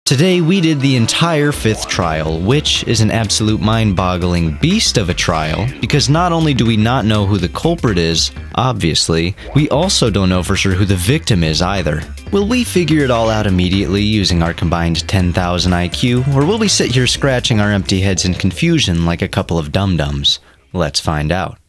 Today we did the entire 5th trial, which is an absolute mind-boggling beast of a trial, because not only do we not know who the culprit is, obviously, we also don't know for sure who the victim is either. Will we figure it all out immediately using our combined 10,000 IQ, or will we sit here scratching our empty heads in confusion like a couple of dum-dums? Let's find out.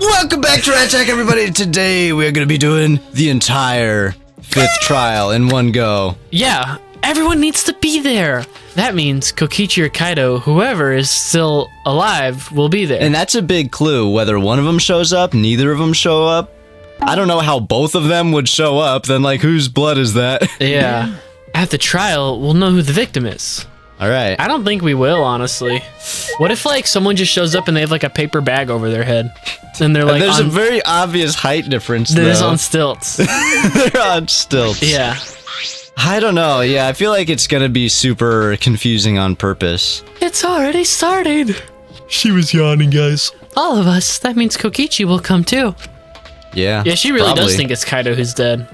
Welcome back to Rat Attack, everybody! Today we're gonna be doing the entire 5th trial in one go. Yeah, everyone needs to be there. That means Kokichi or Kaido, whoever is still alive, will be there. And that's a big clue. Whether one of them shows up, neither of them show up. I don't know how both of them would show up. Then, like, whose blood is that? Yeah. At the trial, we'll know who the victim is. All right. I don't think we will, honestly. What if, like, someone just shows up and they have, like, a paper bag over their head? And they're, like, there's a very obvious height difference, though. They're on stilts. They're on stilts. Yeah. I don't know. Yeah, I feel like it's going to be super confusing on purpose. It's already started. She was yawning, guys. All of us. That means Kokichi will come, too. Yeah. Yeah, she really probably does think it's Kaido who's dead.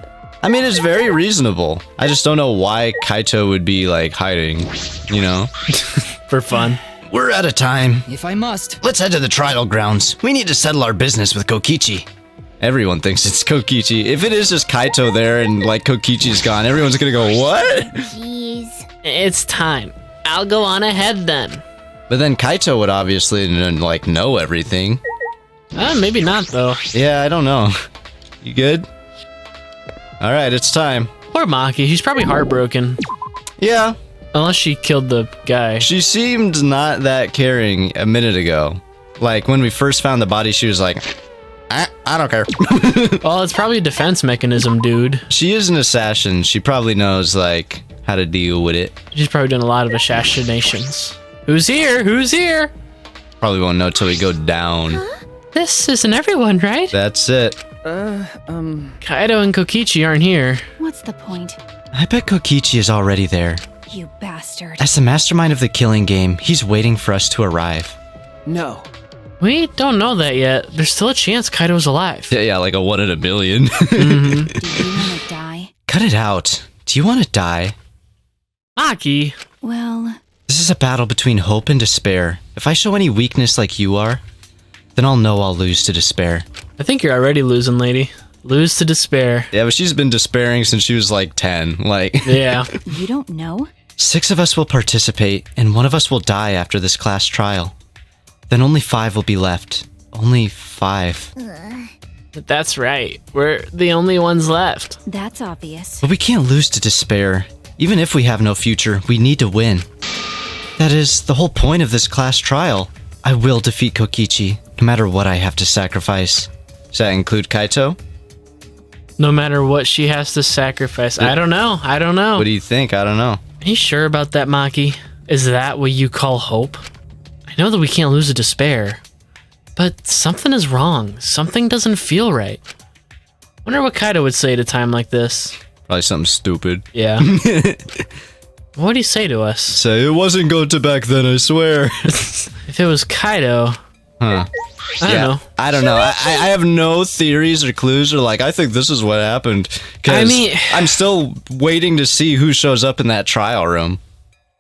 I mean, it's very reasonable. I just don't know why Kaito would be, like, hiding, you know? For fun. We're out of time. If I must. Let's head to the trial grounds. We need to settle our business with Kokichi. Everyone thinks it's Kokichi. If it is just Kaito there and, like, Kokichi's gone, everyone's gonna go, what? Jeez. It's time. I'll go on ahead then. But then Kaito would obviously, like, know everything. Maybe not, though. Yeah, I don't know. You good? Alright, it's time. Poor Maki. She's probably heartbroken. Yeah. Unless she killed the guy. She seemed not that caring a minute ago. Like, when we first found the body, she was like, I don't care. Well, it's probably a defense mechanism, dude. She is an assassin. She probably knows, like, how to deal with it. She's probably done a lot of assassinations. Who's here? Who's here? Probably won't know till we go down. This isn't everyone, right? That's it. Kaido and Kokichi aren't here. What's the point? I bet Kokichi is already there. You bastard. As the mastermind of the killing game, he's waiting for us to arrive. No. We don't know that yet. There's still a chance Kaido's alive. Yeah, like a 1 in a million. Do you want to die? Cut it out. Do you want to die? Maki. Well, This is a battle between hope and despair. If I show any weakness like you are, then I'll know I'll lose to despair. I think you're already losing, lady. Lose to despair. Yeah, but she's been despairing since she was like 10. Like, Yeah. you don't know? 6 of us will participate, and 1 of us will die after this class trial. Then only 5 will be left. Only 5. That's right. We're the only ones left. That's obvious. But we can't lose to despair. Even if we have no future, we need to win. That is the whole point of this class trial. I will defeat Kokichi, no matter what I have to sacrifice. Does that include Kaito? No matter what she has to sacrifice. I don't know. I don't know. What do you think? I don't know. Are you sure about that, Maki? Is that what you call hope? I know that we can't lose to despair, but something is wrong. Something doesn't feel right. Wonder what Kaido would say at a time like this. Probably something stupid. Yeah. What would he say to us? Say, it wasn't Gota back then, I swear. If it was Kaido, Huh. I don't know. I don't know. I have no theories or clues or like, I think this is what happened. 'Cause I mean, I'm still waiting to see who shows up in that trial room.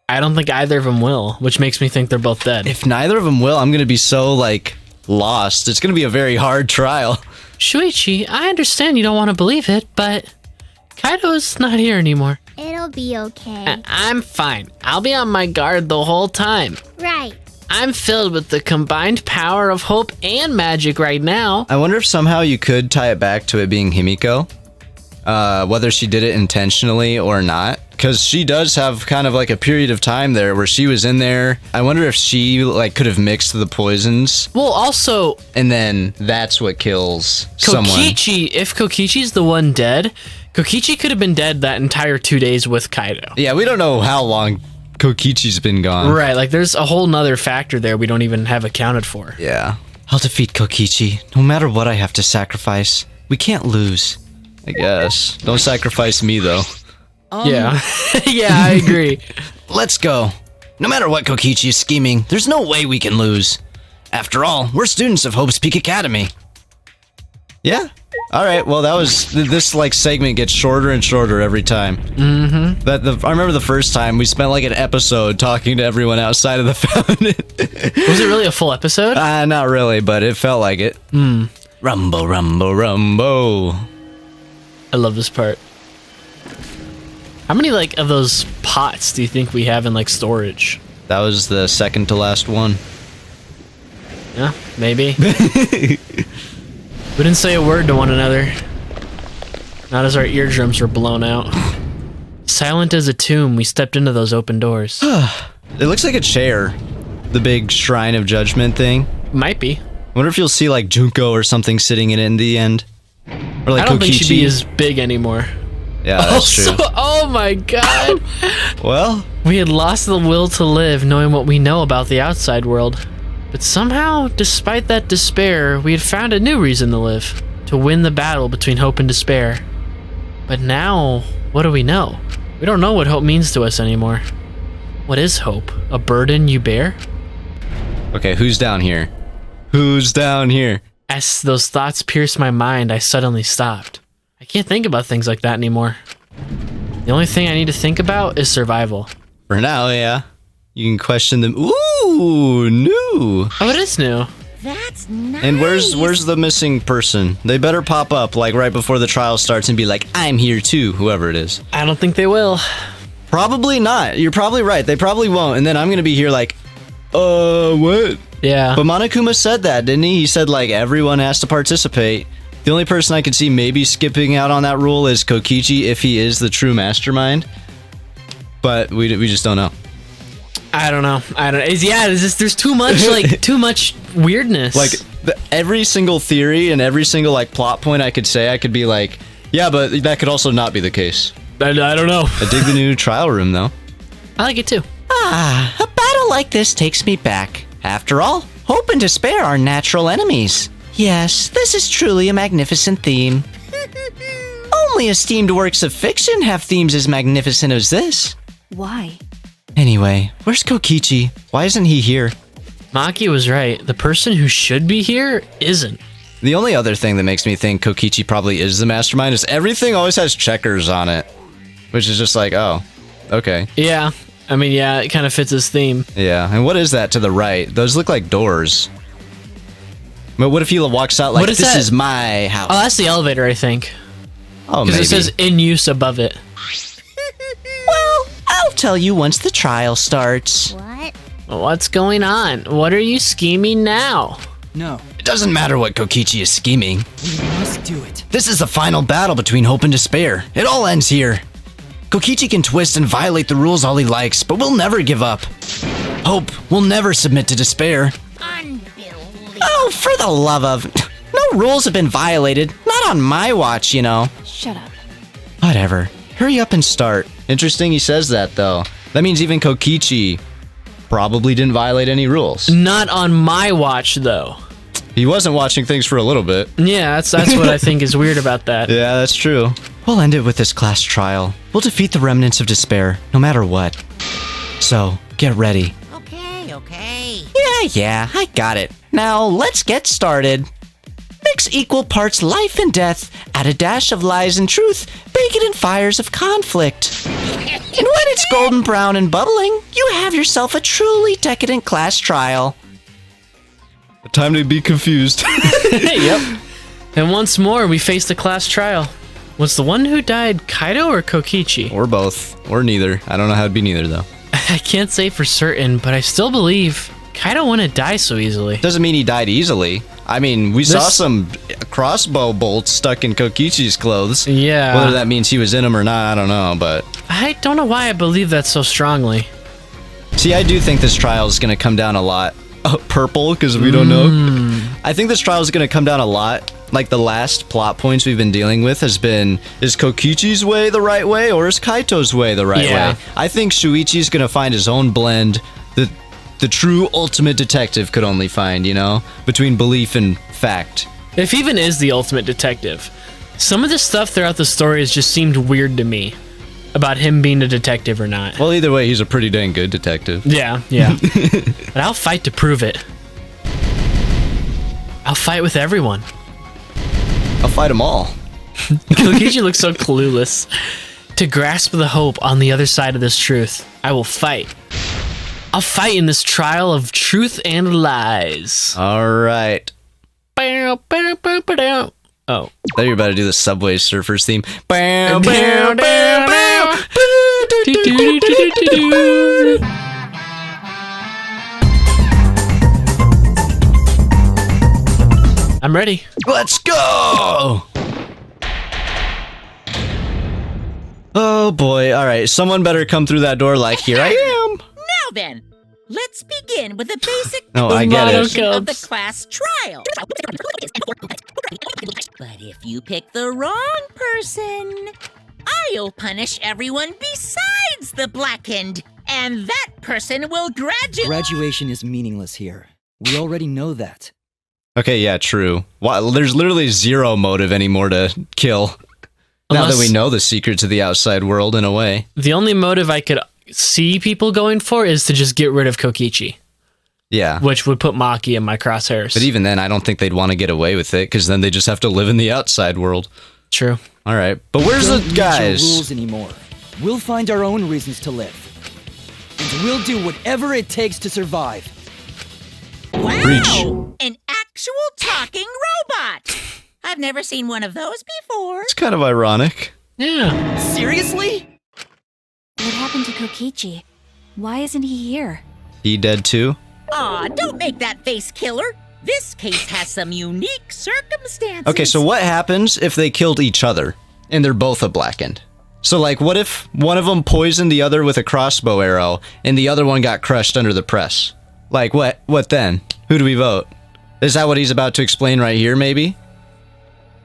I don't think either of them will, which makes me think they're both dead. If neither of them will, I'm going to be so, like, lost. It's going to be a very hard trial. Shuichi, I understand you don't want to believe it, but Kaido's not here anymore. It'll be okay. I'm fine. I'll be on my guard the whole time. Right. I'm filled with the combined power of hope and magic right now. I wonder if somehow you could tie it back to it being Himiko. Whether she did it intentionally or not. Because she does have kind of like a period of time there where she was in there. I wonder if she like could have mixed the poisons. Well, also, And then that's what kills someone. Kokichi, if Kokichi's the one dead, Kokichi could have been dead that entire 2 days with Kaido. Yeah, we don't know how long Kokichi's been gone. Right, like there's a whole nother factor there we don't even have accounted for. Yeah. I'll defeat Kokichi, no matter what I have to sacrifice. We can't lose. I guess. Don't sacrifice me, though. Yeah. Yeah, I agree. Let's go. No matter what Kokichi is scheming, there's no way we can lose. After all, we're students of Hope's Peak Academy. Yeah. All right. Well, that was this like segment gets shorter and shorter every time. I remember the first time we spent like an episode talking to everyone outside of the fountain. Was it really a full episode? Not really, but it felt like it. Rumbo, rumbo, rumbo. I love this part. How many like of those pots do you think we have in like storage? That was the second to last one. Yeah, maybe. We didn't say a word to one another. Not as our eardrums were blown out. Silent as a tomb, we stepped into those open doors. It looks like a chair. The big Shrine of Judgment thing. Might be. Wonder if you'll see like Junko or something sitting in it in the end. Or like I don't Kokichi. think she'd be as big anymore. Yeah, that's true. Oh my god! Well, We had lost the will to live, knowing what we know about the outside world. But somehow, despite that despair, we had found a new reason to live. To win the battle between hope and despair. But now, what do we know? We don't know what hope means to us anymore. What is hope? A burden you bear? okay, who's down here? Who's down here? As those thoughts pierced my mind, I suddenly stopped. I can't think about things like that anymore. The only thing I need to think about is survival. For now, yeah. You can question them. Ooh, new. Oh, it is new. That's nice. And where's the missing person? They better pop up like right before the trial starts and be like, I'm here too, whoever it is. I don't think they will. Probably not. You're probably right. They probably won't. And then I'm gonna be here like, what? Yeah. But Monokuma said that, didn't he? He said like everyone has to participate. The only person I could see maybe skipping out on that rule is Kokichi if he is the true mastermind. But we just don't know. I don't know. There's too much, like, too much weirdness. Like, every single theory and every single, like, plot point I could say, I could be like, yeah, but that could also not be the case. I don't know. I dig the new trial room, though. I like it too. A battle like this takes me back. After all, hope and despair are natural enemies. Yes, this is truly a magnificent theme. Only esteemed works of fiction have themes as magnificent as this. Why? Anyway, where's Kokichi? Why isn't he here? Maki was right. The person who should be here isn't. The only other thing that makes me think Kokichi probably is the mastermind is everything always has checkers on it. Which is just like, oh, okay. Yeah. I mean, yeah, it kind of fits his theme. Yeah, and what is that to the right? Those look like doors. But what if he walks out like, What is this that? is my house? Oh, that's the elevator, I think. Oh, Because maybe. it says in use above it. Well, I'll tell you once the trial starts. What? What's going on? What are you scheming now? No, It doesn't matter what Kokichi is scheming. we must do it. This is the final battle between hope and despair. It all ends here. Kokichi can twist and violate the rules all he likes, but we'll never give up. Hope will never submit to despair. Unbelievable. Oh, for the love of... No rules have been violated. Not on my watch, you know. Shut up. Whatever. Hurry up and start. Interesting he says that, though. That means even Kokichi probably didn't violate any rules. Not on my watch, though. He wasn't watching things for a little bit. Yeah, that's what I think is weird about that. Yeah, that's true. We'll end it with this class trial. We'll defeat the remnants of despair, no matter what. So, get ready. Okay. Yeah, I got it. Now, let's get started. Mix equal parts life and death, add a dash of lies and truth, bake it in fires of conflict. And when it's golden brown and bubbling, you have yourself a truly decadent class trial. Time to be confused. Yep. And once more, we face the class trial. Was the one who died Kaido or Kokichi? Or both. Or neither. I don't know how it'd be neither, though. I can't say for certain, but I still believe Kaido wouldn't die so easily. Doesn't mean he died easily. I mean, we saw some crossbow bolts stuck in Kokichi's clothes. Yeah. Whether that means he was in them or not, I don't know, but... I don't know why I believe that so strongly. See, I do think this trial is going to come down a lot. Purple, because we don't know. I think this trial is going to come down a lot. Like, the last plot points we've been dealing with has been, is Kokichi's way the right way, or is Kaito's way the right Yeah. way? I think Shuichi's going to find his own blend that the true ultimate detective could only find, you know? Between belief and fact. If he even is the ultimate detective, some of the stuff throughout the story has just seemed weird to me. About him being a detective or not. Well, either way, he's a pretty dang good detective. Yeah. But I'll fight to prove it. I'll fight with everyone. I'll fight them all. Kokichi looks so clueless. To grasp the hope on the other side of this truth, I will fight. I'll fight in this trial of truth and lies. All right. Oh. I thought you were about to do the Subway Surfers theme. I'm ready. Let's go! Oh boy, alright, someone better come through that door like, here I am! Now then, let's begin with a basic No, I get it. description of the class trial. But if you pick the wrong person, I'll punish everyone besides the blackened, and that person will graduate. Graduation is meaningless here. We already know that. Okay, yeah, true. Wow, there's literally zero motive anymore to kill. Now that we know the secrets of the outside world in a way. The only motive I could see people going for is to just get rid of Kokichi. Yeah. Which would put Maki in my crosshairs. But even then, I don't think they'd want to get away with it, because then they just have to live in the outside world. True. Alright, but where's Don't the need your guys? rules anymore. We'll find our own reasons to live. And we'll do whatever it takes to survive. Wow! Preach. An actual talking robot! I've never seen one of those before. It's kind of ironic. Yeah. Seriously? What happened to Kokichi? Why isn't he here? He dead too? Aw, don't make that face, killer. This case has some unique circumstances. Okay, so what happens if they killed each other and they're both a blackened? So like, what if one of them poisoned the other with a crossbow arrow and the other one got crushed under the press? Like, what then? Who do we vote? Is that what he's about to explain right here, maybe?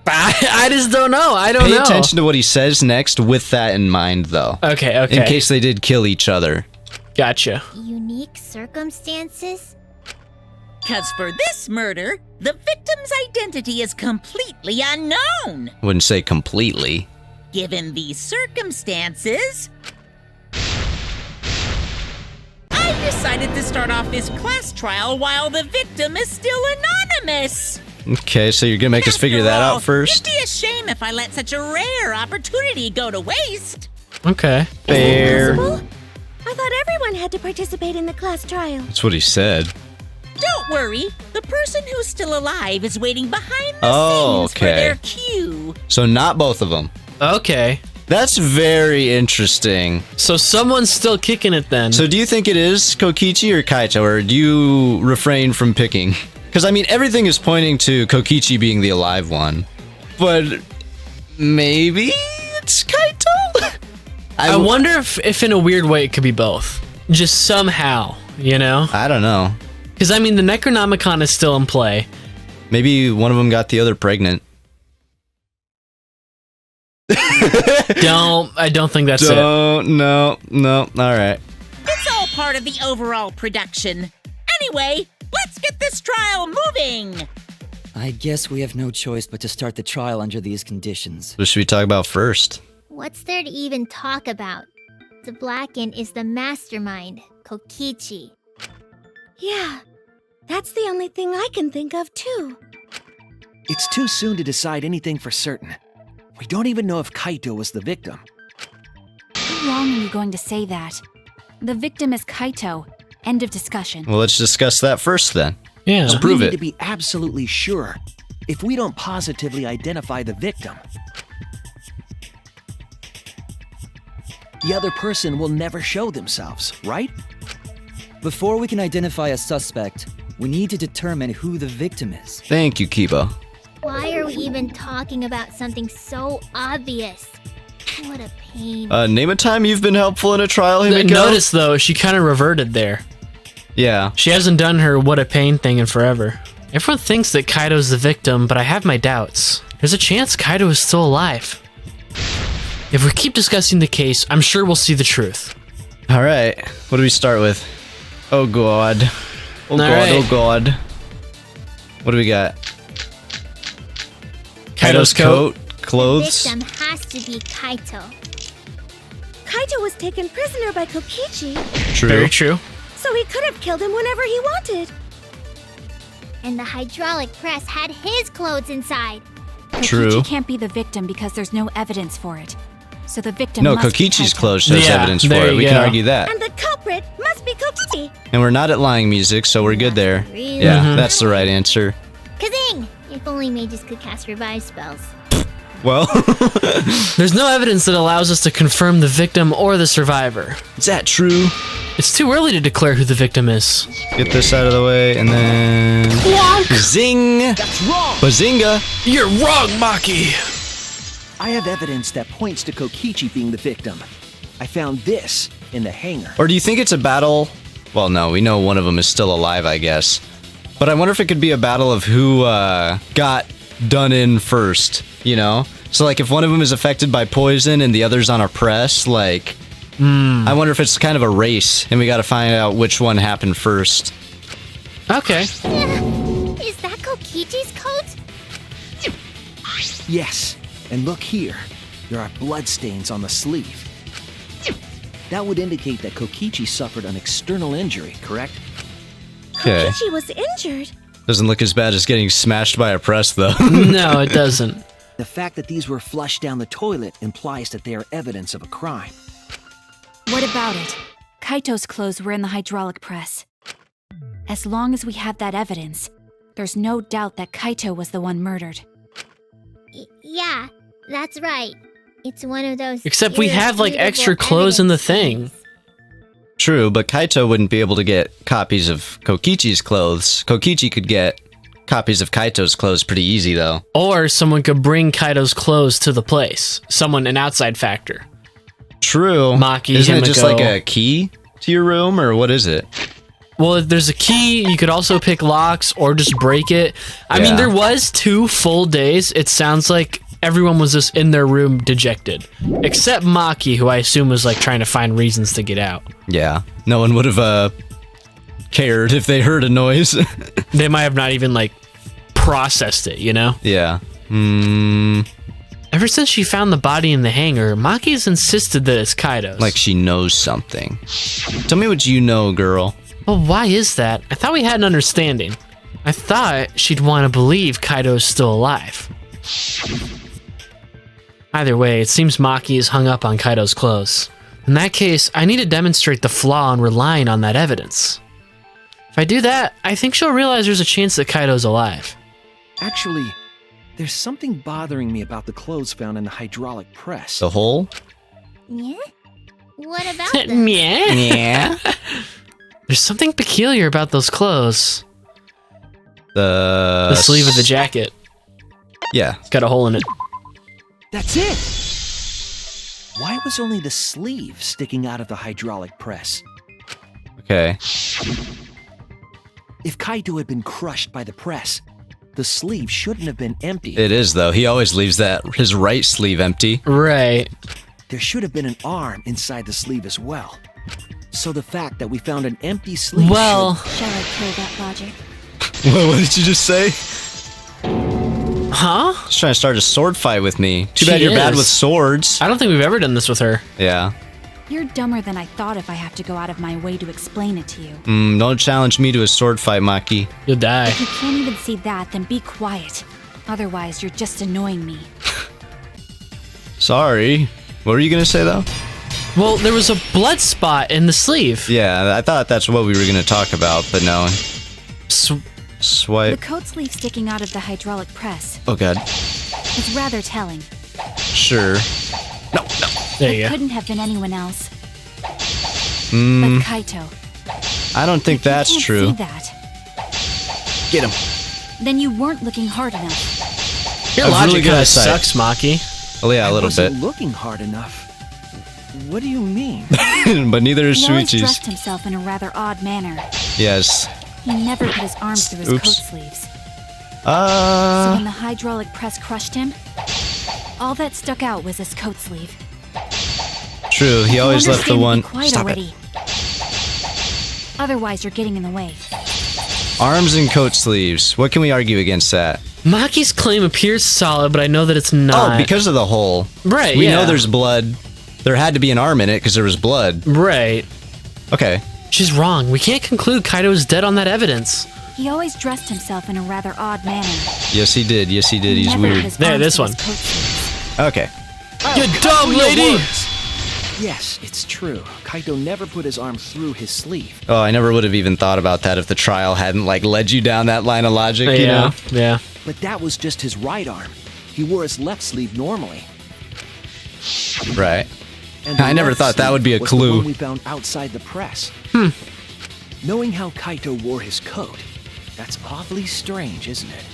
I just don't know. I don't Pay know. attention to what he says next with that in mind, though. Okay. In case they did kill each other. Gotcha. Unique circumstances? Because for this murder, the victim's identity is completely unknown. Wouldn't say completely. Given these circumstances, I decided to start off this class trial while the victim is still anonymous. Okay, so you're gonna make us figure that out first? It'd be a shame if I let such a rare opportunity go to waste. Okay. Fair. I thought everyone had to participate in the class trial. That's what he said. Don't worry, the person who's still alive is waiting behind the scenes for their cue. So not both of them. Okay. That's very interesting. So someone's still kicking it then. So do you think it is Kokichi or Kaito, or do you refrain from picking? Because, I mean, everything is pointing to Kokichi being the alive one. But maybe it's Kaito? I wonder if in a weird way it could be both. Just somehow, you know? I don't know. Because, I mean, the Necronomicon is still in play. Maybe one of them got the other pregnant. I don't think that's it. No. All right. It's all part of the overall production. Anyway, let's get this trial moving. I guess we have no choice but to start the trial under these conditions. What should we talk about first? What's there to even talk about? The Blackened is the mastermind, Kokichi. Yeah, that's the only thing I can think of, too. It's too soon to decide anything for certain. We don't even know if Kaito was the victim. How long are you going to say that? The victim is Kaito. End of discussion. Well, let's discuss that first then. Yeah. Let's prove we need it. to be absolutely sure. If we don't positively identify the victim, the other person will never show themselves, right? Before we can identify a suspect, we need to determine who the victim is. Thank you, Kiba. Why are we even talking about something so obvious? What a pain. Name a time you've been helpful in a trial, Himiko. Notice, though, she kind of reverted there. Yeah. She hasn't done her what a pain thing in forever. Everyone thinks that Kaito's the victim, but I have my doubts. There's a chance Kaito is still alive. If we keep discussing the case, I'm sure we'll see the truth. All right. What do we start with? Oh, God. Oh, God. right. Oh, God. What do we got? Kaito's coat. Clothes. Victim has to be Kaito. Kaito was taken prisoner by Kokichi, True. Very true. so he could have killed him whenever he wanted. And the hydraulic press had his clothes inside. True. Kokichi can't be the victim because there's no evidence for it. So the victim No, must be Kokichi's Kaito. clothes shows Yeah, evidence for there it. you We can go. argue that. And the culprit must be Kokichi. And we're not at lying music, so we're good there. Really? Yeah, that's the right answer. Kazing! If only mages could cast revive spells. Well, There's no evidence that allows us to confirm the victim or the survivor. is that true? It's too early to declare who the victim is. Get this out of the way, and then... Zing! That's wrong! Bazinga! You're wrong, Maki! I have evidence that points to Kokichi being the victim. I found this in the hangar. Or do you think it's a battle? Well, no, we know one of them is still alive, I guess. But I wonder if it could be a battle of who got done in first, you know? So, like, if one of them is affected by poison and the other's on a press, like... I wonder if it's kind of a race, and we gotta find out which one happened first. Okay. Is that Kokichi's coat? Yes, and look here. There are bloodstains on the sleeve. That would indicate that Kokichi suffered an external injury, correct? Okay. Kokichi was injured. Doesn't look as bad as getting smashed by a press, though. No, it doesn't. The fact that these were flushed down the toilet implies that they are evidence of a crime. What about it? Kaito's clothes were in the hydraulic press. As long as we have that evidence, there's no doubt that Kaito was the one murdered. Yeah, that's right. It's one of those. Except we have, like, extra irrefutable clothes in the evidence thing. things. True, but Kaito wouldn't be able to get copies of Kokichi's clothes. Kokichi could get copies of Kaito's clothes pretty easy, though. Or someone could bring Kaito's clothes to the place. Someone, an outside factor. True. Maki, Isn't it just Himiko. like a key to your room, or what is it? Well, if there's a key, you could also pick locks or just break it. I Yeah. mean, there was 2 full days. It sounds like everyone was just in their room dejected. Except Maki, who I assume was like trying to find reasons to get out. Yeah. No one would have cared if they heard a noise. They might have not even like processed it, you know? Yeah. Ever since she found the body in the hangar, Maki's insisted that it's Kaito's. Like she knows something. Tell me what you know, girl. Well, why is that? I thought we had an understanding. I thought she'd want to believe Kaito's still alive. Either way, it seems Maki is hung up on Kaito's clothes. In that case, I need to demonstrate the flaw in relying on that evidence. If I do that, I think she'll realize there's a chance that Kaito's alive. Actually, there's something bothering me about the clothes found in the hydraulic press. The hole? Yeah? What about them? Yeah. Yeah. There's something peculiar about those clothes. The The sleeve of the jacket. Yeah. It's got a hole in it. That's it! Why was only the sleeve sticking out of the hydraulic press? Okay. If Kaito had been crushed by the press, the sleeve shouldn't have been empty. It is, though. He always leaves his right sleeve empty. Right. There should have been an arm inside the sleeve as well. So the fact that we found an empty sleeve Well, Shall I kill that logic? What did you just say? huh? She's trying to start a sword fight with me. Too bad She you're bad is. with swords. I don't think we've ever done this with her. Yeah. You're dumber than I thought if I have to go out of my way to explain it to you. Don't challenge me to a sword fight, Maki. You'll die. If you can't even see that, then be quiet. Otherwise, you're just annoying me. Sorry. What were you gonna say, though? Well, there was a blood spot in the sleeve. Yeah, I thought that's what we were gonna talk about, but no. The Swipe. coat sleeve sticking out of the hydraulic press Oh, God. is rather telling. Sure. There you go. Couldn't have been anyone else. Hmm. But Kaito. I don't think If you that's can't true. See that, Get him. then you weren't looking hard enough. Your I was logic really good kind of at sight. sucks, Maki. Oh, yeah, a I little wasn't bit. looking hard enough. What do you mean? But neither is He always Shuichi's. dressed himself in a rather odd manner. Yes. He never put his arms through his Oops. coat sleeves. So when Uh. the hydraulic press crushed him, all that stuck out was his coat sleeve. True. He You always left the understand to one. be quiet Stop already. Otherwise, you're getting in the way. it. Arms and coat sleeves. What can we argue against that? Maki's claim appears solid, but I know that it's not. Oh, because of the hole. Right, We yeah. know there's blood. There had to be an arm in it because there was blood. Right. Okay. She's wrong. We can't conclude Kaito is dead on that evidence. He always dressed himself in a rather odd manner. Yes, he did. Yes, he did. He's Never weird. his There, arms this to one. his coat sleeves. Okay. You dumb lady! Yes, it's true. Kaito never put his arm through his sleeve. Oh, I never would have even thought about that if the trial hadn't, like, led you down that line of logic, you know? Yeah. But that was just his right arm. He wore his left sleeve normally. Right. And the I never left thought that sleeve would be a was clue. The one we found outside the press. Knowing how Kaito wore his coat, that's awfully strange, isn't it?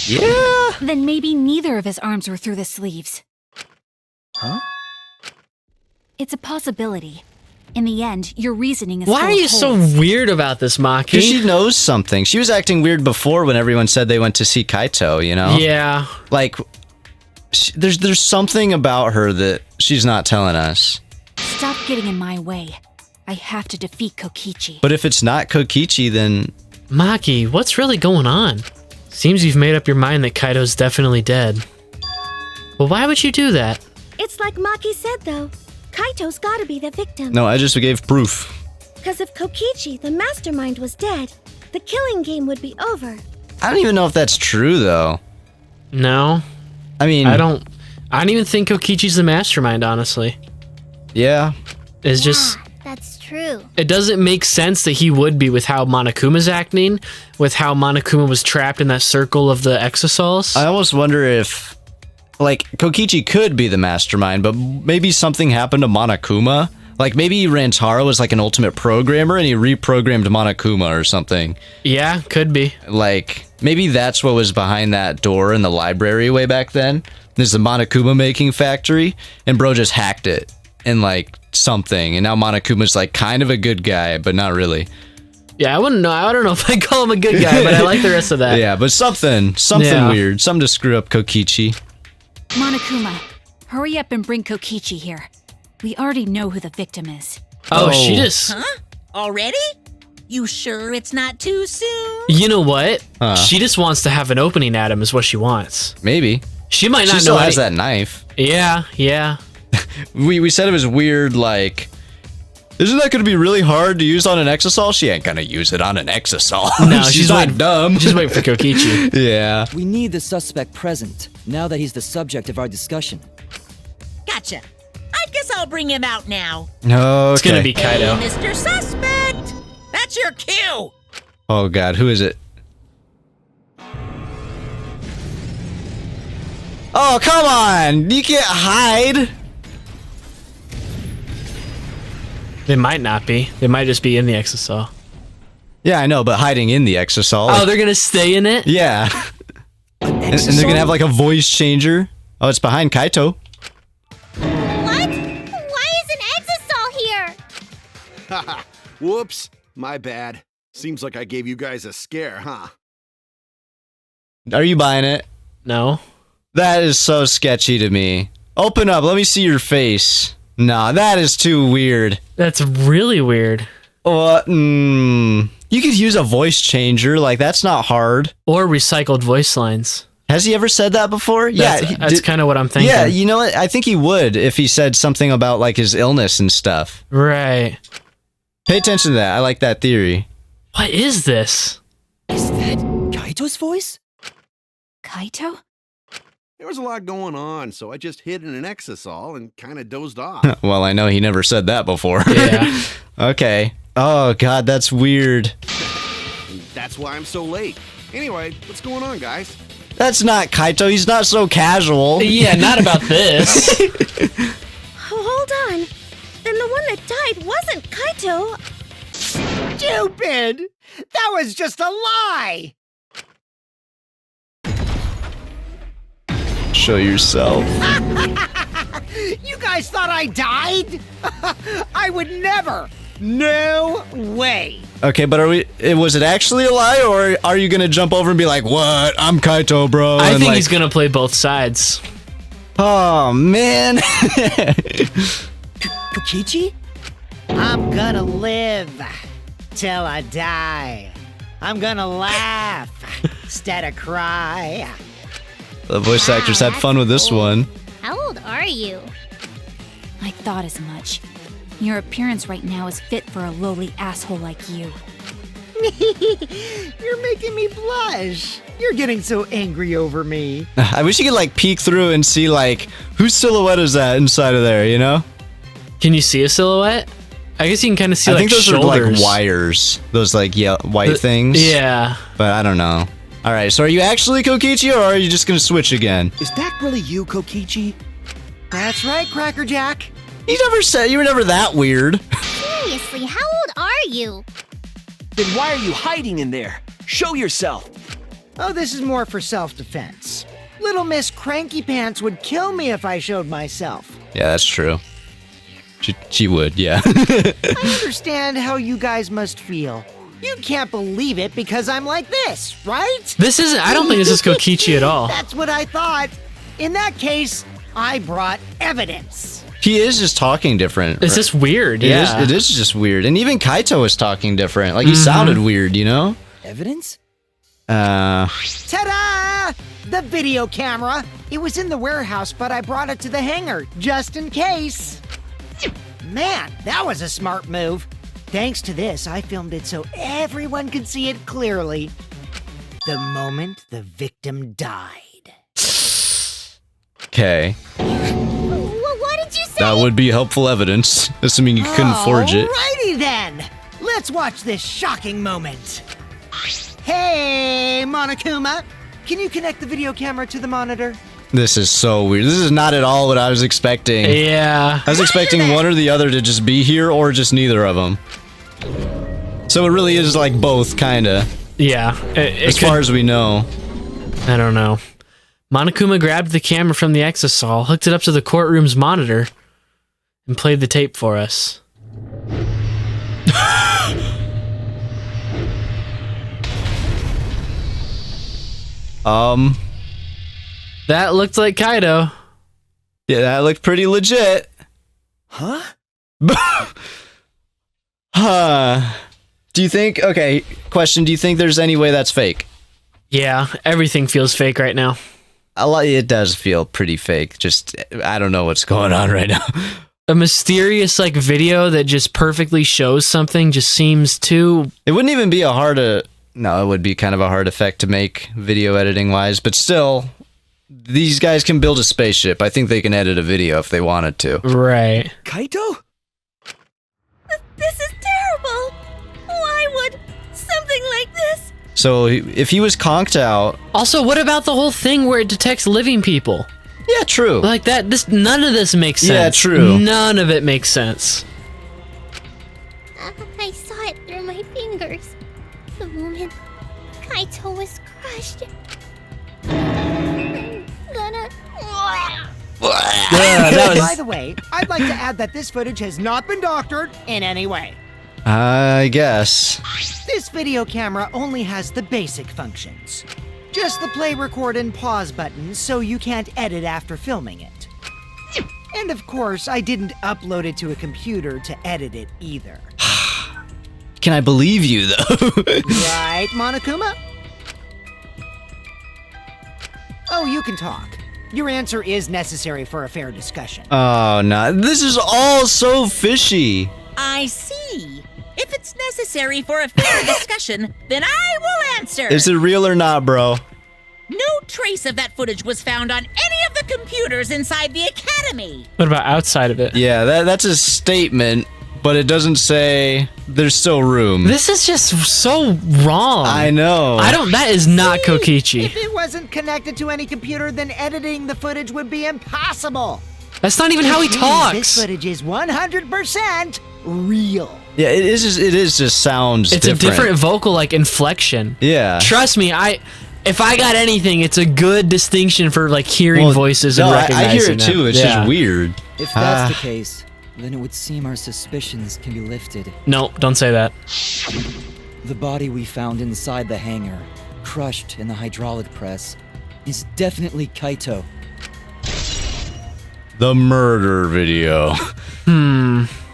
Yeah. Then maybe neither of his arms were through the sleeves. Huh? It's a possibility. In the end, your reasoning is Why full are of you so holes. weird about this, Maki? Because she knows something. She was acting weird before when everyone said they went to see Kaito, you know? Yeah. Like, there's something about her that she's not telling us. Stop getting in my way. I have to defeat Kokichi. But if it's not Kokichi, then... Maki, what's really going on? Seems you've made up your mind that Kaito's definitely dead. Well, why would you do that? It's like Maki said, though. Kaito's gotta be the victim. No, I just gave proof. Because if Kokichi, the mastermind, was dead, the killing game would be over. I don't even know if that's true, though. No. I mean... I don't even think Kokichi's the mastermind, honestly. Yeah. It's just... That's true. It doesn't make sense that he would be with how Monokuma's acting, with how Monokuma was trapped in that circle of the exosols. I almost wonder if... Like, Kokichi could be the mastermind, but maybe something happened to Monokuma? Like, maybe Rantaro was like an ultimate programmer and he reprogrammed Monokuma or something. Yeah, could be. Like, maybe that's what was behind that door in the library way back then. There's the Monokuma making factory, and bro just hacked it. And, like, something. And now Monokuma's, like, kind of a good guy, but not really. Yeah, I wouldn't know. I don't know if I call him a good guy, but I like the rest of that. Yeah, but something Yeah. weird. Something to screw up Kokichi. Monokuma, hurry up and bring Kokichi here. We already know who the victim is. Oh, she just... Huh? Already? You sure it's not too soon? You know what? Huh. She just wants to have an opening at him is what she wants. Maybe. She might She not still know has any- that knife. Yeah. We said it was weird, like... Isn't that going to be really hard to use on an exosol? She ain't going to use it on an exosol. No, she's not waiting, dumb. She's waiting for Kokichi. Yeah. We need the suspect present, now that he's the subject of our discussion. Gotcha. I guess I'll bring him out now. Okay. It's gonna be Kaito. Hey, Mr. Suspect! That's your cue! Oh god, who is it? Oh, come on! You can't hide! They might not be. They might just be in the exosol. Yeah, I know, but hiding in the exosol. Oh, they're gonna stay in it? Yeah. And they're gonna have like a voice changer. Oh, it's behind Kaito. What? Why is an exosol here? Haha. Whoops. My bad. Seems like I gave you guys a scare, huh? Are you buying it? No. That is so sketchy to me. Open up, let me see your face. Nah, that is too weird. That's really weird. You could use a voice changer, like that's not hard. Or recycled voice lines. Has he ever said that before? That's kind of what I'm thinking. Yeah, you know what? I think he would if he said something about like his illness and stuff. Right. Pay attention to that. I like that theory. What is this? Is that Kaito's voice? Kaito? There was a lot going on, so I just hid in an exosol and kind of dozed off. Well, I know he never said that before. Yeah. Okay. Oh, God, that's weird. That's why I'm so late. Anyway, what's going on, guys? That's not Kaito. He's not so casual. Yeah, not about this. Hold on. Then the one that died wasn't Kaito. Stupid! That was just a lie! Show yourself. You guys thought I died? I would never! No way! Okay, but was it actually a lie, or are you gonna jump over and be like, what? I'm Kaito, bro. I and think like, he's gonna play both sides. Oh, man. Kokichi? I'm gonna live till I die. I'm gonna laugh instead of cry. The voice actors had fun with this one. How old are you? I thought as much. Your appearance right now is fit for a lowly asshole like you. You're making me blush. You're getting so angry over me. I wish you could like peek through and see like whose silhouette is that inside of there, you know? Can you see a silhouette? I guess you can kind of see I like think those shoulders. are like wires. Those like white things. Yeah. But I don't know. All right, so are you actually Kokichi or are you just gonna switch again? Is that really you, Kokichi? That's right, Cracker Jack. You never said you were never that weird. Seriously, how old are you? Then why are you hiding in there? Show yourself. Oh, this is more for self-defense. Little Miss Cranky Pants would kill me if I showed myself. Yeah, that's true. She would, yeah. I understand how you guys must feel. You can't believe it because I'm like this, right? This isn't. I don't think this is Kokichi at all. That's what I thought. In that case, I brought evidence. He is just talking different. It's just weird, yeah. It is just weird. And even Kaito was talking different. Like, he sounded weird, you know? Evidence? Ta-da! The video camera. It was in the warehouse, but I brought it to the hangar, just in case. Man, that was a smart move. Thanks to this, I filmed it so everyone could see it clearly. The moment the victim died. Okay. What did you say? That would be helpful evidence, assuming you couldn't forge it. Alrighty then. Let's watch this shocking moment. Hey, Monokuma. Can you connect the video camera to the monitor? This is so weird. This is not at all what I was expecting. Yeah. I was expecting one or the other to just be here, or just neither of them. So it really is like both, kinda. Yeah. As far as we know. I don't know. Monokuma grabbed the camera from the exosol, hooked it up to the courtroom's monitor, and played the tape for us. That looked like Kaito. Yeah, that looked pretty legit. Huh? Do you think, okay, question, do you think there's any way that's fake? Yeah, everything feels fake right now. It does feel pretty fake. Just, I don't know what's going on right now. A mysterious, like, video that just perfectly shows something just seems too... It wouldn't even be no, it would be kind of a hard effect to make video editing wise, but still, these guys can build a spaceship. I think they can edit a video if they wanted to. Right. Kaito? This is terrible. Why would something like this? So if he was conked out... Also, what about the whole thing where it detects living people? Yeah, true. Like that, none of this makes sense. Yeah, true. None of it makes sense. I saw it through my fingers. The moment Kaito was crushed. I'm gonna... By the way, I'd like to add that this footage has not been doctored in any way. I guess. This video camera only has the basic functions. Just the play, record, and pause buttons, so you can't edit after filming it. And of course, I didn't upload it to a computer to edit it either. Can I believe you, though? Right, Monokuma? Oh, you can talk. Your answer is necessary for a fair discussion. Oh, no. This is all so fishy. I see. If it's necessary for a fair discussion, then I will answer. Is it real or not, bro? No trace of that footage was found on any of the computers inside the academy. What about outside of it? Yeah, that's a statement, but it doesn't say there's still room. This is just so wrong. I know. That is not Kokichi. If it wasn't connected to any computer, then editing the footage would be impossible. That's not even how he talks. This footage is 100% real. Yeah, it is just sounds It's different. a different vocal, like, inflection. Yeah. Trust me, if I got anything, it's a good distinction for, like, hearing voices and recognizing I hear it too. them. It's just weird. If that's the case, then it would seem our suspicions can be lifted. No, don't say that. The body we found inside the hangar, crushed in the hydraulic press, is definitely Kaito. The murder video.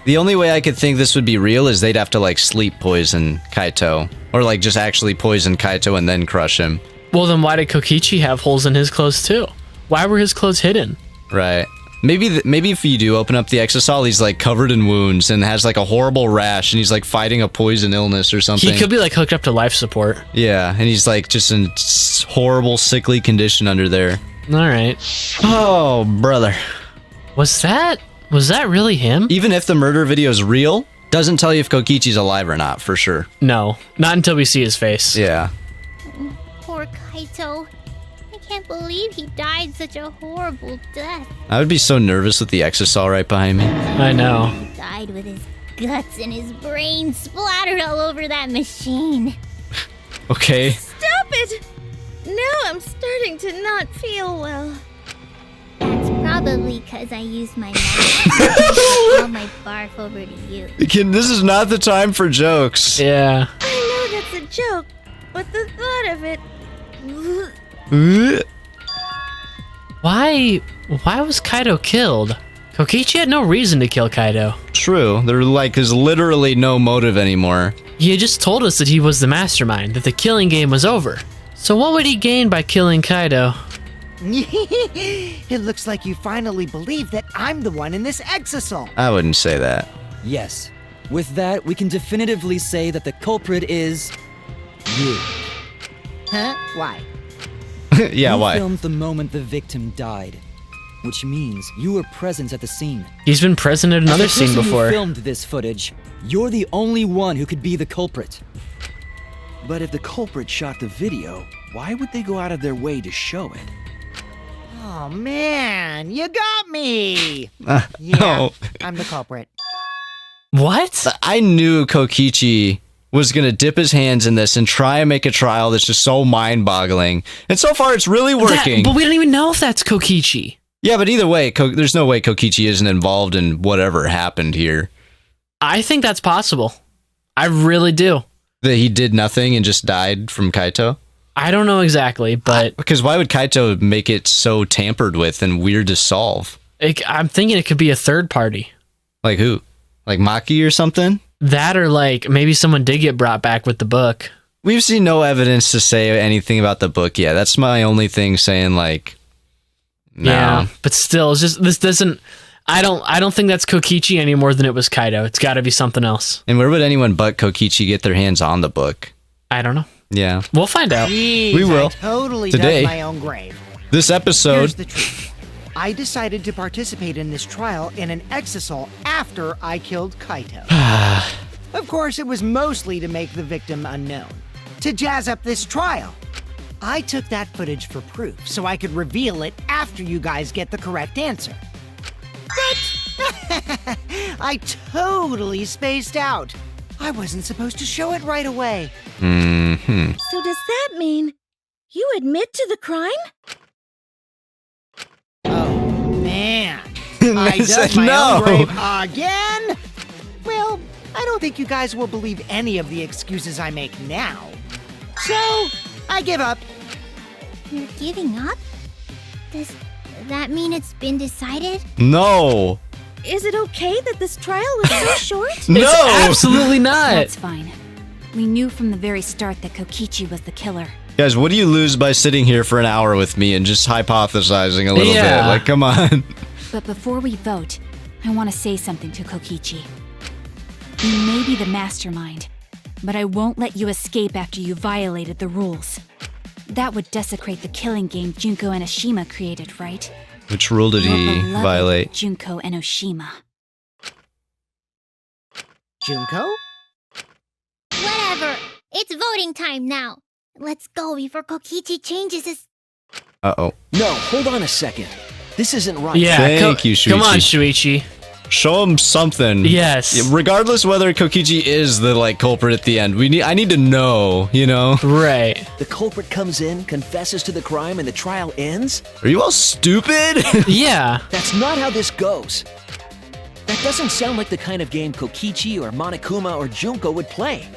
The only way I could think this would be real is they'd have to, like, sleep poison Kaito. Or, like, just actually poison Kaito and then crush him. Well, then why did Kokichi have holes in his clothes, too? Why were his clothes hidden? Right. Maybe if you do open up the Exisal, he's like covered in wounds and has like a horrible rash, and he's like fighting a poison illness or something. He could be like hooked up to life support. Yeah, and he's like just in horrible, sickly condition under there. All right. Oh, brother. Was that really him? Even if the murder video is real, doesn't tell you if Kokichi's alive or not, for sure. No, not until we see his face. Yeah. Poor Kaito. I can't believe he died such a horrible death. I would be so nervous with the Exisal right behind me. I know. He died with his guts and his brains splattered all over that machine. Okay. Stop it! Now I'm starting to not feel well. That's probably because I used my mouth to push all my barf over to you. This is not the time for jokes. Yeah. I know that's a joke, but the thought of it... Why was Kaito killed? Kokichi had no reason to kill Kaito. True. There's literally no motive anymore. He had just told us that he was the mastermind, that the killing game was over. So what would he gain by killing Kaito? It looks like you finally believe that I'm the one in this Exisal. I wouldn't say that. Yes. With that, we can definitively say that the culprit is... you. Huh? Why? Yeah, you why? filmed the moment the victim died, which means you were present at the scene. He's been present at another As the scene person before. Who filmed this footage, you're the only one who could be the culprit. But if the culprit shot the video, why would they go out of their way to show it? Oh man, you got me! No. I'm the culprit. What? I knew Kokichi was going to dip his hands in this and try and make a trial that's just so mind-boggling. And so far, it's really working. But we don't even know if that's Kokichi. Yeah, but either way, there's no way Kokichi isn't involved in whatever happened here. I think that's possible. I really do. That he did nothing and just died from Kaito? I don't know exactly, but... Because why would Kaito make it so tampered with and weird to solve? I'm thinking it could be a third party. Like who? Like Maki or something? That or like maybe someone did get brought back with the book. We've seen no evidence to say anything about the book yet. That's my only thing saying like... No. Yeah, but still, it's just this doesn't... I don't think that's Kokichi any more than it was Kaito. It's got to be something else. And where would anyone but Kokichi get their hands on the book? I don't know. Yeah. We'll find out. Jeez, We will. I totally Today. dug my own grave. This episode... Here's the truth. I decided to participate in this trial in an Exisal after I killed Kaito. Of course, it was mostly to make the victim unknown, to jazz up this trial. I took that footage for proof so I could reveal it after you guys get the correct answer. But I totally spaced out. I wasn't supposed to show it right away. Mm-hmm. So does that mean you admit to the crime? Oh, man. I dug my own grave again? Well, I don't think you guys will believe any of the excuses I make now. So, I give up. You're giving up? Does that mean it's been decided? No. Is it okay that this trial was so short? No. It's absolutely not. That's fine. We knew from the very start that Kokichi was the killer. Guys, what do you lose by sitting here for an hour with me and just hypothesizing a little bit? Yeah. Like, come on. But before we vote, I want to say something to Kokichi. You may be the mastermind, but I won't let you escape after you violated the rules. That would desecrate the killing game Junko Enoshima created, right? Which rule did Your he beloved violate? Junko Enoshima. Junko? Whatever. It's voting time now. Let's go before Kokichi changes his... Uh-oh. No, hold on a second. This isn't right. Yeah, Thank you, Shuichi. Come on, Shuichi. Show him something. Yes. Regardless whether Kokichi is the like culprit at the end, I need to know, you know? Right. The culprit comes in, confesses to the crime, and the trial ends? Are you all stupid? Yeah. That's not how this goes. That doesn't sound like the kind of game Kokichi or Monokuma or Junko would play.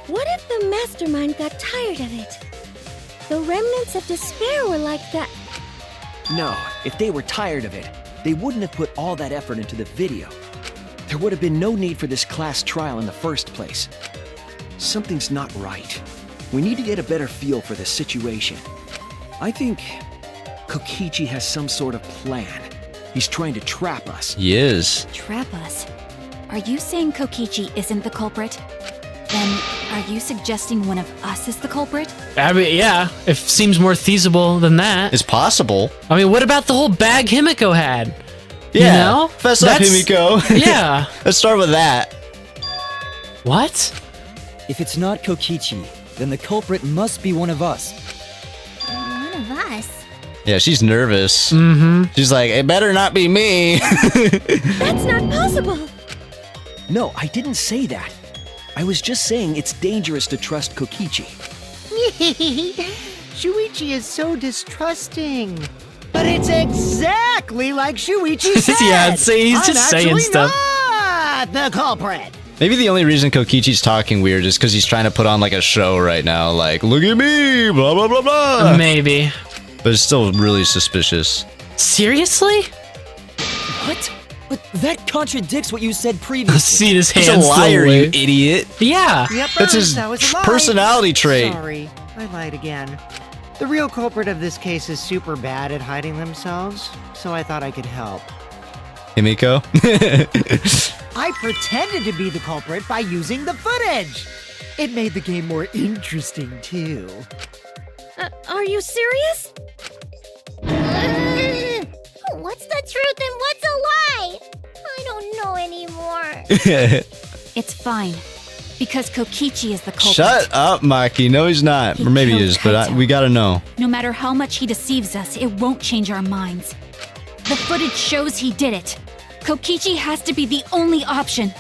What if the mastermind got tired of it? The remnants of despair were like that. No, if they were tired of it, they wouldn't have put all that effort into the video. There would have been no need for this class trial in the first place. Something's not right. We need to get a better feel for the situation. I think Kokichi has some sort of plan. He's trying to trap us. He is. Trap us? Are you saying Kokichi isn't the culprit? Then are you suggesting one of us is the culprit? I mean, yeah, it seems more feasible than that. It's possible. I mean, what about the whole bag Himiko had? Yeah. You know? Fess up, Himiko. Yeah. Let's start with that. What? If it's not Kokichi, then the culprit must be one of us. One of us? Yeah, she's nervous. Mm-hmm. She's like, it better not be me. That's not possible. No, I didn't say that. I was just saying it's dangerous to trust Kokichi. Shuichi is so distrusting. But it's exactly like Shuichi said. Yeah, he's just saying stuff. Not the culprit. Maybe the only reason Kokichi's talking weird is because he's trying to put on like a show right now. Like, look at me, blah, blah, blah, blah. Maybe. But it's still really suspicious. Seriously? What? But that contradicts what you said previously. See his hands. He's a liar, you idiot. Yeah. Yep, That's his that was a lie. personality trait. Sorry, I lied again. The real culprit of this case is super bad at hiding themselves, so I thought I could help. Himiko? I pretended to be the culprit by using the footage. It made the game more interesting, too. Are you serious? What's the truth and what's a lie? I don't know anymore. It's fine. Because Kokichi is the culprit. Shut up, Maki. No, he's not. He Or maybe he killed is, but Kaito. we gotta know. No matter how much he deceives us, it won't change our minds. The footage shows he did it. Kokichi has to be the only option.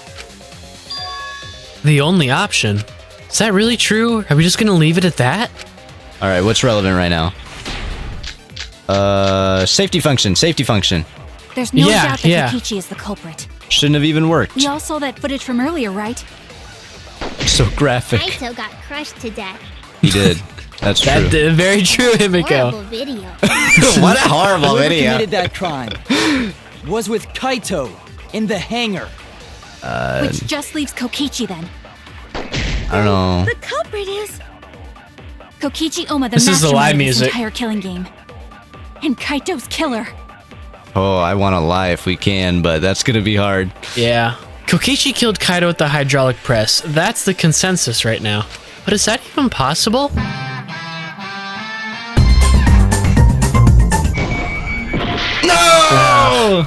The only option? Is that really true? Are we just gonna leave it at that? Alright, what's relevant right now? Safety function, safety function. There's no Yeah, doubt that yeah. Kokichi is the culprit. Shouldn't have even worked. We all saw that footage from earlier, right? So graphic. Kaito got crushed to death. He did. That's true. Very true, Horrible Himiko. video. What a horrible Whoever video. committed that crime was with Kaito in the hangar. Which just leaves Kokichi then. I don't know. The culprit is... Kokichi Oma, the This is the mastermind live of this music. entire killing game. And Kaito's killer. Oh, I want to lie if we can, but that's gonna be hard. Yeah. Kokichi killed Kaito with the hydraulic press. That's the consensus right now. But is that even possible? No!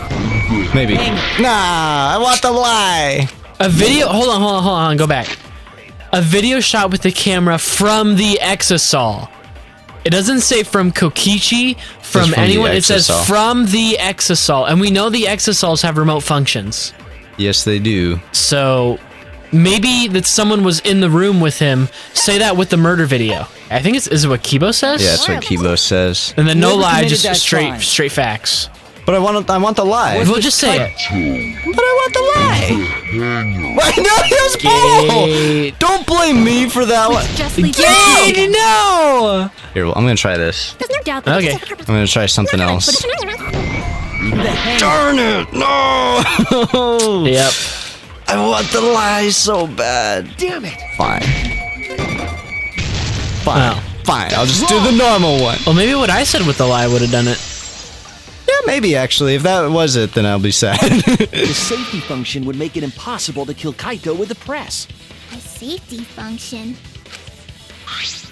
Maybe. Nah, I want the lie. A video. Hold on. Go back. A video shot with the camera from the Exasol. It doesn't say from Kokichi, from from the anyone. It says Exasol. from the Exasol. And we know the Exasols have remote functions. Yes, they do. So maybe that someone was in the room with him. Say that with the murder video. I think is it what Kibo says? Yeah, that's what Kibo says. And then no Whoever lie, committed just that straight crime. straight facts. But I want the lie. We'll just say it. But I want the lie. Why no? He was bull. Don't blame me for that one. Just leave Yay, no! Here, well, I'm gonna try this. There's no doubt that Okay. I'm gonna try something else. Darn it! No. Yep. I want the lie so bad. Damn it! Fine. Wow. Fine. I'll just do the normal one. Well, maybe what I said with the lie would have done it. Yeah, maybe actually. If that was it, then I'll be sad. The safety function would make it impossible to kill Kaito with the press. A safety function.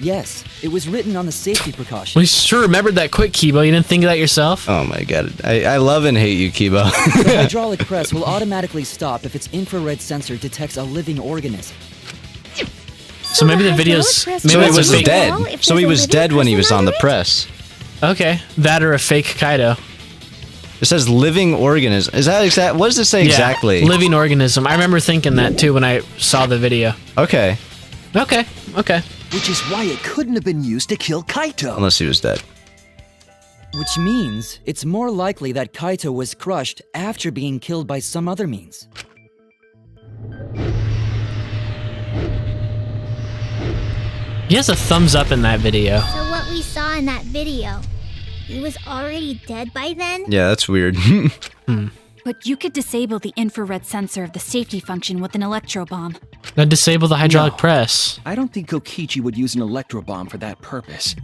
Yes, it was written on the safety precaution. We sure remembered that quick, Kibo. You didn't think of that yourself? Oh my god. I love and hate you, Kibo. The hydraulic press will automatically stop if its infrared sensor detects a living organism. So maybe the videos. hydraulic press Maybe So he that's was a fake. dead. If So he there's a was living dead when he was person on the under it? press. Okay, that or a fake Kaito. It says living organism. Is that exact? What does it say exactly? Living organism. I remember thinking that too when I saw the video. Okay. Okay. Which is why it couldn't have been used to kill Kaito. Unless he was dead. Which means it's more likely that Kaito was crushed after being killed by some other means. He has a thumbs up in that video. So what we saw in that video, he was already dead by then? Yeah, that's weird. But you could disable the infrared sensor of the safety function with an electro bomb. Now disable the hydraulic No. press. I don't think Kokichi would use an electro bomb for that purpose.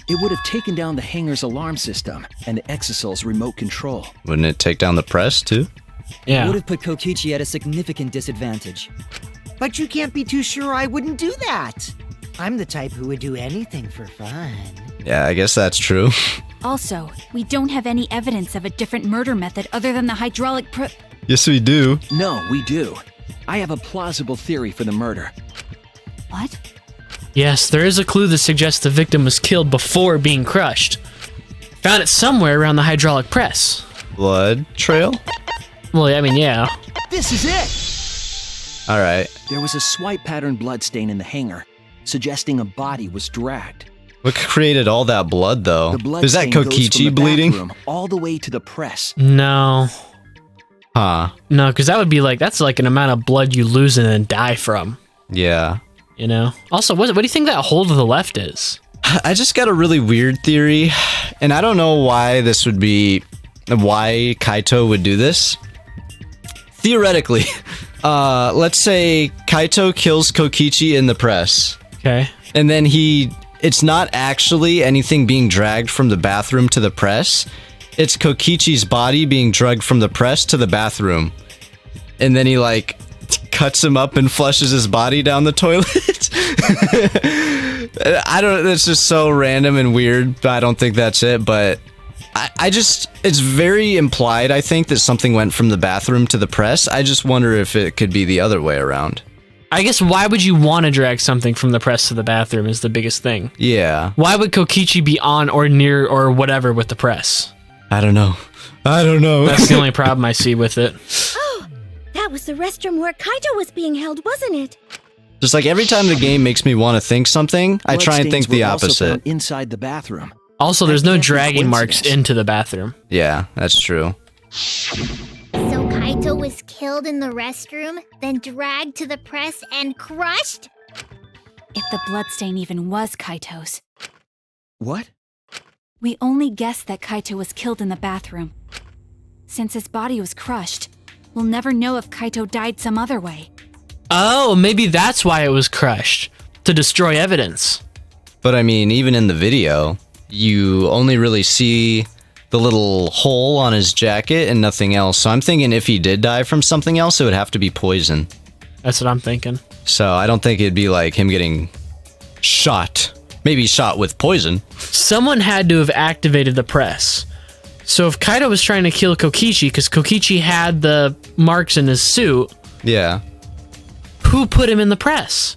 It would have taken down the hangar's alarm system and the Exosol's remote control. Wouldn't it take down the press, too? Yeah. Would have put Kokichi at a significant disadvantage. But you can't be too sure I wouldn't do that. I'm the type who would do anything for fun. Yeah, I guess that's true. Also, we don't have any evidence of a different murder method other than the hydraulic Yes, we do. No, we do. I have a plausible theory for the murder. What? Yes, there is a clue that suggests the victim was killed before being crushed. Found it somewhere around the hydraulic press. Blood trail? Well, I mean, yeah. This is it! All right. There was a swipe pattern bloodstain in the hangar, suggesting a body was dragged. What created all that blood, though? The blood Is that stain goes from Kokichi the bleeding? bathroom all the way to the press. No. Huh. No, because that would be like, that's like an amount of blood you lose and then die from. Yeah. You know? Also, what do you think that hole to the left is? I just got a really weird theory, and I don't know why this would be... why Kaito would do this. Theoretically, let's say Kaito kills Kokichi in the press. Okay. And then it's not actually anything being dragged from the bathroom to the press. It's Kokichi's body being dragged from the press to the bathroom. And then he, like, cuts him up and flushes his body down the toilet. I don't, that's just so random and weird. I don't think that's it, but I just, it's very implied, I think, that something went from the bathroom to the press. I just wonder if it could be the other way around. I guess why would you want to drag something from the press to the bathroom is the biggest thing. Yeah. Why would Kokichi be on or near or whatever with the press? I don't know. That's the only problem I see with it. Oh, that was the restroom where Kaito was being held, wasn't it? Just like every time the game makes me want to think something, I try and think Bloodstains the were also opposite. found inside the bathroom. Also, there's That no can't be dragging marks coincidence. into the bathroom. Yeah, that's true. So Kaito was killed in the restroom, then dragged to the press and crushed? If the bloodstain even was Kaito's. What? We only guessed that Kaito was killed in the bathroom. Since his body was crushed, we'll never know if Kaito died some other way. Oh, maybe that's why it was crushed. To destroy evidence. But I mean, even in the video, you only really see the little hole on his jacket and nothing else. So I'm thinking if he did die from something else, it would have to be poison. That's what I'm thinking. So I don't think it'd be like him getting shot. Maybe shot with poison. Someone had to have activated the press. So if Kaito was trying to kill Kokichi, because Kokichi had the marks in his suit, Yeah. who put him in the press?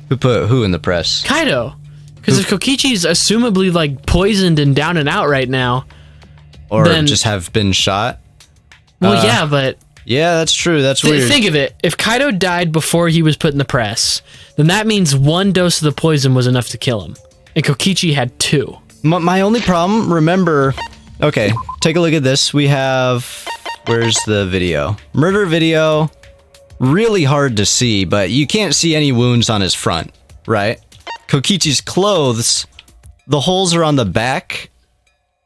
Who put who in the press? Kaido. Because if Kokichi's assumably like poisoned and down and out right now, Or then, just have been shot? well, yeah, but Yeah, that's true. That's weird. think of it. If Kaido died before he was put in the press, then that means one dose of the poison was enough to kill him, and Kokichi had 2. My only problem, remember... Okay, take a look at this. We have... Where's the video? Murder video. Really hard to see, but you can't see any wounds on his front, right? Kokichi's clothes, the holes are on the back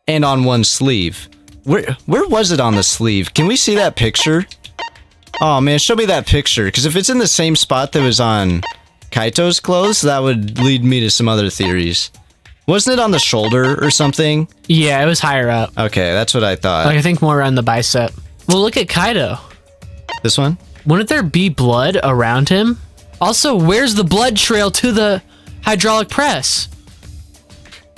and on one sleeve. Where was it on the sleeve? Can we see that picture? Oh man, show me that picture, because if it's in the same spot that was on Kaito's clothes, that would lead me to some other theories. Wasn't it on the shoulder or something? Yeah, it was higher up. Okay, that's what I thought. Like, I think more around the bicep. Well, look at Kaido. This one? Wouldn't there be blood around him? Also, where's the blood trail to the hydraulic press?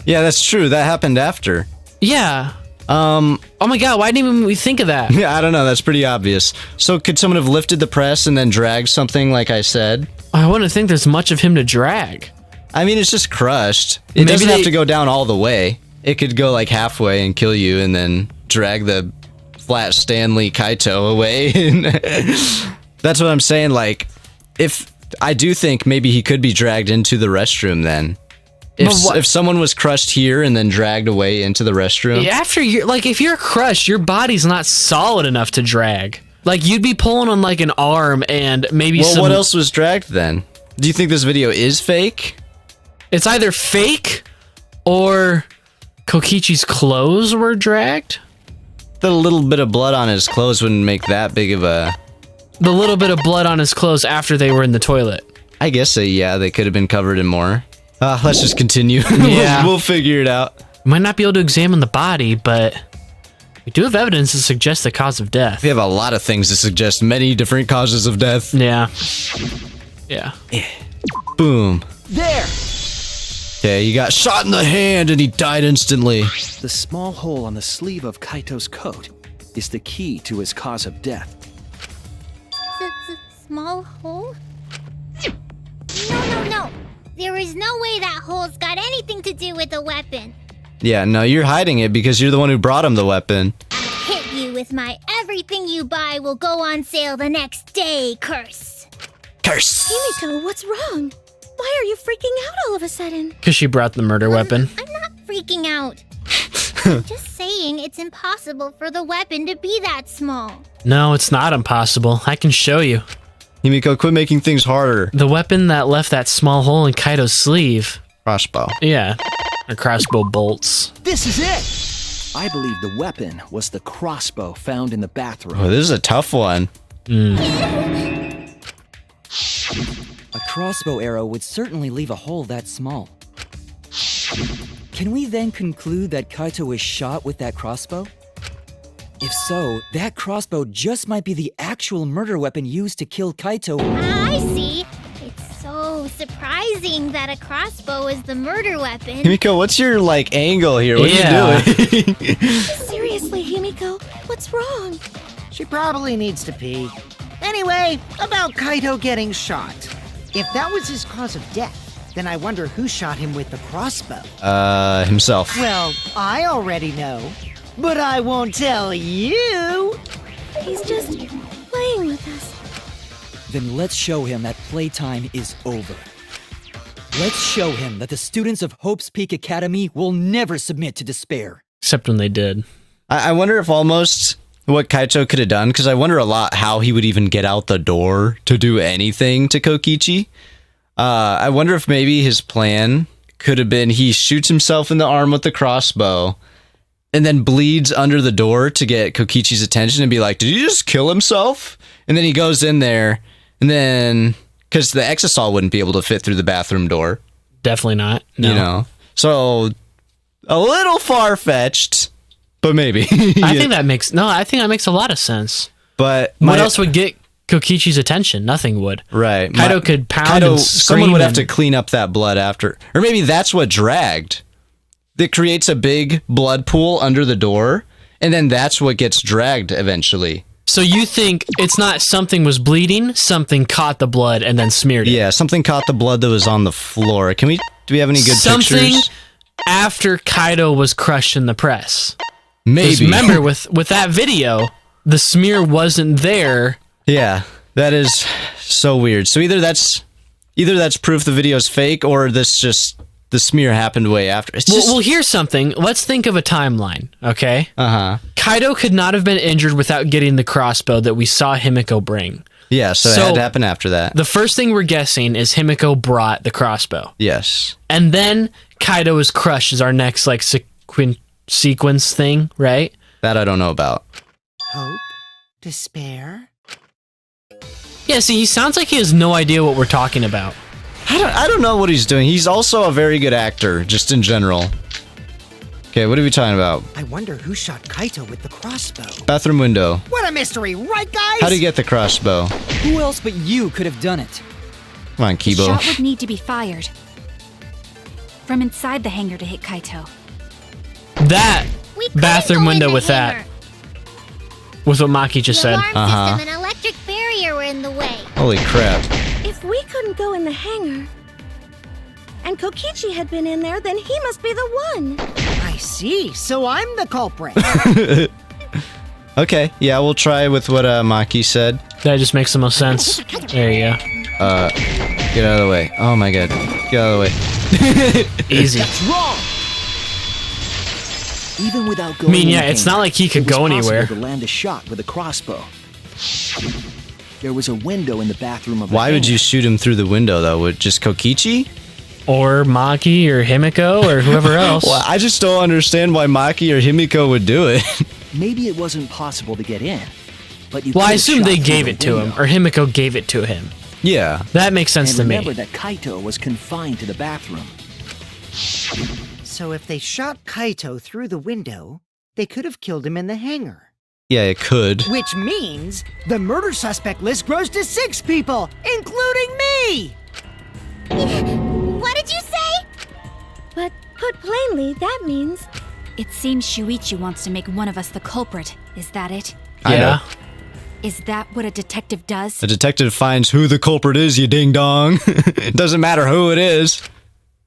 Yeah, that's true. That happened after. Yeah. Oh my god, why didn't we think of that? Yeah, I don't know. That's pretty obvious. So could someone have lifted the press and then dragged something like I said? I wouldn't think there's much of him to drag. I mean, it's just crushed. It Maybe doesn't have they- to go down all the way. It could go like halfway and kill you and then drag the flat Stanley Kaito away. That's what I'm saying. Like, if I do think maybe he could be dragged into the restroom then. If someone was crushed here and then dragged away into the restroom. After you're like, if you're crushed, your body's not solid enough to drag. Like, you'd be pulling on like an arm and maybe Well, some. what else was dragged then? Do you think this video is fake? It's either fake or Kokichi's clothes were dragged. The little bit of blood on his clothes wouldn't make that big of a... The little bit of blood on his clothes after they were in the toilet. I guess yeah, they could have been covered in more. Let's just continue. Yeah. We'll figure it out. We might not be able to examine the body, but we do have evidence to suggest the cause of death. We have a lot of things to suggest many different causes of death. Yeah. Yeah. Boom. There! Okay, he got shot in the hand and he died instantly. The small hole on the sleeve of Kaito's coat is the key to his cause of death. Small hole? No. There is no way that hole's got anything to do with the weapon. Yeah, no, you're hiding it because you're the one who brought him the weapon. I'll hit you with my everything you buy will go on sale the next day curse. Curse! Himiko, what's wrong? Why are you freaking out all of a sudden? Because she brought the murder weapon. I'm not freaking out. I'm just saying it's impossible for the weapon to be that small. No, it's not impossible. I can show you. Himiko, quit making things harder. The weapon that left that small hole in Kaito's sleeve. Crossbow. Yeah. Or crossbow bolts. This is it! I believe the weapon was the crossbow found in the bathroom. Oh, this is a tough one. A crossbow arrow would certainly leave a hole that small. Can we then conclude that Kaito was shot with that crossbow? If so, that crossbow just might be the actual murder weapon used to kill Kaito. I see. It's so surprising that a crossbow is the murder weapon. Himiko, what's your, angle here? What are you doing? Seriously, Himiko, what's wrong? She probably needs to pee. Anyway, about Kaito getting shot. If that was his cause of death, then I wonder who shot him with the crossbow. Himself. Well, I already know, but I won't tell you. He's just playing with us. Then let's show him that playtime is over. Let's show him that the students of Hope's Peak Academy will never submit to despair. Except when they did. I wonder if almost what Kaito could have done, because I wonder a lot how he would even get out the door to do anything to Kokichi. I wonder if maybe his plan could have been he shoots himself in the arm with the crossbow and then bleeds under the door to get Kokichi's attention and be like, did he just kill himself? And then he goes in there and then, because the exisal wouldn't be able to fit through the bathroom door. Definitely not. No. You know? So, a little far-fetched, but maybe. I think that makes a lot of sense. But what else would get Kokichi's attention? Nothing would. Right. Kaito could pound and scream. Someone would have to clean up that blood after. Or maybe that's what dragged. It creates a big blood pool under the door, and then that's what gets dragged eventually. So you think it's not something was bleeding, something caught the blood and then smeared it? Yeah, something caught the blood that was on the floor. Do we have any good something pictures? After Kaito was crushed in the press. Maybe. Remember, with that video, the smear wasn't there. Yeah, that is so weird. So either that's proof the video's fake, or the smear happened way after. Well, here's something. Let's think of a timeline, okay? Kaito could not have been injured without getting the crossbow that we saw Himiko bring. Yeah, so it had to happen after that. The first thing we're guessing is Himiko brought the crossbow. Yes. And then Kaito is crushed as our next sequence thing, right? That I don't know about. Hope? Despair? Yeah, see, he sounds like he has no idea what we're talking about. I don't know what he's doing. He's also a very good actor, just in general. Okay, what are we talking about? I wonder who shot Kaito with the crossbow. Bathroom window. What a mystery, right, guys? How do you get the crossbow? Who else but you could have done it? Come on, The Kibo. shot would need to be fired from inside the hangar to hit Kaito. That We couldn't bathroom go in window the with hangar. that. With what Maki just The said. alarm system and electric barrier were in the way. Holy crap. If we couldn't go in the hangar, and Kokichi had been in there, then he must be the one. I see. So I'm the culprit. Okay, yeah, we'll try with what Maki said. That just makes the most sense. There you go. Get out of the way. Oh my god. Get out of the way. Easy. That's wrong! Even without I going mean, in yeah, the it's hangar, not like he could it was go possible anywhere. to land a shot with a crossbow. There was a window in the bathroom of the Why would hangar. you shoot him through the window, though? With just Kokichi? Or Maki or Himiko or whoever else. Well, I just don't understand why Maki or Himiko would do it. Maybe it wasn't possible to get in, but you Well, I could have assume shot they through gave the it to him, window. or Himiko gave it to him. Yeah. That makes sense And to me. remember that Kaito was confined to the bathroom. So if they shot Kaito through the window, they could have killed him in the hangar. Yeah, it could. Which means the murder suspect list grows to 6 people, including me! What did you say? But put plainly, that means... It seems Shuichi wants to make one of us the culprit. Is that it? Yeah. Is that what a detective does? A detective finds who the culprit is, you ding-dong. It doesn't matter who it is.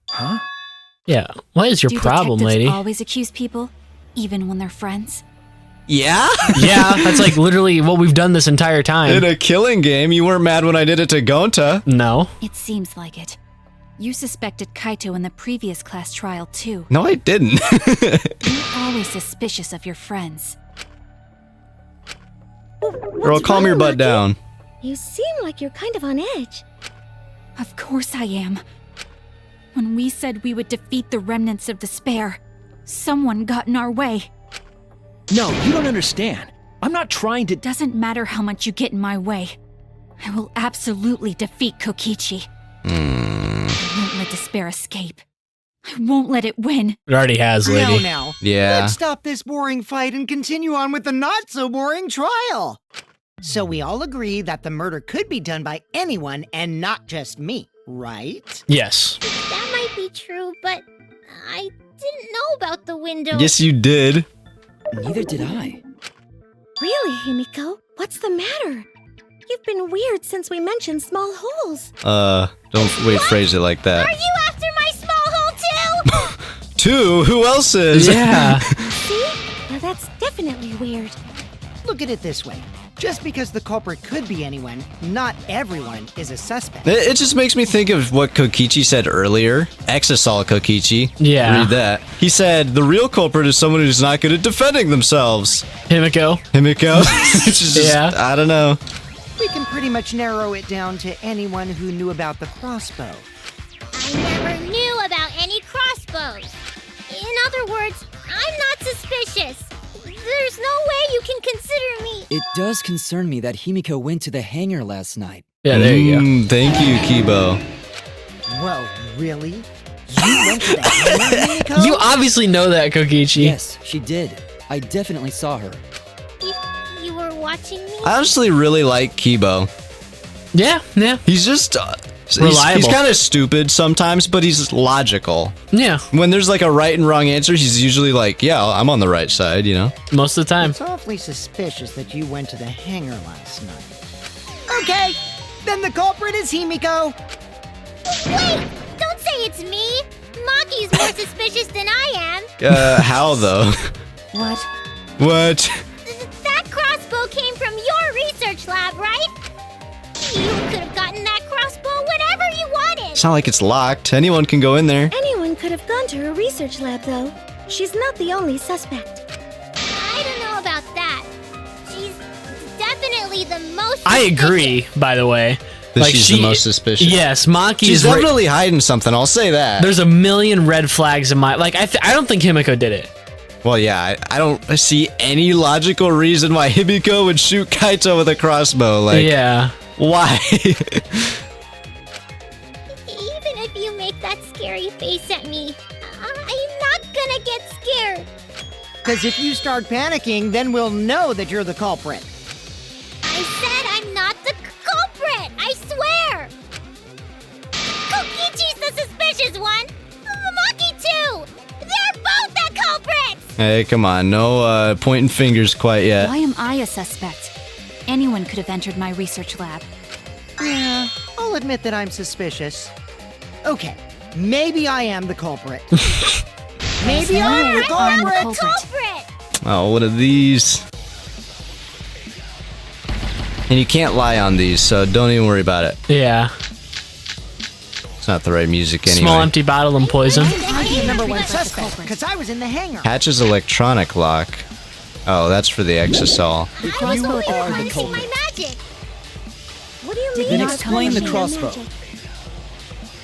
Huh? Yeah. What is your problem, detectives lady? always accuse people, even when they're friends? Yeah? Yeah, that's like literally what we've done this entire time. In a killing game, you weren't mad when I did it to Gonta. No. It seems like it. You suspected Kaito in the previous class trial, too. No, I didn't. You're always suspicious of your friends. Girl, calm your butt down. You seem like you're kind of on edge. Of course I am. When we said we would defeat the remnants of despair, someone got in our way. No, you don't understand. I'm not trying to... Doesn't matter how much you get in my way. I will absolutely defeat Kokichi. I won't let despair escape. I won't let it win. It already has, lady. Now. Yeah. Let's stop this boring fight and continue on with the not-so-boring trial. So we all agree that the murder could be done by anyone and not just me, right? Yes. That might be true, but I didn't know about the window. Yes, you did. Neither did I. Really, Himiko? What's the matter? You've been weird since we mentioned small holes. Don't phrase it like that. Are you after my small hole too? 2? Who else is? Yeah. See? Now that's definitely weird. Look at it this way. Just because the culprit could be anyone, not everyone is a suspect. It just makes me think of what Kokichi said earlier. Exasol Kokichi. Yeah. Read that. He said, the real culprit is someone who's not good at defending themselves. Himiko. Which is just, Yeah. I don't know. We can pretty much narrow it down to anyone who knew about the crossbow. I never knew about any crossbows. In other words, I'm not suspicious. There's no way you can consider me. It does concern me that Himiko went to the hangar last night. Yeah, there you go. Thank you, Kibo. Whoa, really? You went to the hangar, Himiko? You obviously know that, Kokichi. Yes, she did. I definitely saw her. You were watching me? I honestly really like Kibo. Yeah. He's just... reliable. He's kind of stupid sometimes, but he's logical. Yeah. When there's like a right and wrong answer, he's usually like, yeah, I'm on the right side, you know? Most of the time. It's awfully suspicious that you went to the hangar last night. Okay, then the culprit is Himiko. Wait, don't say it's me. Maki's more suspicious than I am. How though? What? What? That crossbow came from your research lab, right? You could have gotten that crossbow whenever you wanted. It's not like it's locked. Anyone can go in there. Anyone could have gone to her research lab, though. She's not the only suspect. I don't know about that. She's definitely the most I suspicious. agree, by the way. That she's the most suspicious. Yes, Maki She's is definitely hiding something, I'll say that. There's a million red flags in my... Like, I don't think Himiko did it. Well, yeah, I don't see any logical reason why Himiko would shoot Kaito with a crossbow. Like, yeah. Why? Even if you make that scary face at me, I'm not gonna get scared. Because if you start panicking, then we'll know that you're the culprit. I said I'm not the culprit! I swear! Kokichi's the suspicious one! Maki too! They're both the culprits! Hey, come on. No pointing fingers quite yet. Why am I a suspect? Anyone could have entered my research lab. Yeah, I'll admit that I'm suspicious. Okay, maybe I am the culprit. Maybe I'm the culprit! Oh, one of these. And you can't lie on these, so don't even worry about it. Yeah. It's not the right music anyway. Small empty bottle and poison. I'm the number one suspect, because I was in the hangar. Hatch's electronic lock. Oh, that's for the exosol. I was You only are the harnessing my culprit. magic. What do you mean? Then not explain the harnessing your crossbow. magic?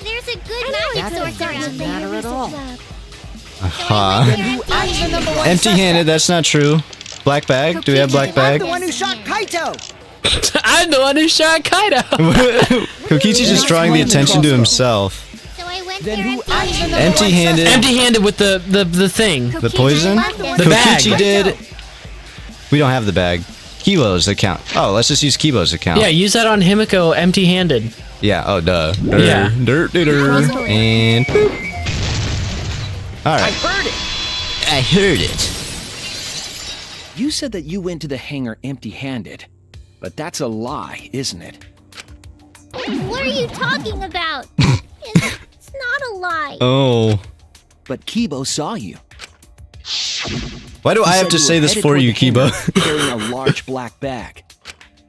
There's a good I know magic it's source around different than here. your at all. research lab. Huh. I'm the number one Empty-handed, that's not true. Black bag? Do we have black I'm bag? the one who shot Kaito. I'm the one who shot Kaito. Kokichi's just drawing the attention to himself. So I went Then who empty-handed. Empty-handed. Empty-handed with the thing. The poison? The bag. Kokichi did. We don't have the bag. Kibo's account. Oh, let's just use Kibo's account. Yeah, use that on Himiko empty-handed. Yeah, oh, duh. Yeah. Dirt. And boop. Alright. I heard it. You said that you went to the hangar empty-handed, but that's a lie, isn't it? What are you talking about? It's not a lie. Oh. But Kibo saw you. Why do I have to say this for you, Kibo? Carrying a large black bag.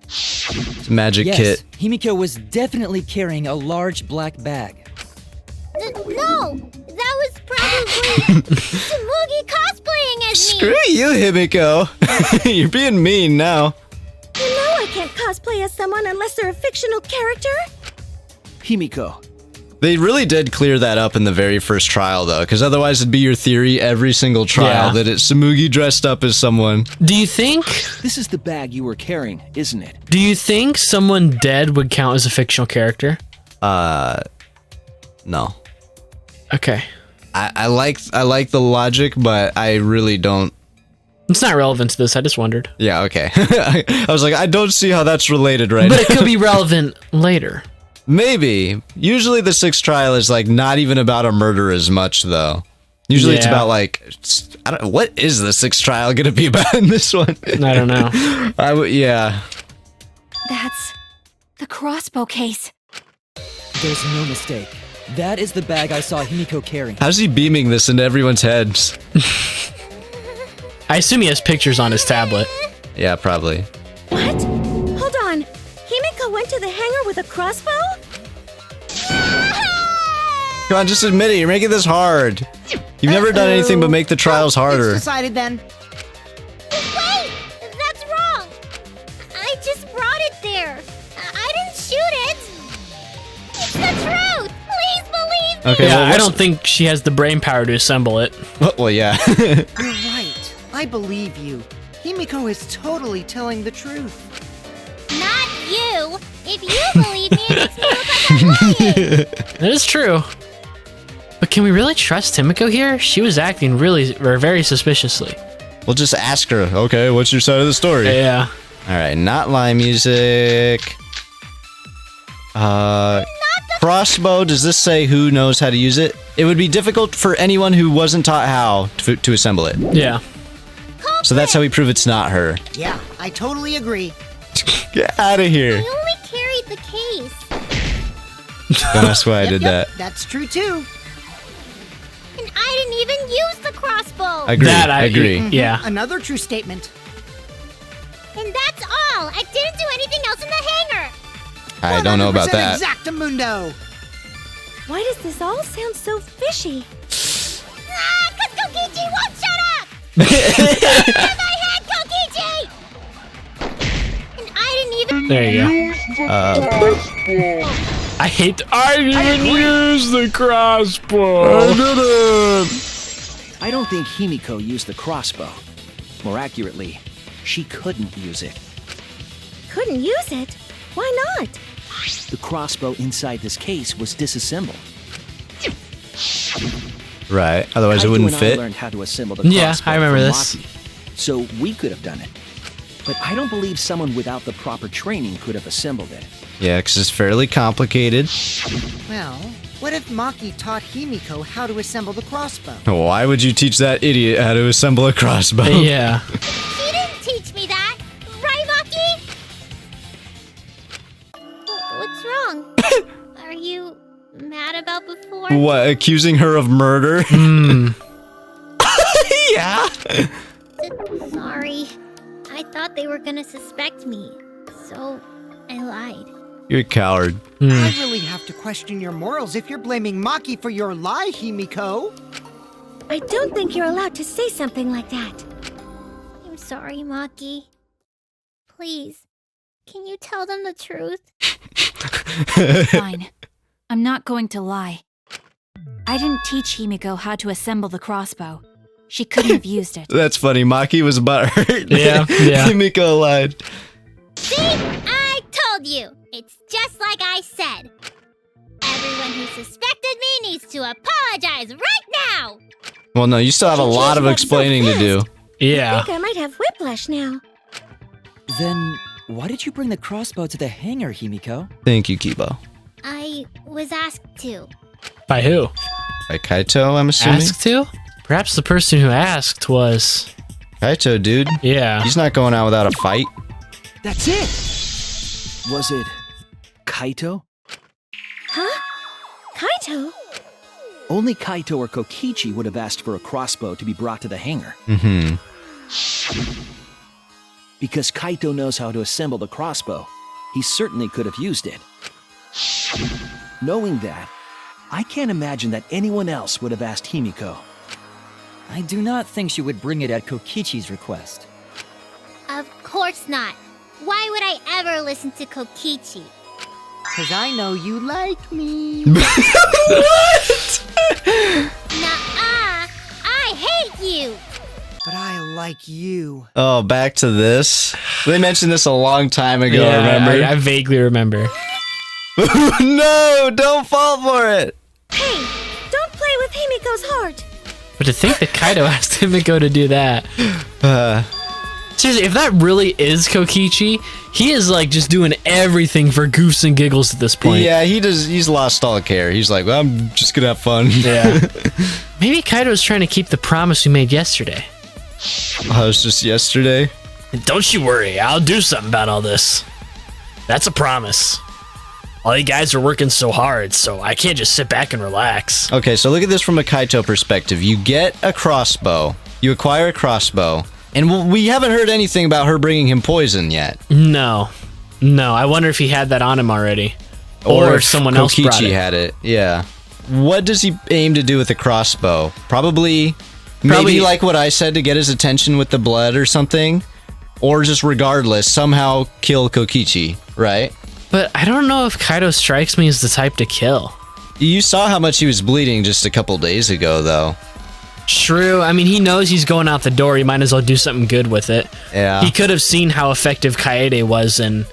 It's a magic Yes, kit. Himiko was definitely carrying a large black bag. No, that was probably Tsumugi cosplaying as me. Screw you, Himiko. You're being mean now. You know I can't cosplay as someone unless they're a fictional character. Himiko, They really did clear that up in the very first trial, though, because otherwise it'd be your theory every single trial Yeah. that it's Tsumugi dressed up as someone. Do you think this is the bag you were carrying, isn't it? Do you think someone dead would count as a fictional character? No. Okay. I like the logic, but I really don't. It's not relevant to this, I just wondered. Yeah, okay. I was like, I don't see how that's related right now. But it could be relevant later. Maybe. Usually the sixth trial is like not even about a murder as much, though. Usually it's Yeah. about like, I don't. What is the sixth trial gonna be about in this one? I don't know. Yeah. That's the crossbow case. There's no mistake. That is the bag I saw Himiko carrying. How's he beaming this into everyone's heads? I assume he has pictures on his tablet. Yeah, probably. What? Hold on. Himiko went to the hangar with a crossbow? Come on, just admit it. You're making this hard. You've never done anything but make the trials harder. It's decided then. Wait, that's wrong. I just brought it there. I didn't shoot it. It's the truth. Please believe me. Okay, Yeah, well, I what's- don't think she has the brain power to assemble it. Well, yeah. You're right. I believe you. Himiko is totally telling the truth. Not you. If you believe me, it makes me look like I'm lying. That is true. But can we really trust Himiko here? She was acting really, or very suspiciously. We'll just ask her. Okay, what's your side of the story? Yeah. All right, not lie music. Crossbow, does this say who knows how to use it? It would be difficult for anyone who wasn't taught how to assemble it. Yeah. So that's how we prove it's not her. Yeah, I totally agree. Get out of here. I only carried the case. Don't ask why I did that. That's true too. And I didn't even use the crossbow. Agree. That I agree. Yeah. Another true statement. And that's all. I didn't do anything else in the hangar. I don't know about 100% that. Exactamundo. Why does this all sound so fishy? Ah, cause Kokichi won't shut up. In my head, Kokichi. And I didn't even. There you go. I hate. I didn't use the crossbow. I don't think Himiko used the crossbow. More accurately, she couldn't use it. Couldn't use it? Why not? The crossbow inside this case was disassembled. Right. Otherwise, it Kaito wouldn't and fit. I learned how to assemble the Yeah, crossbow I remember from this. Maki, so we could have done it. But I don't believe someone without the proper training could have assembled it. Yeah, because it's fairly complicated. Well, what if Maki taught Himiko how to assemble the crossbow? Why would you teach that idiot how to assemble a crossbow? Yeah. She didn't teach me that, right, Maki? What's wrong? Are you mad about before? What, accusing her of murder? Yeah. Sorry. I thought they were gonna suspect me, so I lied. You're a coward. I really have to question your morals if you're blaming Maki for your lie, Himiko. I don't think you're allowed to say something like that. I'm sorry, Maki. Please, can you tell them the truth? Fine. I'm not going to lie. I didn't teach Himiko how to assemble the crossbow. She couldn't have used it. That's funny. Maki was butthurt. Yeah, yeah. Himiko lied. See? I told you! It's just like I said. Everyone who suspected me needs to apologize right now! Well, no, you still have a lot of explaining to do. I Yeah. think I might have whiplash now. Then, why did you bring the crossbow to the hangar, Himiko? Thank you, Kibo. I was asked to. By who? By Kaito, I'm assuming? Asked to? Perhaps the person who asked was... Kaito, dude. Yeah. He's not going out without a fight. That's it! Was it Kaito? Huh? Kaito? Only Kaito or Kokichi would have asked for a crossbow to be brought to the hangar. Mm-hmm. Because Kaito knows how to assemble the crossbow, he certainly could have used it. Knowing that, I can't imagine that anyone else would have asked Himiko. I do not think she would bring it at Kokichi's request. Of course not. Why would I ever listen to Kokichi? Cause I know you like me. Nuh-uh! I hate you! But I like you. Oh, back to this. They mentioned this a long time ago, remember? I vaguely remember. No, don't fall for it. Hey, don't play with Himiko's heart. But to think that Kaito asked Himiko to do that. Seriously, if that really is Kokichi, he is like just doing everything for goofs and giggles at this point. Yeah, he's lost all care. He's like, well, I'm just gonna have fun. Yeah. Maybe Kaito's trying to keep the promise we made yesterday. Oh, it was just yesterday? Don't you worry, I'll do something about all this. That's a promise. All you guys are working so hard, so I can't just sit back and relax. Okay, so look at this from a Kaito perspective. You get a crossbow, you acquire a crossbow, and we haven't heard anything about her bringing him poison yet. No. I wonder if he had that on him already. Or if someone else brought Kokichi it. had it, yeah. What does he aim to do with the crossbow? Probably maybe like what I said, to get his attention with the blood or something. Or just regardless, somehow kill Kokichi, right? But I don't know if Kaito strikes me as the type to kill. You saw how much he was bleeding just a couple days ago, though. True. I mean, he knows he's going out the door. He might as well do something good with it. Yeah. He could have seen how effective Kaede was in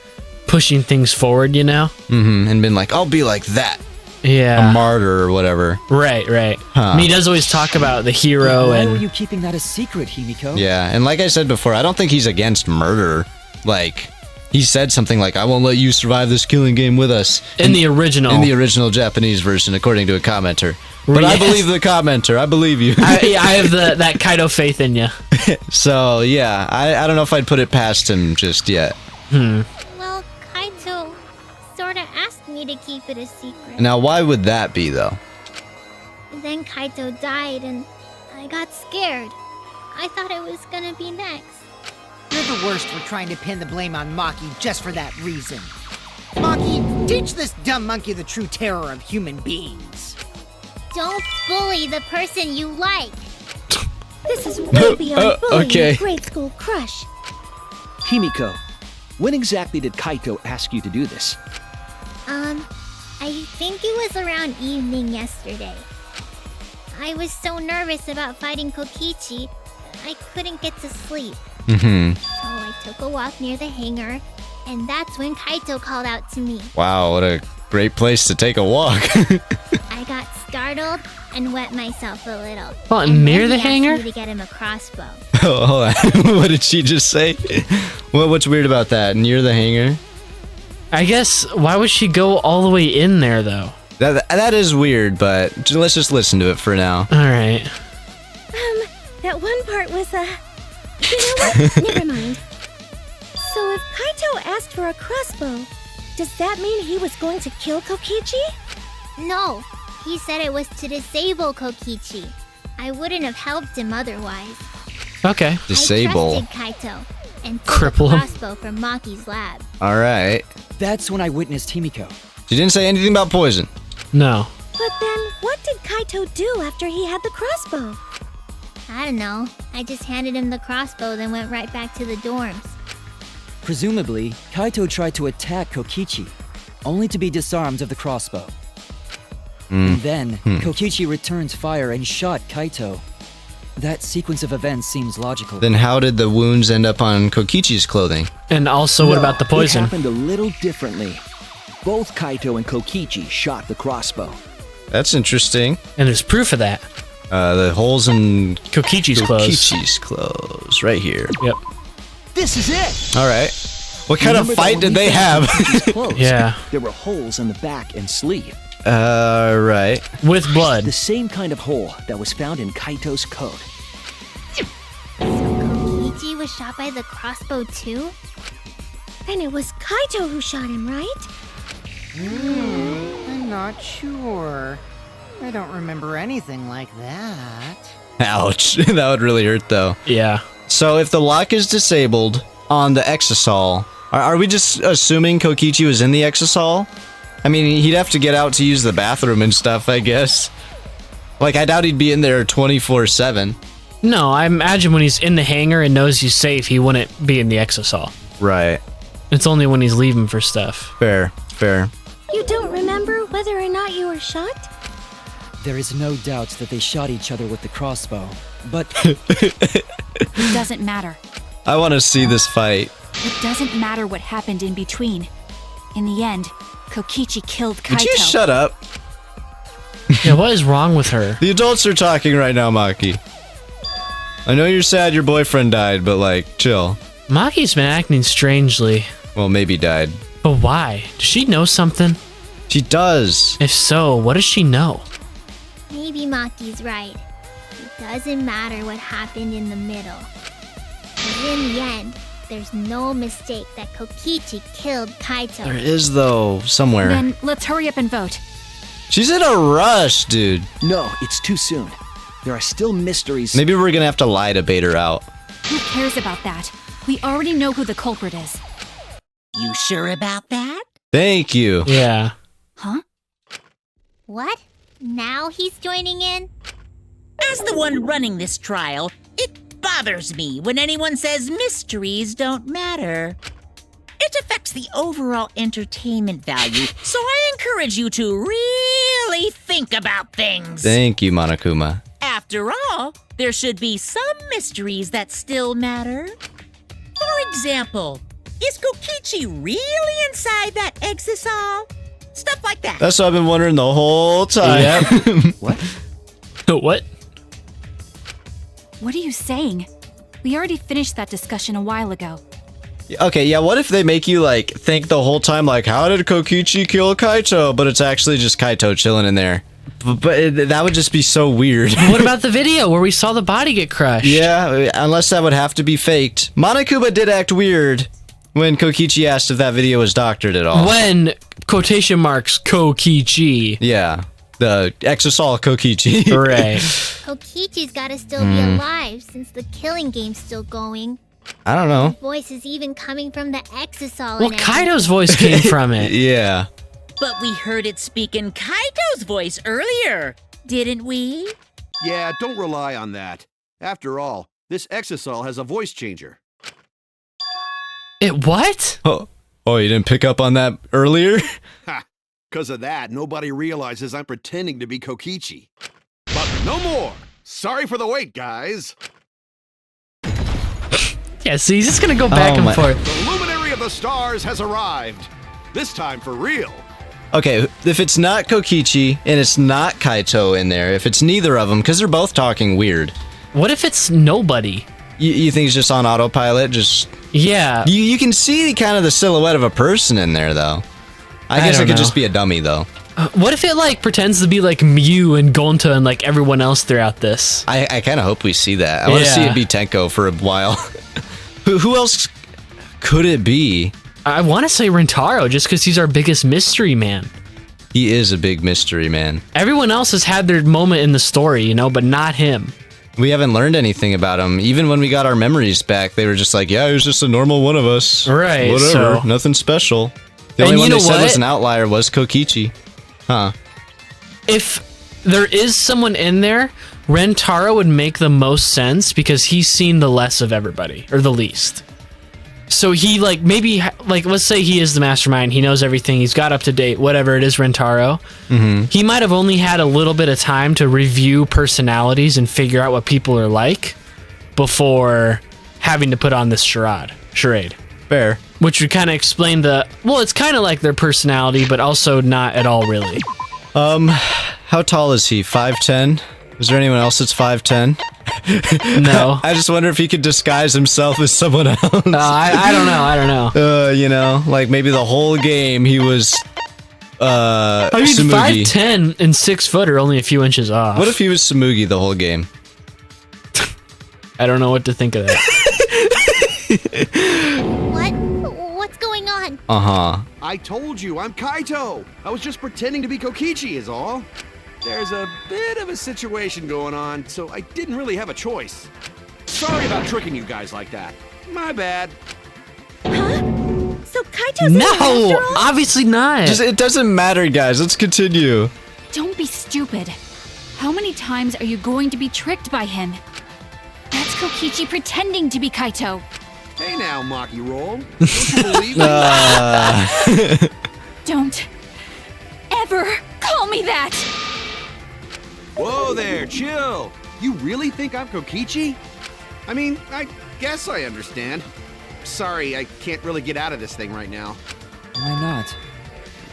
pushing things forward, you know? Mm-hmm. And been like, I'll be like that. Yeah. A martyr or whatever. Right. Huh. I mean, he does always talk about the hero Why and... are you keeping that a secret, Himiko? Yeah, and like I said before, I don't think he's against murder. Like, he said something like, I won't let you survive this killing game with us. In the original Japanese version, according to a commenter. But Yes. I believe the commenter. I believe you. I have that Kaito faith in you. So, yeah, I don't know if I'd put it past him just yet. Well, Kaito sorta asked me to keep it a secret. Now, why would that be, though? Then Kaito died and I got scared. I thought it was gonna be next. You're the worst for trying to pin the blame on Maki just for that reason. Maki, teach this dumb monkey the true terror of human beings. Don't bully the person you like. This is way beyond bullying okay. a grade school crush. Himiko, when exactly did Kaito ask you to do this? I think it was around evening yesterday. I was so nervous about fighting Kokichi, I couldn't get to sleep. Mm-hmm. So I took a walk near the hangar, and that's when Kaito called out to me. Wow, what a great place to take a walk. I got startled and wet myself a little. Well, and near then the he asked hangar? me to get him a crossbow. Oh, hold on. What did she just say? What's weird about that? Near the hangar? I guess, why would she go all the way in there, though? That is weird, but let's just listen to it for now. Alright. That one part was, you know what? Never mind. So if Kaito asked for a crossbow, does that mean he was going to kill Kokichi? No, he said it was to disable Kokichi. I wouldn't have helped him otherwise. Okay. Disable. I trusted Kaito and took Cripple a him. crossbow from Maki's lab. Alright. That's when I witnessed Himiko. She didn't say anything about poison. No. But then, what did Kaito do after he had the crossbow? I don't know. I just handed him the crossbow, then went right back to the dorms. Presumably, Kaito tried to attack Kokichi, only to be disarmed of the crossbow. And then, Kokichi returns fire and shot Kaito. That sequence of events seems logical. Then how did the wounds end up on Kokichi's clothing? And also, what about the It poison? happened a little differently. both Kaito and Kokichi shot the crossbow. That's interesting. And there's proof of that. The holes in Kokichi's clothes, right here. Yep. This is it! All right. What kind Remember of that fight when did we they found have? Kokichi's clothes? Yeah. There were holes in the back and sleeve. Right. With blood. The same kind of hole that was found in Kaito's coat. Kokichi was shot by the crossbow too? Then it was Kaito who shot him, right? I'm not sure. I don't remember anything like that. Ouch. That would really hurt, though. Yeah. So if the lock is disabled on the exisal, are we just assuming Kokichi was in the exisal? I mean, he'd have to get out to use the bathroom and stuff, I guess. Like, I doubt he'd be in there 24/7. No, I imagine when he's in the hangar and knows he's safe, he wouldn't be in the exisal. Right. It's only when he's leaving for stuff. Fair. You don't remember whether or not you were shot? There is no doubt that they shot each other with the crossbow, but It doesn't matter. I want to see this fight. It doesn't matter what happened in between. In the end, Kokichi killed Kaito. Would you shut up? Yeah, what is wrong with her? The adults are talking right now, Maki. I know you're sad your boyfriend died, but like, chill. Maki's been acting strangely. Well, maybe died. But why? Does she know something? She does. If so, what does she know? Maybe Maki's right. It doesn't matter what happened in the middle. 'Cause in the end, there's no mistake that Kokichi killed Kaito. There is, though, somewhere. Then let's hurry up and vote. She's in a rush, dude. No, it's too soon. There are still mysteries. Maybe we're gonna have to lie to bait her out. Who cares about that? We already know who the culprit is. You sure about that? Thank you. Yeah. Huh? What? Now he's joining in? As the one running this trial, it bothers me when anyone says mysteries don't matter. It affects the overall entertainment value, so I encourage you to really think about things. Thank you, Monokuma. After all, there should be some mysteries that still matter. For example, is Kokichi really inside that exisal? Stuff like that. That's what I've been wondering the whole time. Yep. What? What? What are you saying? We already finished that discussion a while ago. Okay, yeah, what if they make you, like, think the whole time, like, how did Kokichi kill Kaito? But it's actually just Kaito chilling in there. But that would just be so weird. What about the video where we saw the body get crushed? Yeah, unless that would have to be faked. Monokuma did act weird when Kokichi asked if that video was doctored at all. When, quotation marks, Kokichi. Yeah, the exisal Kokichi. Right. Kokichi's gotta still be alive since the killing game's still going. I don't know. Voice is even coming from the exisal. Well, and Kaito's voice came from it. Yeah. But we heard it speak in Kaito's voice earlier, didn't we? Yeah, don't rely on that. After all, this exisal has a voice changer. It what? Oh, you didn't pick up on that earlier? Ha! Because of that, nobody realizes I'm pretending to be Kokichi. But no more! Sorry for the wait, guys! Yeah, see, he's just gonna go back and forth. The luminary of the stars has arrived. This time for real. Okay, if it's not Kokichi and it's not Kaito in there, if it's neither of them, because they're both talking weird. What if it's nobody? You think it's just on autopilot? Just Yeah. You can see kind of the silhouette of a person in there, though. I guess it don't could know. just be a dummy, though. What if it, like, pretends to be, like, Mew and Gonta and, like, everyone else throughout this? I kind of hope we see that. I want to see Yeah. it be Tenko for a while. Who else could it be? I want to say Rentaro, just because he's our biggest mystery man. He is a big mystery man. Everyone else has had their moment in the story, you know, but not him. We haven't learned anything about him. Even when we got our memories back, they were just like, yeah, he was just a normal one of us. Right, Whatever, so- nothing special. The And only one you they know said what? was an outlier was Kokichi. Huh. If there is someone in there, Rentaro would make the most sense because he's seen the less of everybody, or the least. So he, like, maybe, like, let's say he is the mastermind, he knows everything, he's got up to date, whatever it is, Rentaro. He might have only had a little bit of time to review personalities and figure out what people are like before having to put on this charade. Fair. Which would kind of explain well, it's kind of like their personality, but also not at all really. How tall is he? 5'10"? Is there anyone else that's 5'10"? No. I just wonder if he could disguise himself as someone else. I don't know. You know, like maybe the whole game he was, I mean, Tsumugi. 5'10" and 6 foot are only a few inches off. What if he was Tsumugi the whole game? I don't know what to think of that. What? What's going on? Uh-huh. I told you, I'm Kaito. I was just pretending to be Kokichi is all. There's a bit of a situation going on, so I didn't really have a choice. Sorry about tricking you guys like that. My bad. Huh? So Kaito's in after No, all? obviously not. It doesn't matter, guys. Let's continue. Don't be stupid. How many times are you going to be tricked by him? That's Kokichi pretending to be Kaito. Hey now, Maki Roll. Don't you believe me? Don't ever call me that! Whoa there, chill. You really think I'm Kokichi? I mean, I guess I understand. Sorry, I can't really get out of this thing right now. Why not?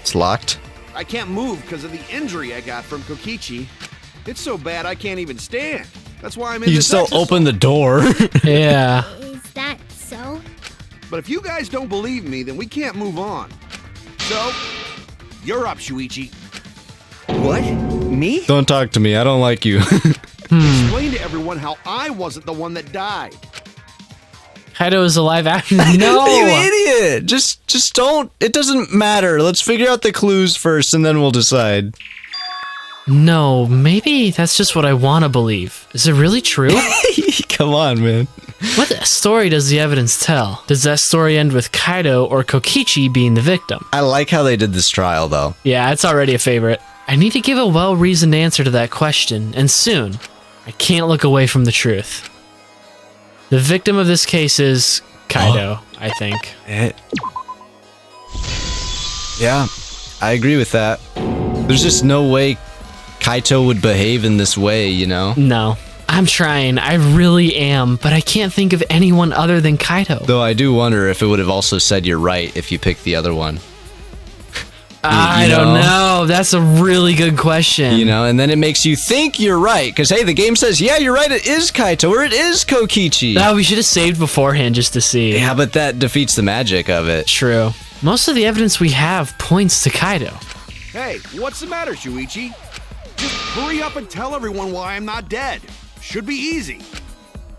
It's locked. I can't move because of the injury I got from Kokichi. It's so bad I can't even stand. That's why I'm in You can this still exercise. open the door. Yeah. Is that so? But if you guys don't believe me, then we can't move on. So, you're up, Shuichi. What? Me? Don't talk to me. I don't like you. Explain to everyone how I wasn't the one that died. Kaito is alive after. No. You idiot. Just don't. It doesn't matter. Let's figure out the clues first and then we'll decide. No, maybe that's just what I want to believe. Is it really true? Come on, man. What story does the evidence tell? Does that story end with Kaito or Kokichi being the victim? I like how they did this trial, though. Yeah, it's already a favorite. I need to give a well-reasoned answer to that question, and soon. I can't look away from the truth. The victim of this case is Kaito, I think. Yeah, I agree with that. There's just no way Kaito would behave in this way, you know? No. I'm trying. I really am, but I can't think of anyone other than Kaito. Though I do wonder if it would have also said you're right if you picked the other one. I don't know. That's a really good question. You know, and then it makes you think you're right. Because, hey, the game says, yeah, you're right, it is Kaito or it is Kokichi. No, we should have saved beforehand just to see. Yeah, but that defeats the magic of it. True. Most of the evidence we have points to Kaito. Hey, what's the matter, Shuichi? Just hurry up and tell everyone why I'm not dead. Should be easy.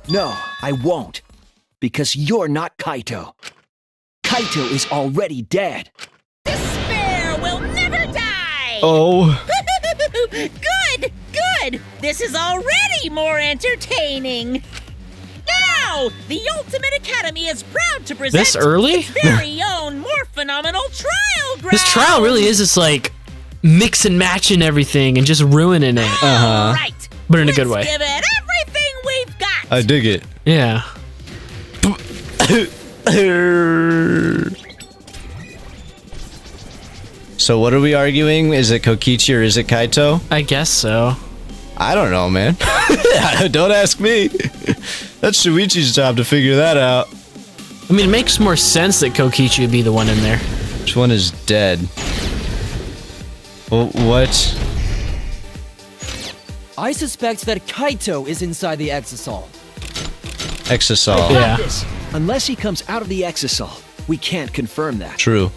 No, I won't. Because you're not Kaito. Kaito is already dead. Despair will never die! Oh. Good! This is already more entertaining! Now, the Ultimate Academy is proud to present This early? its very own more phenomenal trial ground! This trial really is just like mix and matching everything and just ruining it. Uh-huh. Right. But in a good way. Give it everything we've got! I dig it. Yeah. So what are we arguing? Is it Kokichi or is it Kaito? I guess so. I don't know, man. Don't ask me. That's Shuichi's job to figure that out. I mean, it makes more sense that Kokichi would be the one in there. Which one is dead? What? I suspect that Kaito is inside the Exisal. Exisal. Yeah. This. Unless he comes out of the Exisal, we can't confirm that. True.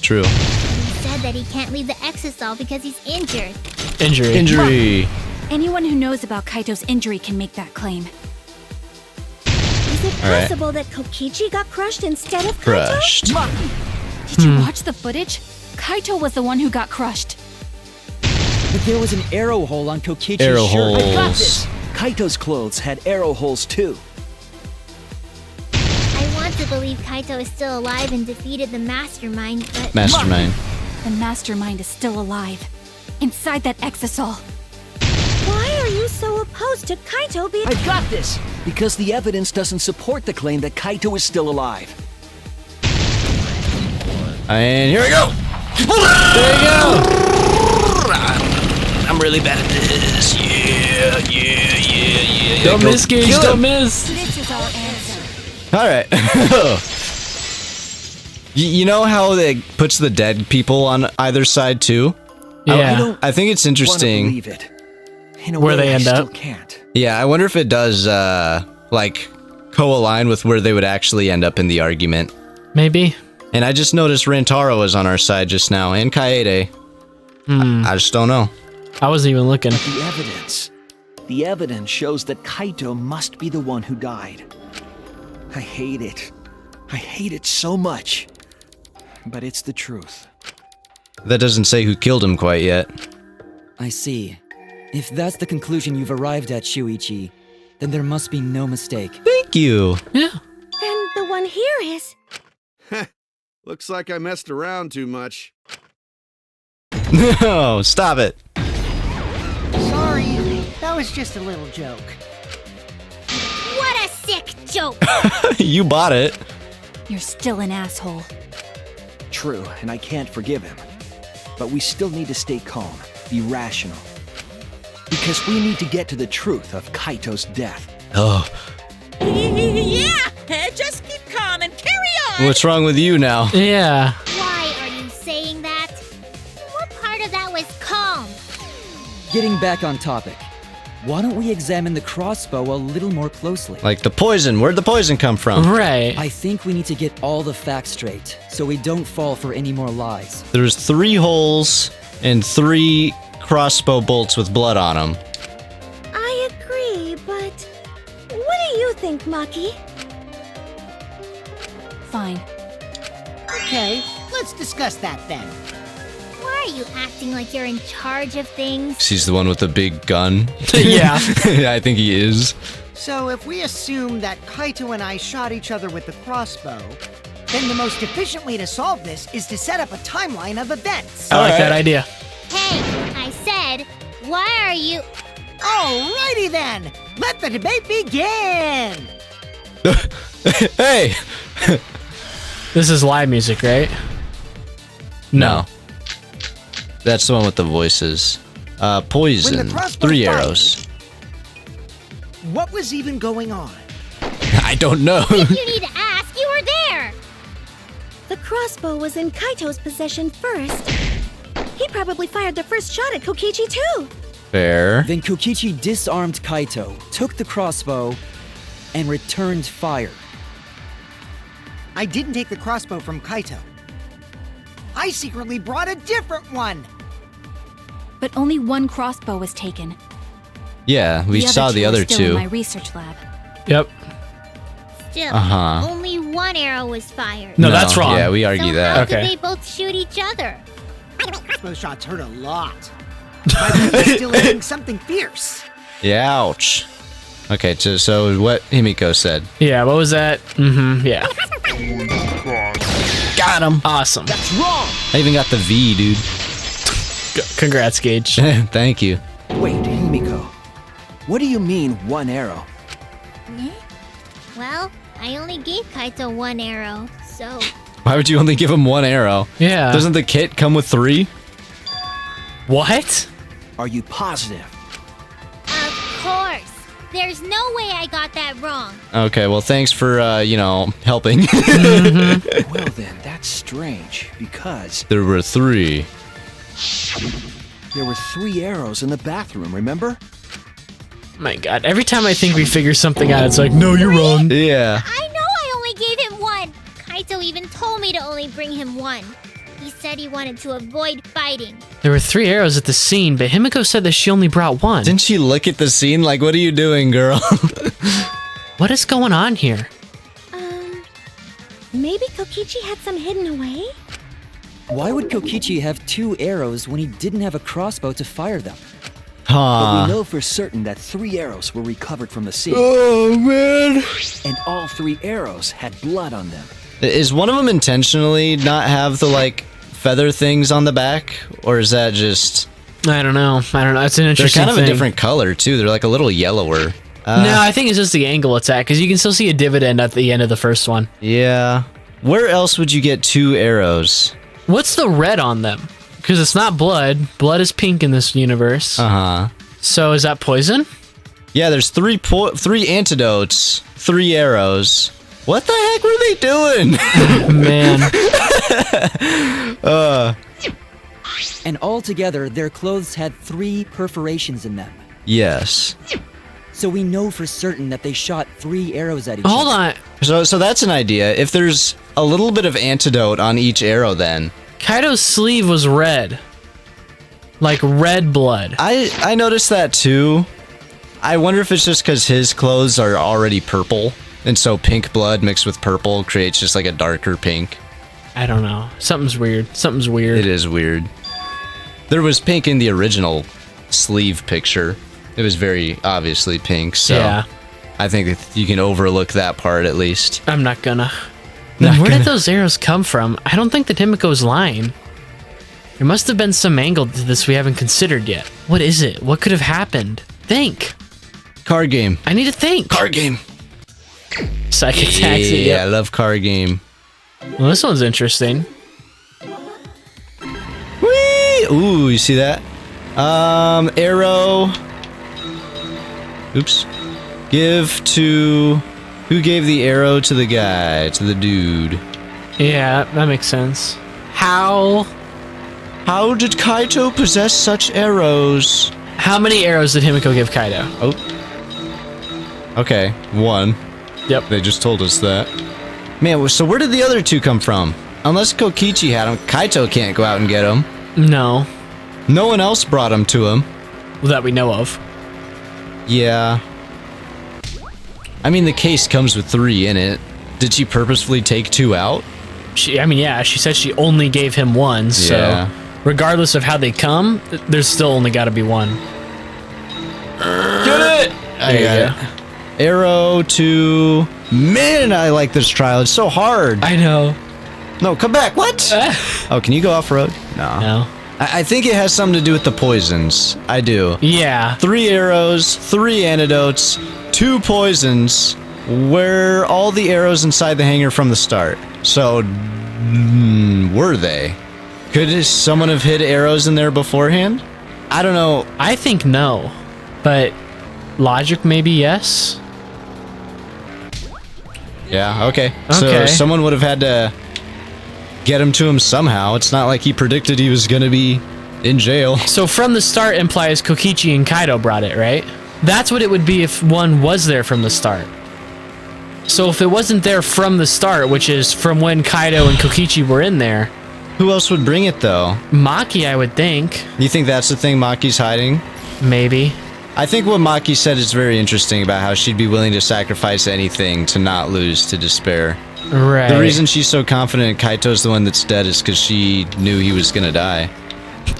True. He said that he can't leave the Exisal because he's injured. Injury. Injury. Anyone who knows about Kaito's injury can make that claim. Is it All right. possible that Kokichi got crushed instead of Kaito? Crushed. Did you watch the footage? Kaito was the one who got crushed. But there was an arrow hole on Kokichi's Arrow shirt. I got holes. this. Kaito's clothes had arrow holes too. I want to believe Kaito is still alive and defeated the Mastermind, but Mastermind. The Mastermind is still alive. Inside that Exisal. Why are you so opposed to Kaito being— I got this! Because the evidence doesn't support the claim that Kaito is still alive. And here we go. There you go. I'm really bad at this. Yeah. Don't miss, Gage. kill him. Don't miss. This is our answer. All right. You know how it puts the dead people on either side too? Yeah. I think it's Wanna interesting. believe it. In a Where way, they I end still up. can't. Yeah, I wonder if it does, like, co-align with where they would actually end up in the argument. Maybe. And I just noticed Rantaro was on our side just now, and Kaede. I just don't know. I wasn't even looking. The evidence. The evidence shows that Kaito must be the one who died. I hate it. I hate it so much. But it's the truth. That doesn't say who killed him quite yet. I see. If that's the conclusion you've arrived at, Shuichi, then there must be no mistake. Thank you. Yeah. Then the one here is... Looks like I messed around too much. No, stop it. Sorry, that was just a little joke. What a sick joke! You bought it. You're still an asshole. True, and I can't forgive him. But we still need to stay calm, be rational. Because we need to get to the truth of Kaito's death. Oh, Yeah, just keep calm and carry on. what's wrong with you now? Yeah. Why are you saying that? What part of that was calm? Getting back on topic, why don't we examine the crossbow a little more closely? Like the poison, where'd the poison come from? Right. I think we need to get all the facts straight, so we don't fall for any more lies. There's 3 holes and 3 crossbow bolts with blood on them. I agree, but... What do you think, Maki? Fine. Okay, let's discuss that then. Why are you acting like you're in charge of things? He's the one with the big gun. Yeah. I think he is. So if we assume that Kaito and I shot each other with the crossbow, then the most efficient way to solve this is to set up a timeline of events. I like that idea. Hey, I said, why are you... Alrighty then, let the debate begin! Hey! This is live music, right? No. That's the one with the voices. Poison. When the crossbow 3 fired- arrows. What was even going on? I don't know. If you need to ask, you were there! The crossbow was in Kaito's possession first. He probably fired the first shot at Kokichi too. Fair. Then Kokichi disarmed Kaito, took the crossbow, and returned fire. I didn't take the crossbow from Kaito. I secretly brought a different one! But only one crossbow was taken. Yeah, we saw the two are other still 2. in my research lab. Yep. Still, Uh-huh. only one arrow was fired. No, that's wrong. Yeah, we So argue how that. Okay. did they both shoot each other? Crossbow shots hurt a lot. My leg is still hitting something fierce. Yeah, ouch. Okay, so what Himiko said. Yeah, what was that? Mm-hmm, yeah. Got him. Awesome. That's wrong! I even got the V, dude. Congrats, Gage. Thank you. Wait, Himiko. What do you mean, one arrow? Well, I only gave Kaito one arrow, so... Why would you only give him 1 arrow? Yeah. Doesn't the kit come with 3? What? Are you positive? Of course! There's no way I got that wrong. Okay, well, thanks for, helping. Well then, that's strange, because There were 3. there were 3 arrows in the bathroom, remember? My god, every time I think we figure something out, it's like, no, you're wrong. Yeah. I know I only gave him one! Kaito even told me to only bring him one. He said he wanted to avoid fighting. There were 3 arrows at the scene, but Himiko said that she only brought 1. Didn't she look at the scene like, what are you doing, girl? What is going on here? Maybe Kokichi had some hidden away? Why would Kokichi have 2 arrows when he didn't have a crossbow to fire them? But we know for certain that 3 arrows were recovered from the scene. Oh, man. And all 3 arrows had blood on them. Is one of them intentionally not have the, like, feather things on the back? Or is that just... I don't know. It's an They're interesting kind of thing. a different color, too. They're, like, a little yellower. No, I think it's just the angle it's at, because you can still see a dividend at the end of the first one. Yeah. Where else would you get 2 arrows? What's the red on them? Because it's not blood. Blood is pink in this universe. Uh-huh. So is that poison? Yeah, there's 3 antidotes, 3 arrows. What the heck were they doing? Man. And altogether, their clothes had 3 perforations in them. Yes. So we know for certain that they shot 3 arrows at each Hold other. on. So that's an idea. If there's a little bit of antidote on each arrow, then Kaido's sleeve was red. Like red blood. I noticed that too. I wonder if it's just because his clothes are already purple, and so pink blood mixed with purple creates just like a darker pink. I don't know. Something's weird. Something's weird. It is weird. There was pink in the original sleeve picture. It was very obviously pink, so Yeah. I think that you can overlook that part at least. I'm not gonna. Not Where gonna. did those arrows come from? I don't think that Himiko's lying. There must have been some angle to this we haven't considered yet. What is it? What could have happened? Think. Card game. I need to think. Card game. Psychic taxi. Yeah, I Yep. love card game. Well, this one's interesting. Whee! Ooh, you see that? Arrow. Oops. Give to... Who gave the arrow to the guy? To the dude. Yeah, that makes sense. How How did Kaito possess such arrows? How many arrows did Himiko give Kaido? Oh. Okay, 1. Yep. They just told us that. Man, so where did the other 2 come from? Unless Kokichi had them, Kaito can't go out and get them. No. No one else brought them to him. That we know of. Yeah. I mean, the case comes with 3 in it. Did she purposefully take 2 out? She said she only gave him 1, so Yeah. regardless of how they come, there's still only got to be 1. Get it! I got it. Arrow to... Man, I like this trial. It's so hard. I know. No, come back. What? Oh, can you go off-road? No. I think it has something to do with the poisons. I do. Yeah. 3 arrows, 3 antidotes, 2 poisons. Were all the arrows inside the hangar from the start? So, were they? Could someone have hid arrows in there beforehand? I don't know. I think no, but logic maybe yes. Yeah, okay. Okay. So someone would have had to get him to him somehow. It's not like he predicted he was going to be in jail. So from the start implies Kokichi and Kaido brought it, right? That's what it would be if one was there from the start. So if it wasn't there from the start, which is from when Kaido and Kokichi were in there. Who else would bring it, though? Maki, I would think. You think that's the thing Maki's hiding? Maybe. I think what Maki said is very interesting about how she'd be willing to sacrifice anything to not lose to despair. Right. The reason she's so confident Kaito's the one that's dead is because she knew he was going to die.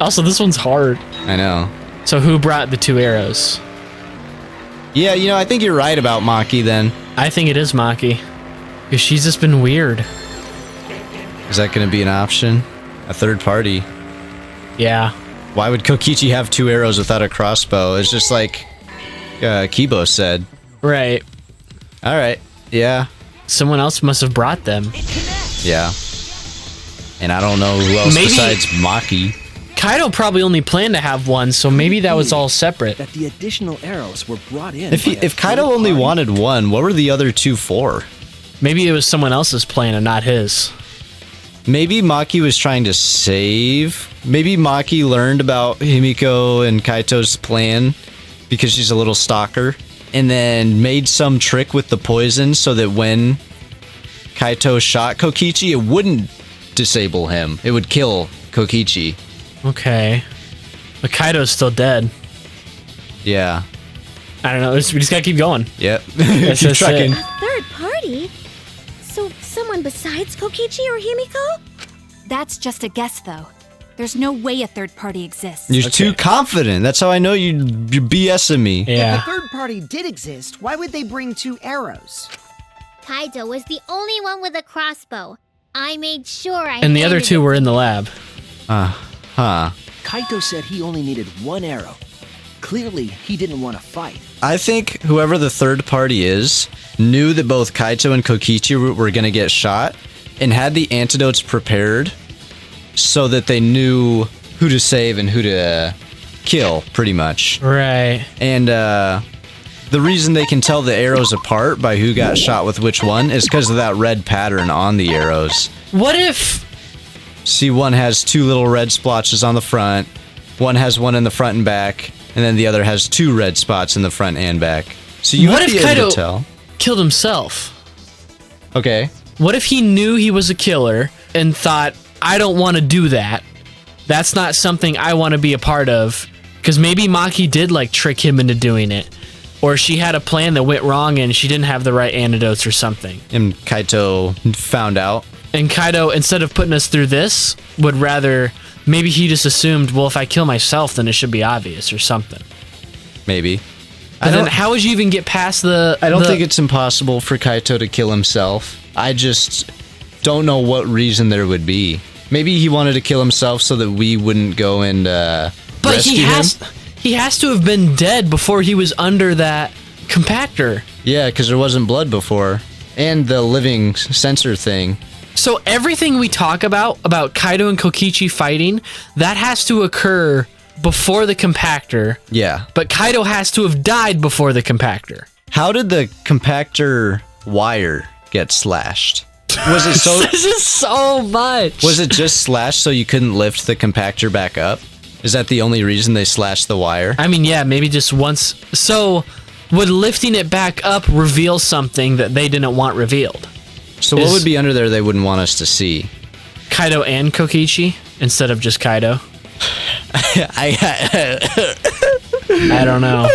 Also, this one's hard. I know. So who brought the 2 arrows? Yeah, you know, I think you're right about Maki then. I think it is Maki. Because she's just been weird. Is that going to be an option? A third party? Yeah. Why would Kokichi have 2 arrows without a crossbow? It's just like Kibo said. Right. All right. Yeah. Someone else must have brought them. Yeah. And I don't know who else Maybe- besides Maki. Kaido probably only planned to have 1, so maybe that was all separate. That the additional arrows were brought in. If Kaido only wanted 1, what were the other 2 for? Maybe it was someone else's plan and not his. Maybe Maki was trying to save. Maybe Maki learned about Himiko and Kaito's plan because she's a little stalker, and then made some trick with the poison so that when Kaito shot Kokichi, it wouldn't disable him. It would kill Kokichi. Okay. But Kaido's still dead. Yeah. I don't know. We just gotta keep going. Yep. That's Keep just trucking. it. A third party? So someone besides Kokichi or Himiko? That's just a guess, though. There's no way a third party exists. You're too confident. That's how I know you're BSing me. If a third party did exist, why would they bring 2 arrows? Kaido was the only one with a crossbow. I made sure I And the other handed 2 it were to in the him. lab. Huh. Kaito said he only needed 1 arrow. Clearly, he didn't want to fight. I think whoever the third party is knew that both Kaito and Kokichi were going to get shot and had the antidotes prepared so that they knew who to save and who to kill, pretty much. Right. And the reason they can tell the arrows apart by who got shot with which one is because of that red pattern on the arrows. What if... See, one has 2 little red splotches on the front, one has one in the front and back, and then the other has 2 red spots in the front and back. So you what would if be able Kaido to tell. killed himself? Okay. What if he knew he was a killer and thought, I don't want to do that. That's not something I want to be a part of. Because maybe Maki did like trick him into doing it. Or she had a plan that went wrong and she didn't have the right antidotes or something. And Kaito found out. And Kaido, instead of putting us through this, would rather... Maybe he just assumed, well, if I kill myself, then it should be obvious or something. Maybe. But then how would you even get past the... I don't think it's impossible for Kaito to kill himself. I just don't know what reason there would be. Maybe he wanted to kill himself so that we wouldn't go and rescue him. He has to have been dead before he was under that compactor. Yeah, because there wasn't blood before. And the living sensor thing. So everything we talk about Kaido and Kokichi fighting, that has to occur before the compactor. Yeah. But Kaido has to have died before the compactor. How did the compactor wire get slashed? Was it so... This is so much. Was it just slashed so you couldn't lift the compactor back up? Is that the only reason they slashed the wire? I mean, yeah, maybe just once. So would lifting it back up reveal something that they didn't want revealed? So what would be under there they wouldn't want us to see? Kaido and Kokichi instead of just Kaido? I don't know.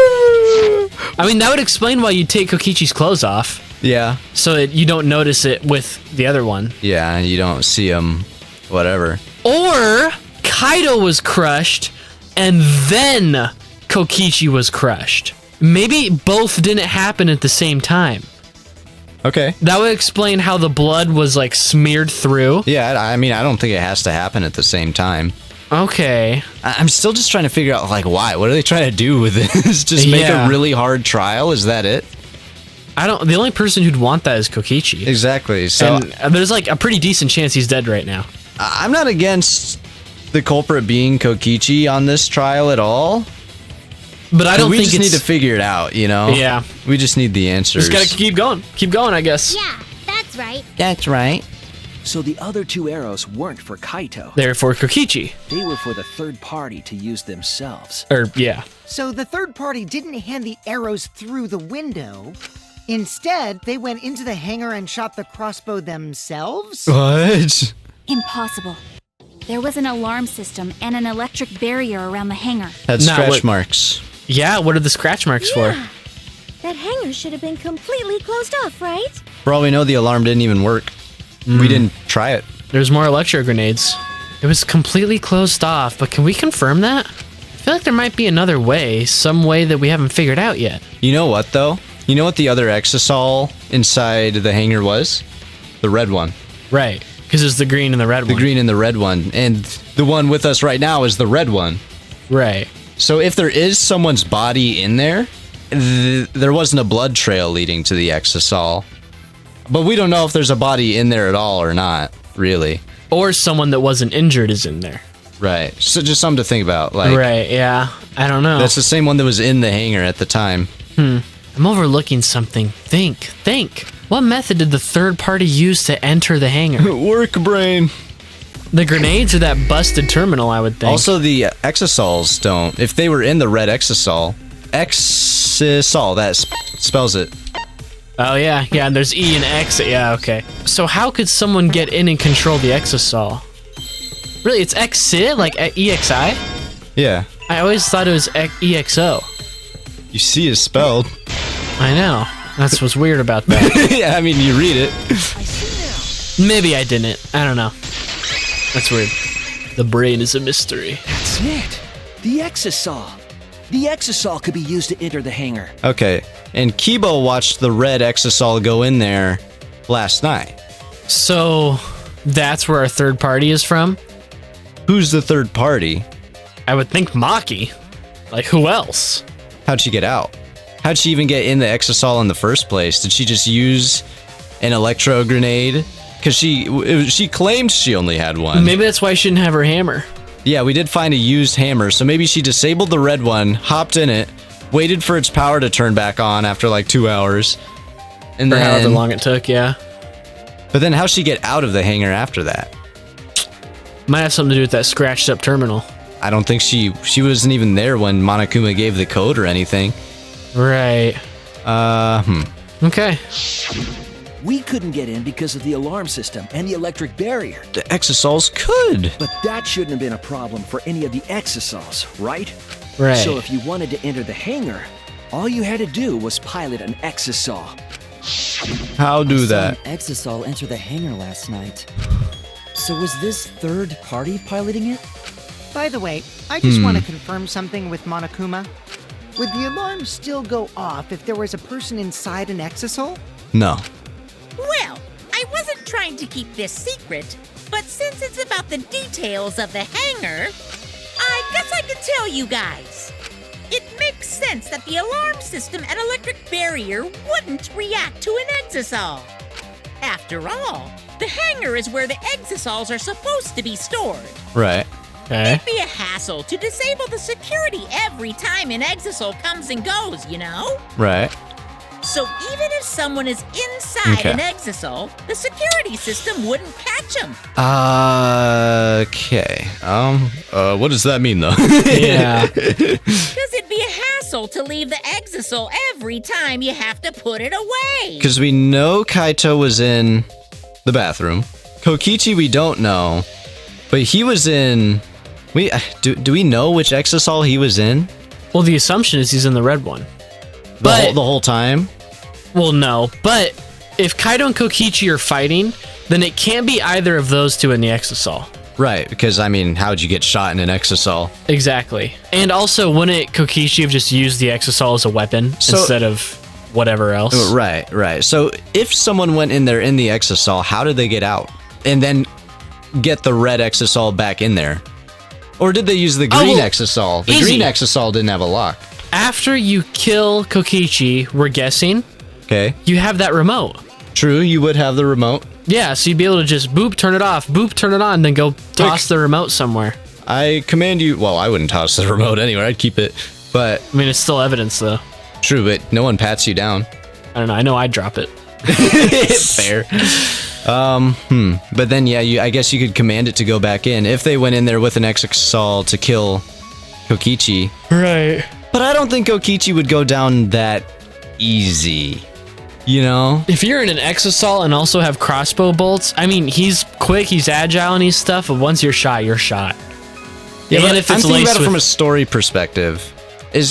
I mean, that would explain why you take Kokichi's clothes off. Yeah. So that you don't notice it with the other one. Yeah, you don't see him, whatever. Or Kaido was crushed and then Kokichi was crushed. Maybe both didn't happen at the same time. Okay. That would explain how the blood was like smeared through. Yeah, I mean, I don't think it has to happen at the same time. Okay. I'm still just trying to figure out, like, why? What are they trying to do with this? Just make a really hard trial? Is that it? The only person who'd want that is Kokichi. Exactly. So and there's like a pretty decent chance he's dead right now. I'm not against the culprit being Kokichi on this trial at all. But I don't think we just need to figure it out, you know? Yeah. We just need the answers. Just gotta keep going. Keep going, I guess. Yeah, that's right. That's right. So the other 2 arrows weren't for Kaito. They're for Kokichi. They were for the third party to use themselves. Yeah. So the third party didn't hand the arrows through the window. Instead, they went into the hangar and shot the crossbow themselves? What? Impossible. There was an alarm system and an electric barrier around the hangar. Had scratch marks. Yeah, what are the scratch marks for? That hangar should have been completely closed off, right? For all we know, the alarm didn't even work. We didn't try it. There's more electro grenades. It was completely closed off, but can we confirm that? I feel like there might be another way, some way that we haven't figured out yet. You know what, though? You know what the other exosol inside the hangar was? The red one. Right, because it's the green and the red one. The green and the red one. And the one with us right now is the red one. Right. So if there is someone's body in there, there wasn't a blood trail leading to the exosol. But we don't know if there's a body in there at all or not, really. Or someone that wasn't injured is in there. Right. So just something to think about. Like, right, yeah. I don't know. That's the same one that was in the hangar at the time. I'm overlooking something. Think. What method did the third party use to enter the hangar? Work brain. The grenades or that busted terminal, I would think. Also, the exosols don't. If they were in the red exosol, that spells it. Oh, yeah, and there's E and X. Yeah, okay. So how could someone get in and control the exosol? Really, it's EXI? Like EXI? Yeah. I always thought it was EXO. You see is spelled. I know. That's what's weird about that. Yeah, I mean, you read it. Maybe I didn't. I don't know. That's weird. The brain is a mystery. That's it. The exosol. The exosol could be used to enter the hangar. Okay, and Kibo watched the red exosol go in there last night. So that's where our third party is from? Who's the third party? I would think Maki. Like, who else? How'd she get out? How'd she even get in the exosol in the first place? Did she just use an electro grenade? Because she claimed she only had one. Maybe that's why she didn't have her hammer. Yeah, we did find a used hammer, so maybe she disabled the red one, hopped in it, waited for its power to turn back on after like 2 hours. And Or then, however long it took, yeah. But then how'd she get out of the hangar after that? Might have something to do with that scratched up terminal. I don't think she wasn't even there when Monokuma gave the code or anything. Right. Okay. We couldn't get in because of the alarm system and the electric barrier. The Exosols could. But that shouldn't have been a problem for any of the Exosols, right? Right. So if you wanted to enter the hangar, all you had to do was pilot an Exosol. How do I saw that? an Exosol enter the hangar last night. So was this third party piloting it? By the way, I just want to confirm something with Monokuma. Would the alarm still go off if there was a person inside an Exosol? No. Well, I wasn't trying to keep this secret, but since it's about the details of the hangar, I guess I can tell you guys. It makes sense that the alarm system and electric barrier wouldn't react to an Exosol. After all, the hangar is where the Exosols are supposed to be stored. Right. Okay. It'd be a hassle to disable the security every time an Exosol comes and goes, you know? Right. So even if someone is inside Okay. an Exosol, the security system wouldn't catch them. Okay. What does that mean though? Yeah. Because it'd be a hassle to leave the Exosol every time you have to put it away. Because we know Kaito was in the bathroom. Kokichi we don't know, but he was in. Do we know which Exosol he was in? Well, the assumption is he's in the red one. The whole time? Well, no. But if Kaido and Kokichi are fighting, then it can't be either of those two in the Exosol. Right, because I mean, how'd you get shot in an Exosol? Exactly. And also, wouldn't Kokichi have just used the Exosol as a weapon instead of whatever else? Right. So if someone went in there in the Exosol, how did they get out? And then get the red Exosol back in there? Or did they use the green Exosol? The green Exosol didn't have a lock. After you kill Kokichi, we're guessing, Okay. you have that remote. True, you would have the remote. Yeah, so you'd be able to just boop, turn it off, boop, turn it on, then go toss the remote somewhere. I command you. Well, I wouldn't toss the remote anywhere. I'd keep it. But I mean, it's still evidence, though. true, but no one pats you down. I don't know. I know I'd drop it. Fair. But then, yeah, I guess you could command it to go back in if they went in there with an Exosol to kill Kokichi. Right. But I don't think Kokichi would go down that easy. You know? If you're in an Exosol and also have crossbow bolts, I mean, he's quick, he's agile, and he's stuff, but once you're shot, you're shot. Yeah, and but if I'm it's thinking laced about it with from a story perspective.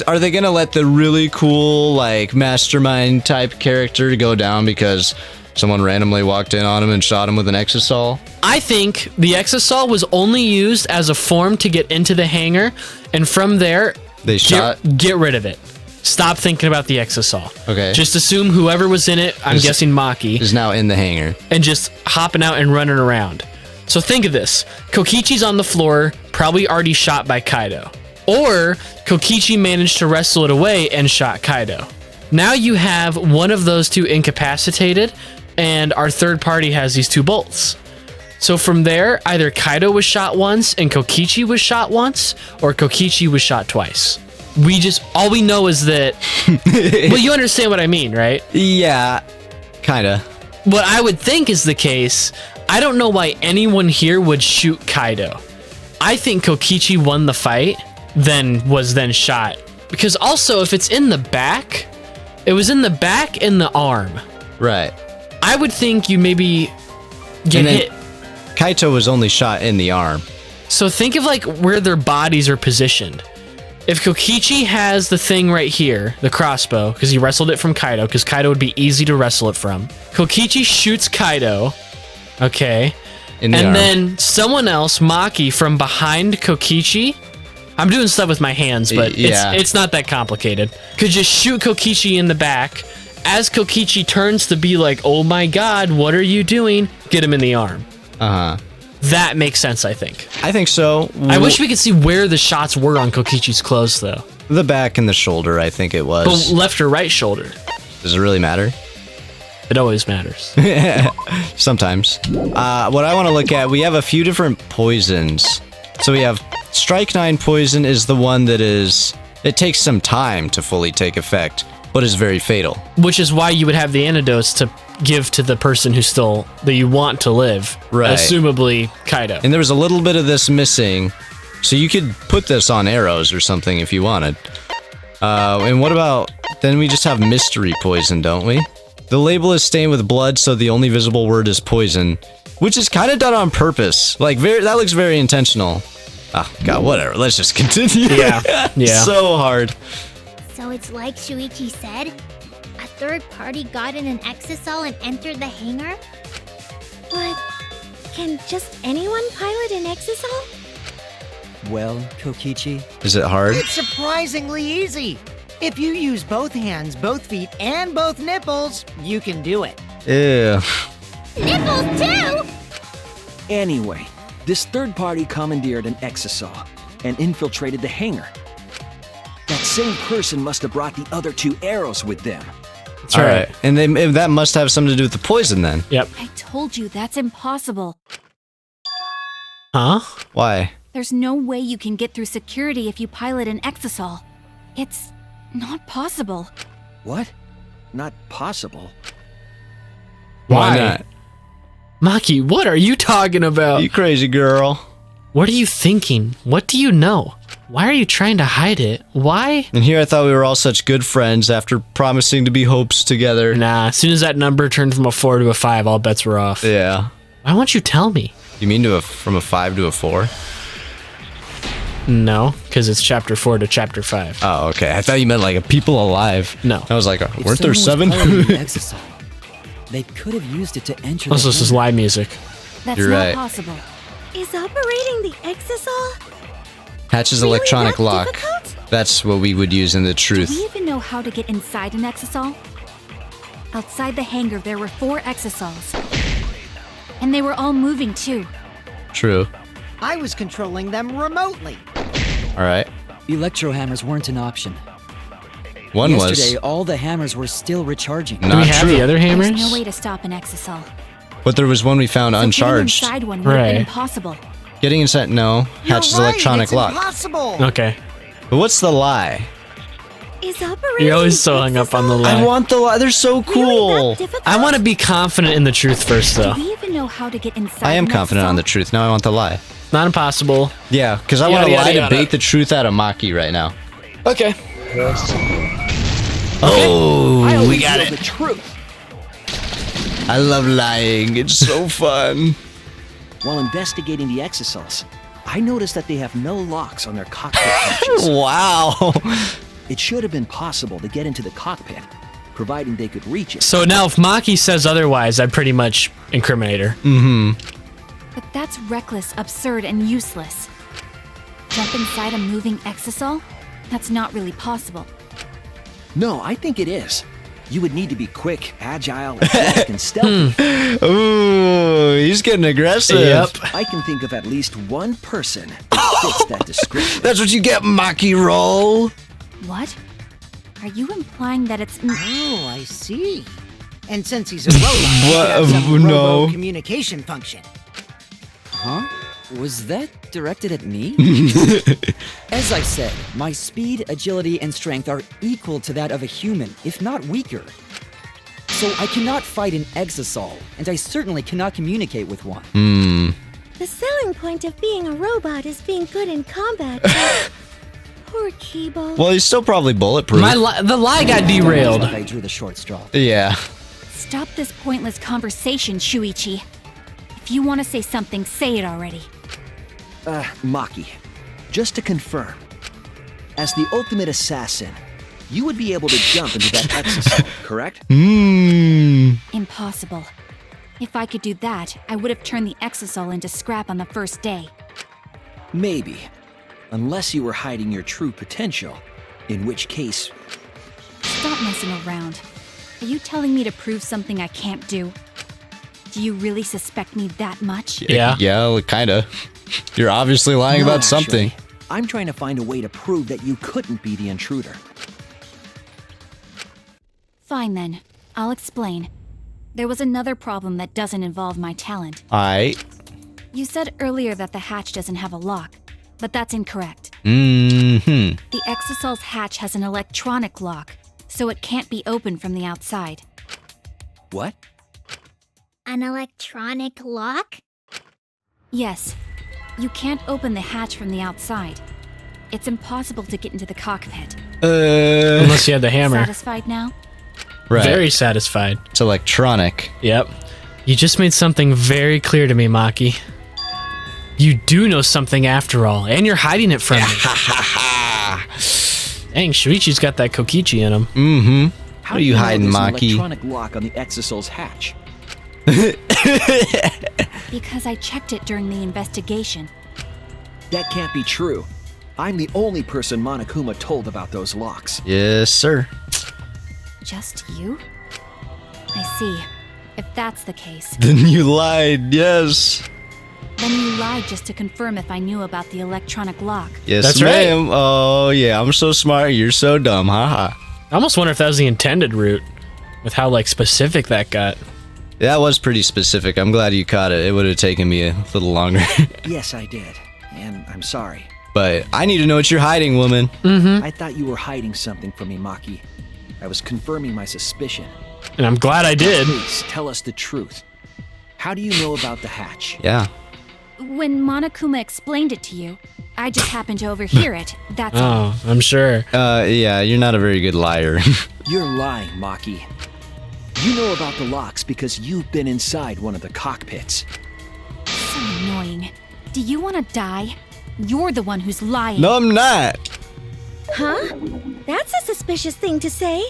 Are they gonna let the really cool, like, mastermind type character go down because someone randomly walked in on him and shot him with an Exosol? I think the Exosol was only used as a form to get into the hangar, and from there, They shot. get rid of it. Stop thinking about the Exosol. Okay. Just assume whoever was in it, I'm guessing Maki, Is now in the hangar. and just hopping out and running around. So think of this. Kokichi's on the floor, probably already shot by Kaido. Or Kokichi managed to wrestle it away and shot Kaido. Now you have one of those two incapacitated, and our third party has these two bolts. So from there, either Kaido was shot once and Kokichi was shot once, or Kokichi was shot twice. All we know is that, well, you understand what I mean, right? Yeah, kinda. What I would think is the case, I don't know why anyone here would shoot Kaido. I think Kokichi won the fight, was then shot. Because also, if it's in the back, it was in the back and the arm. Right. I would think you maybe get hit. Kaito was only shot in the arm. So think of like where their bodies are positioned. If Kokichi has the thing right here, the crossbow, because he wrestled it from Kaido, because Kaido would be easy to wrestle it from. Kokichi shoots Kaido, okay, In the arm. then someone else, Maki, from behind Kokichi. I'm doing stuff with my hands, but Yeah. it's not that complicated. Could just shoot Kokichi in the back. As Kokichi turns to be like, oh my god, what are you doing? Get him in the arm. Uh-huh. That makes sense, I think. I think so. I wish we could see where the shots were on Kokichi's clothes, though. The back and the shoulder, I think it was. But left or right shoulder? Does it really matter? It always matters. Sometimes. What I want to look at, we have a few different poisons. So we have Strike 9 poison is the one that is It takes some time to fully take effect, but is very fatal. Which is why you would have the antidotes to give to the person that you want to live. Right. Assumably Kaido. And there was a little bit of this missing, so you could put this on arrows or something if you wanted. And what about, then we just have mystery poison, don't we? The label is stained with blood, so the only visible word is poison, which is kind of done on purpose. Like, that looks very intentional. Oh, God, whatever. Let's just continue. Yeah. So hard. So it's like Shuichi said? A third party got in an exisal and entered the hangar? But can just anyone pilot an exisal? Well, Kokichi, Is it hard? It's surprisingly easy. If you use both hands, both feet, and both nipples, you can do it. Ew. Nipples too? Anyway, this third party commandeered an exisal and infiltrated the hangar. That same person must have brought the other 2 arrows with them. That's right. And that must have something to do with the poison then. Yep. I told you that's impossible. Huh? Why? There's no way you can get through security if you pilot an exisal. It's not possible. What? Not possible. Why not? Maki, what are you talking about? You crazy girl. What are you thinking? What do you know? Why are you trying to hide it? Why? And here I thought we were all such good friends after promising to be hopes together. Nah, as soon as that number turned from a 4 to a 5, all bets were off. Yeah. Why won't you tell me? You mean from a 5 to a 4? No, because it's chapter 4 to chapter 5. Oh, okay. I thought you meant like a people alive. No. I was like, if weren't there someone 7? was piloting an exisal, they could have used it to enter Also, the this is hangar. live music. That's You're not right. possible. Is operating the exisal Hatch's really electronic that lock. difficult? That's what we would use in the Do truth. we even know how to get inside an exisal? Outside the hangar, there were 4 exisals. And they were all moving too. True. I was controlling them remotely. All right. Electro hammers weren't an option. One Yesterday, was all the hammers were still recharging. Do we not have true. the other hammers? There's no way to stop an exisal. But there was one we found So getting uncharged. inside one would have been Right. impossible. Getting inside, no. You're Hatch's right, electronic it's lock. impossible. Okay. But what's the lie? is operating You're always the so hung up on the exisal lie. I want the lie. They're so really cool. that difficult? I want to be confident in the truth first, though. Do we even know how to get inside I am an confident exisal? on the truth. Now I want the lie. Not impossible. Yeah, because I Yada, want to yada, lie to yada. bait the truth out of Maki right now. Okay. Oh, we got Reveal it. the truth. I love lying. It's so fun. While investigating the exisals, I noticed that they have no locks on their cockpit hatches. Wow. It should have been possible to get into the cockpit, providing they could reach it. So now if Maki says otherwise, I pretty much incriminate her. But that's reckless, absurd, and useless. Jump inside a moving exisal? That's not really possible. No, I think it is. You would need to be quick, agile, athletic, and stealthy. Ooh, he's getting aggressive. Yep. I can think of at least one person that fits that description. That's what you get, Maki roll. What? Are you implying that it's... Oh, I see. And since he's a robot, he should have some no. robo-communication function. Huh? Was that directed at me? As I said, my speed, agility, and strength are equal to that of a human, if not weaker. So I cannot fight an exisal, and I certainly cannot communicate with one. The selling point of being a robot is being good in combat. but Poor Kibo. Well, he's still probably bulletproof. The lie got derailed. Like I drew the short straw. Yeah. Stop this pointless conversation, Shuichi. If you want to say something, say it already. Maki, just to confirm, as the ultimate assassin, you would be able to jump into that exisal, correct? Impossible. If I could do that, I would have turned the exisal into scrap on the first day. Maybe. Unless you were hiding your true potential, in which case... Stop messing around. Are you telling me to prove something I can't do? Do you really suspect me that much? Yeah. Yeah, kinda. You're obviously lying No, about something. actually. I'm trying to find a way to prove that you couldn't be the intruder. Fine then. I'll explain. There was another problem that doesn't involve my talent. Alright. You said earlier that the hatch doesn't have a lock, but that's incorrect. Mm-hmm. The Exosol's hatch has an electronic lock, so it can't be opened from the outside. What? An electronic lock? Yes, you can't open the hatch from the outside. It's impossible to get into the cockpit. Unless you had the hammer. Satisfied now? Right. Very satisfied. It's electronic. Yep. You just made something very clear to me, Maki. You do know something after all, and you're hiding it from me. Dang, Shuichi's got that Kokichi in him. Mm-hmm. How What are do you know hiding, there's an Maki? electronic lock on the Exosol's hatch? Because I checked it during the investigation. That can't be true. I'm the only person Monokuma told about those locks. Yes, sir. Just you? I see. If that's the case, Then you lied, yes. then you lied just to confirm if I knew about the electronic lock. Yes, That's right. ma'am. Oh, yeah, I'm so smart. You're so dumb, haha. I almost wonder if that was the intended route, with how, like, specific that got. That was pretty specific. I'm glad you caught it. It would have taken me a little longer. Yes, I did. And I'm sorry. But I need to know what you're hiding, woman. Mm-hmm. I thought you were hiding something from me, Maki. I was confirming my suspicion. And I'm glad I did. Please, tell us the truth. How do you know about the hatch? Yeah. When Monokuma explained it to you, I just happened to overhear it. That's all. Oh, I'm sure. Yeah, you're not a very good liar. You're lying, Maki. You know about the locks because you've been inside one of the cockpits. So annoying. Do you want to die? You're the one who's lying. No, I'm not. Huh? That's a suspicious thing to say.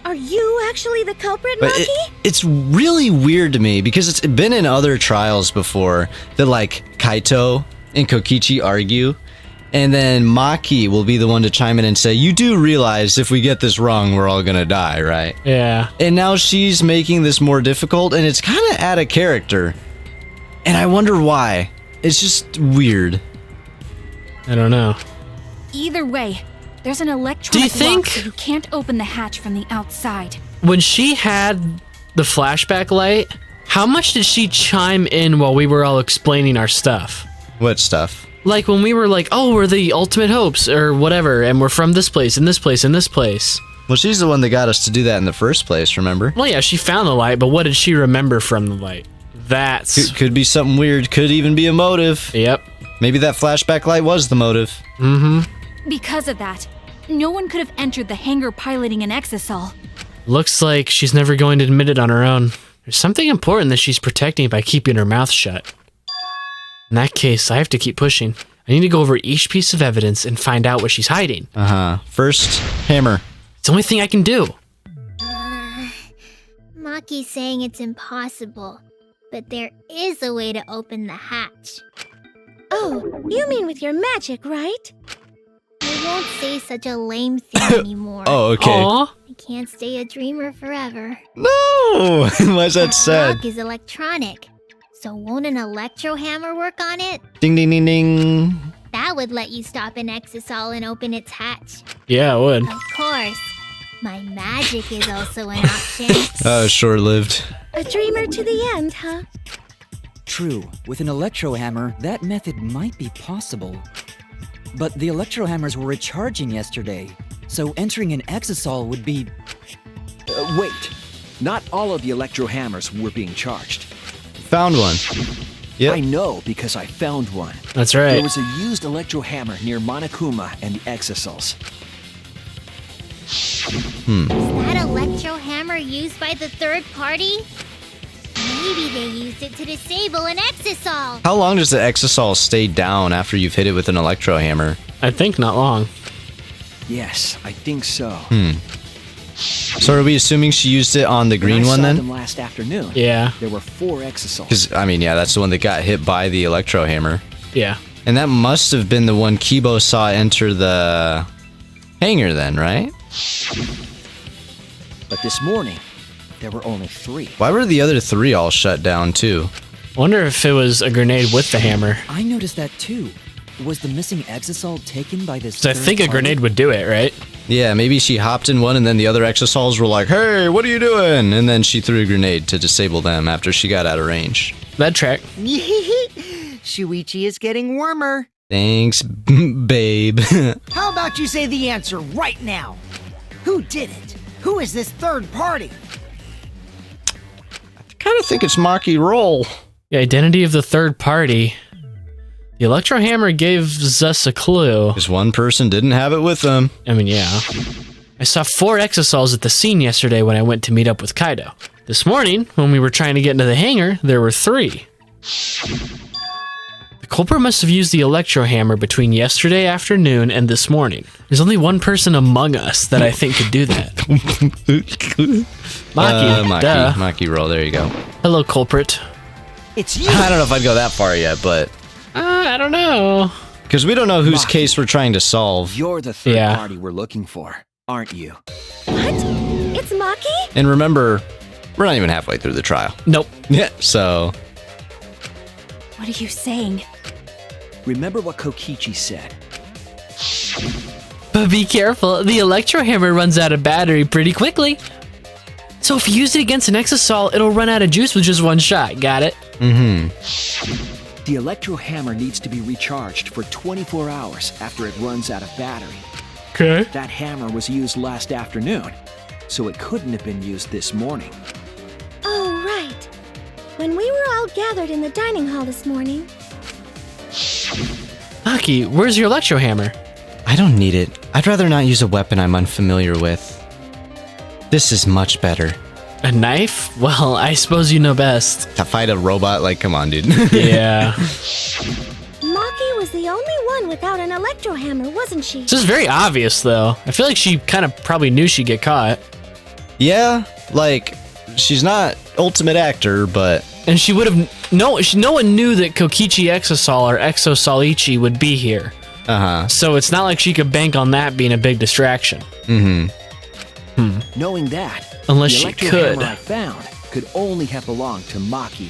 Are you actually the culprit, But Maki? it's really weird to me because it's been in other trials before that, like, Kaito and Kokichi argue, and then Maki will be the one to chime in and say, you do realize if we get this wrong, we're all gonna die, right? Yeah. And now she's making this more difficult, and it's kind of out of character. And I wonder why. It's just weird. I don't know. Either way, there's an electronic Do you think- lock, so you can't open the hatch from the outside. When she had the flashback light, how much did she chime in while we were all explaining our stuff? What stuff? Like when we were like, oh, we're the ultimate hopes or whatever, and we're from this place and this place and this place. Well, she's the one that got us to do that in the first place, remember? Well, yeah, she found the light, but what did she remember from the light? That's... Could be something weird. Could even be a motive. Yep. Maybe that flashback light was the motive. Mm-hmm. Because of that, no one could have entered the hangar piloting an Exosol. Looks like she's never going to admit it on her own. There's something important that she's protecting by keeping her mouth shut. In that case, I have to keep pushing. I need to go over each piece of evidence and find out what she's hiding. Uh-huh. First, hammer. It's the only thing I can do. Maki's saying it's impossible, but there is a way to open the hatch. Oh, you mean with your magic, right? I won't say such a lame thing anymore. Oh, okay. Aw. I can't stay a dreamer forever. No! Why's that sad? Lock is electronic, so won't an electro hammer work on it? Ding, ding, ding, ding. That would let you stop an Exosol and open its hatch. Yeah, I would. Of course, my magic is also an option. Oh, short-lived. A dreamer to the end, huh? True, with an electro hammer, that method might be possible. But the electro hammers were recharging yesterday, so entering an Exosol would be... Wait. Not all of the electro hammers were being charged. Found one. Yep. I know because I found one. That's right. There was a used electro hammer near Monokuma and the Exosols. Is that electro hammer used by the third party? Maybe they used it to disable an Exosol. How long does the Exosol stay down after you've hit it with an electro hammer? I think not long. Yes, I think so. So are we assuming she used it on the green When I one saw then? them last afternoon. Yeah. There were 4 Exosols. Because, I mean, yeah, that's the one that got hit by the electro hammer. Yeah. And that must have been the one Kibo saw enter the hangar then, right? But this morning, there were only 3. Why were the other 3 all shut down too? Wonder if it was a grenade with the hammer. I noticed that too. Was the missing Exosol taken by this 'Cause I third think a party? grenade would do it, right? Yeah, maybe she hopped in one and then the other Exosols were like, hey, what are you doing? And then she threw a grenade to disable them after she got out of range. That track. Shuichi is getting warmer. Thanks, babe. How about you say the answer right now? Who did it? Who is this third party? Kind of think it's Maki Roll. The identity of the third party. The electro hammer gives us a clue. Because one person didn't have it with them. I mean, yeah. I saw 4 exosols at the scene yesterday when I went to meet up with Kaido. This morning, when we were trying to get into the hangar, there were 3. The culprit must have used the electro hammer between yesterday afternoon and this morning. There's only one person among us that I think could do that. Maki. Maki Roll, there you go. Hello, culprit. It's you. I don't know if I'd go that far yet, but... I don't know. Because we don't know whose case we're trying to solve. You're the third party we're looking for, aren't you? What? It's Maki? And remember, we're not even halfway through the trial. Nope. Yeah, so... What are you saying? Remember what Kokichi said. But be careful, the electro hammer runs out of battery pretty quickly. So if you use it against an exosol, it'll run out of juice with just one shot. Got it? Mm-hmm. The electro hammer needs to be recharged for 24 hours after it runs out of battery. Okay. That hammer was used last afternoon, so it couldn't have been used this morning. Oh, right. When we were all gathered in the dining hall this morning. Maki, where's your electro hammer? I don't need it. I'd rather not use a weapon I'm unfamiliar with. This is much better. A knife? Well, I suppose you know best. To fight a robot? Like, come on, dude. Yeah. Maki was the only one without an electro hammer, wasn't she? This is very obvious, though. I feel like she kind of probably knew she'd get caught. Yeah, like, she's not ultimate actor, but... And she would have... No one knew that Kokichi Exosol or Exosolichi would be here. Uh-huh. So it's not like she could bank on that being a big distraction. Mm-hmm. Knowing that, Unless the she electro could. hammer I found could only have belonged to Maki.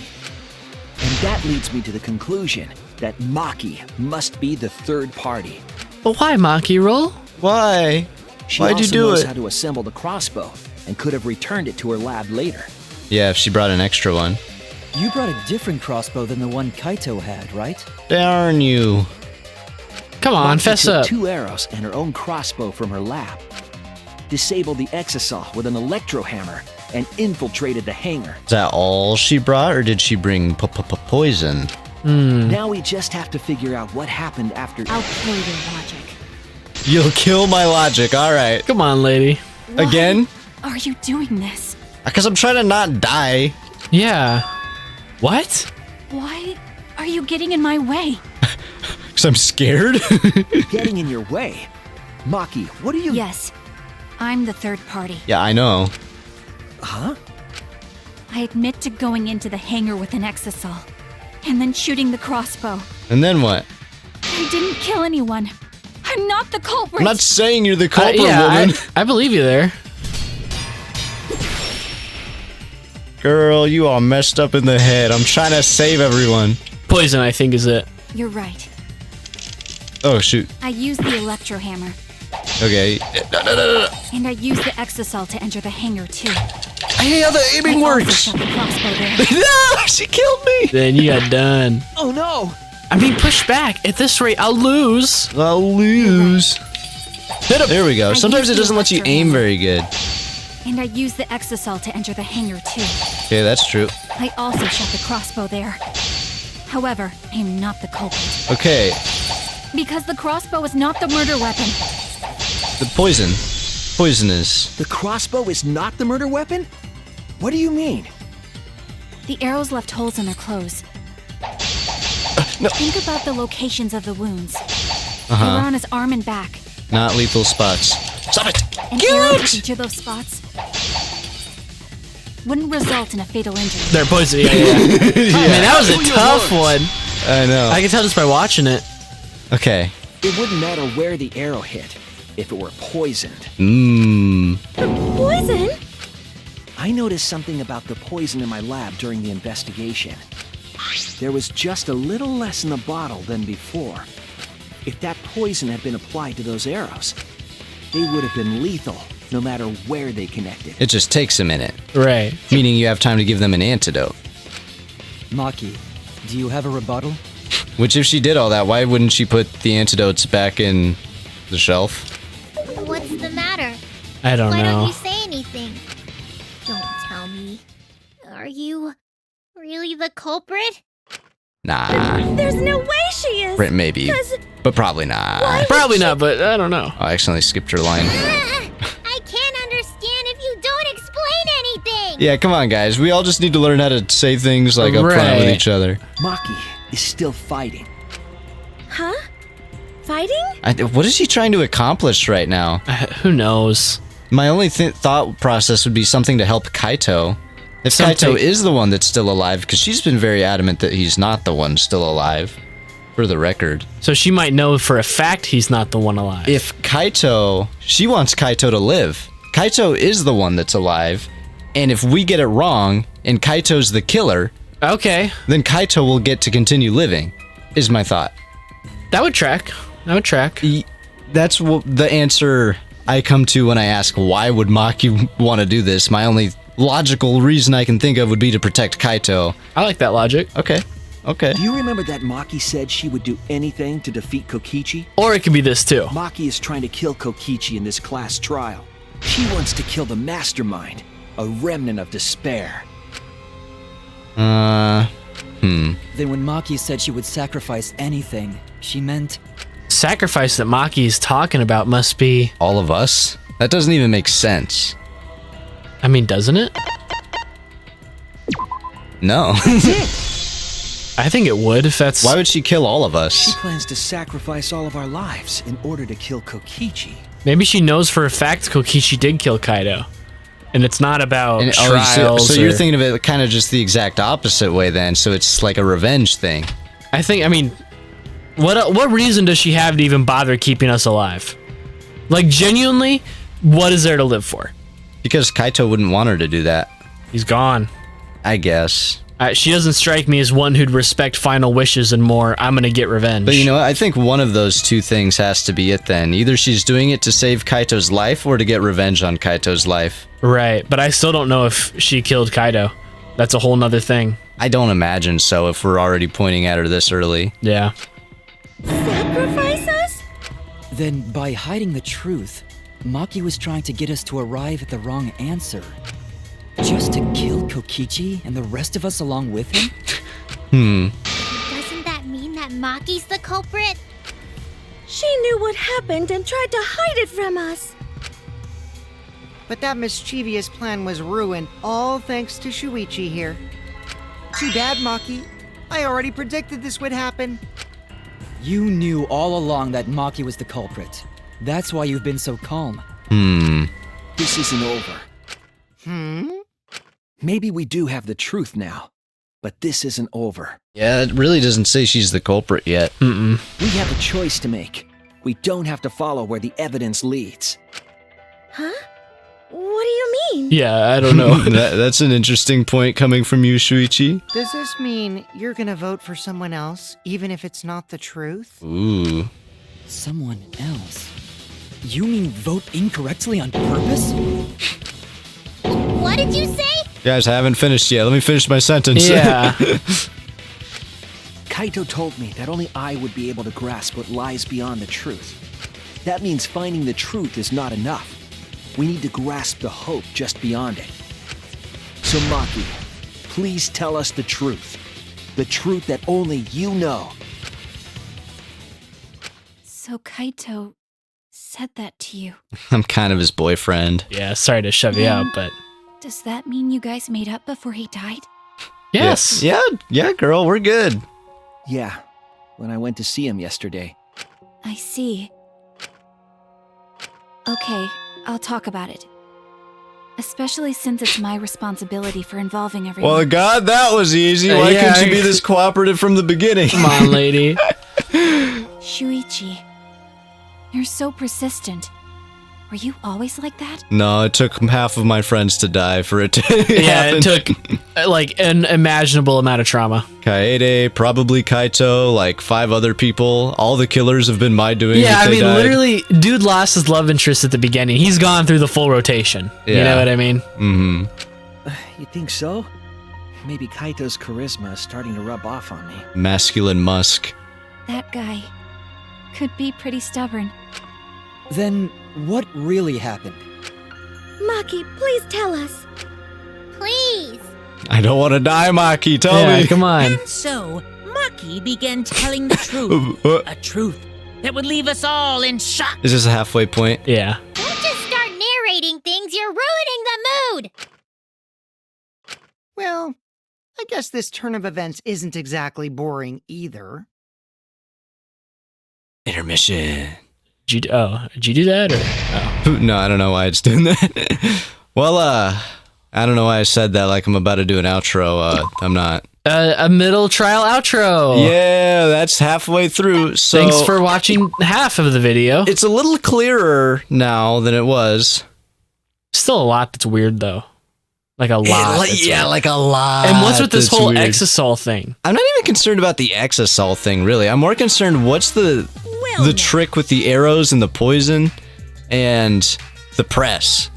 And that leads me to the conclusion that Maki must be the third party. But why, Maki Roll? Why? She Why'd you also do knows it? how to assemble the crossbow and could have returned it to her lab later. Yeah, if she brought an extra one. You brought a different crossbow than the one Kaito had, right? Darn you. Come on, Maki fess took up. 2 arrows and her own crossbow from her lab, disabled the exosol with an electro hammer, and infiltrated the hangar. Is that all she brought, or did she bring poison? Now we just have to figure out what happened after. I'll kill your logic. You'll kill my logic, alright. Come on, lady. Why Again? are you doing this? Because I'm trying to not die. Yeah. What? Why are you getting in my way? Because I'm scared? Getting in your way. Maki, what are you... Yes, I'm the third party. Yeah, I know. Huh? I admit to going into the hangar with an exosol, and then shooting the crossbow. And then what? I didn't kill anyone. I'm not the culprit. I'm not saying you're the culprit, yeah, woman. I believe you there. Girl, you all messed up in the head. I'm trying to save everyone. Poison, I think, is it. You're right. Oh, shoot. I used the electro hammer, Okay. and I used the exosol to enter the hangar too. Hey, how the aiming I also works. shot the crossbow there. No, she killed me. Then you got done. Oh no! I'm being pushed back. At this rate, I'll lose. I'll lose. Hit him. There we go. I Sometimes used it doesn't the let you electro aim hammer. very good. And I used the exosol to enter the hangar too. Okay, that's true. I also shot the crossbow there. However, I am not the culprit. Okay, Because the crossbow is not the murder weapon. the poison. Poison is. The crossbow is not the murder weapon? What do you mean? The arrows left holes in their clothes. No. Think about the locations of the wounds. They Uh-huh. were on his arm and back. Not lethal spots. Stop it! An Get arrow out! to each of those spots wouldn't result in a fatal injury. They're poison. Yeah. Man, that was a tough one. I know. I can tell just by watching it. Okay. It wouldn't matter where the arrow hit if it were poisoned. Mmm. Poison? I noticed something about the poison in my lab during the investigation. There was just a little less in the bottle than before. If that poison had been applied to those arrows, they would have been lethal, no matter where they connected. It just takes a minute. Right. Meaning you have time to give them an antidote. Maki, do you have a rebuttal? Which, if she did all that, why wouldn't she put the antidotes back in the shelf? What's the matter? I don't Why know. don't you say anything? Don't tell me. Are you really the culprit? Nah. There's no way she is. Maybe. 'Cause But probably not. Probably not, but I don't know. I accidentally skipped her line. I can't understand if you don't explain anything. Yeah, come on, guys. We all just need to learn how to say things like up front with Right. each other. Maki is still fighting. Huh? Fighting? What is he trying to accomplish right now? Who knows? My only thought process would be something to help Kaito. If Something- Kaito is the one that's still alive, because she's been very adamant that he's not the one still alive, for the record. So she might know for a fact he's not the one alive. If Kaito, she wants Kaito to live. Kaito is the one that's alive, and if we get it wrong, and Kaito's the killer, Okay, then Kaito will get to continue living, is my thought. that would track. That would track. That's the answer I come to when I ask why would Maki want to do this. My only logical reason I can think of would be to protect Kaito. I like that logic. Okay. Do you remember that Maki said she would do anything to defeat Kokichi? Or it could be this too. Maki is trying to kill Kokichi in this class trial. She wants to kill the mastermind, a remnant of despair. Then when Maki said she would sacrifice anything, she meant... Sacrifice that Maki is talking about must be... All of us? That doesn't even make sense. I mean, doesn't it? No. I think it would if that's... Why would she kill all of She us? plans to sacrifice all of our lives in order to kill Kokichi. Maybe she knows for a fact Kokichi did kill Kaido. And it's not about trials. So you're or- thinking of it kind of just the exact opposite way then, so it's like a revenge thing. I mean, what reason does she have to even bother keeping us alive? Like, genuinely, what is there to live for? Because Kaito wouldn't want her to do that, He's gone. I guess. She doesn't strike me as one who'd respect final wishes and more, I'm gonna get revenge. But you know what? I think one of those two things has to be it then. Either she's doing it to save Kaito's life or to get revenge on Kaito's life. Right, but I still don't know if she killed Kaido. That's a whole nother thing. I don't imagine so if we're already pointing at her this early. Yeah. Sacrifice us? Then by hiding the truth, Maki was trying to get us to arrive at the wrong answer. Just to kill Kokichi and the rest of us along with him? Doesn't that mean that Maki's the culprit? She knew what happened and tried to hide it from us. But that mischievous plan was ruined, all thanks to Shuichi here. Too bad, Maki. I already predicted this would happen. You knew all along that Maki was the culprit. That's why you've been so calm. This isn't over. Maybe we do have the truth now, but this isn't over. Yeah, it really doesn't say she's the culprit yet. Mm-mm. We have a choice to make. We don't have to follow where the evidence leads. Huh? What do you mean? Yeah, I don't know. That's an interesting point coming from you, Shuichi. Does this mean you're gonna vote for someone else, even if it's not the truth? Ooh. Someone else? You mean vote incorrectly on purpose? What did you say? Guys, I haven't finished yet. Let me finish my sentence. Yeah. Kaito told me that only I would be able to grasp what lies beyond the truth. That means finding the truth is not enough. We need to grasp the hope just beyond it. So Maki, please tell us the truth. The truth that only you know. So Kaito said that to you. I'm kind of his boyfriend. Yeah, sorry to shove you out, but... Does that mean you guys made up before he died? Yes. Yeah, girl, we're good. Yeah, when I went to see him yesterday. I see. Okay, I'll talk about it. Especially since it's my responsibility for involving everyone. Well, God, that was easy. Why Yeah, couldn't you be this cooperative from the beginning? Come on, lady. Shuichi, you're so persistent. Were you always like that? No, it took half of my friends to die for it to Yeah, happen. it took like an imaginable amount of trauma. Kaede, probably Kaito, like 5 other people. All the killers have been my doing. Yeah, if I they mean, died. literally, dude lost his love interest at the beginning. He's gone through the full rotation. You Yeah. know what I mean? Mm-hmm. You think so? Maybe Kaito's charisma is starting to rub off on me. Masculine Musk. That guy could be pretty stubborn. Then what really happened? Maki, please tell us. Please. I don't want to die, Maki. Tell me. Come on. And so, Maki began telling the truth. A truth that would leave us all in shock. Is this a halfway point? Yeah. Don't just start narrating things, you're ruining the mood. Well, I guess this turn of events isn't exactly boring either. Intermission. Did you do that or? Oh. No, I don't know why it's doing that. Well, I don't know why I said that like I'm about to do an outro. I'm not. A middle trial outro. Yeah, that's halfway through. So Thanks for watching half of the video. It's a little clearer now than it was. Still a lot that's weird though. Like a lot. Like a lot. And what's with this that's whole weird. exisol thing? I'm not even concerned about the exisol thing, really. I'm more concerned what's the trick with the arrows and the poison and the press.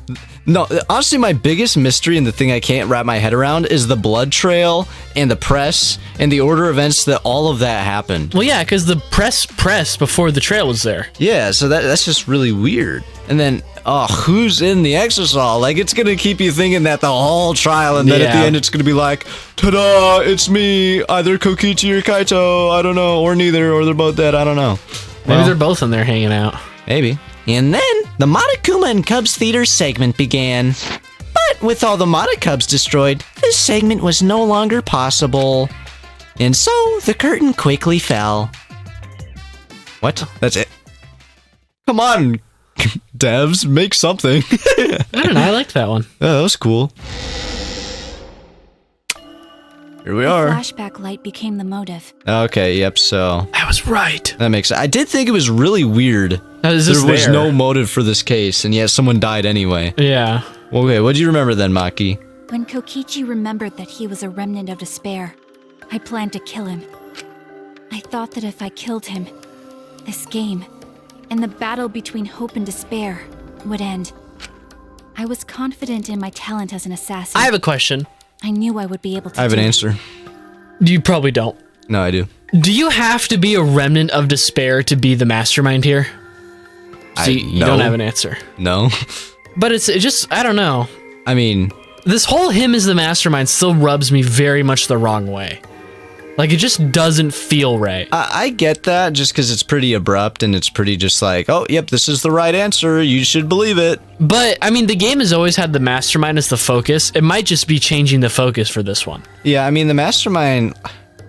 No, honestly, my biggest mystery and the thing I can't wrap my head around is the blood trail and the press and the order of events that all of that happened. Well, yeah, because the press before the trail was there. Yeah, so that's just really weird. And then, who's in the exisol? Like, it's going to keep you thinking that the whole trial, and then at the end it's going to be like, ta-da, it's me, either Kokichi or Kaito, I don't know, or neither, or they're both dead, I don't know. Maybe they're both in there hanging out. Maybe. And then, the Monokuma and Cubs Theater segment began. But with all the Monokubs destroyed, this segment was no longer possible. And so, the curtain quickly fell. What? That's it? Come on, devs, make something. I don't know, I liked that one. Oh, that was cool. Here we are. The flashback light became the motive. Okay, yep, so... I was right. That makes sense. I did think it was really weird. There was no motive for this case, and yet someone died anyway. Yeah. Okay, what do you remember then, Maki? When Kokichi remembered that he was a remnant of despair, I planned to kill him. I thought that if I killed him, this game, and the battle between hope and despair, would end. I was confident in my talent as an assassin. I have a question. I knew I would be able to I have an answer. You probably don't. No, I do. Do you have to be a remnant of despair to be the mastermind here? So you don't have an answer. No. But it just, I don't know. I mean... This whole him as the mastermind still rubs me very much the wrong way. Like, it just doesn't feel right. I get that, just because it's pretty abrupt, and it's pretty just like, oh, yep, this is the right answer, you should believe it. But, I mean, the game has always had the mastermind as the focus. It might just be changing the focus for this one. Yeah, I mean, the mastermind,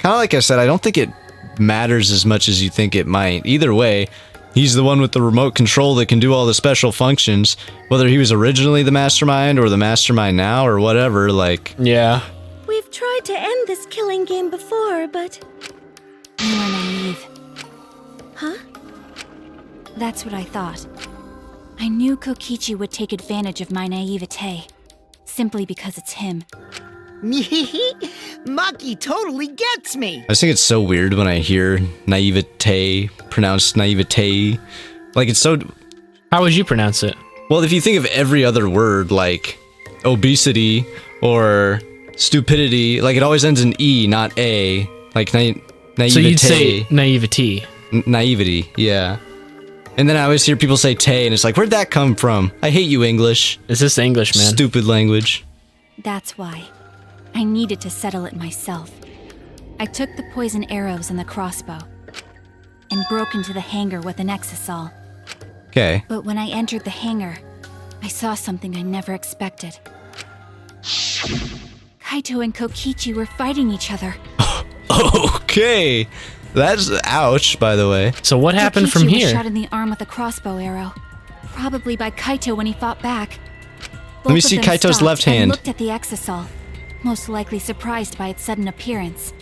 kind of like I said, I don't think it matters as much as you think it might. Either way, he's the one with the remote control that can do all the special functions. Whether he was originally the mastermind or the mastermind now or whatever, like... Yeah. We've tried to end this killing game before, but... You were naive. Huh? That's what I thought. I knew Kokichi would take advantage of my naivete, simply because it's him. Maki totally gets me! I just think it's so weird when I hear naivete, pronounced naivete. Like, it's so... How would you pronounce it? Well, if you think of every other word, like obesity or stupidity, like it always ends in E, not A. Like naivete. So you'd say naivety. Naivety, yeah. And then I always hear people say tay, and it's like, where'd that come from? I hate you, English. Is this English, man? Stupid language. That's why. I needed to settle it myself. I took the poison arrows and the crossbow, and broke into the hangar with an exisol. Okay. But when I entered the hangar, I saw something I never expected. Kaito and Kokichi were fighting each other. Okay. That's ouch, by the way. So what happened from Kokichi was here? shot in the arm with a crossbow arrow, probably by Kaito when he fought back. Let me Both of see them Kaito's stopped left and hand. looked at the exisol, most likely surprised by its sudden appearance.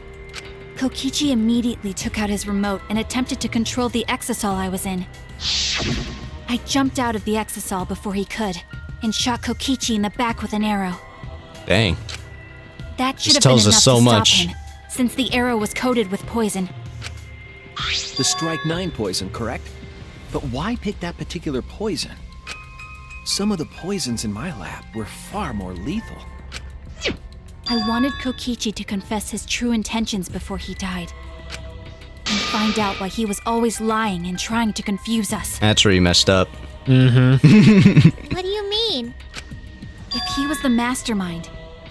Kokichi immediately took out his remote and attempted to control the exisol I was in. I jumped out of the exisol before he could, and shot Kokichi in the back with an arrow. Dang. That should This have been tells us enough so to stop much. him, since the arrow was coated with poison. The Strike 9 poison, correct? But why pick that particular poison? Some of the poisons in my lab were far more lethal. I wanted Kokichi to confess his true intentions before he died. I and find out why he was always lying and trying to confuse us. That's where you messed up. What do you mean? If he was the mastermind,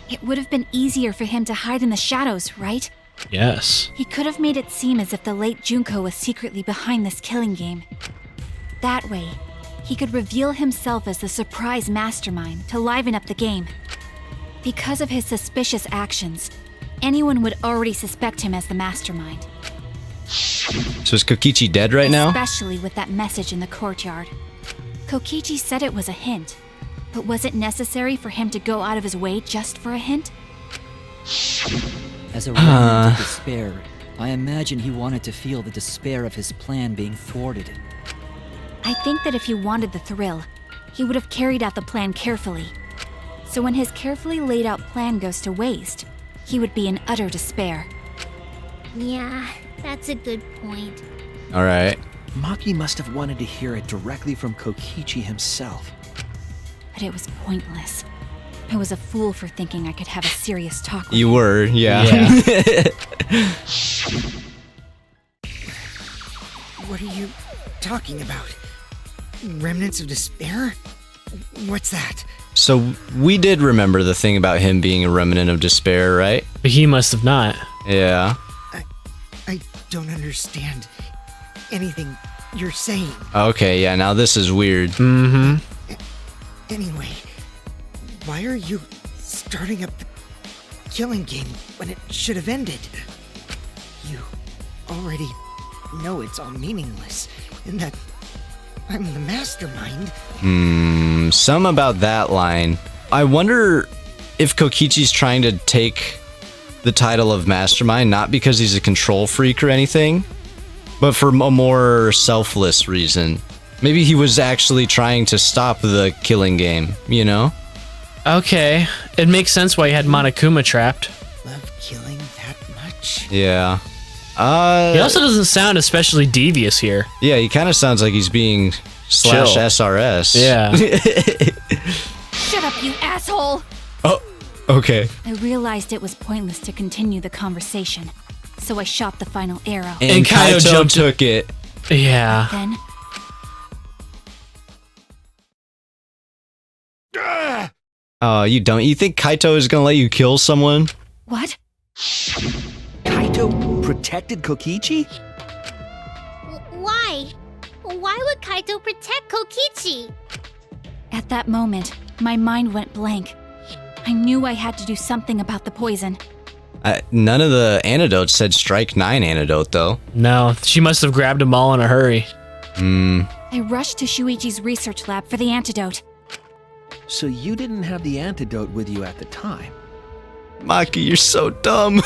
it would have been easier for him to hide in the shadows, right? Yes. He could have made it seem as if the late Junko was secretly behind this killing game. That way, he could reveal himself as the surprise mastermind to liven up the game. Because of his suspicious actions, anyone would already suspect him as the mastermind. So is Kokichi dead right now? Especially with that message in the courtyard. Kokichi said it was a hint, but was it necessary for him to go out of his way just for a hint? As a remnant of despair, I imagine he wanted to feel the despair of his plan being thwarted. I think that if he wanted the thrill, he would have carried out the plan carefully. So when his carefully laid out plan goes to waste, he would be in utter despair. Yeah, that's a good point. All right. Maki must have wanted to hear it directly from Kokichi himself. But it was pointless. I was a fool for thinking I could have a serious talk with You him. were, yeah. What are you talking about? Remnants of despair? What's that? So we did remember the thing about him being a remnant of despair, right? But he must have not. Yeah. I don't understand anything you're saying. Okay, yeah, now this is weird. Mm-hmm. Anyway, why are you starting up the killing game when it should have ended? You already know it's all meaningless, and that I'm the mastermind. Some about that line. I wonder if Kokichi's trying to take the title of mastermind, not because he's a control freak or anything, but for a more selfless reason. Maybe he was actually trying to stop the killing game, you know? Okay. It makes sense why he had Monokuma trapped. Love killing that much? Yeah. He also doesn't sound especially devious here. Yeah, he kind of sounds like he's being Chill. /SRS. Yeah. Shut up, you asshole! Oh, okay. I realized it was pointless to continue the conversation, so I shot the final arrow. And Kaito Kaito took it. Yeah. Then, Oh, you don't? You think Kaito is gonna let you kill someone? what? Kaito protected Kokichi? Why? Why would Kaito protect Kokichi? At that moment, my mind went blank. I knew I had to do something about the poison. None of the antidotes said strike 9 antidote, though. No, she must have grabbed them all in a hurry. I rushed to Shuichi's research lab for the antidote. So you didn't have the antidote with you at the time? Maki, you're so dumb.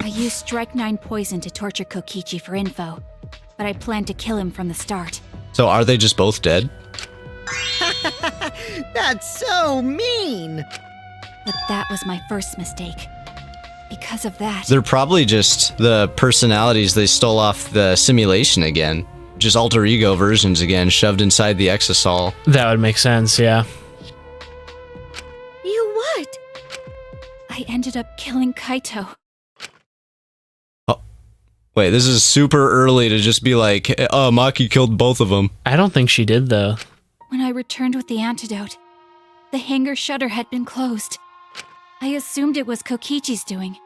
I used strike 9 poison to torture Kokichi for info, but I planned to kill him from the start. So are they just both dead? That's so mean! But that was my first mistake. Because of that, They're probably just the personalities they stole off the simulation again. Just alter ego versions again, shoved inside the exosol. That would make sense, yeah. You what? I ended up killing Kaito. Wait, this is super early to just be like, oh, Maki killed both of them. I don't think she did, though. When I returned with the antidote, the hangar shutter had been closed. I assumed it was Kokichi's doing,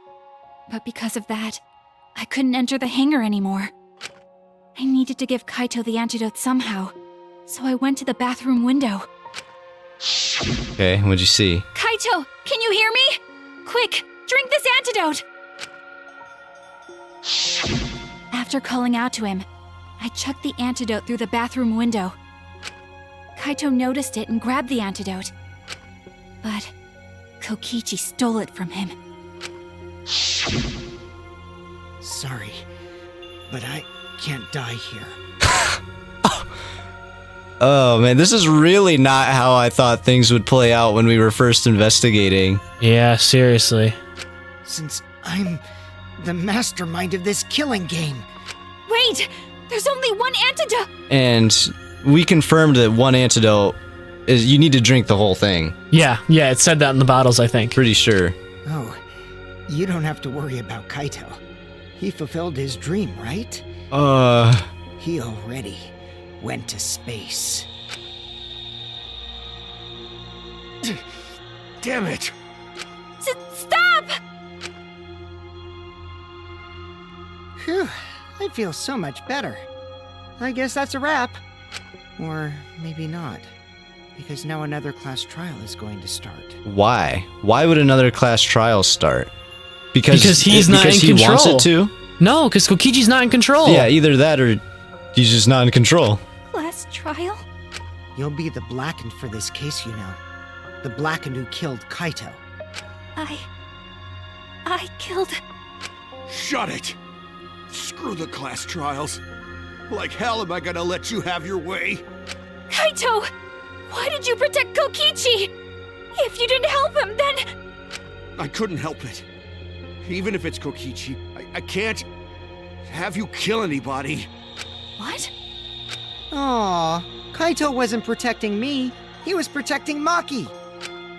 but because of that, I couldn't enter the hangar anymore. I needed to give Kaito the antidote somehow, so I went to the bathroom window. Okay, what'd you see? Kaito, can you hear me? Quick, drink this antidote! After calling out to him, I chucked the antidote through the bathroom window. Kaito noticed it and grabbed the antidote. But Kokichi stole it from him. Sorry, but I can't die here. Oh man, this is really not how I thought things would play out when we were first investigating. Yeah, seriously. Since I'm the mastermind of this killing game. Wait! There's only one antidote! And we confirmed that one antidote is you need to drink the whole thing. Yeah, it said that in the bottles, I think. Pretty sure. Oh, you don't have to worry about Kaito. He fulfilled his dream, right? He already went to space. Damn it! Stop! Phew, I feel so much better. I guess that's a wrap. Or maybe not. Because now another class trial is going to start. Why? Why would another class trial start? Because he's not in control. He wants it to? No, because Kokichi's not in control. Yeah, either that or he's just not in control. Class trial? You'll be the Blackened for this case, you know. The Blackened who killed Kaito. I killed... Shut it! Screw the class trials. Like hell am I gonna let you have your way? Kaito! Why did you protect Kokichi? If you didn't help him, then... I couldn't help it. Even if it's Kokichi, I can't have you kill anybody. What? Aw, Kaito wasn't protecting me. He was protecting Maki.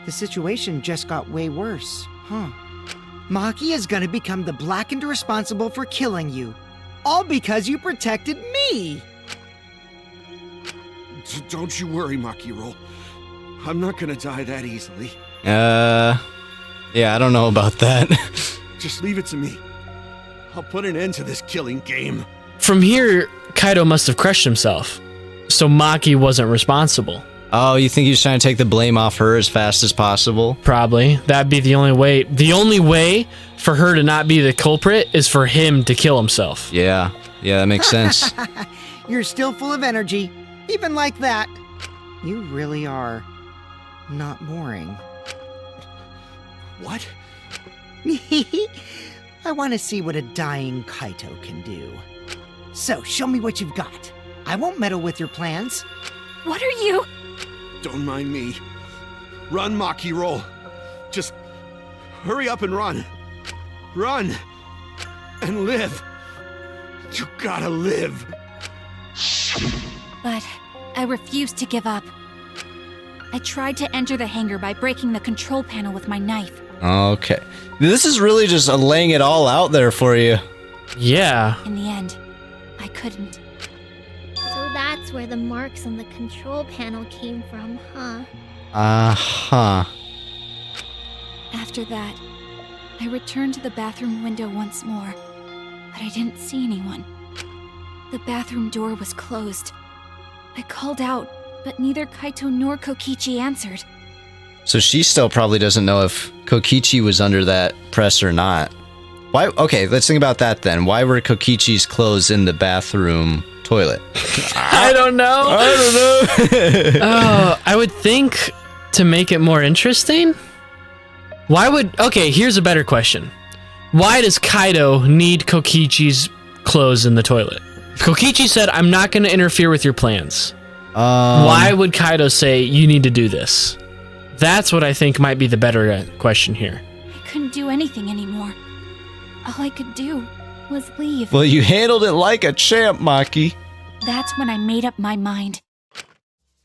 The situation just got way worse, huh? Maki is gonna become the Blackened responsible for killing you. All because you protected me! Don't you worry, Makiro. I'm not gonna die that easily. Yeah, I don't know about that. Just leave it to me. I'll put an end to this killing game. From here, Kaito must have crushed himself. So Maki wasn't responsible. Oh, you think he's trying to take the blame off her as fast as possible? Probably. That'd be the only way. The only way for her to not be the culprit is for him to kill himself. Yeah, that makes sense. You're still full of energy, even like that. You really are not boring. What? I want to see what a dying Kaito can do. So, show me what you've got. I won't meddle with your plans. What are you... Don't mind me. Run, Makiro. Just hurry up and run. Run. And live. You gotta live. But I refused to give up. I tried to enter the hangar by breaking the control panel with my knife. Okay. This is really just laying it all out there for you. Yeah. In the end, I couldn't. So that's where the marks on the control panel came from, huh? Uh-huh. After that, I returned to the bathroom window once more, but I didn't see anyone. The bathroom door was closed. I called out, but neither Kaito nor Kokichi answered. So she still probably doesn't know if Kokichi was under that press or not. Why? Okay, let's think about that then. Why were Kokichi's clothes in the bathroom toilet? I don't know. I would think to make it more interesting. Why would... Okay, here's a better question. Why does Kaito need Kokichi's clothes in the toilet? Kokichi said, I'm not going to interfere with your plans. Why would Kaito say, you need to do this? That's what I think might be the better question here. I couldn't do anything anymore. All I could do was leave. Well, you handled it like a champ, Maki. That's when I made up my mind.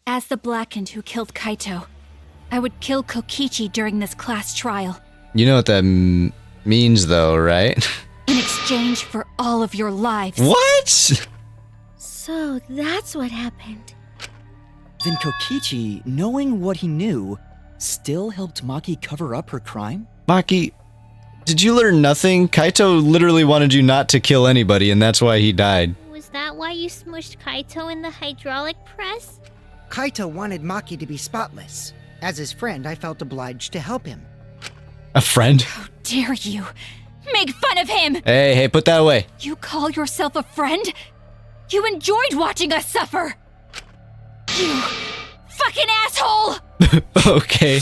As the Blackened who killed Kaito, I would kill Kokichi during this class trial. You know what that means, though, right? In exchange for all of your lives. What? So that's what happened. Then Kokichi, knowing what he knew, still helped Maki cover up her crime? Maki, did you learn nothing? Kaito literally wanted you not to kill anybody, and that's why he died. Was that why you smushed Kaito in the hydraulic press? Kaito wanted Maki to be spotless. As his friend, I felt obliged to help him. A friend? How dare you? Make fun of him! Hey, put that away. You call yourself a friend? You enjoyed watching us suffer! You fucking asshole! Okay.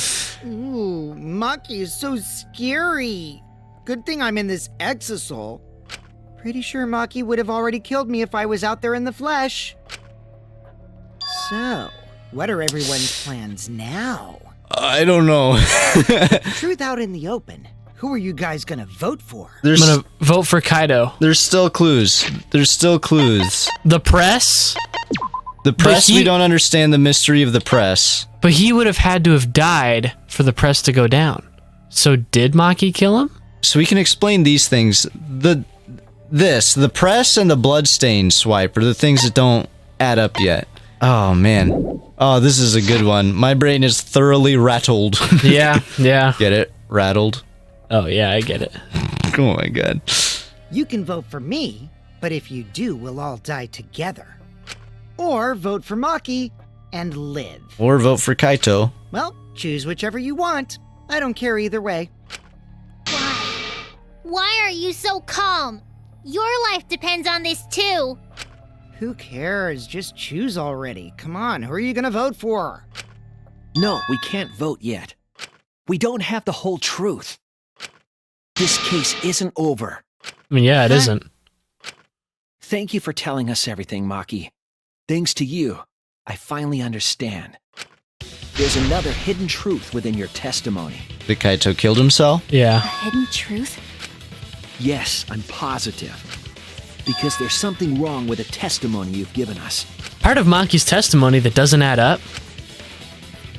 Ooh, Maki is so scary. Good thing I'm in this exosol. Pretty sure Maki would have already killed me if I was out there in the flesh. So, what are everyone's plans now? I don't know. Truth out in the open. Who are you guys gonna vote for? I'm gonna vote for Kaito. There's still clues. The press? The press, we don't understand the mystery of the press. But he would have had to have died for the press to go down. So did Maki kill him? So we can explain these things. the press and the bloodstain swipe are the things that don't add up yet. Oh, man. Oh, this is a good one. My brain is thoroughly rattled. Yeah. Get it? Rattled. Oh, yeah, I get it. Oh, my God. You can vote for me, but if you do, we'll all die together. Or vote for Maki and live. Or vote for Kaito. Well, choose whichever you want. I don't care either way. Why are you so calm? Your life depends on this too. Who cares? Just choose already. Come on, who are you gonna vote for? No, we can't vote yet. We don't have the whole truth. This case isn't over. I mean, yeah, it isn't. Thank you for telling us everything, Maki. Thanks to you, I finally understand. There's another hidden truth within your testimony. That Kaito killed himself? Yeah. A hidden truth? Yes, I'm positive. Because there's something wrong with the testimony you've given us. Part of Maki's testimony that doesn't add up.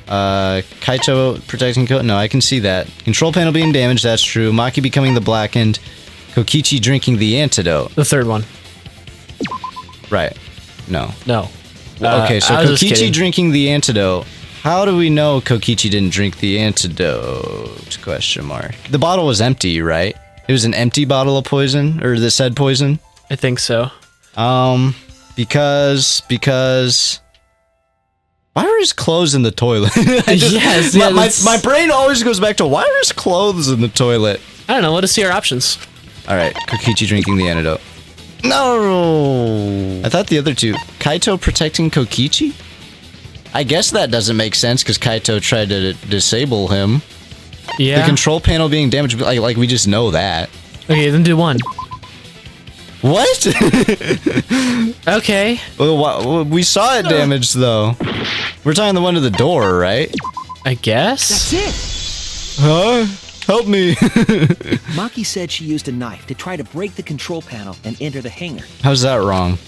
Kaito protecting Koto? No, I can see that. Control panel being damaged, that's true. Maki becoming the blackened. Kokichi drinking the antidote. The third one. Right. No. No. Okay, so I was just Kokichi kidding. drinking the antidote. How do we know Kokichi didn't drink the antidote? Question mark. The bottle was empty, right? It was an empty bottle of poison, or the said poison? I think so. Because why are his clothes in the toilet? My brain always goes back to why are his clothes in the toilet? I don't know. Let us see our options. All right, Kokichi drinking the antidote. No, I thought the other two. Kaito protecting Kokichi? I guess that doesn't make sense because Kaito tried to disable him. Yeah. The control panel being damaged, like we just know that. Okay, then do one. What? Okay. Well, we saw it damaged though. We're talking the one to the door, right? I guess. That's it! Huh? Help me. Maki said she used a knife to try to break the control panel and enter the hangar. How's that wrong?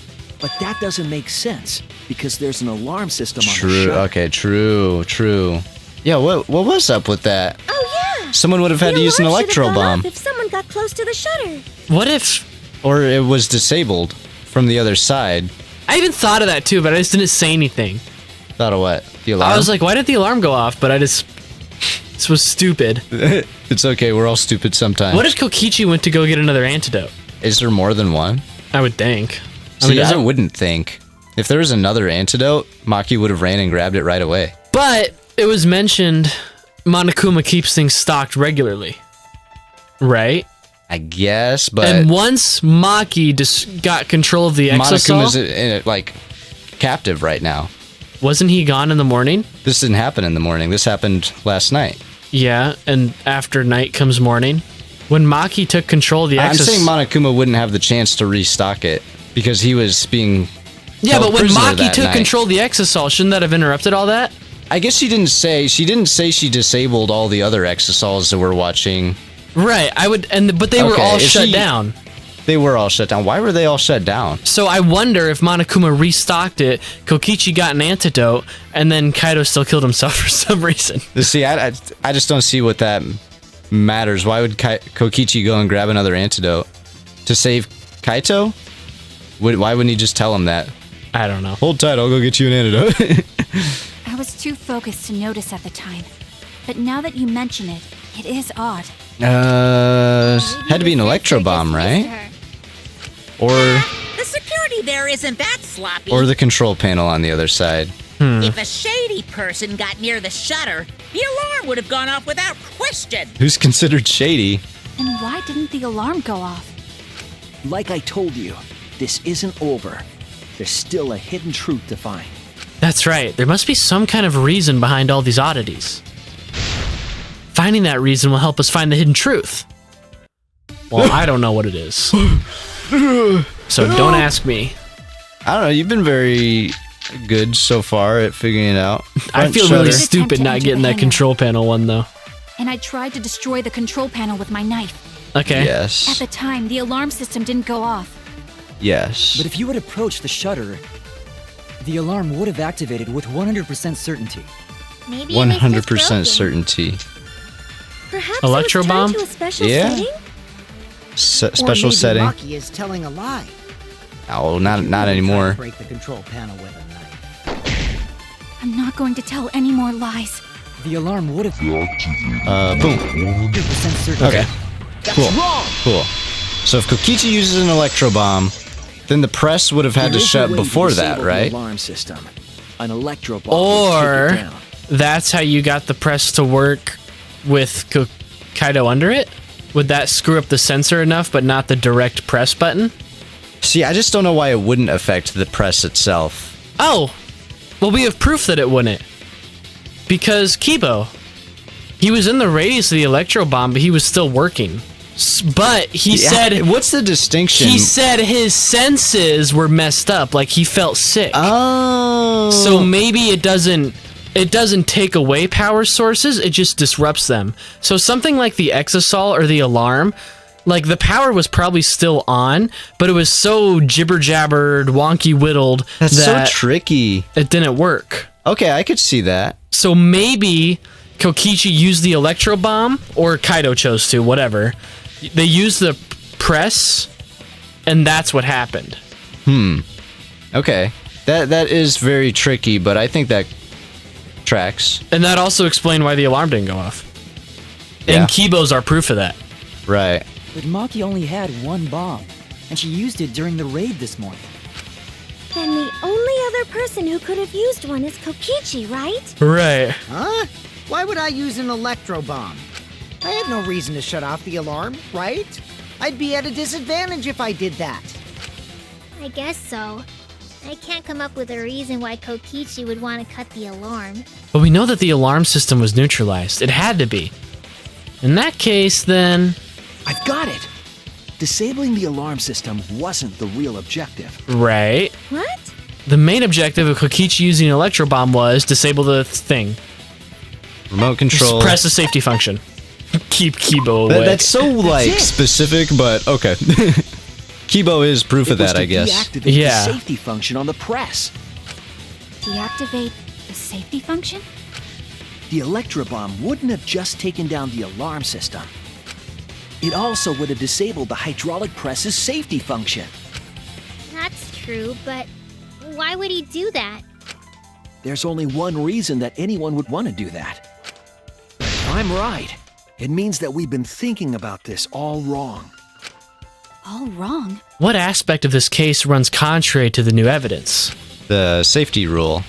But that doesn't make sense, because there's an alarm system on the True. shutter. Okay, true. Yeah, what was up with that? Oh yeah! Someone would have had to use an electro bomb. If someone got close to the shutter. What if... Or it was disabled from the other side. I even thought of that too, but I just didn't say anything. Thought of what? The alarm? I was like, why did the alarm go off? But this was stupid. It's okay, we're all stupid sometimes. What if Kokichi went to go get another antidote? Is there more than one? I would think. I wouldn't think. If there was another antidote, Maki would have ran and grabbed it right away. But it was mentioned Monokuma keeps things stocked regularly. Right? I guess, but... And once Maki just got control of the exosol... Monokuma's captive right now. Wasn't he gone in the morning? This didn't happen in the morning. This happened last night. Yeah, and after night comes morning. When Maki took control of the exosol... I'm saying Monokuma wouldn't have the chance to restock it because he was being... Yeah, but when Maki took night. control of the exosol, shouldn't that have interrupted all that? I guess she didn't say she disabled all the other exosols that we're watching. Right, but they were all shut down. They were all shut down. Why were they all shut down? So I wonder if Monokuma restocked it, Kokichi got an antidote, and then Kaito still killed himself for some reason. See, I just don't see what that matters. Why would Kokichi go and grab another antidote? To save Kaito? Why wouldn't he just tell him that? I don't know. Hold tight, I'll go get you an antidote. I was too focused to notice at the time. But now that you mention it, it is odd. Had to be an electro bomb, right? Or The security there isn't that sloppy. or the control panel on the other side. If a shady person got near the shutter, the alarm would have gone off without question. Who's considered shady? And why didn't the alarm go off? Like I told you, this isn't over. There's still a hidden truth to find. That's right. There must be some kind of reason behind all these oddities. Finding that reason will help us find the hidden truth. Well, I don't know what it is. So don't ask me. I don't know, you've been very good so far at figuring it out. I feel shutter. really stupid not getting that control panel one, though. And I tried to destroy the control panel with my knife. Okay. At Yes. the time, the alarm system didn't go off. Yes. But if you had approached the shutter, the alarm would have activated with 100% certainty. Maybe it was 100% broken. certainty. Perhaps Electro it was turned bomb? to a special Yeah. setting? special maybe setting. Maki is telling a lie. Oh, not Try to anymore. break the control panel with a knife. I'm not going to tell any more lies. The alarm would have. Boom. 100% certain. Okay. That's Cool. wrong! Cool. So if Kokichi uses an electro bomb, then the press would have had There to is a shut way to before that, disable the right? Alarm system. An electro ball would Or kick it down. that's how you got the press to work with Kaido under it? Would that screw up the sensor enough, but not the direct press button? See, I just don't know why it wouldn't affect the press itself. Oh, well, we have proof that it wouldn't. Because Kibo, he was in the radius of the electro bomb, but he was still working. But he said, what's the distinction? he said his senses were messed up, like he felt sick. Oh. So maybe it doesn't take away power sources, it just disrupts them. So something like the exasol or the alarm, like the power was probably still on, but it was so jibber-jabbered, wonky-whittled That's that so tricky. it didn't work. Okay, I could see that. So maybe Kokichi used the electro bomb, or Kaido chose to, whatever. They used the press, and that's what happened. Okay. That is very tricky, but I think that tracks. And that also explained why the alarm didn't go off. Yeah. And Kibo's our proof of that. Right. But Maki only had one bomb, and she used it during the raid this morning. Then the only other person who could have used one is Kokichi, right? Right. Huh? Why would I use an electro bomb? I had no reason to shut off the alarm, right? I'd be at a disadvantage if I did that. I guess so. I can't come up with a reason why Kokichi would want to cut the alarm. But we know that the alarm system was neutralized. It had to be. In that case, then... I've got it! Disabling the alarm system wasn't the real objective. Right. What? The main objective of Kokichi using an electro bomb was disable the thing. Remote control. Just press the safety function. Keep Kibo away. That's so, like, specific, but okay. Kibo is proof of that, I guess. Deactivate Yeah. the safety function on the press. Deactivate the safety function? The electro bomb wouldn't have just taken down the alarm system. It also would have disabled the hydraulic press's safety function. That's true, but why would he do that? There's only one reason that anyone would want to do that. If I'm right, it means that we've been thinking about this all wrong. All wrong. What aspect of this case runs contrary to the new evidence? The safety rule.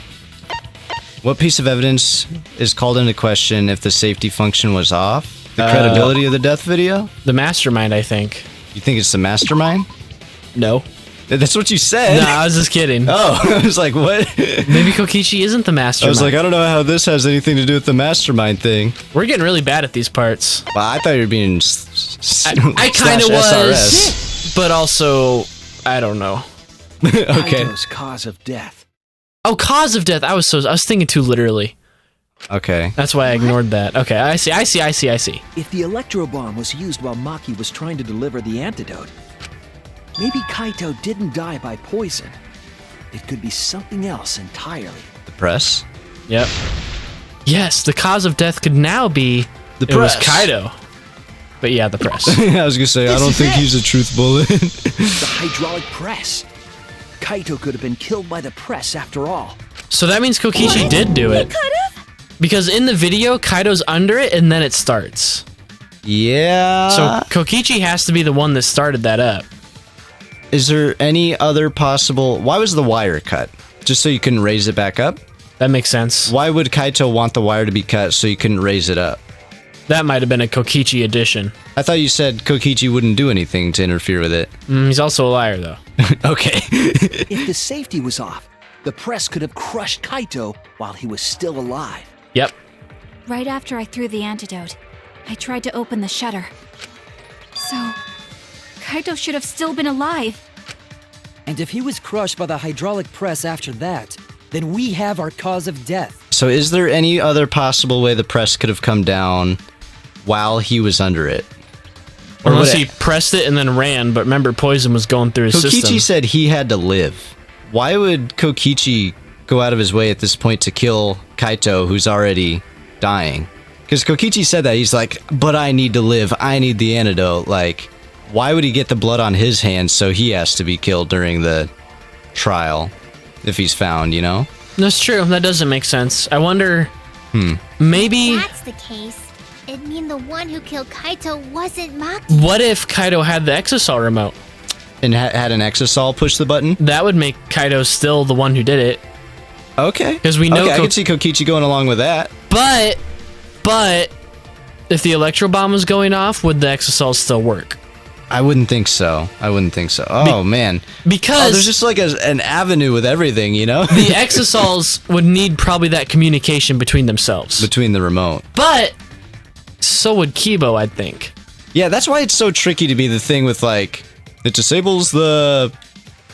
What piece of evidence is called into question if the safety function was off? The credibility of the death video? The mastermind, I think. You think it's the mastermind? No. That's what you said. No, I was just kidding. Oh, I was like, what? Maybe Kokichi isn't the I mastermind. was like, I don't know how this has anything to do with the mastermind thing. We're getting really bad at these parts. Well, I thought you were being I kind of was, but also, I don't know. Okay. Kaito's cause of death. Oh, cause of death. I was thinking too literally. Okay. That's why I ignored that. Okay, I see. If the electro bomb was used while Maki was trying to deliver the antidote, maybe Kaito didn't die by poison. It could be something else entirely. The press? Yep. Yes, the cause of death could now be The it was press. Kaido. But yeah, the press. I was gonna say, I don't is think it. he's a truth bullet. The hydraulic press. Kaito could have been killed by the press after all. So that means Kokichi did do it. Because in the video, Kaido's under it and then it starts. Yeah. So Kokichi has to be the one that started that up. Is there any other possible... Why was the wire cut? Just so you couldn't raise it back up? That makes sense. Why would Kaito want the wire to be cut so you couldn't raise it up? That might have been a Kokichi addition. I thought you said Kokichi wouldn't do anything to interfere with it. He's also a liar, though. Okay. If the safety was off, the press could have crushed Kaito while he was still alive. Yep. Right after I threw the antidote, I tried to open the shutter. So, Kaito should have still been alive. And if he was crushed by the hydraulic press after that, then we have our cause of death. So is there any other possible way the press could have come down while he was under it? Or Unless would he pressed it and then ran, but remember, poison was going through his Kokichi system. said he had to live. Why would Kokichi go out of his way at this point to kill Kaito, who's already dying? Because Kokichi said that. He's like, but I need to live. I need the antidote. Like, why would he get the blood on his hands so he has to be killed during the trial if he's found, you know? That's true. That doesn't make sense. I wonder, maybe... If that's the case, it'd mean the one who killed Kaito wasn't Maki. What if Kaito had the Exosol remote? And had an Exosol push the button? That would make Kaito still the one who did it. Okay. Because we know... Okay, I can see Kokichi going along with that. But, if the Electro Bomb was going off, would the Exosol still work? I wouldn't think so. Oh, man. Because... there's just like an avenue with everything, you know? The Exosols would need probably that communication between themselves. Between the remote. But, so would Kibo, I think. Yeah, that's why it's so tricky to be the thing with, like, it disables the...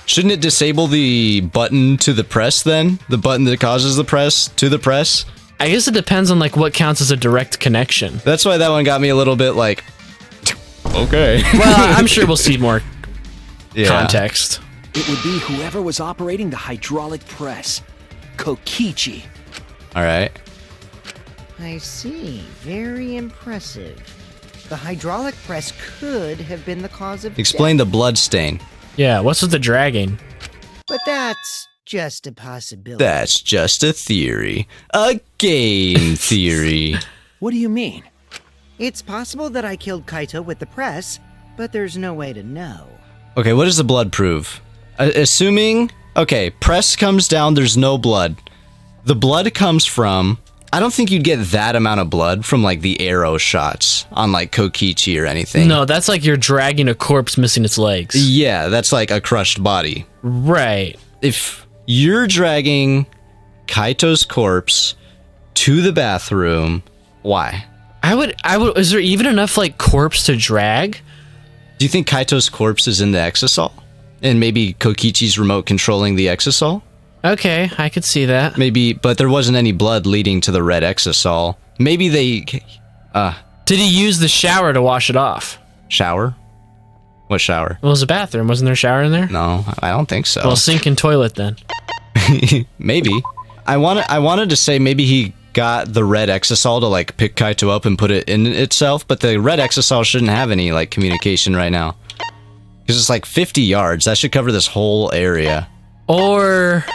Shouldn't it disable the button to the press, then? The button that causes the press to the press? I guess it depends on, like, what counts as a direct connection. That's why that one got me a little bit, like... Okay. Well, I'm sure we'll see more context. It would be whoever was operating the hydraulic press. Kokichi. Alright. I see. Very impressive. The hydraulic press could have been the cause of Explain death, the blood stain. Yeah, what's with the dragging? but that's just a possibility. That's just a theory. A game theory. What do you mean? It's possible that I killed Kaito with the press, but there's no way to know. Okay, what does the blood prove? Assuming... Okay, press comes down, there's no blood. The blood comes from... I don't think you'd get that amount of blood from, like, the arrow shots on, like, Kokichi or anything. No, that's like you're dragging a corpse missing its legs. Yeah, that's like a crushed body. Right. If you're dragging Kaito's corpse to the bathroom, why? I would, is there even enough, like, corpse to drag? Do you think Kaito's corpse is in the Exosol? And maybe Kokichi's remote controlling the Exosol? Okay, I could see that. Maybe, but there wasn't any blood leading to the red Exosol. Maybe they... Did he use the shower to wash it off? Shower? What shower? Well, it was a bathroom. Wasn't there a shower in there? No, I don't think so. Well, sink and toilet then. Maybe. I wanted to say maybe he got the red Exosol to, like, pick Kaito up and put it in itself, but the red Exosol shouldn't have any, like, communication right now. Because it's like 50 yards. That should cover this whole area. Or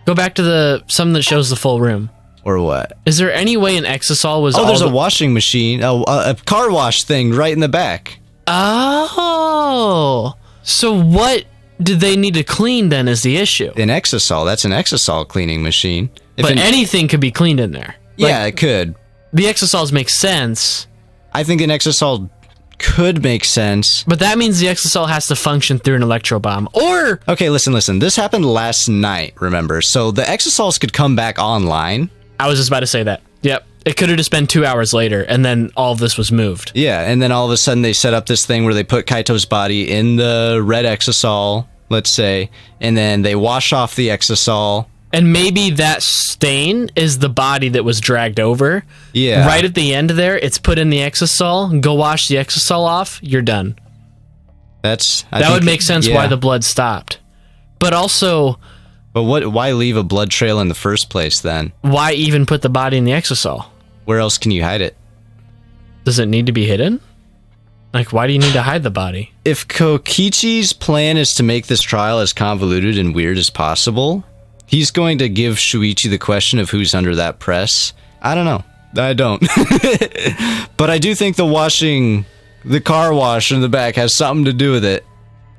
go back to something that shows the full room. Or what? Is there any way an Exosol was there's a washing machine. A car wash thing right in the back. Oh. So what did they need to clean then is the issue? An Exosol. That's an Exosol cleaning machine. But anything could be cleaned in there. Yeah, it could. The Exosols make sense. I think an Exosol could make sense. But that means the Exosol has to function through an electro bomb. Or... Okay, listen. This happened last night, remember? So the Exosols could come back online. I was just about to say that. Yep. It could have just been 2 hours later, and then all of this was moved. Yeah, and then all of a sudden they set up this thing where they put Kaito's body in the red Exosol, let's say, and then they wash off the Exosol. And maybe that stain is the body that was dragged over. Yeah. Right at the end there, it's put in the Exosol. Go wash the Exosol off. You're done. That would make sense why the blood stopped. But also... But why leave a blood trail in the first place then? Why even put the body in the Exosol? Where else can you hide it? Does it need to be hidden? Like, why do you need to hide the body? If Kokichi's plan is to make this trial as convoluted and weird as possible... He's going to give Shuichi the question of who's under that press. I don't know. I don't. But I do think the car wash in the back has something to do with it.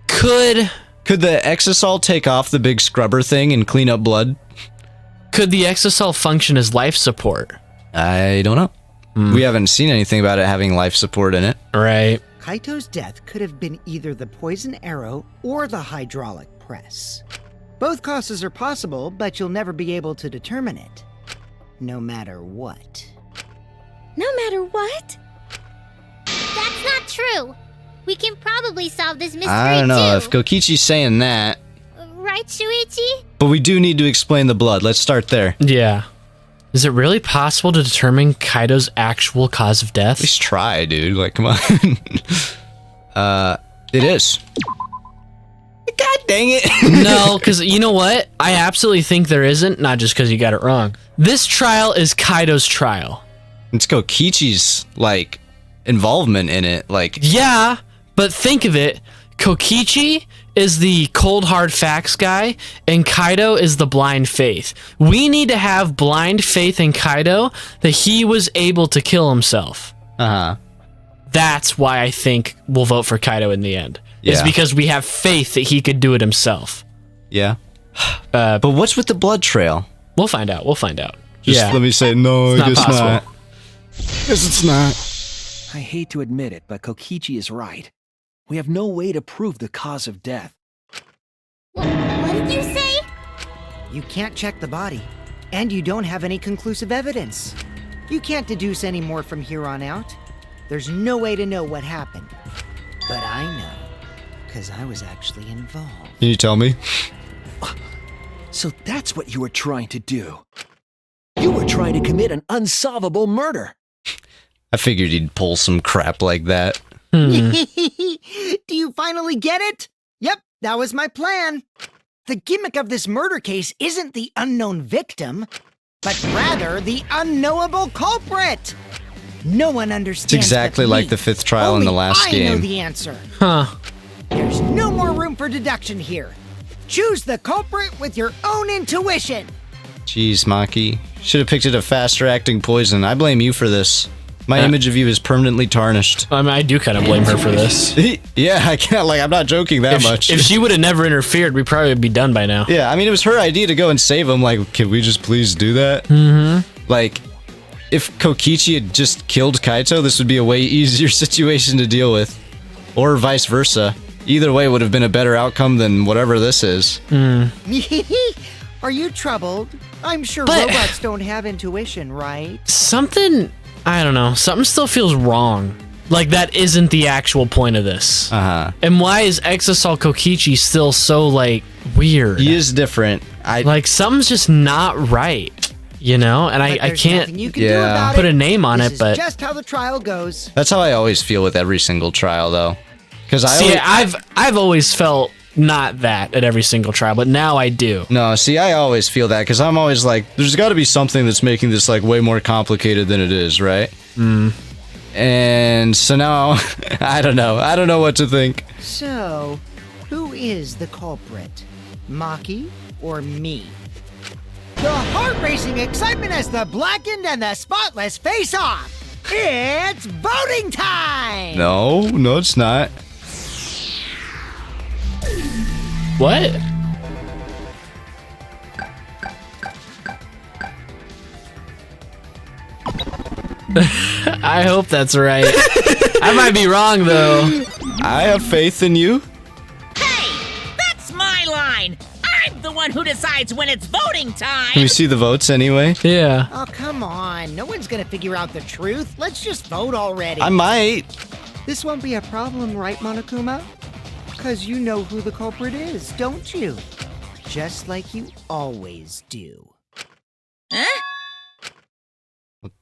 Could the Exosol take off the big scrubber thing and clean up blood? Could the Exosol function as life support? I don't know. We haven't seen anything about it having life support in it. Right. Kaito's death could have been either the poison arrow or the hydraulic press. Both causes are possible, but you'll never be able to determine it. No matter what. No matter what? That's not true. We can probably solve this mystery I don't know too. if Kokichi's saying that. Right, Shuichi? But we do need to explain the blood. Let's start there. Yeah. Is it really possible to determine Kaito's actual cause of death? At least try, dude. Like, come on. It is. God dang it. No, because you know what? I absolutely think there isn't, not just because you got it wrong. This trial is Kaito's trial. It's Kokichi's, like, involvement in it. Like, yeah, But think of it, Kokichi is the cold hard facts guy, and Kaido is the blind faith. We need to have blind faith in Kaido that he was able to kill himself. Uh-huh. That's why I think we'll vote for Kaido in the end. It's Yeah. because we have faith that he could do it himself. Yeah. But what's with the blood trail? We'll find out. Just let me say, no, It's I not guess possible. not. Guess it's not. I hate to admit it, but Kokichi is right. We have no way to prove the cause of death. What did you say? You can't check the body, and you don't have any conclusive evidence. You can't deduce any more from here on out. There's no way to know what happened. But I know, because I was actually involved. Can you tell me? So that's what you were trying to do. You were trying to commit an unsolvable murder. I figured he'd pull some crap like that. Do you finally get it? Yep, that was my plan. The gimmick of this murder case isn't the unknown victim, but rather the unknowable culprit. No one understands. It's exactly but like me. the 5th trial in the Only last I game. know the answer. Huh. There's no more room for deduction here. Choose the culprit with your own intuition. Jeez, Maki. Should have picked it a faster acting poison. I blame you for this. My image of you is permanently tarnished. I mean, I do kind of blame her for this. Yeah, I can't, I'm not joking that much. If she would have never interfered, we probably would be done by now. Yeah, I mean, it was her idea to go and save him. Like, can we just please do that? Mm-hmm. Like, if Kokichi had just killed Kaito, this would be a way easier situation to deal with. Or vice versa. Either way would have been a better outcome than whatever this is. Are you troubled? I'm sure But- robots don't have intuition, right? Something, I don't know, something still feels wrong. Like, that isn't the actual point of this. Uh-huh. And why is Exasol Kokichi still so, like, weird? He is different. Like, something's just not right, you know? And I There's can't nothing you can do about put it. a name on This it, is but... just how the trial goes. That's how I always feel with every single trial, though. Because I've always felt not that at every single trial, but now I do. No, see, I always feel that because I'm always like, there's got to be something that's making this like way more complicated than it is, right? And so now, I don't know what to think. So, who is the culprit? Maki or me? The heart-racing excitement as the blackened and the spotless face off. It's voting time! No, it's not. What? I hope that's right. I might be wrong, though. I have faith in you. Hey, that's my line. I'm the one who decides when it's voting time. Can we see the votes anyway? Yeah. Oh, come on. No one's gonna figure out the truth. Let's just vote already. I might. This won't be a problem, right, Monokuma? Because you know who the culprit is, don't you? Just like you always do. Huh?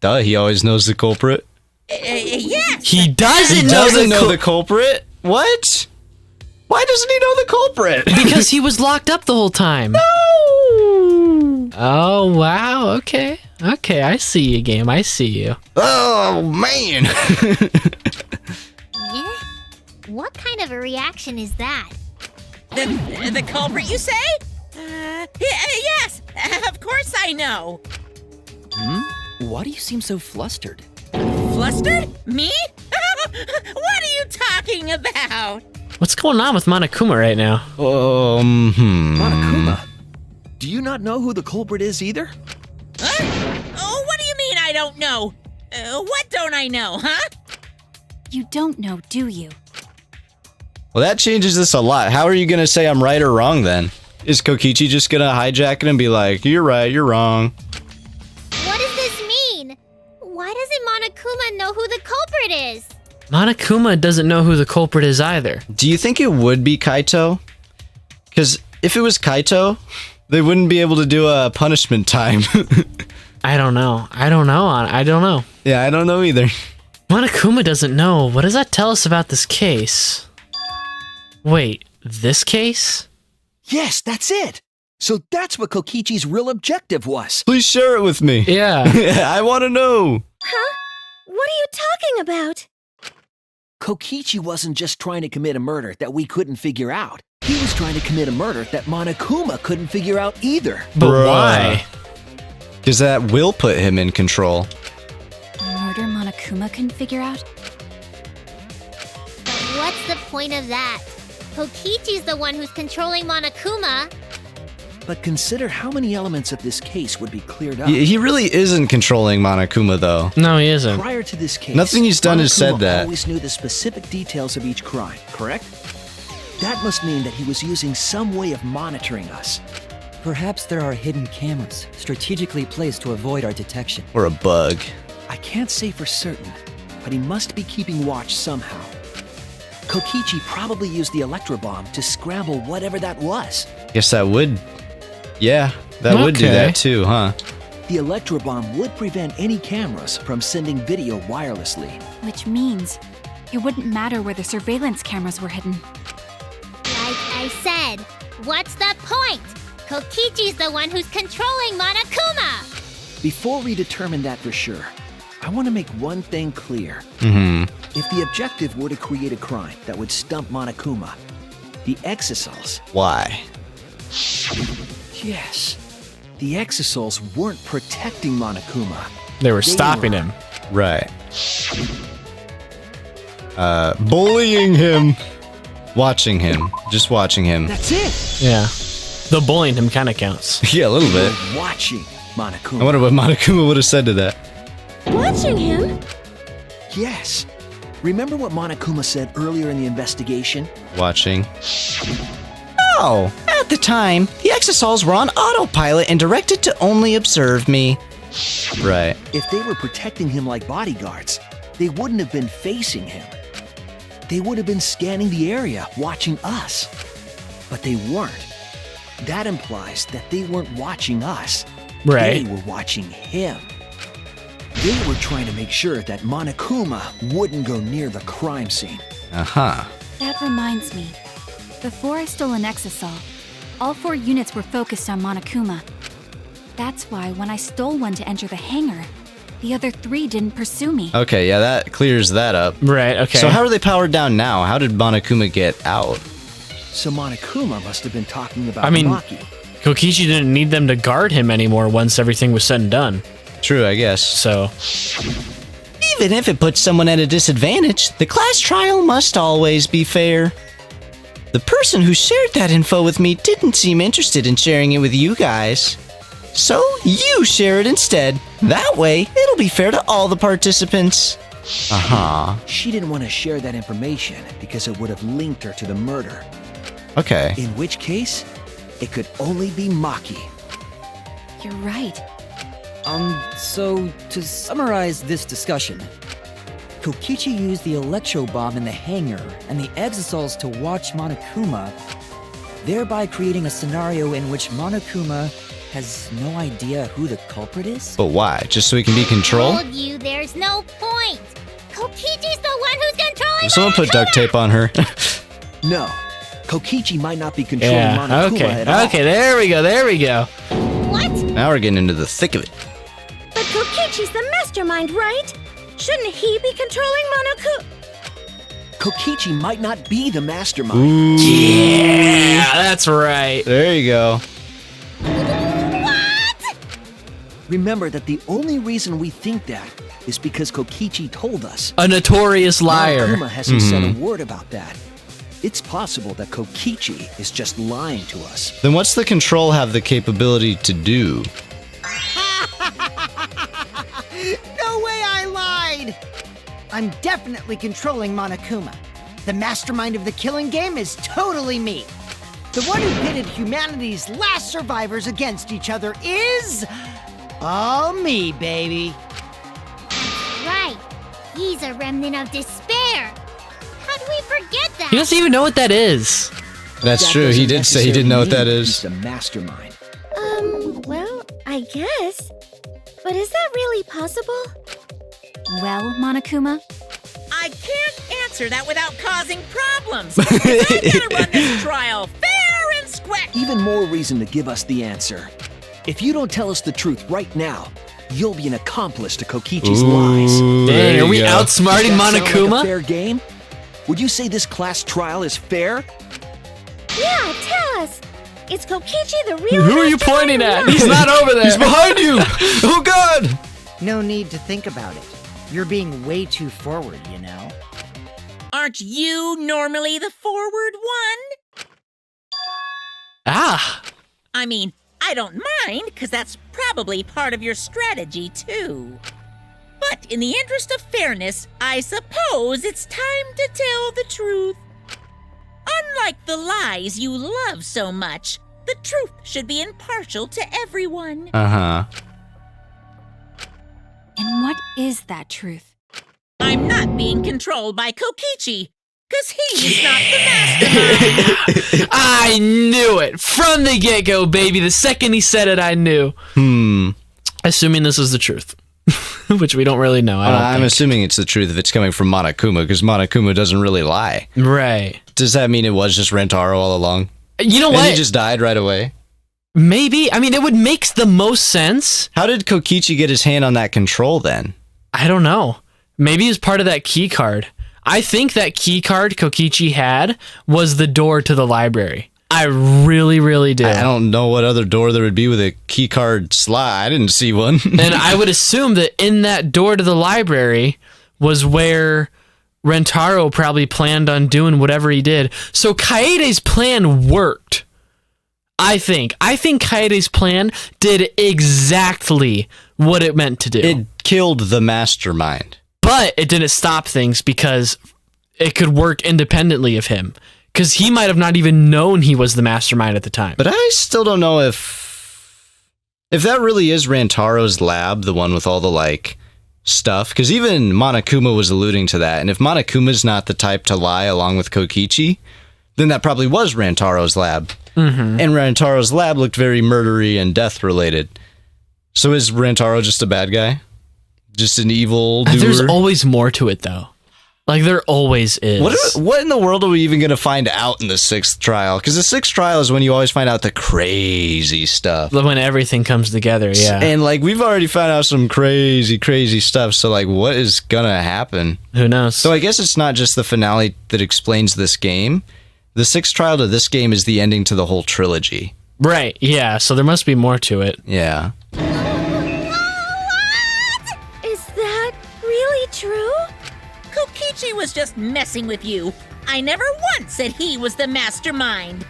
Duh, he always knows the culprit. Yes. He doesn't, He doesn't know the culprit? What? Why doesn't he know the culprit? Because he was locked up the whole time. No! Oh, wow. Okay. Okay, I see you, game. I see you. Oh, man. Yeah? What kind of a reaction is that? The culprit, you say? Yes. Of course I know. Why do you seem so flustered? Flustered? Me? What are you talking about? What's going on with Monokuma right now? Monokuma, do you not know who the culprit is either? Oh, what do you mean I don't know? What don't I know, huh? You don't know, do you? Well, that changes this a lot. How are you going to say I'm right or wrong then? Is Kokichi just going to hijack it and be like, you're right, you're wrong? What does this mean? Why doesn't Monokuma know who the culprit is? Monokuma doesn't know who the culprit is either. Do you think it would be Kaito? Because if it was Kaito, they wouldn't be able to do a punishment time. I don't know. I don't know. Yeah, I don't know either. Monokuma doesn't know. What does that tell us about this case? Wait, this case? Yes, that's it. So that's what Kokichi's real objective was. Please share it with me. Yeah. I want to know. Huh? What are you talking about? Kokichi wasn't just trying to commit a murder that we couldn't figure out. He was trying to commit a murder that Monokuma couldn't figure out either. But why? Because that will put him in control. A murder Monokuma couldn't figure out? But what's the point of that? Kokichi's the one who's controlling Monokuma. But consider how many elements of this case would be cleared up. He really isn't controlling Monokuma, though. No, he isn't. Prior to this case, Nothing he's done has said Monokuma that. always knew the specific details of each crime, correct? That must mean that he was using some way of monitoring us. Perhaps there are hidden cameras, strategically placed to avoid our detection. Or a bug. I can't say for certain, but he must be keeping watch somehow. Kokichi probably used the electro bomb to scramble whatever that was. Guess that would... Yeah, that would do that too, huh? The electro bomb would prevent any cameras from sending video wirelessly. Which means it wouldn't matter where the surveillance cameras were hidden. Like I said, what's the point? Kokichi's the one who's controlling Monokuma. Before we determine that for sure, I want to make one thing clear. If the objective were to create a crime that would stump Monokuma, the Exisals... Why? Yes. The Exisals weren't protecting Monokuma. They were stopping him. Right. Bullying him. Watching him. Just watching him. That's it. Yeah. The bullying him kind of counts. Yeah, a little bit. Watching Monokuma. I wonder what Monokuma would have said to that. Watching him? Yes. Remember what Monokuma said earlier in the investigation? Watching. Oh, at the time, the Exisals were on autopilot and directed to only observe me. Right. If they were protecting him like bodyguards, they wouldn't have been facing him. They would have been scanning the area, watching us. But they weren't. That implies that they weren't watching us. Right. They were watching him. They were trying to make sure that Monokuma wouldn't go near the crime scene. Uh-huh. That reminds me. Before I stole an Exisal, all 4 units were focused on Monokuma. That's why when I stole one to enter the hangar, the other 3 didn't pursue me. Okay, yeah, that clears that up. Right, okay. So how are they powered down now? How did Monokuma get out? So Monokuma must have been talking about I mean, Maki. Kokichi didn't need them to guard him anymore once everything was said and done. True, I guess. So... Even if it puts someone at a disadvantage, the class trial must always be fair. The person who shared that info with me didn't seem interested in sharing it with you guys. So you share it instead. That way, it'll be fair to all the participants. Uh-huh. She didn't want to share that information because it would have linked her to the murder. Okay. In which case, it could only be Maki. You're right. So to summarize this discussion, Kokichi used the electro bomb in the hangar and the Exisals to watch Monokuma, thereby creating a scenario in which Monokuma has no idea who the culprit is? But why? Just so he can be control? Told you there's no point. Kokichi's the one who's controlling Someone put duct tape on her. No, Kokichi might not be controlling Yeah, Monokuma okay. at all. Okay, there we go. What? Now we're getting into the thick of it. But Kokichi's the mastermind, right? Shouldn't he be controlling Monokuma? Kokichi might not be the mastermind. Yeah, that's right. There you go. What? Remember that the only reason we think that is because Kokichi told us. A notorious liar. Monokuma hasn't said a word about that. It's possible that Kokichi is just lying to us. Then what's the control have the capability to do? No way I lied! I'm definitely controlling Monokuma. The mastermind of the killing game is totally me. The one who pitted humanity's last survivors against each other is... all me, baby. Right. He's a remnant of despair. How do we forget that? He doesn't even know what that is. That's That true. He doesn't did say he didn't know what that necessarily mean is. He's the mastermind. Well, I guess. But is that really possible? Well, Monokuma, I can't answer that without causing problems. I'm gonna run this trial fair and square. Even more reason to give us the answer. If you don't tell us the truth right now, you'll be an accomplice to Kokichi's lies. Ooh, Dang, there are we you go. outsmarting Does that sound like a Monokuma? fair game? Would you say this class trial is fair? Yeah, tell us. Is Kokichi the real Who are you pointing at? He's not over there. He's behind you! Oh god! No need to think about it. You're being way too forward, you know? Aren't you normally the forward one? Ah, I mean, I don't mind, because that's probably part of your strategy, too. But in the interest of fairness, I suppose it's time to tell the truth. Unlike the lies you love so much, the truth should be impartial to everyone. Uh-huh. And what is that truth? I'm not being controlled by Kokichi, because he is not the mastermind. I knew it from the get-go, baby. The second he said it, I knew. Assuming this is the truth, which we don't really know. I'm assuming it's the truth if it's coming from Monokuma, because Monokuma doesn't really lie. Right. Does that mean it was just Rentaro all along? You know what? And he just died right away? Maybe. I mean, it would make the most sense. How did Kokichi get his hand on that control then? I don't know. Maybe as part of that key card. I think that key card Kokichi had was the door to the library. I really, really do. I don't know what other door there would be with a key card slot. I didn't see one. And I would assume that in that door to the library was where Rentaro probably planned on doing whatever he did. So Kaede's plan worked. I think Kaede's plan did exactly what it meant to do. It killed the mastermind. But it didn't stop things because it could work independently of him. Because he might have not even known he was the mastermind at the time. But I still don't know if that really is Rantaro's lab, the one with all the, like, stuff. Because even Monokuma was alluding to that. And if Monokuma's not the type to lie along with Kokichi, then that probably was Rantaro's lab. Mm-hmm. And Rantaro's lab looked very murdery and death-related. So is Rantaro just a bad guy? Just an evil doer? There's always more to it, though. Like, there always is. What in the world are we even going to find out in the 6th trial? Because the 6th trial is when you always find out the crazy stuff. When everything comes together, yeah. And, like, we've already found out some crazy, crazy stuff. So, like, what is going to happen? Who knows? So I guess it's not just the finale that explains this game. The 6th trial to this game is the ending to the whole trilogy. Right, yeah. So there must be more to it. Yeah. Is that really true? Kokichi was just messing with you. I never once said he was the mastermind.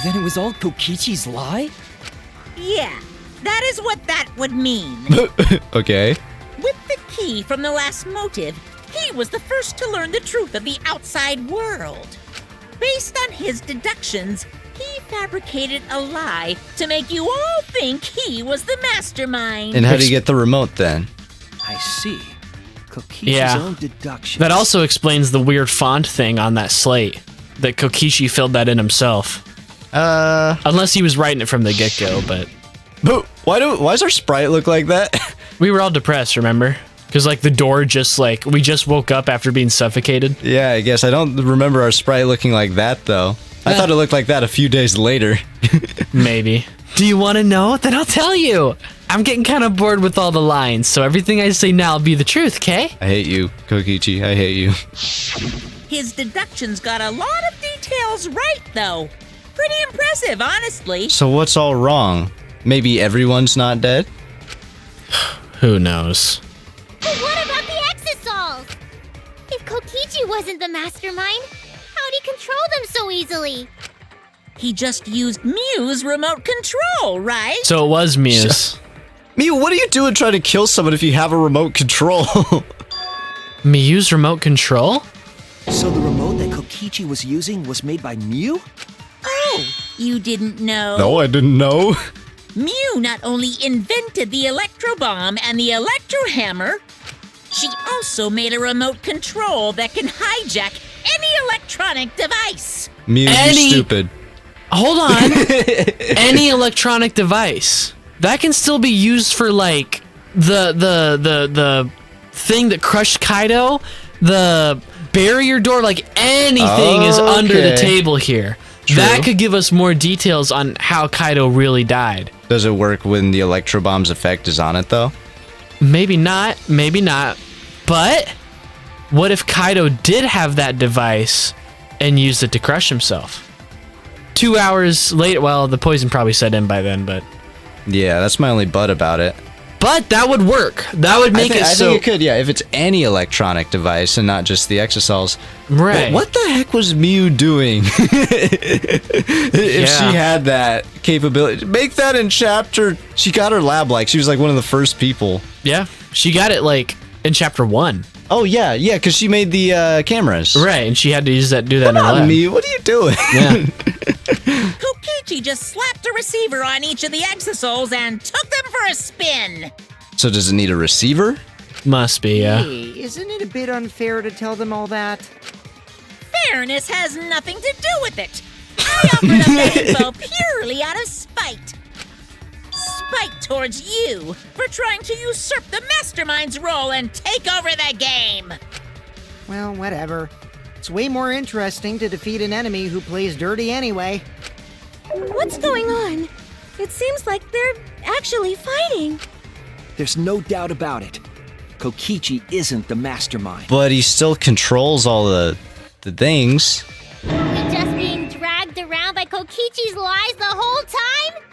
Then it was all Kokichi's lie? Yeah, that is what that would mean. Okay. With the key from the last motive, he was the first to learn the truth of the outside world. Based on his deductions, he fabricated a lie to make you all think he was the mastermind. And how did he get the remote then? I see. Kokichi's own deductions. That also explains the weird font thing on that slate. That Kokichi filled that in himself. Unless he was writing it from the get-go, but why does our sprite look like that? We were all depressed, remember? Because, like, the door just, like, we just woke up after being suffocated. Yeah, I guess. I don't remember our sprite looking like that, though. I thought it looked like that a few days later. Maybe. Do you want to know? Then I'll tell you. I'm getting kind of bored with all the lines, so everything I say now will be the truth, okay? I hate you, Kokichi. I hate you. His deductions got a lot of details right, though. Pretty impressive, honestly. So what's all wrong? Maybe everyone's not dead? Who knows? But what about the exosols? If Kokichi wasn't the mastermind, how'd he control them so easily? He just used Mew's remote control, right? So it was Mew's. Mew, what are you doing trying to kill someone if you have a remote control? Mew's remote control? So the remote that Kokichi was using was made by Mew? Oh, you didn't know? No, I didn't know. Mew not only invented the electro bomb and the electro hammer, she also made a remote control that can hijack any electronic device. Mew, you're stupid. Hold on. Any electronic device that can still be used for, like, the thing that crushed Kaido, the barrier door, like anything is under the table here. True. That could give us more details on how Kaido really died. Does it work when the electro bomb's effect is on it, though? Maybe not, but What if Kaido did have that device and used it to crush himself? 2 hours later, well, the poison probably set in by then, but... Yeah, that's my only but about it. But that would work. That would make I so... think it could, yeah, if it's any electronic device and not just the exosols. Right. But what the heck was Miu doing? If she had that capability. Make that in chapter... She got her lab, like, she was like one of the first people. Yeah, she got it, like, in chapter 1. Oh, yeah, because she made the cameras. Right, and she had to use that, do that Come in her on, lab. Miu, what are you doing? Yeah. Kokichi just slapped a receiver on each of the exosols and took them for a spin. So does it need a receiver? Must be, yeah. Hey, isn't it a bit unfair to tell them all that? Fairness has nothing to do with it. I offered up that info purely out of spite. Spite towards you for trying to usurp the mastermind's role and take over the game. Well, whatever. It's way more interesting to defeat an enemy who plays dirty anyway. What's going on? It seems like they're actually fighting. There's no doubt about it. Kokichi isn't the mastermind. But he still controls all the things. You're just being dragged around by Kokichi's lies the whole time?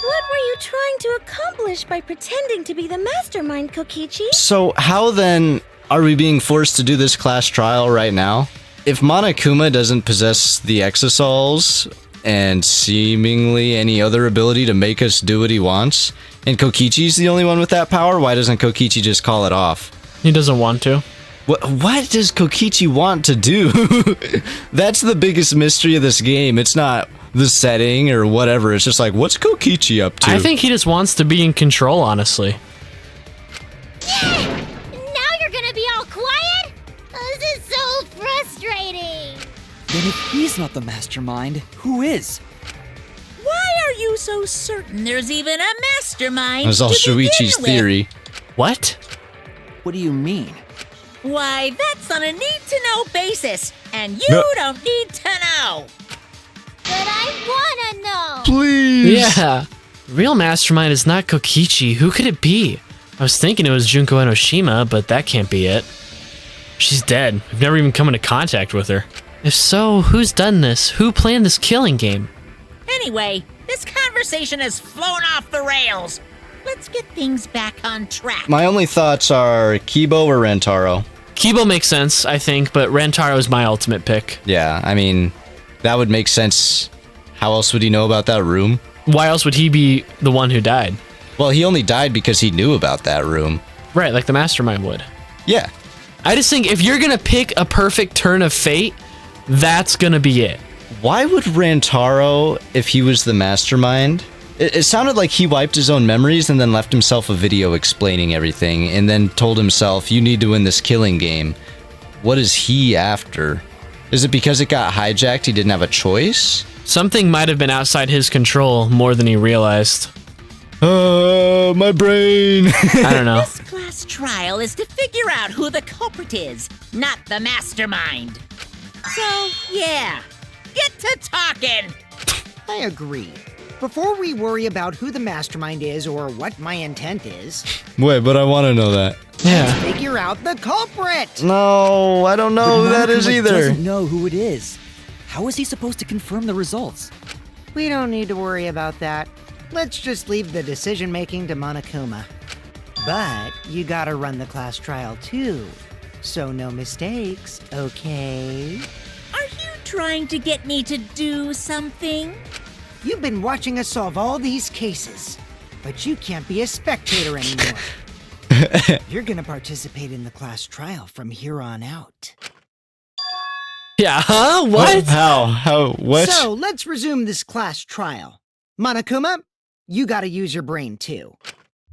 What were you trying to accomplish by pretending to be the mastermind, Kokichi? So how then are we being forced to do this class trial right now? If Monokuma doesn't possess the exosols and seemingly any other ability to make us do what he wants, and Kokichi's the only one with that power, why doesn't Kokichi just call it off? He doesn't want to. What does Kokichi want to do? That's the biggest mystery of this game. It's not the setting or whatever. It's just like, what's Kokichi up to? I think he just wants to be in control, honestly. Yeah! Now you're gonna be all quiet? This is so frustrating. Then if he's not the mastermind, who is? Why are you so certain there's even a mastermind? That's all to begin Shuichi's with? theory. What? What do you mean? Why, that's on a need-to-know basis, and you don't need to know. But I wanna know. Please. Yeah. Real mastermind is not Kokichi. Who could it be? I was thinking it was Junko Enoshima, but that can't be it. She's dead. I've never even come into contact with her. If so, who's done this? Who planned this killing game? Anyway, this conversation has flown off the rails. Let's get things back on track. My only thoughts are Kibo or Rentaro. Kibo makes sense, I think, but Rentaro is my ultimate pick. Yeah, I mean, that would make sense. How else would he know about that room? Why else would he be the one who died? Well, he only died because he knew about that room. Right, like the mastermind would. Yeah. I just think if you're gonna pick a perfect turn of fate, that's gonna be it. Why would Rantaro, if he was the mastermind... It sounded like he wiped his own memories and then left himself a video explaining everything, and then told himself, you need to win this killing game. What is he after? Is it because it got hijacked he didn't have a choice? Something might have been outside his control more than he realized. My brain. I don't know. This class trial is to figure out who the culprit is, not the mastermind. So, yeah, get to talking. I agree. Before we worry about who the mastermind is or what my intent is, Wait, but I want to know that. Yeah. figure out the culprit! No, I don't know who that is Monokuma either. doesn't know who it is. How is he supposed to confirm the results? We don't need to worry about that. Let's just leave the decision-making to Monokuma. But you gotta run the class trial too. So no mistakes, okay? Are you trying to get me to do something? You've been watching us solve all these cases, but you can't be a spectator anymore. You're gonna participate in the class trial from here on out. Yeah, huh? What? How? What? So, let's resume this class trial. Monokuma, you gotta use your brain too.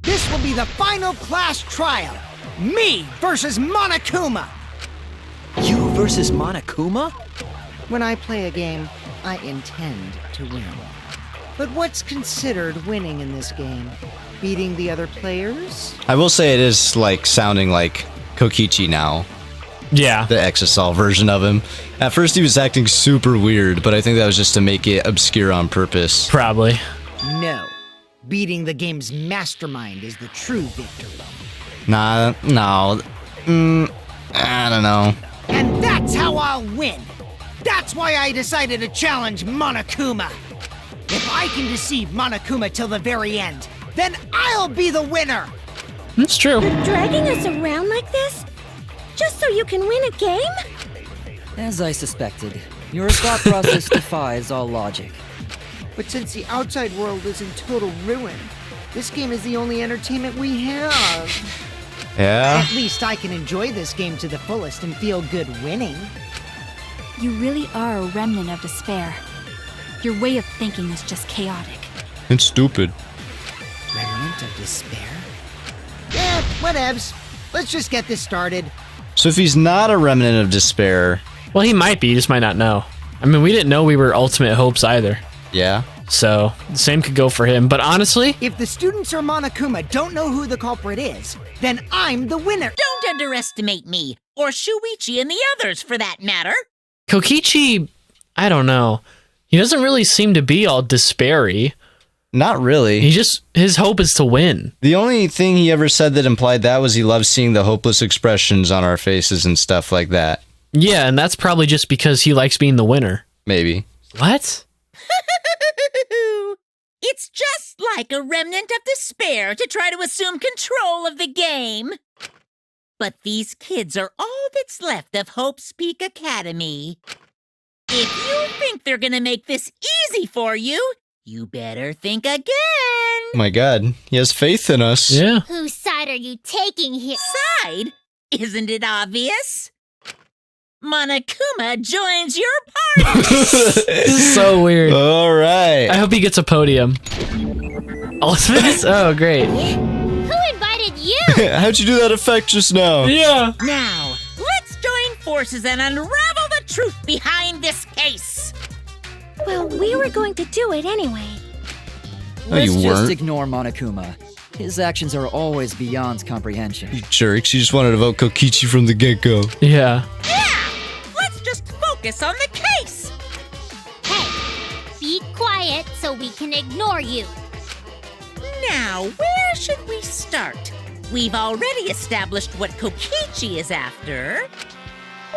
This will be the final class trial. Me versus Monokuma. You versus Monokuma? When I play a game, I intend to win. But what's considered winning in this game? Beating the other players? I will say it is like sounding like Kokichi now. Yeah. The Exosol version of him. At first he was acting super weird, but I think that was just to make it obscure on purpose. Probably. No. Beating the game's mastermind is the true victory. Nah, no. I don't know. And that's how I'll win. That's why I decided to challenge Monokuma. If I can deceive Monokuma till the very end, then I'll be the winner. That's true. You're dragging us around like this? Just so you can win a game? As I suspected, your thought process defies all logic. But since the outside world is in total ruin, this game is the only entertainment we have. Yeah? At least I can enjoy this game to the fullest and feel good winning. You really are a remnant of despair. Your way of thinking is just chaotic. It's stupid. Remnant of despair? Whatevs. Let's just get this started. So if he's not a remnant of despair... Well, he might be, you just might not know. I mean, we didn't know we were ultimate hopes either. Yeah? So, the same could go for him. But honestly... If the students or Monokuma don't know who the culprit is, then I'm the winner. Don't underestimate me, or Shuichi and the others for that matter. Kokichi, I don't know. He doesn't really seem to be all despair-y. Not really. His hope is to win. The only thing he ever said that implied that was he loves seeing the hopeless expressions on our faces and stuff like that. Yeah, and that's probably just because he likes being the winner. Maybe. What? It's just like a remnant of despair to try to assume control of the game. But these kids are all that's left of Hope's Peak Academy. If you think they're gonna make this easy for you, you better think again. Oh my god, he has faith in us. Yeah. Whose side are you taking here? Side? Isn't it obvious? Monokuma joins your party. This is so weird. All right. I hope he gets a podium. Ultimates? Oh, great. Who invited you? How'd you do that effect just now? Yeah. Now, let's join forces and unravel the truth behind this case. Well, we were going to do it anyway. No, Let's you just weren't. ignore Monokuma. His actions are always beyond comprehension. You jerks, you just wanted to vote Kokichi from the get-go. Yeah. Yeah, let's just focus on the case. Hey, be quiet so we can ignore you. Now, where should we start? We've already established what Kokichi is after.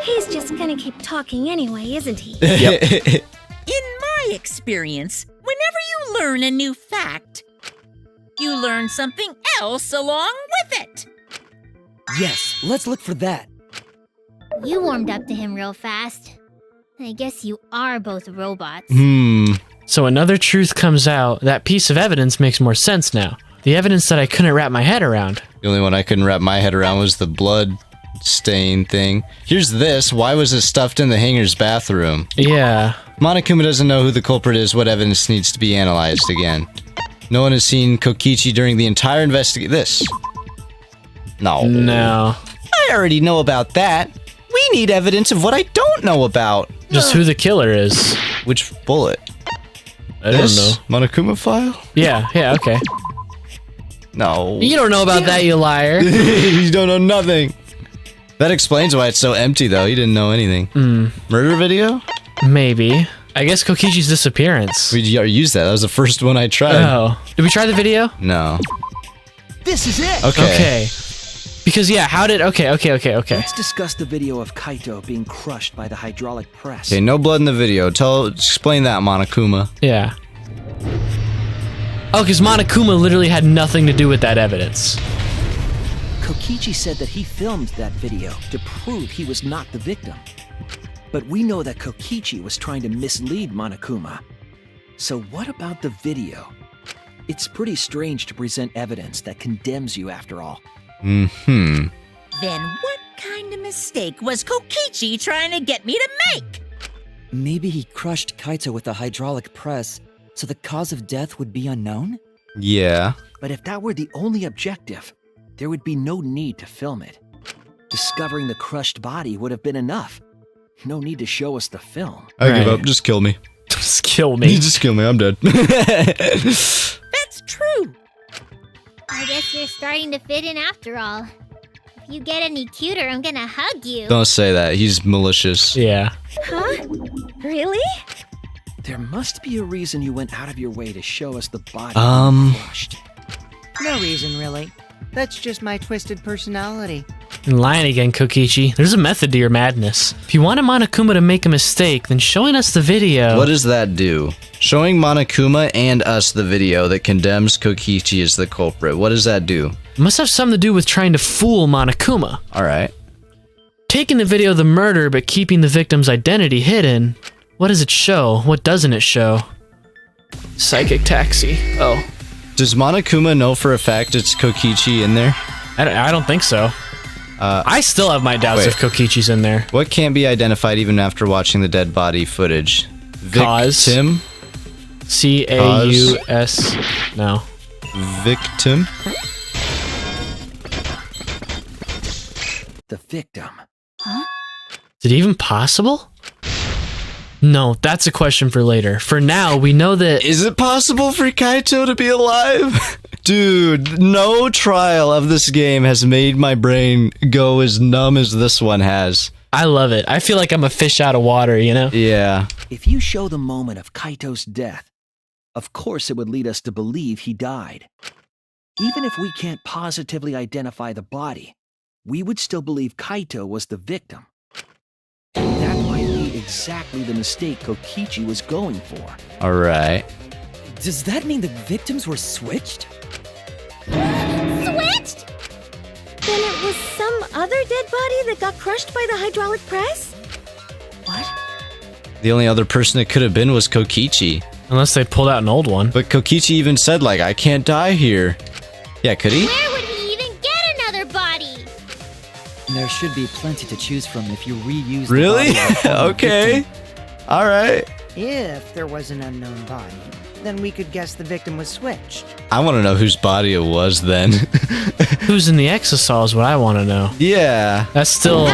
He's just gonna keep talking anyway, isn't he? In my experience, whenever you learn a new fact, you learn something else along with it. Yes, let's look for that. You warmed up to him real fast. I guess you are both robots. So another truth comes out. That piece of evidence makes more sense now. The evidence that I couldn't wrap my head around. The only one I couldn't wrap my head around was the blood stain thing. Here's this. Why was it stuffed in the hanger's bathroom? Yeah. Monokuma doesn't know who the culprit is. What evidence needs to be analyzed again? No one has seen Kokichi during the entire investigation. This. No. No. I already know about that. We need evidence of what I don't know about. Just who the killer is. Which bullet? I don't know. Monokuma file? Yeah, okay. No. You don't know about that, you liar. You don't know nothing. That explains why it's so empty, though. You didn't know anything. Murder video? Maybe. I guess Kokichi's disappearance. We already used that. That was the first one I tried. Oh. Did we try the video? No. This is it. Okay. Because, yeah, how did... Okay. Let's discuss the video of Kaito being crushed by the hydraulic press. Okay, no blood in the video. Explain that, Monokuma. Yeah. Oh, because Monokuma literally had nothing to do with that evidence. Kokichi said that he filmed that video to prove he was not the victim. But we know that Kokichi was trying to mislead Monokuma. So what about the video? It's pretty strange to present evidence that condemns you after all. Then what kind of mistake was Kokichi trying to get me to make? Maybe he crushed Kaito with a hydraulic press, so the cause of death would be unknown? Yeah. But if that were the only objective, there would be no need to film it. Discovering the crushed body would have been enough. No need to show us the film. I give up. Just kill me. Just kill me. Just kill me. I'm dead. That's true. I guess you're starting to fit in after all. If you get any cuter, I'm gonna hug you. Don't say that. He's malicious. Yeah. Huh? Really? There must be a reason you went out of your way to show us the body crushed. No reason, really. That's just my twisted personality. You're lying again, Kokichi. There's a method to your madness. If you wanted Monokuma to make a mistake, then showing us the video... What does that do? Showing Monokuma and us the video that condemns Kokichi as the culprit. What does that do? It must have something to do with trying to fool Monokuma. Alright. Taking the video of the murder but keeping the victim's identity hidden. What does it show? What doesn't it show? Psychic taxi. Oh. Does Monokuma know for a fact it's Kokichi in there? I don't think so. I still have my doubts if Kokichi's in there. What can't be identified even after watching the dead body footage? Victim? C-A-U-S. No. Victim? The victim. Huh? Is it even possible? No, that's a question for later. For now, we know that... Is it possible for Kaito to be alive? Dude, no trial of this game has made my brain go as numb as this one has. I love it. I feel like I'm a fish out of water, you know? Yeah. If you show the moment of Kaito's death, of course it would lead us to believe he died. Even if we can't positively identify the body, we would still believe Kaito was the victim. And that might be exactly the mistake Kokichi was going for. Alright. Does that mean the victims were switched? Switched? Then it was some other dead body that got crushed by the hydraulic press? What? The only other person it could have been was Kokichi. Unless they pulled out an old one. But Kokichi even said, like, I can't die here. Yeah, could he? Where would he even get another body? There should be plenty to choose from if you reuse the Really? body of the Okay. victim. Alright. If there was an unknown body, then we could guess the victim was switched. I want to know whose body it was then. Who's in the exosol is what I want to know. Yeah. That's still...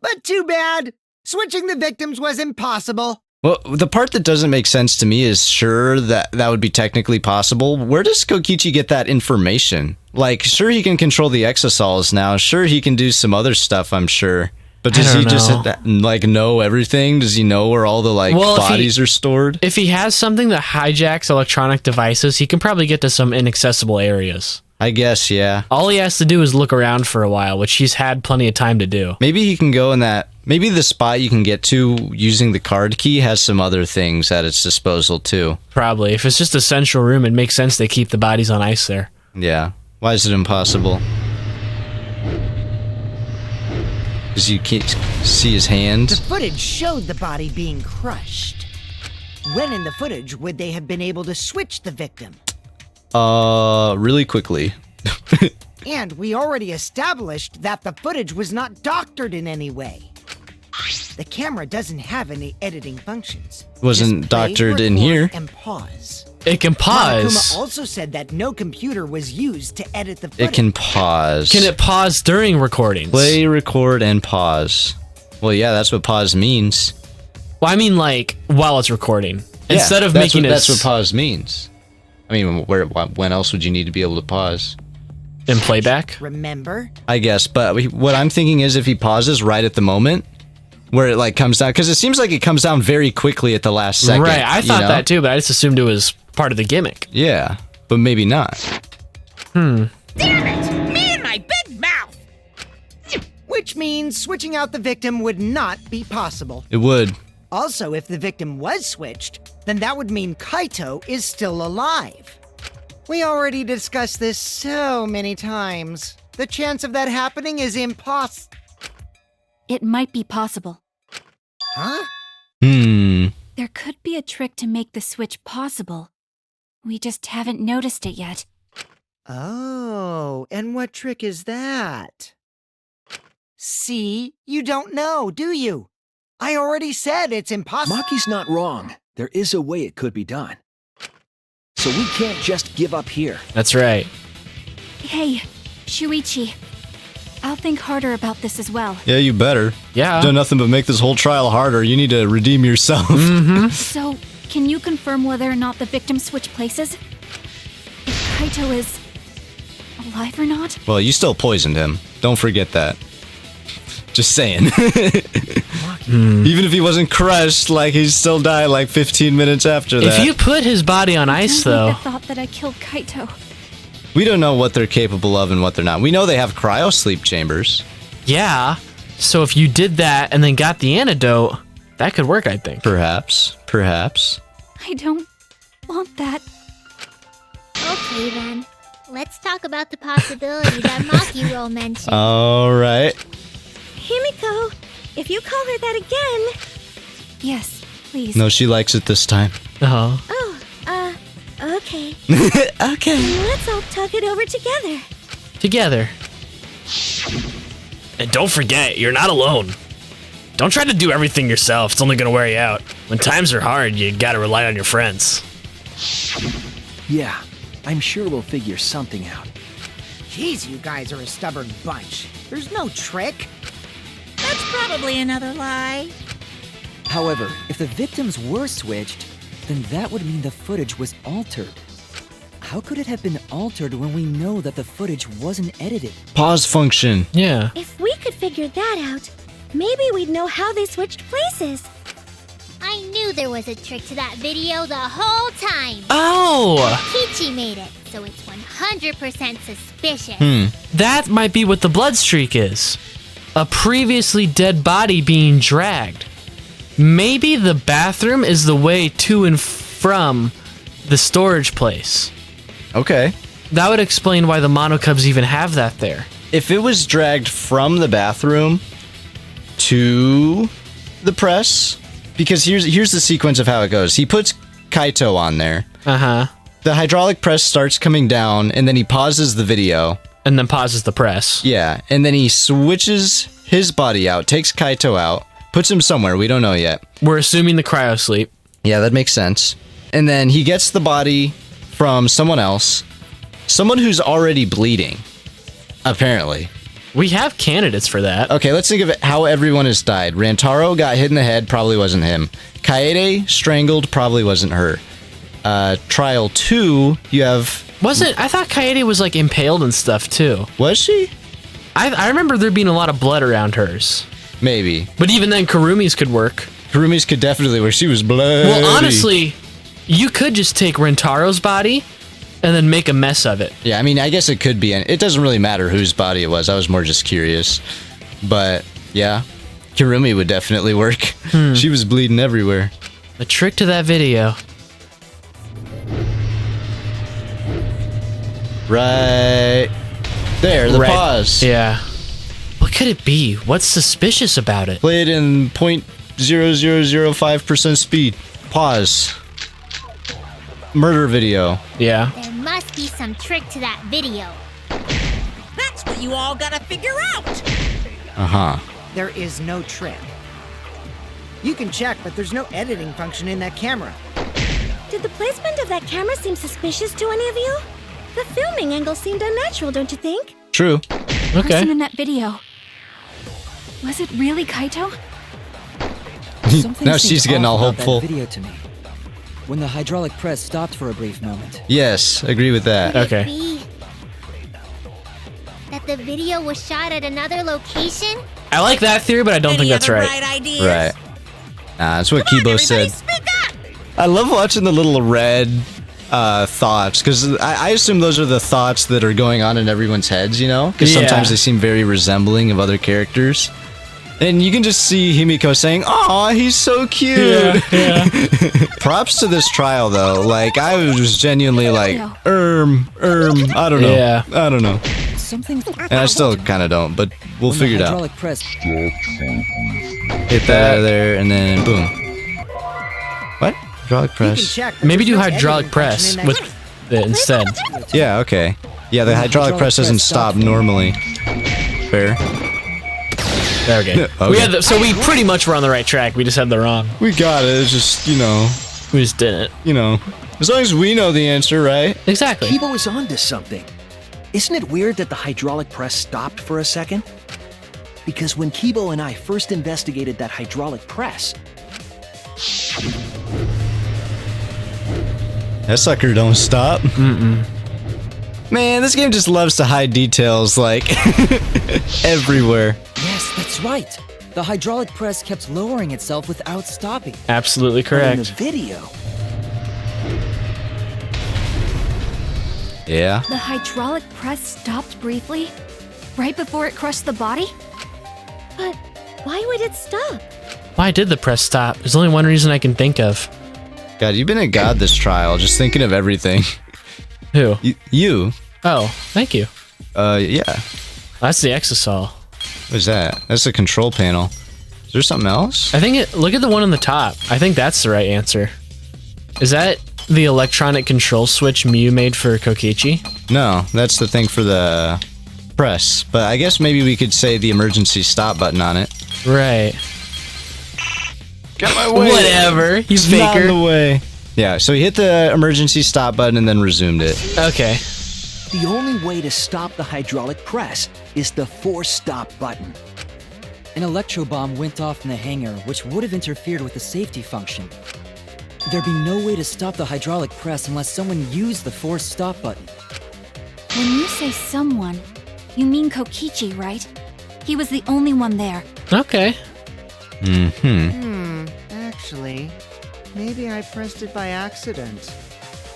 But too bad. Switching the victims was impossible. Well, the part that doesn't make sense to me is sure that would be technically possible. Where does Kokichi get that information? Like, sure he can control the exosols now. Sure he can do some other stuff, I'm sure. But does he just like know everything? Does he know where all the bodies are stored? If he has something that hijacks electronic devices, he can probably get to some inaccessible areas. I guess, yeah. All he has to do is look around for a while, which he's had plenty of time to do. Maybe he can go in that... Maybe the spot you can get to using the card key has some other things at its disposal, too. Probably. If it's just a central room, it makes sense they keep the bodies on ice there. Yeah. Why is it impossible? Because you can't see his hand? The footage showed the body being crushed. When in the footage would they have been able to switch the victim? Really quickly. And we already established that the footage was not doctored in any way. The camera doesn't have any editing functions. Wasn't Just play, doctored in record, here. And pause. It can pause. Monokuma also said that no computer was used to edit the footage. It can pause. Can it pause during recordings? Play, record, and pause. Well, yeah, that's what pause means. Well, I mean, like, while it's recording. Yeah, Instead of that's making what, it... That's what pause means. I mean, when else would you need to be able to pause? In playback? Remember? I guess, but what I'm thinking is if he pauses right at the moment, where it like comes down, because it seems like it comes down very quickly at the last second. Right, I thought that too, but I just assumed it was part of the gimmick. Yeah, but maybe not. Damn it! Me and my big mouth! Which means switching out the victim would not be possible. It would. Also, if the victim was switched, then that would mean Kaito is still alive. We already discussed this so many times. The chance of that happening is It might be possible. Huh? There could be a trick to make the switch possible. We just haven't noticed it yet. Oh, and what trick is that? See? You don't know, do you? I already said it's impossible. Maki's not wrong. There is a way it could be done. So we can't just give up here. That's right. Hey, Shuichi. I'll think harder about this as well. Yeah, you better. Yeah. Done nothing but make this whole trial harder. You need to redeem yourself. So, can you confirm whether or not the victims switch places? If Kaito is alive or not? Well, you still poisoned him. Don't forget that. Just saying. Even if he wasn't crushed, like he'd still die like 15 minutes after that. If you put his body on ice, Don't like though... the thought that I killed Kaito. We don't know what they're capable of and what they're not. We know they have cryo sleep chambers. Yeah. So if you did that and then got the antidote, that could work, I think. Perhaps. I don't want that. Okay then. Let's talk about the possibility that Makiro mentioned. All right. Himiko, if you call her that again... Yes, please. No, she likes it this time. Oh. Okay. Okay. Let's all talk it over together. Together. And don't forget, you're not alone. Don't try to do everything yourself. It's only gonna wear you out. When times are hard, you gotta rely on your friends. Yeah, I'm sure we'll figure something out. Jeez, you guys are a stubborn bunch. There's no trick. That's probably another lie. However, if the victims were switched, then that would mean the footage was altered. How could it have been altered when we know that the footage wasn't edited? Pause function. Yeah. If we could figure that out, maybe we'd know how they switched places. I knew there was a trick to that video the whole time. Oh! Kokichi made it, so it's 100% suspicious. That might be what the blood streak is. A previously dead body being dragged. Maybe the bathroom is the way to and from the storage place. Okay. That would explain why the monocubs even have that there. If it was dragged from the bathroom to the press, because here's the sequence of how it goes. He puts Kaito on there. Uh-huh. The hydraulic press starts coming down, and then he pauses the video. And then pauses the press. Yeah, and then he switches his body out, takes Kaito out, puts him somewhere, we don't know yet. We're assuming the cryo sleep. Yeah, that makes sense. And then he gets the body from someone else, someone who's already bleeding, apparently. We have candidates for that. Okay, let's think of it how everyone has died. Rantaro got hit in the head, probably wasn't him. Kaede strangled, probably wasn't her. Trial 2, you have... I thought Kaede was like impaled and stuff too. Was she? I remember there being a lot of blood around hers. Maybe. But even then, Kurumi's could work. Kurumi's could definitely work. She was bloody. Well, honestly, you could just take Rentaro's body and then make a mess of it. Yeah, I mean, I guess it could be. It doesn't really matter whose body it was. I was more just curious. But, yeah, Kurumi would definitely work. She was bleeding everywhere. A trick to that video. Right there, the pause. Yeah. What could it be? What's suspicious about it? Play it in 0.0005% speed. Pause. Murder video. Yeah. There must be some trick to that video. That's what you all gotta figure out. Uh-huh. There is no trick. You can check, but there's no editing function in that camera. Did the placement of that camera seem suspicious to any of you? The filming angle seemed unnatural, don't you think? True. Okay. Person in that video. Was it really Kaito? Something Now seemed she's getting all off about hopeful. That video to me. When the hydraulic press stopped for a brief moment. Yes, agree with that. Could Okay. it be that the video was shot at another location? I like that theory, but I don't think that's other right. bright ideas? Right. Nah, that's what Come on, Kibo everybody, said. speak up! I love watching the little red thoughts, because I assume those are the thoughts that are going on in everyone's heads, you know? Because sometimes they seem very resembling of other characters. And you can just see Himiko saying, "Aw, he's so cute." Yeah. Props to this trial, though. Like, I was genuinely like, I don't know. Yeah. I don't know. Something. And I still kind of don't, but we'll When figure it the out. hydraulic press. Hit that there, and then boom. What? Hydraulic You can press. check, but Maybe there's do no hydraulic editing press function in that with it instead. Yeah, okay. Yeah, the When the hydraulic press doesn't stop normally. Fair. There we go. Okay. We had so we pretty much were on the right track. We just had the wrong. We got it. It's just, We just didn't. as long as we know the answer, right? Exactly. Kibo is onto something. Isn't it weird that the hydraulic press stopped for a second? Because when Kibo and I first investigated that hydraulic press, That sucker don't stop. Man, this game just loves to hide details, like, everywhere. Yes, that's right. The hydraulic press kept lowering itself without stopping. Absolutely but in the correct. video, Yeah? The hydraulic press stopped briefly, right before it crushed the body? But why would it stop? Why did the press stop? There's only one reason I can think of. God, you've been a god this trial, just thinking of everything. Who? You. Oh, thank you. Yeah. That's the exosol. What is that? That's the control panel. Is there something else? I think look at the one on the top. I think that's the right answer. Is that the electronic control switch Mew made for Kokichi? No, that's the thing for the press. But I guess maybe we could say the emergency stop button on it. Right. Get my way. Whatever. He's Not faker. in the way. Yeah, so he hit the emergency stop button and then resumed it. Okay. The only way to stop the hydraulic press is the force stop button. An electro bomb went off in the hangar, which would have interfered with the safety function. There'd be no way to stop the hydraulic press unless someone used the force stop button. When you say someone, you mean Kokichi, right? He was the only one there. Okay. Actually, maybe I pressed it by accident.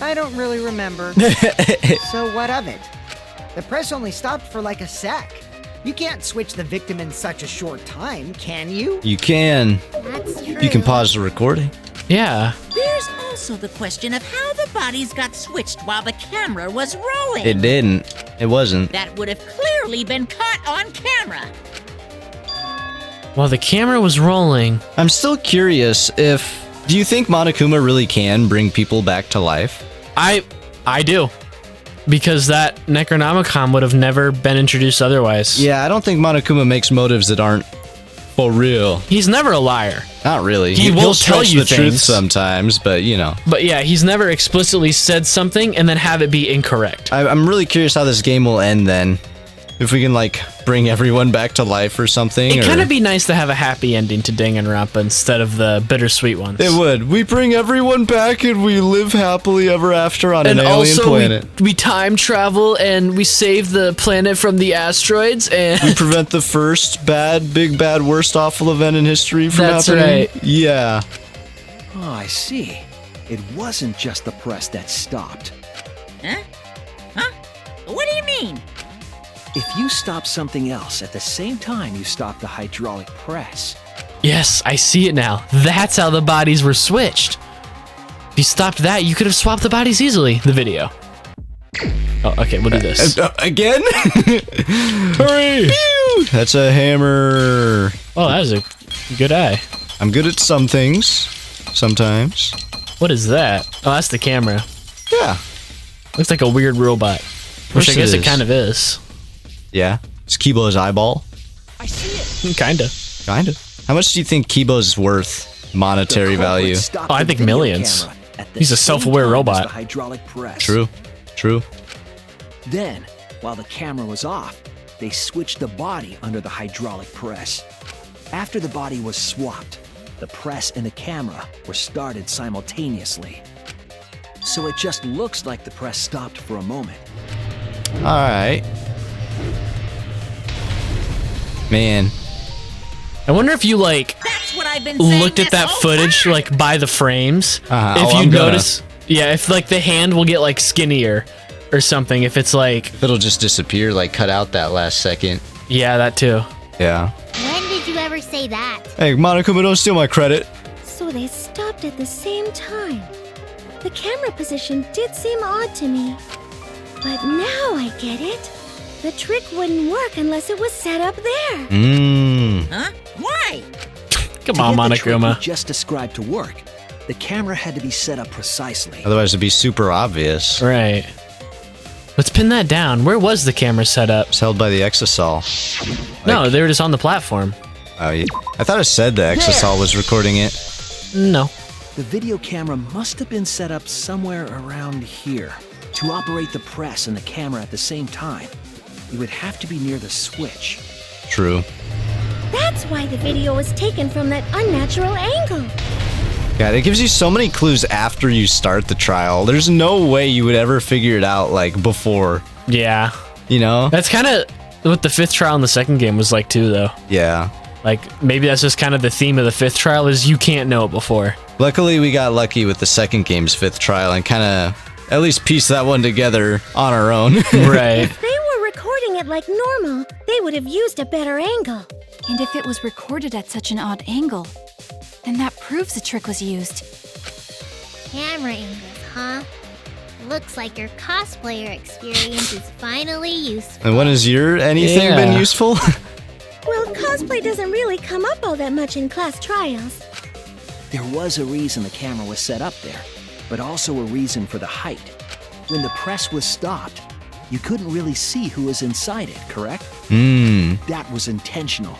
I don't really remember. So what of it? The press only stopped for like a sec. You can't switch the victim in such a short time, can you? You can. That's true. You can pause the recording. Yeah. There's also the question of how the bodies got switched while the camera was rolling. It didn't. It wasn't. That would have clearly been caught on camera. While the camera was rolling. I'm still curious if... Do you think Monokuma really can bring people back to life? I do. Because that Necronomicon would have never been introduced otherwise. Yeah, I don't think Monokuma makes motives that aren't for real. He's never a liar. Not really. He will He'll tell stretch you the truth things. sometimes, but you know. But yeah, he's never explicitly said something and then have it be incorrect. I'm really curious how this game will end then. If we can, like, bring everyone back to life or something. It'd or... kind of be nice to have a happy ending to Danganronpa instead of the bittersweet ones. It would. We bring everyone back and we live happily ever after on an alien planet. We time travel and we save the planet from the asteroids and... We prevent the first big bad, worst awful event in history from That's happening. right. Yeah. Oh, I see. It wasn't just the press that stopped. Huh? Huh? What do you mean? If you stop something else at the same time you stop the hydraulic press, Yes, I see it now. That's how the bodies were switched. If you stopped that, you could have swapped the bodies easily. The video. Oh, okay, we'll do this. Again? Hurry! That's a hammer. Oh, that was a good eye. I'm good at some things. Sometimes. What is that? Oh, that's the camera. Yeah. Looks like a weird robot. Which I guess it kind of is. Yeah. It's Kibo's eyeball. I see it. Kinda. Kinda. How much do you think Kibo's worth monetary value? Oh, I think millions. He's a self-aware robot. The hydraulic press. True. True. Then, while the camera was off, they switched the body under the hydraulic press. After the body was swapped, the press and the camera were started simultaneously. So it just looks like the press stopped for a moment. Alright. Man. I wonder if you, like, That's what I've been saying looked at this that whole footage, time. like, by the frames. If Oh, you I'm gonna. notice... Yeah, if, like, the hand will get, like, skinnier or something. If it's, like... It'll just disappear, like cut out that last second. Yeah, that too. Yeah. When did you ever say that? Hey, Monokuma, don't steal my credit. So they stopped at the same time. The camera position did seem odd to me. But now I get it. The trick wouldn't work unless it was set up there. Huh? Why? Come on, To get the trick Monokuma. you just described to work, the camera had to be set up precisely. Otherwise it'd be super obvious. Right. Let's pin that down. Where was the camera set up? It's held by the Exosol. No, they were just on the platform. Oh, yeah. I thought it said the Exosol was recording it. No. The video camera must have been set up somewhere around here. To operate the press and the camera at the same time, you would have to be near the switch. True. That's why the video was taken from that unnatural angle. God, it gives you so many clues after you start the trial. There's no way you would ever figure it out, like, before. Yeah. You know? That's kind of what the fifth trial in the second game was like, too, though. Yeah. Like, maybe that's just kind of the theme of the fifth trial is you can't know it before. Luckily, we got lucky with the second game's fifth trial and kind of at least piece that one together on our own. Right. If they were recording it like normal, they would have used a better angle. And if it was recorded at such an odd angle, then that proves the trick was used. Camera angles, huh? Looks like your cosplayer experience is finally useful. And when has your anything been useful? Well, cosplay doesn't really come up all that much in class trials. There was a reason the camera was set up there, but also a reason for the height. When the press was stopped, you couldn't really see who was inside it, correct? That was intentional.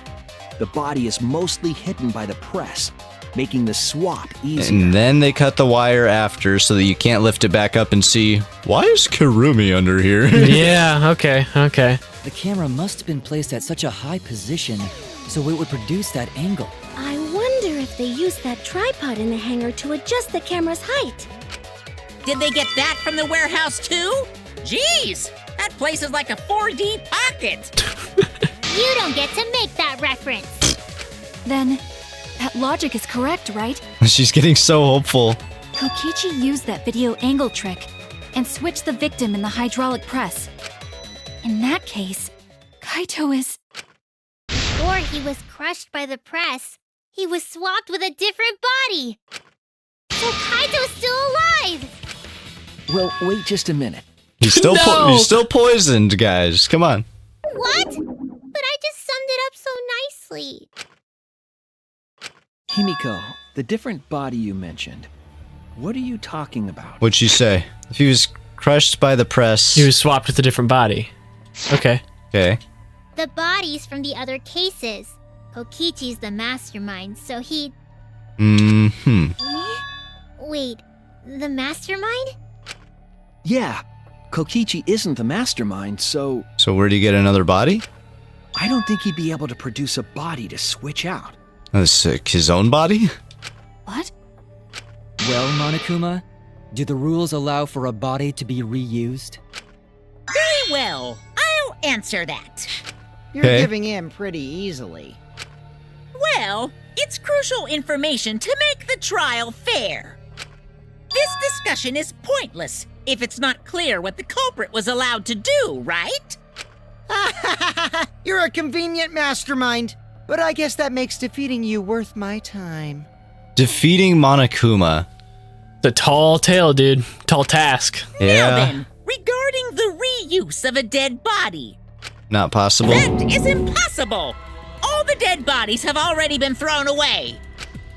The body is mostly hidden by the press, making the swap easier. And then they cut the wire after so that you can't lift it back up and see, why is Kirumi under here? Yeah, okay. The camera must have been placed at such a high position, so it would produce that angle. I wonder if they used that tripod in the hangar to adjust the camera's height. Did they get that from the warehouse too? Jeez, that place is like a 4D pocket. You don't get to make that reference. Then, that logic is correct, right? She's getting so hopeful. Kokichi used that video angle trick and switched the victim in the hydraulic press. In that case, Kaito is... Or he was crushed by the press. He was swapped with a different body. So Kaito's still alive. Well, wait just a minute. He's still he's still poisoned, guys. Come on. What? But I just summed it up so nicely. Himiko, the different body you mentioned, what are you talking about? What'd she say? If he was crushed by the press... He was swapped with a different body. Okay. Okay. The bodies from the other cases. Kokichi's the mastermind, so he... Wait, the mastermind? Yeah, Kokichi isn't the mastermind, so... So where'd he get another body? I don't think he'd be able to produce a body to switch out. His own body? What? Well, Monokuma, do the rules allow for a body to be reused? Very well, I'll answer that. You're Okay. giving in pretty easily. Well, it's crucial information to make the trial fair. This discussion is pointless if it's not clear what the culprit was allowed to do, right? You're a convenient mastermind, but I guess that makes defeating you worth my time. Defeating Monokuma. The tall tale, dude. Tall task. Now Yeah. then, regarding the reuse of a dead body, Not possible. that is impossible. All the dead bodies have already been thrown away.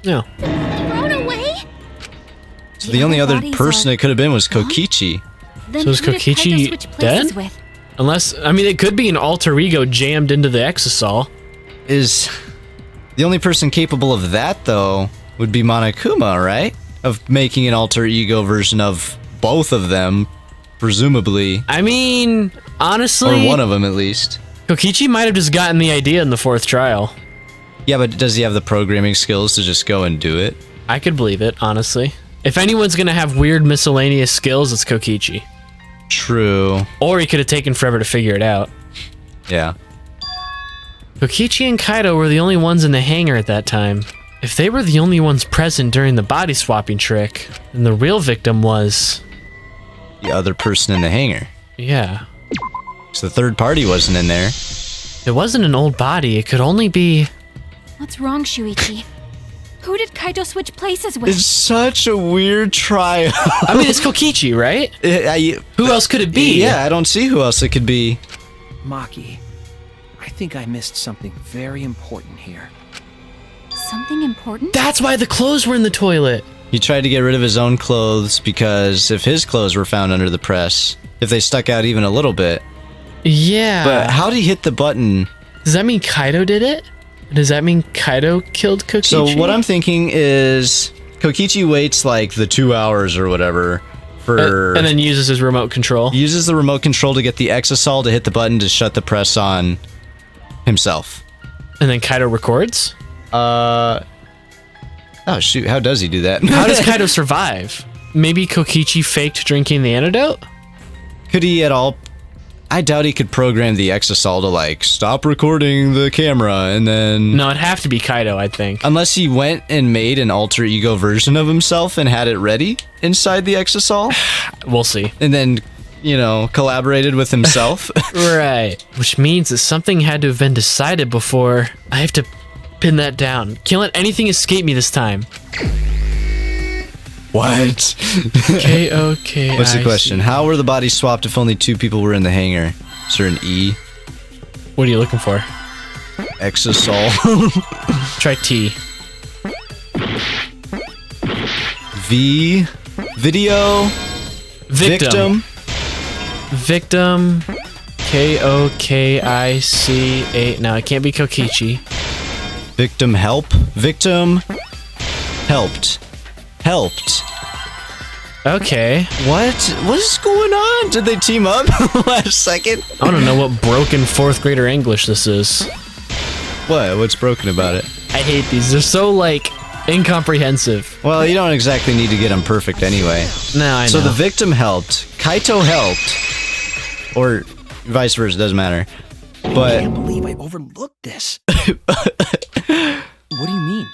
No. Thrown away? So the only other bodies person are it could have been was gone? Kokichi. Then So is who did Kaito Kokichi switch places dead? with? Unless, I mean, it could be an alter ego jammed into the exosol. Is the only person capable of that, though, would be Monokuma, right? Of making an alter ego version of both of them, presumably. I mean, honestly, Or one of them, at least. Kokichi might have just gotten the idea in the fourth trial. Yeah, but does he have the programming skills to just go and do it? I could believe it, honestly. If anyone's gonna have weird miscellaneous skills, it's Kokichi. True. Or he could have taken forever to figure it out. Yeah. Kokichi and Kaito were the only ones in the hangar at that time. If they were the only ones present during the body swapping trick, then the real victim was... The other person in the hangar. Yeah. So the third party wasn't in there. It wasn't an old body, it could only be... What's wrong, Shuichi? Who did Kaito switch places with? It's such a weird trial. I mean, it's Kokichi, right? Who else could it be? Yeah, I don't see who else it could be. Maki, I think I missed something very important here. Something important? That's why the clothes were in the toilet. He tried to get rid of his own clothes because if his clothes were found under the press, if they stuck out even a little bit. Yeah. But how did he hit the button? Does that mean Kaito did it? Does that mean Kaito killed Kokichi? So what I'm thinking is Kokichi waits like the 2 hours or whatever for... and then uses his remote control. Uses the remote control to get the exosol to hit the button to shut the press on himself. And then Kaito records? Oh shoot, how does he do that? How does Kaito survive? Maybe Kokichi faked drinking the antidote? Could he at all... I doubt he could program the exasol to like stop recording the camera and then. No, it'd have to be Kaido, I think. Unless he went and made an alter ego version of himself and had it ready inside the exasol. We'll see. And then, you know, collaborated with himself. Right. Which means that something had to have been decided before. I have to pin that down. Can't let anything escape me this time. What? K-O-K-I-C. What's the question? How were the bodies swapped if only 2 people were in the hangar? Is there an E? What are you looking for? Exasol. Try T. V. Video. Victim. Victim. K-O-K-I-C-A. No, it can't be Kokichi. Victim help. Victim helped. Helped. Okay. What is going on? Did they team up last second? I don't know what broken 4th grader English this is. What? What's broken about it? I hate these. They're so, like, incomprehensive. Well, you don't exactly need to get them perfect anyway. No, I know. So the victim helped. Kaito helped. Or vice versa, doesn't matter. I But can't believe I overlooked this. What do you mean?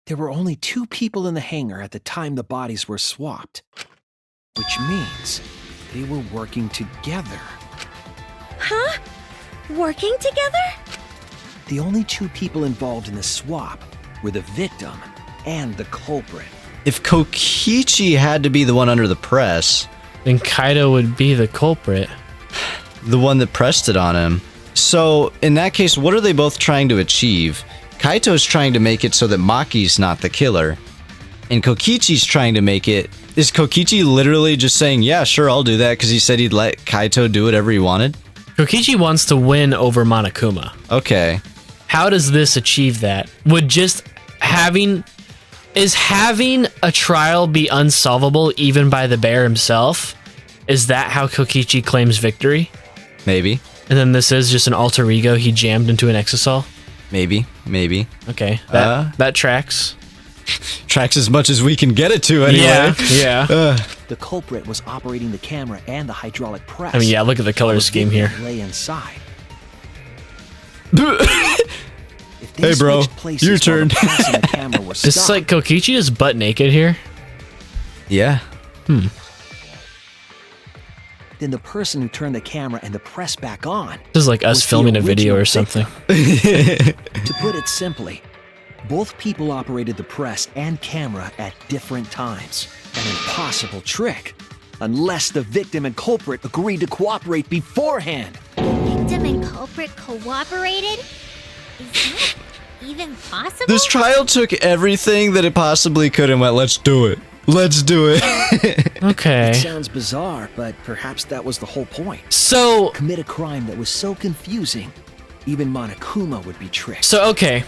There were only 2 people in the hangar at the time the bodies were swapped. Which means they were working together. Huh? Working together? The only 2 people involved in the swap were the victim and the culprit. if Kokichi had to be the one under the press, then Kaido would be the culprit. The one that pressed it on him. So, in that case, what are they both trying to achieve? Kaito's trying to make it so that Maki's not the killer. And Kokichi's trying to make it... Is Kokichi literally just saying, yeah, sure, I'll do that, because he said he'd let Kaito do whatever he wanted? Kokichi wants to win over Monokuma. Okay. How does this achieve that? Would just having... Is having a trial be unsolvable even by the bear himself? Is that how Kokichi claims victory? Maybe. And then this is just an alter ego he jammed into an exasol? Maybe. Okay, that tracks. Tracks as much as we can get it to anyway. Yeah. The culprit was operating the camera and the hydraulic press. I mean, yeah, look at the color scheme here. Lay inside. Hey, bro, your turn. This is like Kokichi is butt naked here. Yeah. Then the person who turned the camera and the press back on. This is like us filming a video or something. To put it simply, both people operated the press and camera at different times. An impossible trick, unless the victim and culprit agreed to cooperate beforehand. Victim and culprit cooperated? Is that even possible? This trial took everything that it possibly could and went, let's do it. Let's do it. Okay. It sounds bizarre, but perhaps that was the whole point. So... Commit a crime that was so confusing, even Monokuma would be tricked. So, okay.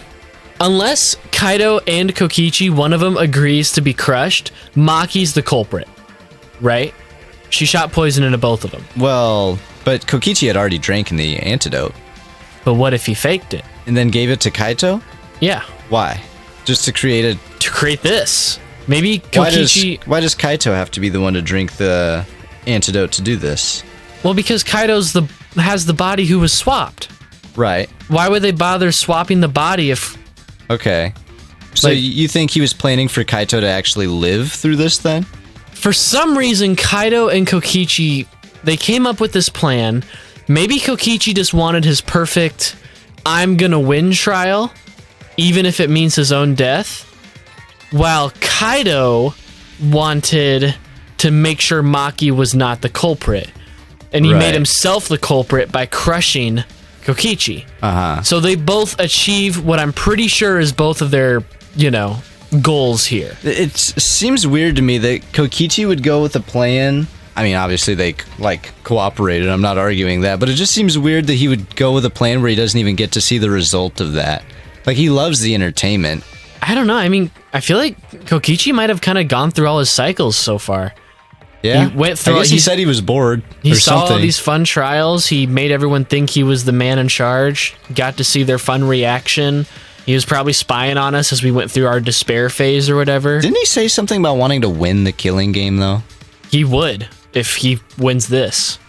Unless Kaido and Kokichi, one of them agrees to be crushed, Maki's the culprit. Right? She shot poison into both of them. Well, but Kokichi had already drank in the antidote. But what if he faked it? And then gave it to Kaito? Yeah. Why? Just to create a... To create this. Maybe Kokichi... Why does Kaito have to be the one to drink the antidote to do this? Well, because Kaido's has the body who was swapped. Right. Why would they bother swapping the body if... Okay. So Like- you think he was planning for Kaito to actually live through this then? For some reason, Kaido and Kokichi, they came up with this plan. Maybe Kokichi just wanted his perfect I'm gonna win trial, even if it means his own death, while Kaido wanted to make sure Maki was not the culprit. And he Right. made himself the culprit by crushing Kokichi. Uh-huh. So they both achieve what I'm pretty sure is both of their, goals here. It seems weird to me that Kokichi would go with a plan. I mean, obviously they, cooperated. I'm not arguing that. But it just seems weird that he would go with a plan where he doesn't even get to see the result of that. Like, he loves the entertainment. I don't know. I mean, I feel like Kokichi might have kind of gone through all his cycles so far. Yeah. He went through. I guess he said he was bored. He or saw something. all these fun trials. He made everyone think he was the man in charge. Got to see their fun reaction. He was probably spying on us as we went through our despair phase or whatever. Didn't he say something about wanting to win the killing game, though? He would if he wins this.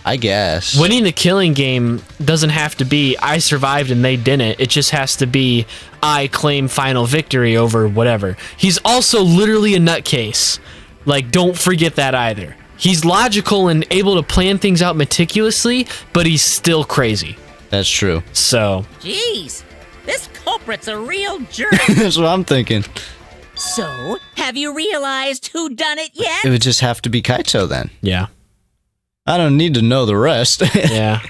I guess. Winning the killing game doesn't have to be I survived and they didn't. It just has to be I claim final victory over whatever. He's also literally a nutcase. Like, don't forget that either. He's logical and able to plan things out meticulously, but he's still crazy. That's true. So. Jeez, this culprit's a real jerk. That's what I'm thinking. So, have you realized who done it yet? It would just have to be Kaito then. Yeah. I don't need to know the rest. Yeah.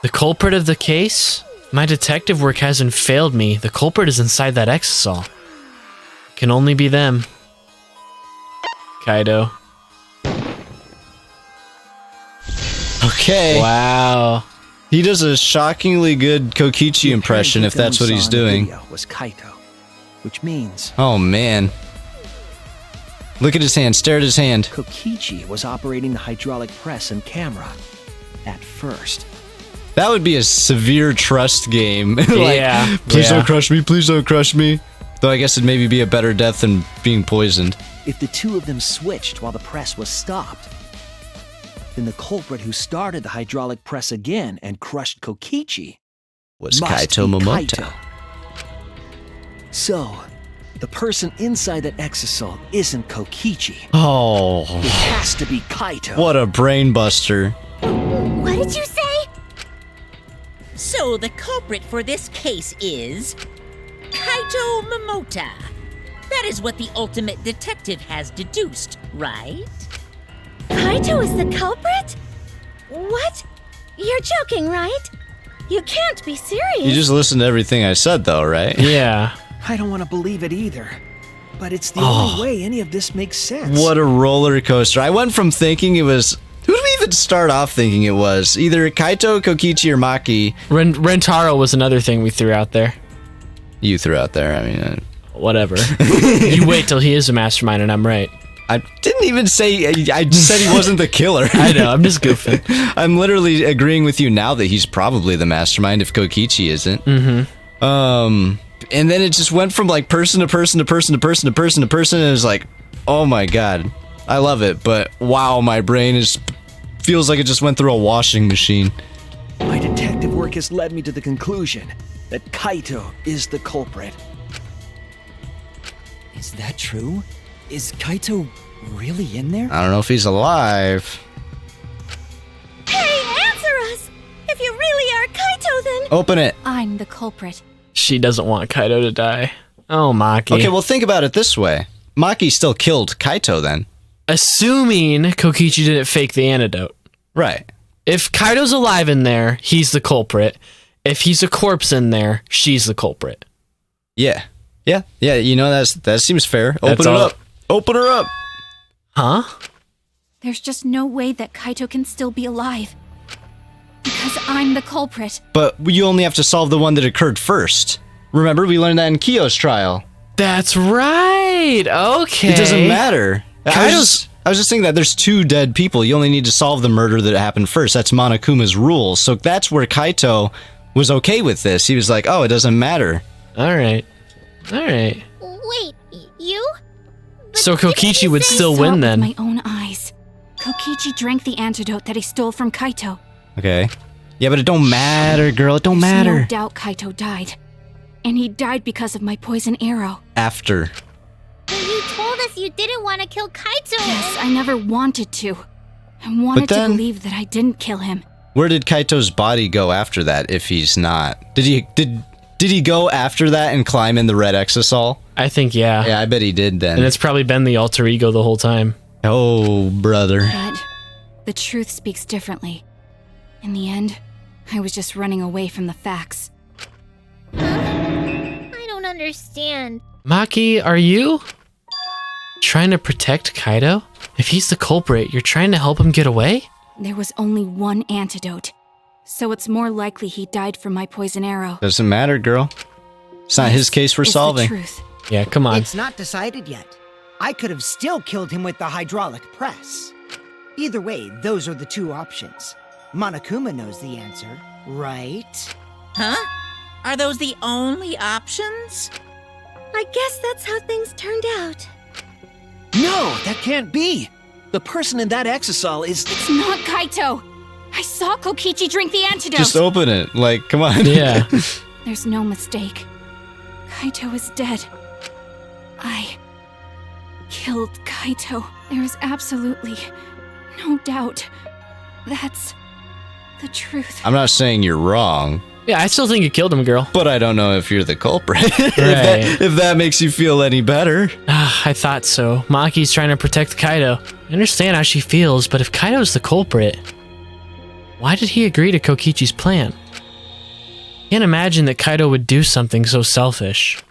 The culprit of the case? My detective work hasn't failed me. The culprit is inside that exisal. Can only be them. Kaido. Okay. Wow. He does a shockingly good Kokichi impression if that's what he's doing. Was Kaito, which means Oh man. Look at his hand, stare at his hand. Kokichi was operating the hydraulic press and camera at first. That would be a severe trust game. Like, Yeah. Please Yeah. don't crush me, please don't crush me. Though I guess it'd maybe be a better death than being poisoned. If the two of them switched while the press was stopped, then the culprit who started the hydraulic press again and crushed Kokichi Was must Kaito be Momoto. Kaito. So, the person inside that exisal isn't Kokichi. Oh, It has to be Kaito. what a brain buster. What did you say? So, the culprit for this case is Kaito Momota. That is what the ultimate detective has deduced, right? Kaito is the culprit? What? You're joking, right? You can't be serious. You just listened to everything I said though, right? Yeah. I don't want to believe it either. But it's the only way any of this makes sense. What a roller coaster. I went from thinking it was... Who did we even start off thinking it was? Either Kaito, Kokichi, or Maki. Rentaro was another thing we threw out there. You threw out there, I mean... Whatever. You wait till he is a mastermind and I'm right. I didn't even say... I just said he wasn't the killer. I know, I'm just goofing. I'm literally agreeing with you now that he's probably the mastermind if Kokichi isn't. Mm-hmm. And then it just went from like person to person to person to person to person to person, and it was like, oh my god, I love it, but wow, my brain feels like it just went through a washing machine. My detective work has led me to the conclusion that Kaito is the culprit. Is that true? Is Kaito really in there? I don't know if he's alive. Hey, answer us! If you really are Kaito, then... Open it. I'm the culprit. She doesn't want Kaido to die. Oh, Maki. Okay, well think about it this way. Maki still killed Kaito then. Assuming Kokichi didn't fake the antidote. Right. If Kaido's alive in there, he's the culprit. If he's a corpse in there, she's the culprit. Yeah. Yeah, you know, that seems fair. Open That's it all- up. Open her up. Huh? There's just no way that Kaito can still be alive. Because I'm the culprit. But you only have to solve the one that occurred first. Remember, we learned that in Kyo's trial. That's right. Okay. It doesn't matter. I was Kaido's... just thinking that there's two dead people. You only need to solve the murder that happened first. That's Monokuma's rule. So that's where Kaito was okay with this. He was like, oh, it doesn't matter. All right. Wait, you? So Kokichi would I still saw win it then. with my own eyes. Kokichi drank the antidote that he stole from Kaito. Okay. Yeah, but it don't matter, girl. It don't There's matter. no doubt Kaito died. And he died because of my poison arrow. After. But you told us you didn't want to kill Kaito. Yes, I never wanted to. I wanted to then- believe that I didn't kill him. Where did Kaito's body go after that if he's not? Did he go after that and climb in the red exisal? I think, yeah. Yeah, I bet he did then. And it's probably been the alter ego the whole time. Oh, brother. But the truth speaks differently. In the end, I was just running away from the facts. I don't understand. Maki, are you trying to protect Kaido? If he's the culprit, you're trying to help him get away? There was only one antidote. So it's more likely he died from my poison arrow. Doesn't matter, girl. It's not his case we're It's solving. the truth. Yeah, come on. It's not decided yet. I could have still killed him with the hydraulic press. Either way, those are the two options. Monokuma knows the answer, right? Huh? Are those the only options? I guess that's how things turned out. No, that can't be. The person in that exisal is... It's not Kaito. I saw Kokichi drink the antidote! Just open it. Like, come on. Yeah. There's no mistake. Kaito is dead. I killed Kaito. There is absolutely no doubt. That's the truth. I'm not saying you're wrong, Yeah, I still think you killed him, girl. but I don't know if you're the culprit. Right. if that makes you feel any better. I thought so. Maki's trying to protect Kaito. I understand how she feels, but if Kaito's the culprit, why did he agree to Kokichi's plan? Can't imagine that Kaito would do something so selfish.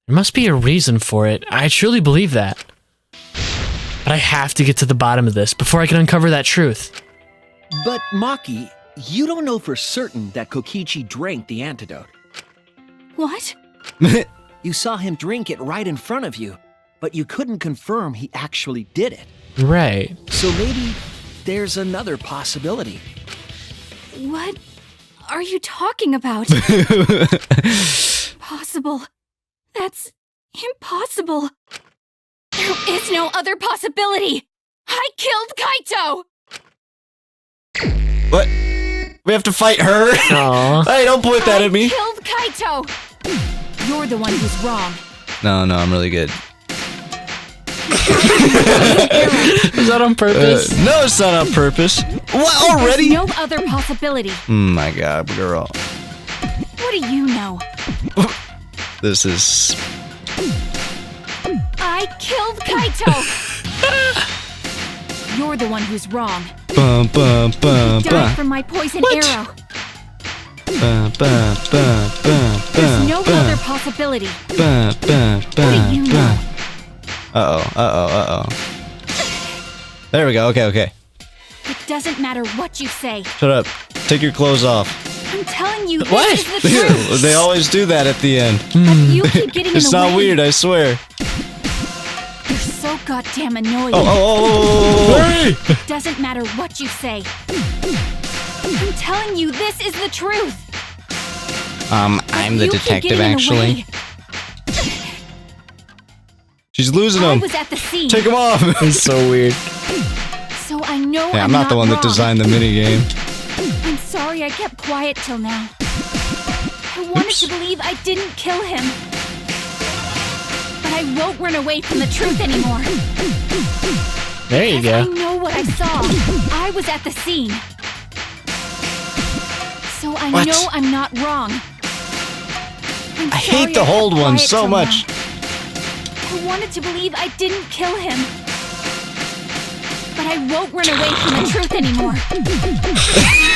There must be a reason for it. I truly believe that. But I have to get to the bottom of this before I can uncover that truth. But Maki, you don't know for certain that Kokichi drank the antidote. What? You saw him drink it right in front of you, but you couldn't confirm he actually did it. Right. So maybe there's another possibility. What are you talking about? Possible. That's impossible. There is no other possibility. I killed Kaito! What? We have to fight her? Aw. Hey, don't point that at me. Killed Kaito! You're the one who's wrong. No, I'm really good. Is that on purpose? No, it's not on purpose. What, already? There's no other possibility. My God, girl. What do you know? This is... I killed Kaito! You're the one who's wrong. Bum, bum, bum, He died bum. from my poison What? arrow. Bum, bum, bum, bum, There's no bum, other possibility. bum, bum, What do you know? Uh-oh. There we go, okay. It doesn't matter what you say. Shut up. Take your clothes off. I'm telling you, this What? is the truth. They always do that at the end. But you keep getting in It's the not way. weird, I swear. You're so goddamn annoying. Oh. It doesn't matter what you say. I'm telling you, this is the truth. I'm the You keep detective, getting in the actually. way. She's losing I them. was at the scene. Take them off. It's so weird. So I know Yeah, I'm not the one that wrong. designed the minigame. I'm sorry I kept quiet till now. I wanted to believe I didn't kill him. But I won't run away from the truth anymore. There you I go. know what I saw. I was at the scene. So I What? know I'm not wrong. I hate the hold one so much. I wanted to believe I didn't kill him. But I won't run away from the truth anymore.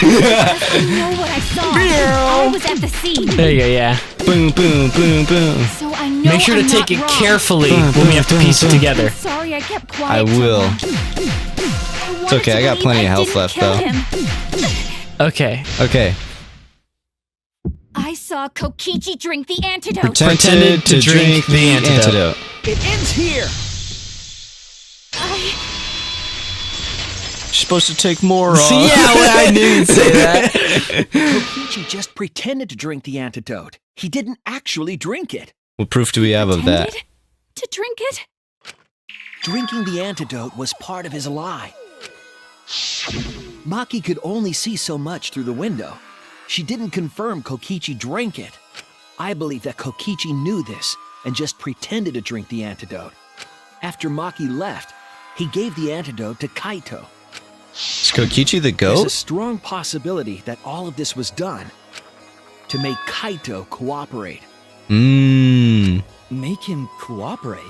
I know what I saw. I was at the scene. There you go, yeah. Boom, boom, boom, boom. So I know Make sure to I'm take not it wrong. carefully when we have to piece it together. I'm sorry I kept quiet. I will. It's okay, I got plenty of health left, though. Okay. Okay. I saw Kokichi drink the antidote. Pretended to drink the antidote. It ends here! She's supposed to take more off. See, yeah, well, I knew you'd say that. Kokichi just pretended to drink the antidote. He didn't actually drink it. What proof do we have of that? Pretended to drink it? Drinking the antidote was part of his lie. Maki could only see so much through the window. She didn't confirm Kokichi drank it. I believe that Kokichi knew this and just pretended to drink the antidote. After Maki left, he gave the antidote to Kaito. Is Kokichi the There's a goat? strong possibility that all of this was done to make Kaito cooperate. Make him cooperate?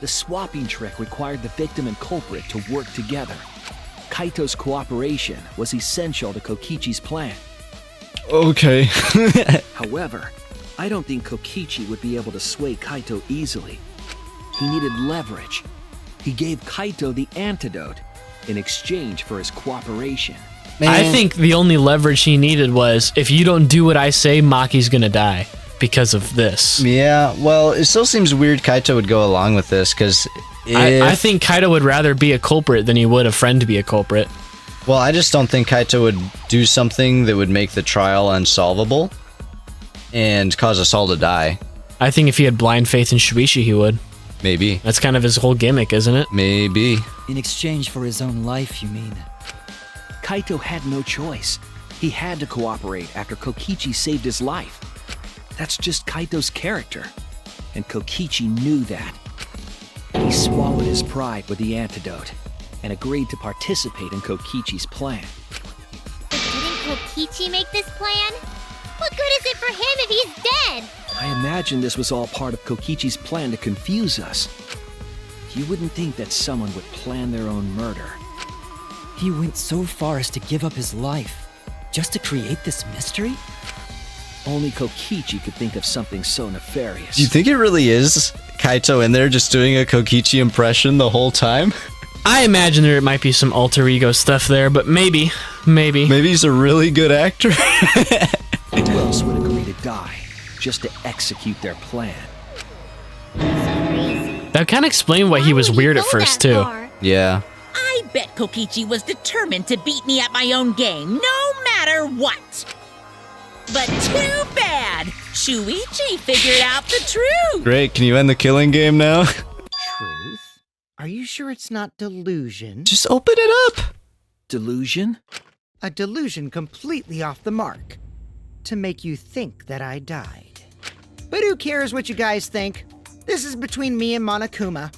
The swapping trick required the victim and culprit to work together. Kaito's cooperation was essential to Kokichi's plan. Okay. However, I don't think Kokichi would be able to sway Kaito easily. He needed leverage. He gave Kaito the antidote in exchange for his cooperation. I think the only leverage he needed was, if you don't do what I say, Maki's gonna die because of this. Yeah, well, it still seems weird Kaito would go along with this, because I think Kaito would rather be a culprit than he would a friend to be a culprit. Well, I just don't think Kaito would do something that would make the trial unsolvable and cause us all to die. I think if he had blind faith in Shuichi, he would. Maybe. That's kind of his whole gimmick, isn't it? Maybe. In exchange for his own life, you mean? Kaito had no choice. He had to cooperate after Kokichi saved his life. That's just Kaito's character, and Kokichi knew that. He swallowed his pride with the antidote and agreed to participate in Kokichi's plan. But didn't Kokichi make this plan? What good is it for him if he's dead? I imagine this was all part of Kokichi's plan to confuse us. You wouldn't think that someone would plan their own murder. He went so far as to give up his life, just to create this mystery? Only Kokichi could think of something so nefarious. Do you think it really is Kaito in there just doing a Kokichi impression the whole time? I imagine there might be some alter ego stuff there, but maybe. Maybe he's a really good actor. Who else would agree to die just to execute their plan? That kind of explained why he was weird at first, too. Yeah. I bet Kokichi was determined to beat me at my own game, no matter what. But too bad! Shuichi figured out the truth! Great, can you end the killing game now? Truth? Are you sure it's not delusion? Just open it up! Delusion? A delusion completely off the mark. To make you think that I died. But who cares what you guys think? This is between me and Monokuma.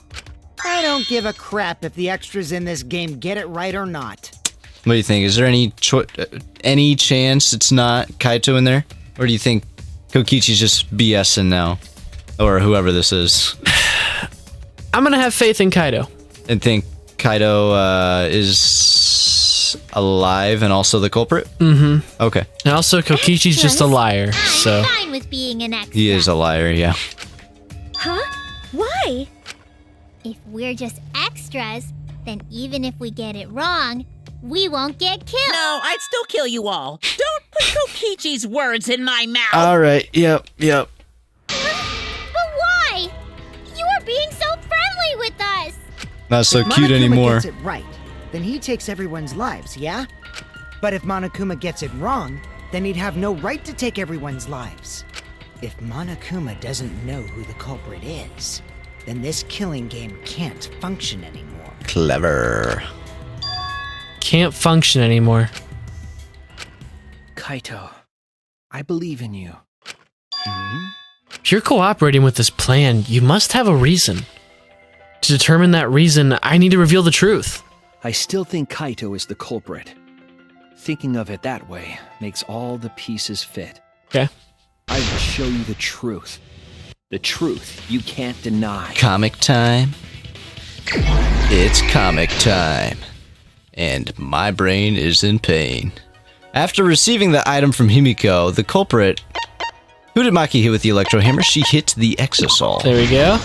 I don't give a crap if the extras in this game get it right or not. What do you think? Is there any chance it's not Kaito in there? Or do you think Kokichi's just BSing now? Or whoever this is? I'm gonna have faith in Kaito. And think Kaito is alive and also the culprit? Mm-hmm. Okay. And also, Kokichi's just a liar, so... I'm fine with being an extra. He is a liar, yeah. Huh? Why? If we're just extras, then even if we get it wrong, we won't get killed. No, I'd still kill you all. Don't put Kokichi's words in my mouth. Alright, yep. But why? You are being so friendly with us. Not so If cute Monokuma anymore. gets it right, then he takes everyone's lives, yeah? But if Monokuma gets it wrong, then he'd have no right to take everyone's lives. If Monokuma doesn't know who the culprit is, then this killing game can't function anymore. Clever. Can't function anymore. Kaito, I believe in you. If you're cooperating with this plan, you must have a reason. To determine that reason, I need to reveal the truth. I still think Kaito is the culprit. Thinking of it that way makes all the pieces fit. Okay. I will show you the truth. The truth you can't deny. Comic time. It's comic time. And my brain is in pain. After receiving the item from Himiko, the culprit... Who did Maki hit with the electro hammer? She hit the exosol. There we go.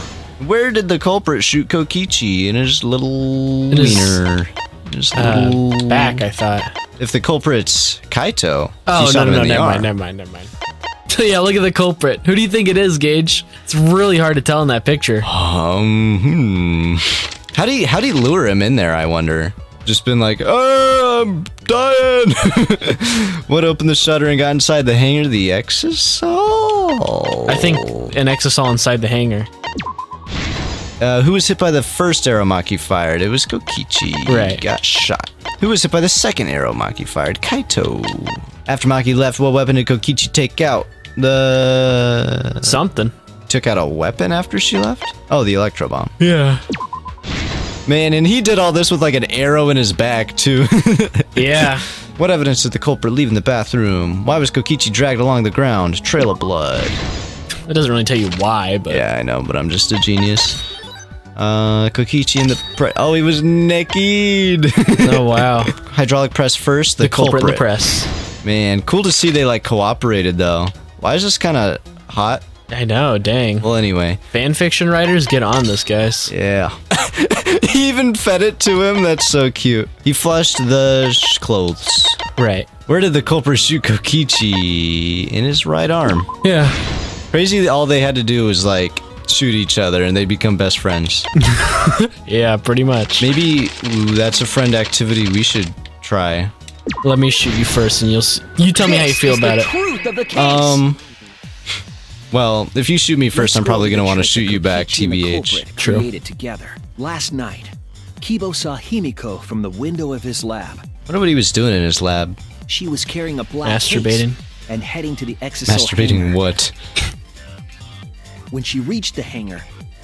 Where did the culprit shoot Kokichi? In his little wiener. His little... back, I thought. If the culprit's Kaito, Oh, he shot him in the never arm. mind. So yeah, look at the culprit. Who do you think it is, Gage? It's really hard to tell in that picture. How do you lure him in there, I wonder? Just been like, oh, I'm dying. What opened the shutter and got inside the hangar? The exosol. I think an exosol inside the hangar. Who was hit by the first arrow Maki fired? It was Kokichi. Right. Got shot. Who was hit by the second arrow Maki fired? Kaito. After Maki left, what weapon did Kokichi take out? Something. Took out a weapon after she left? Oh, the electro bomb. Yeah. Man, and he did all this with like an arrow in his back, too. Yeah. What evidence did the culprit leave in the bathroom? Why was Kokichi dragged along the ground? Trail of blood. It doesn't really tell you why, but... Yeah, I know, but I'm just a genius. Kokichi in the oh, he was naked. Oh, wow. Hydraulic press first, the culprit in the press. Man, cool to see they like cooperated though. Why is this kind of hot? I know, dang. Well, anyway. Fanfiction writers, get on this, guys. Yeah. He even fed it to him. That's so cute. He flushed the clothes. Right. Where did the culprit shoot Kokichi? In his right arm. Yeah. Crazy that all they had to do was like shoot each other and they become best friends. Yeah, pretty much. Maybe that's a friend activity we should try. Let me shoot you first and you tell me how you feel about it. Truth of the case. Well, if you shoot me first, I'm probably going to want to shoot you back, TBH. True. Created together. Last night, Kibo saw Himiko from the window of his lab. wonder what he was doing in his lab. She was carrying a black Masturbating. case and heading to the exisal Masturbating hangar. what? When she reached the hangar,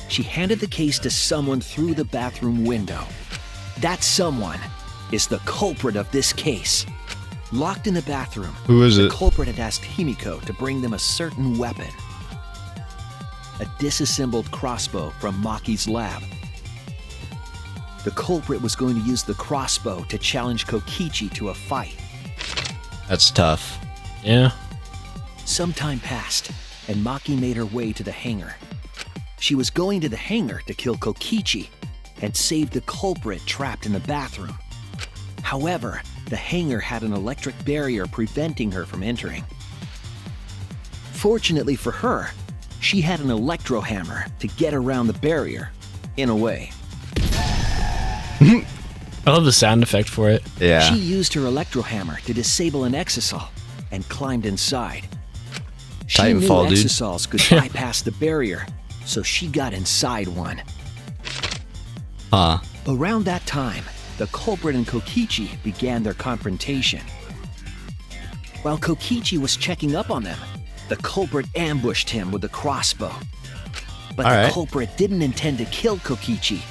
she handed the case to someone through the bathroom window. That someone is the culprit of this case. Locked in the bathroom, Who is the it? culprit had asked Himiko to bring them a certain weapon. A disassembled crossbow from Maki's lab. The culprit was going to use the crossbow to challenge Kokichi to a fight. That's tough. Yeah. Some time passed, and Maki made her way to the hangar. She was going to the hangar to kill Kokichi and save the culprit trapped in the bathroom. However, the hangar had an electric barrier preventing her from entering. Fortunately for her, she had an electro hammer to get around the barrier, in a way. I love the sound effect for it. Yeah. She used her electro hammer to disable an exisal and climbed inside. She Titanfall, knew dude. exisals could bypass the barrier, so she got inside one. Huh. Around that time, the culprit and Kokichi began their confrontation. While Kokichi was checking up on them, the culprit ambushed him with a crossbow. But All the right. culprit didn't intend to kill Kokichi.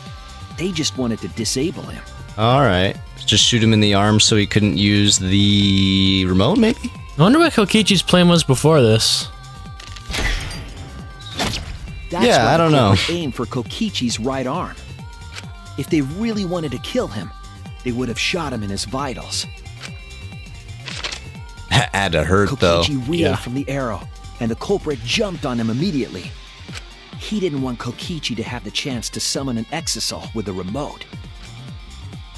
They just wanted to disable him. Alright. Just shoot him in the arm so he couldn't use the remote, maybe? I wonder what Kokichi's plan was before this. That's Yeah, why I don't the know. culprit aimed for Kokichi's right arm. If they really wanted to kill him, they would have shot him in his vitals. Had to hurt, though. Kokichi reeled Yeah. from the arrow, and the culprit jumped on him immediately. He didn't want Kokichi to have the chance to summon an exisal with the remote.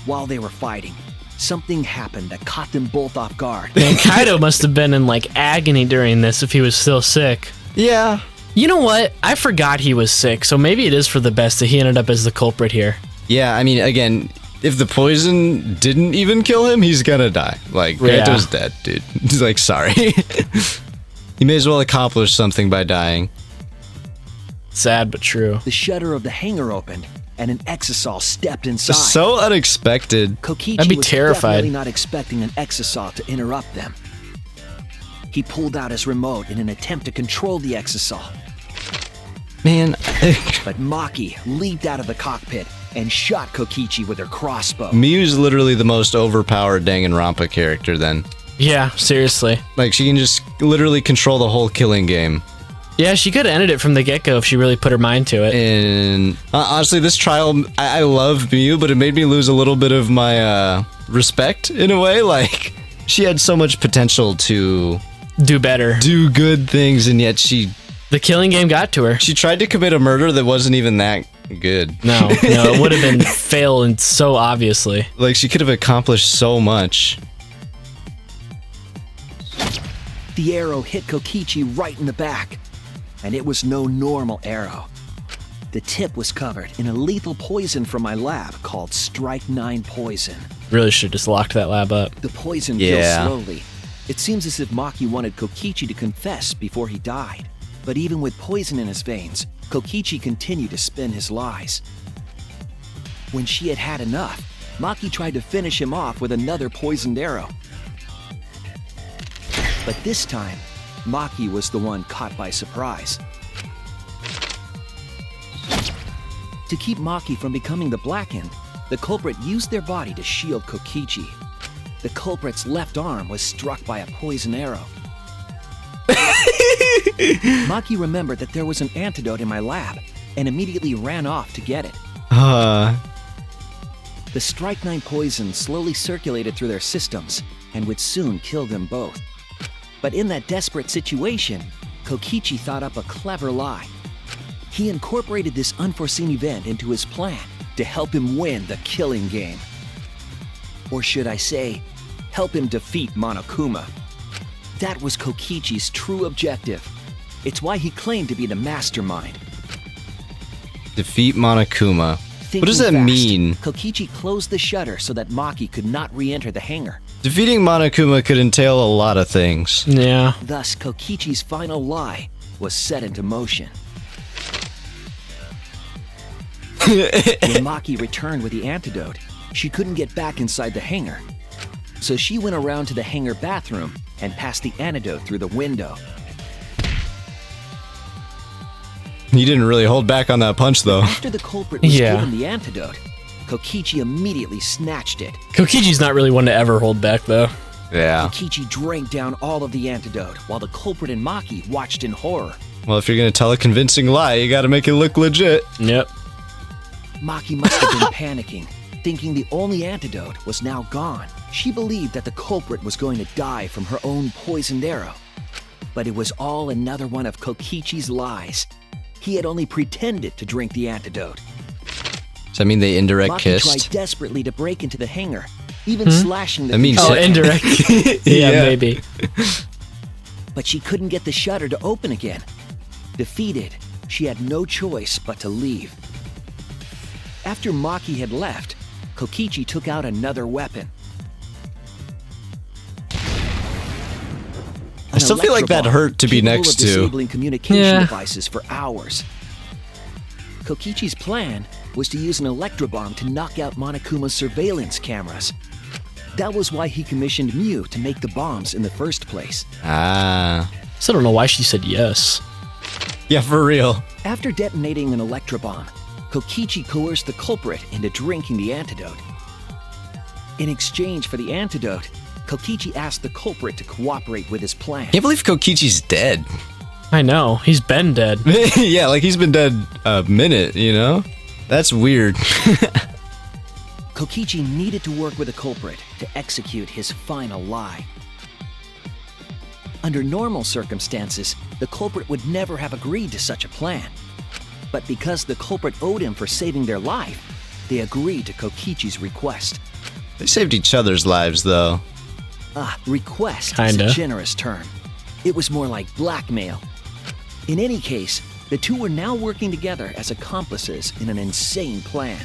While they were fighting, something happened that caught them both off guard. Man, Kaido must have been in like agony during this if he was still sick. Yeah. You know what? I forgot he was sick, so maybe it is for the best that he ended up as the culprit here. Yeah, I mean, again, if the poison didn't even kill him, he's gonna die. Like, Yeah. Granto's dead, dude. He's like, sorry. He may as well accomplish something by dying. Sad but true. The shutter of the hangar opened, and an exisal stepped inside. Just so unexpected. Kokichi I'd be was terrified. definitely not expecting an exisal to interrupt them. He pulled out his remote in an attempt to control the exisal, Man, but Maki leaped out of the cockpit and shot Kokichi with her crossbow. Miyu's literally the most overpowered Danganronpa character then. Yeah, seriously. Like, she can just literally control the whole killing game. Yeah, she could have ended it from the get-go if she really put her mind to it. And honestly, this trial, I love Miyu, but it made me lose a little bit of my respect in a way. Like, she had so much potential to Do better. do good things, and yet The killing game got to her. she tried to commit a murder that wasn't even that good. No, it would have been fail and so obviously. Like, she could have accomplished so much. The arrow hit Kokichi right in the back, and it was no normal arrow. The tip was covered in a lethal poison from my lab called Strike 9 poison. Really should have just locked that lab up. The poison Yeah. kills slowly. It seems as if Maki wanted Kokichi to confess before he died. But even with poison in his veins, Kokichi continued to spin his lies. When she had had enough, Maki tried to finish him off with another poisoned arrow. But this time, Maki was the one caught by surprise. To keep Maki from becoming the Blackened, the culprit used their body to shield Kokichi. The culprit's left arm was struck by a poison arrow. Maki remembered that there was an antidote in my lab and immediately ran off to get it. The Strike 9 poison slowly circulated through their systems and would soon kill them both. But in that desperate situation, Kokichi thought up a clever lie. He incorporated this unforeseen event into his plan to help him win the killing game. Or should I say, help him defeat Monokuma. That was Kokichi's true objective. It's why he claimed to be the mastermind. Defeat Monokuma. What does that Thinking fast, mean? Kokichi closed the shutter so that Maki could not re-enter the hangar. Defeating Monokuma could entail a lot of things. Yeah. Thus, Kokichi's final lie was set into motion. When Maki returned with the antidote, she couldn't get back inside the hangar. So she went around to the hangar bathroom and passed the antidote through the window. He didn't really hold back on that punch, though. After the culprit was Yeah. given the antidote, Kokichi immediately snatched it. Kokichi's not really one to ever hold back, though. Yeah. Kokichi drank down all of the antidote, while the culprit and Maki watched in horror. Well, if you're gonna tell a convincing lie, you gotta make it look legit. Yep. Maki must have been panicking, thinking the only antidote was now gone. She believed that the culprit was going to die from her own poisoned arrow. But it was all another one of Kokichi's lies. He had only pretended to drink the antidote. Does that mean they indirect Maki kissed? tried desperately to break into the hangar, even slashing the That means Oh, Yeah. indirect. Yeah, maybe. But she couldn't get the shutter to open again. Defeated, she had no choice but to leave. After Maki had left, Kokichi took out another weapon. I still feel like that An hurt to be capable next of to. disabling communication Yeah. devices for hours. Kokichi's plan was to use an electrobomb to knock out Monokuma's surveillance cameras. That was why he commissioned Mew to make the bombs in the first place. Ah. Still don't know why she said yes. Yeah, for real. After detonating an electrobomb, Kokichi coerced the culprit into drinking the antidote. In exchange for the antidote, Kokichi asked the culprit to cooperate with his plan. Can't believe Kokichi's dead. I know. He's been dead. Yeah, like he's been dead a minute, you know? That's weird. Kokichi needed to work with the culprit to execute his final lie. Under normal circumstances, the culprit would never have agreed to such a plan. But because the culprit owed him for saving their life, they agreed to Kokichi's request. They saved each other's lives, though. Request Kinda. is a generous term. It was more like blackmail. In any case, the two were now working together as accomplices in an insane plan.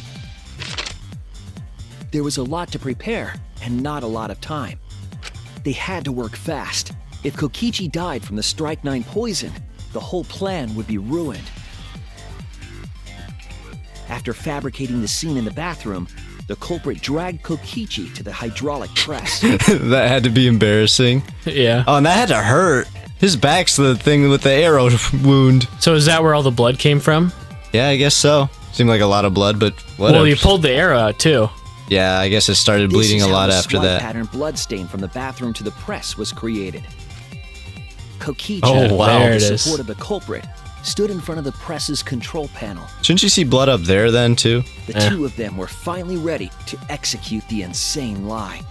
There was a lot to prepare and not a lot of time. They had to work fast. If Kokichi died from the Strychnine poison, the whole plan would be ruined. After fabricating the scene in the bathroom, the culprit dragged Kokichi to the hydraulic press. That had to be embarrassing. Yeah. Oh, and that had to hurt. His back's the thing with the arrow wound. So is that where all the blood came from? Yeah, I guess so. Seemed like a lot of blood, but whatever. Well, you pulled the arrow out too. Yeah, I guess it started This bleeding is a how lot the after swipe that. pattern blood stain from the bathroom to the press was created. Kokichi, Oh, wow. There with it the is. support of the culprit, stood in front of the press's control panel. Shouldn't you see blood up there then, too? The Eh. two of them were finally ready to execute the insane lie.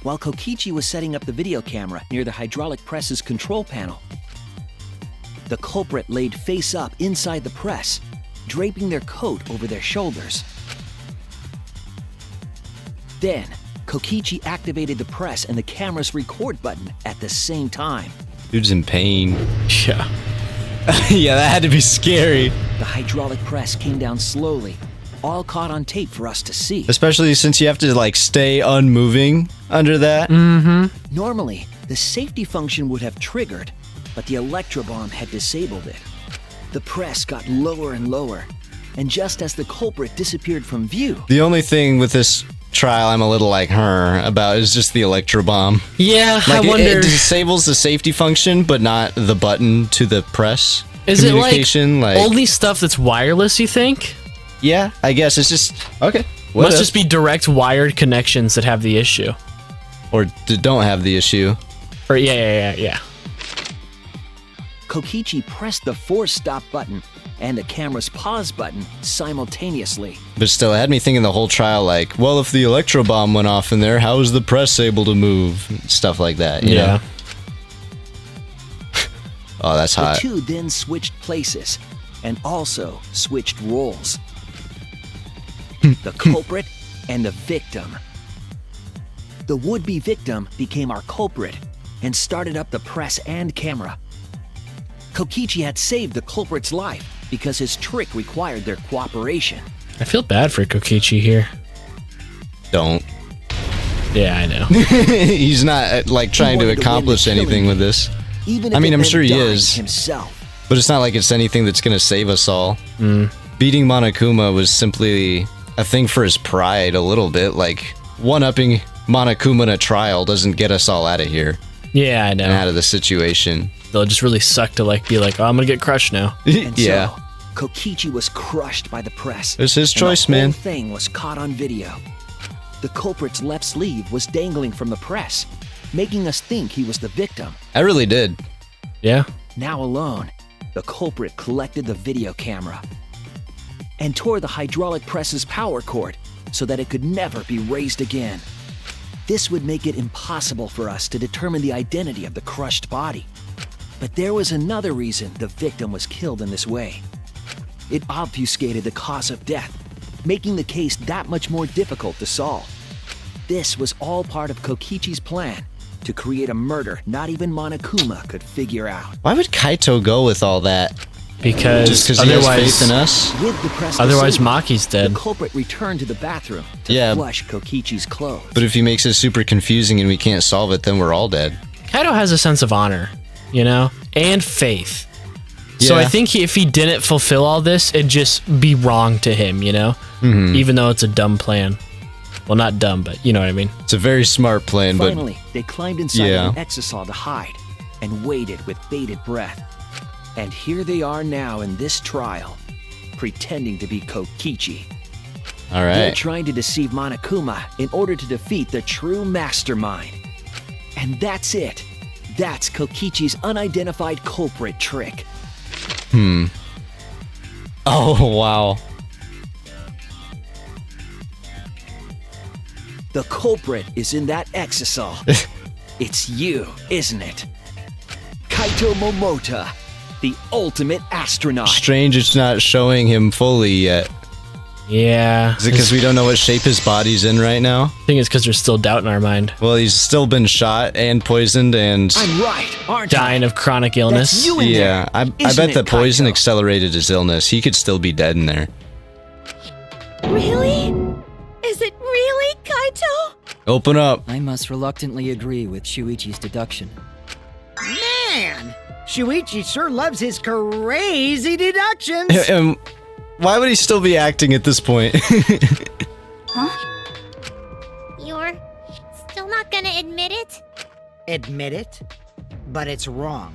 While Kokichi was setting up the video camera near the hydraulic press's control panel, the culprit laid face up inside the press, draping their coat over their shoulders. Then, Kokichi activated the press and the camera's record button at the same time. Dude's in pain. Yeah. Yeah, that had to be scary. The hydraulic press came down slowly, all caught on tape for us to see. Especially since you have to, like, stay unmoving under that. Normally, the safety function would have triggered, but the electrobomb had disabled it. The press got lower and lower, and just as the culprit disappeared from view, The only thing with this trial I'm a little like her about is just the electrobomb. Yeah, Like, I wonder. it disables the safety function, but not the button to the press. Is it like Communication, only stuff that's wireless, you think? Yeah, I guess it's just okay. Must just be direct wired connections that have the issue. or don't have the issue. Or yeah. Kokichi pressed the force stop button and the camera's pause button simultaneously. But still, it had me thinking the whole trial, like, well, if the electrobomb went off in there, how is the press able to move? Stuff like that, you know? Oh, that's The hot. two then switched places and also switched roles. The culprit and the victim. The would-be victim became our culprit and started up the press and camera. Kokichi had saved the culprit's life because his trick required their cooperation. I feel bad for Kokichi here. Don't. Yeah, I know. He's not, like, trying to wanted to win accomplish the killing anything with this. Even I if mean, it I'm meant sure he dying is. himself. But it's not like it's anything that's going to save us all. Beating Monokuma was simply a thing for his pride a little bit. Like, one-upping Monokuma in a trial doesn't get us all out of here Yeah, I know. and out of the situation. They'll just really suck to like be like, oh, I'm gonna get crushed now. And Yeah. so, Kokichi was crushed by the press. It's his and choice, the whole man. thing was caught on video. The culprit's left sleeve was dangling from the press, making us think he was the victim. I really did. Yeah. Now alone, the culprit collected the video camera and tore the hydraulic press's power cord so that it could never be raised again. This would make it impossible for us to determine the identity of the crushed body. But there was another reason the victim was killed in this way. It obfuscated the cause of death, making the case that much more difficult to solve. This was all part of Kokichi's plan to create a murder not even Monokuma could figure out. Why would Kaito go with all that? Because Just because he has faith in us? With the press Otherwise, disabled, Maki's dead. The culprit returned to the bathroom to Yeah. flush Kokichi's clothes. But if he makes it super confusing and we can't solve it, then we're all dead. Kaido has a sense of honor, you know, and faith. So Yeah. I think if he didn't fulfill all this, it'd just be wrong to him, you know? Even though it's a dumb plan. Well, not dumb, but you know what I mean. It's a very smart plan, but Finally, they climbed inside Yeah. an exisal to hide and waited with bated breath. And here they are now in this trial, pretending to be Kokichi. all They're right. trying to deceive Monokuma in order to defeat the true mastermind. And that's it. That's Kokichi's unidentified culprit trick. Oh, wow. The culprit is in that exisal. It's you, isn't it? Kaito Momota, the ultimate astronaut. Strange it's not showing him fully yet. Yeah. Is it because we don't know what shape his body's in right now? I think it's because there's still doubt in our mind. Well, he's still been shot and poisoned and... I'm right, aren't Dying I? of chronic illness. That's you in Yeah, there. I Isn't bet it, the poison Kaito? accelerated his illness. He could still be dead in there. Really? Is it really, Kaito? Open up. I must reluctantly agree with Shuichi's deduction. Man, Shuichi sure loves his crazy deductions. Why would he still be acting at this point? You're still not gonna admit it? Admit it, but it's wrong.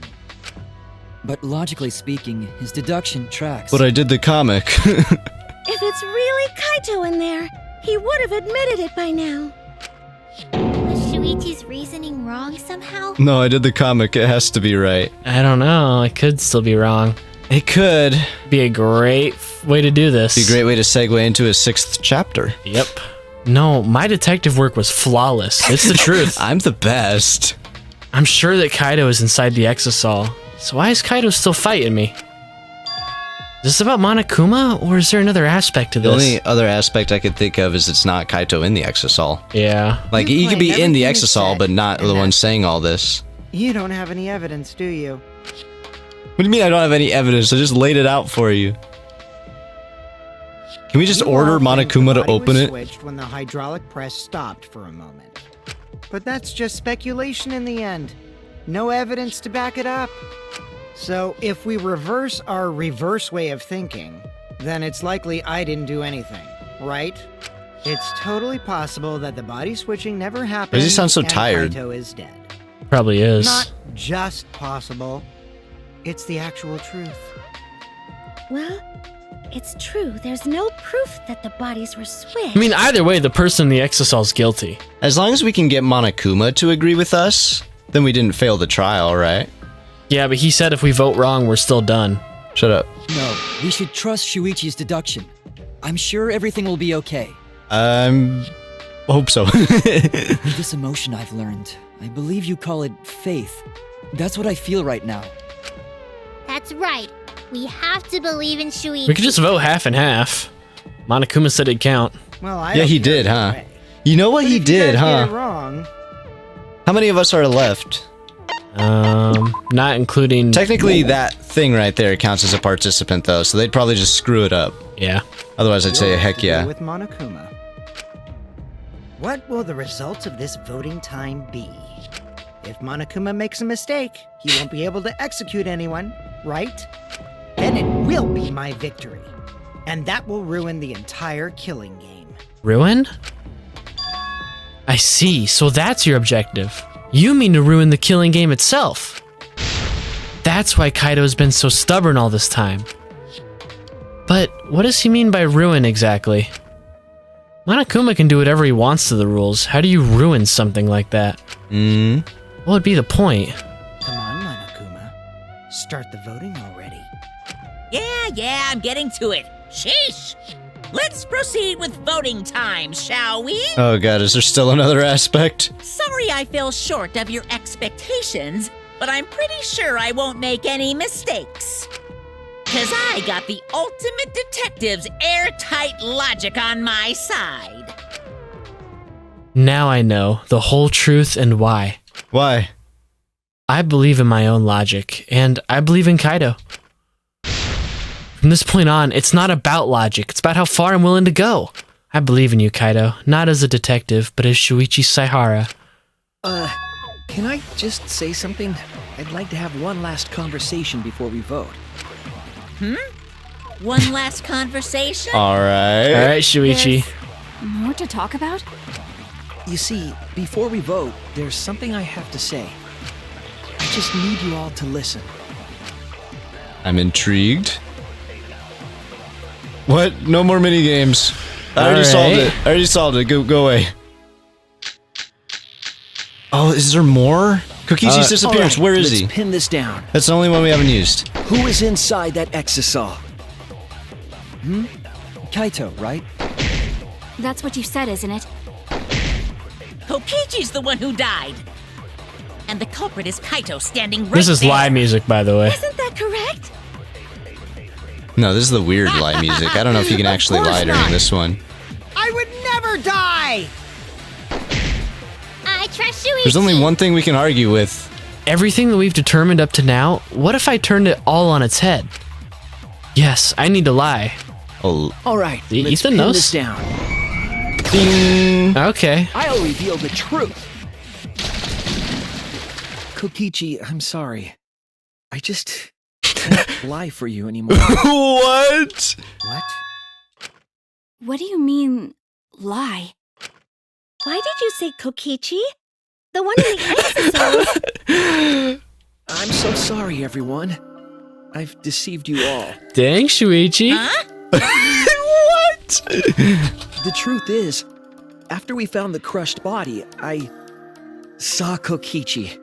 But logically speaking, his deduction tracks. But I did the comic. If it's really Kaito in there, he would have admitted it by now. Was Shuichi's reasoning wrong somehow? No, I did the comic. It has to be right. I don't know. It could still be wrong. It could Be a great way to do this. be a great way to segue into his 6th chapter. Yep. No, my detective work was flawless. It's the truth. I'm the best. I'm sure that Kaido is inside the exisal. So why is Kaido still fighting me? Is this about Monokuma, or is there another aspect to The this? only other aspect I could think of is it's not Kaito in the exisal. Yeah. Like, You he could be claim in the everything is exisal, said, but not and the one that's- saying all this. You don't have any evidence, do you? What do you mean I don't have any evidence? I just laid it out for you. Can we just You order all think Monokuma the to body open was it? switched when the hydraulic press stopped for a moment. But that's just speculation in the end. No evidence to back it up. So if we reverse our reverse way of thinking, then it's likely I didn't do anything, right? It's totally possible that the body switching never happened. Why does he sound so and tired? Kaito is dead. Probably is. Not just possible. It's the actual truth. Well, it's true. There's no proof that the bodies were switched. I mean, either way, the person in the exisal is guilty. As long as we can get Monokuma to agree with us, then we didn't fail the trial, right? Yeah, but he said if we vote wrong, we're still done. Shut up. No, we should trust Shuichi's deduction. I'm sure everything will be okay. Hope so. With this emotion I've learned, I believe you call it faith. That's what I feel right now. That's right. We have to believe in Shuichi. We could just vote half and half. Monokuma said it'd count. Well, I Yeah, don't he care did, either huh? way. You know what But he if you did, guys get huh? it wrong, How many of us are left? Not including... Technically, that thing right there counts as a participant, though, so they'd probably just screw it up. Yeah. Otherwise, I'd you'll say have heck to deal yeah. with Monokuma. What will the results of this voting time be? If Monokuma makes a mistake, he won't be able to execute anyone, right? Then it will be my victory. And that will ruin the entire killing game. Ruin? I see, so that's your objective. You mean to ruin the killing game itself. That's why Kaido's been so stubborn all this time. But what does he mean by ruin exactly? Monokuma can do whatever he wants to the rules. How do you ruin something like that? What would be the point? Come on, Monokuma. Start the voting already. Yeah, I'm getting to it. Sheesh! Let's proceed with voting time, shall we? Oh god, is there still another aspect? Sorry I fell short of your expectations, but I'm pretty sure I won't make any mistakes. 'Cause I got the ultimate detective's airtight logic on my side. Now I know the whole truth and why. Why? I believe in my own logic, and I believe in Kaido. From this point on, it's not about logic, it's about how far I'm willing to go. I believe in you, Kaido, not as a detective, but as Shuichi Saihara. Can I just say something? I'd like to have one last conversation before we vote. One last conversation? Alright, Shuichi. More to talk about? You see, before we vote, there's something I have to say. I just need you all to listen. I'm intrigued. What? No more mini games. I already solved it. Go away. Oh, is there more? Kokichi's disappearance. All right, Where is let's he? pin this down. That's the only one we haven't used. Who is inside that exisal? Kaito, right? That's what you said, isn't it? Kokichi's the one who died. And the culprit is Kaito standing right This is there. live music, by the way. Isn't that correct? No, this is the weird lie music. I don't know if you can actually Of course lie during not. this one. I would never die! I trust Shuichi. There's only one thing we can argue with. Everything that we've determined up to now, what if I turned it all on its head? Yes, I need to lie. Oh, All right, let's Ethan pin knows. this down. ding. Okay. I'll reveal the truth. Kokichi, I'm sorry. I just can't lie for you anymore. What? What? What do you mean, lie? Why did you say Kokichi? The one in the exercise. I'm so sorry, everyone. I've deceived you all. Dang, Shuichi. What? The truth is, after we found the crushed body, I saw Kokichi.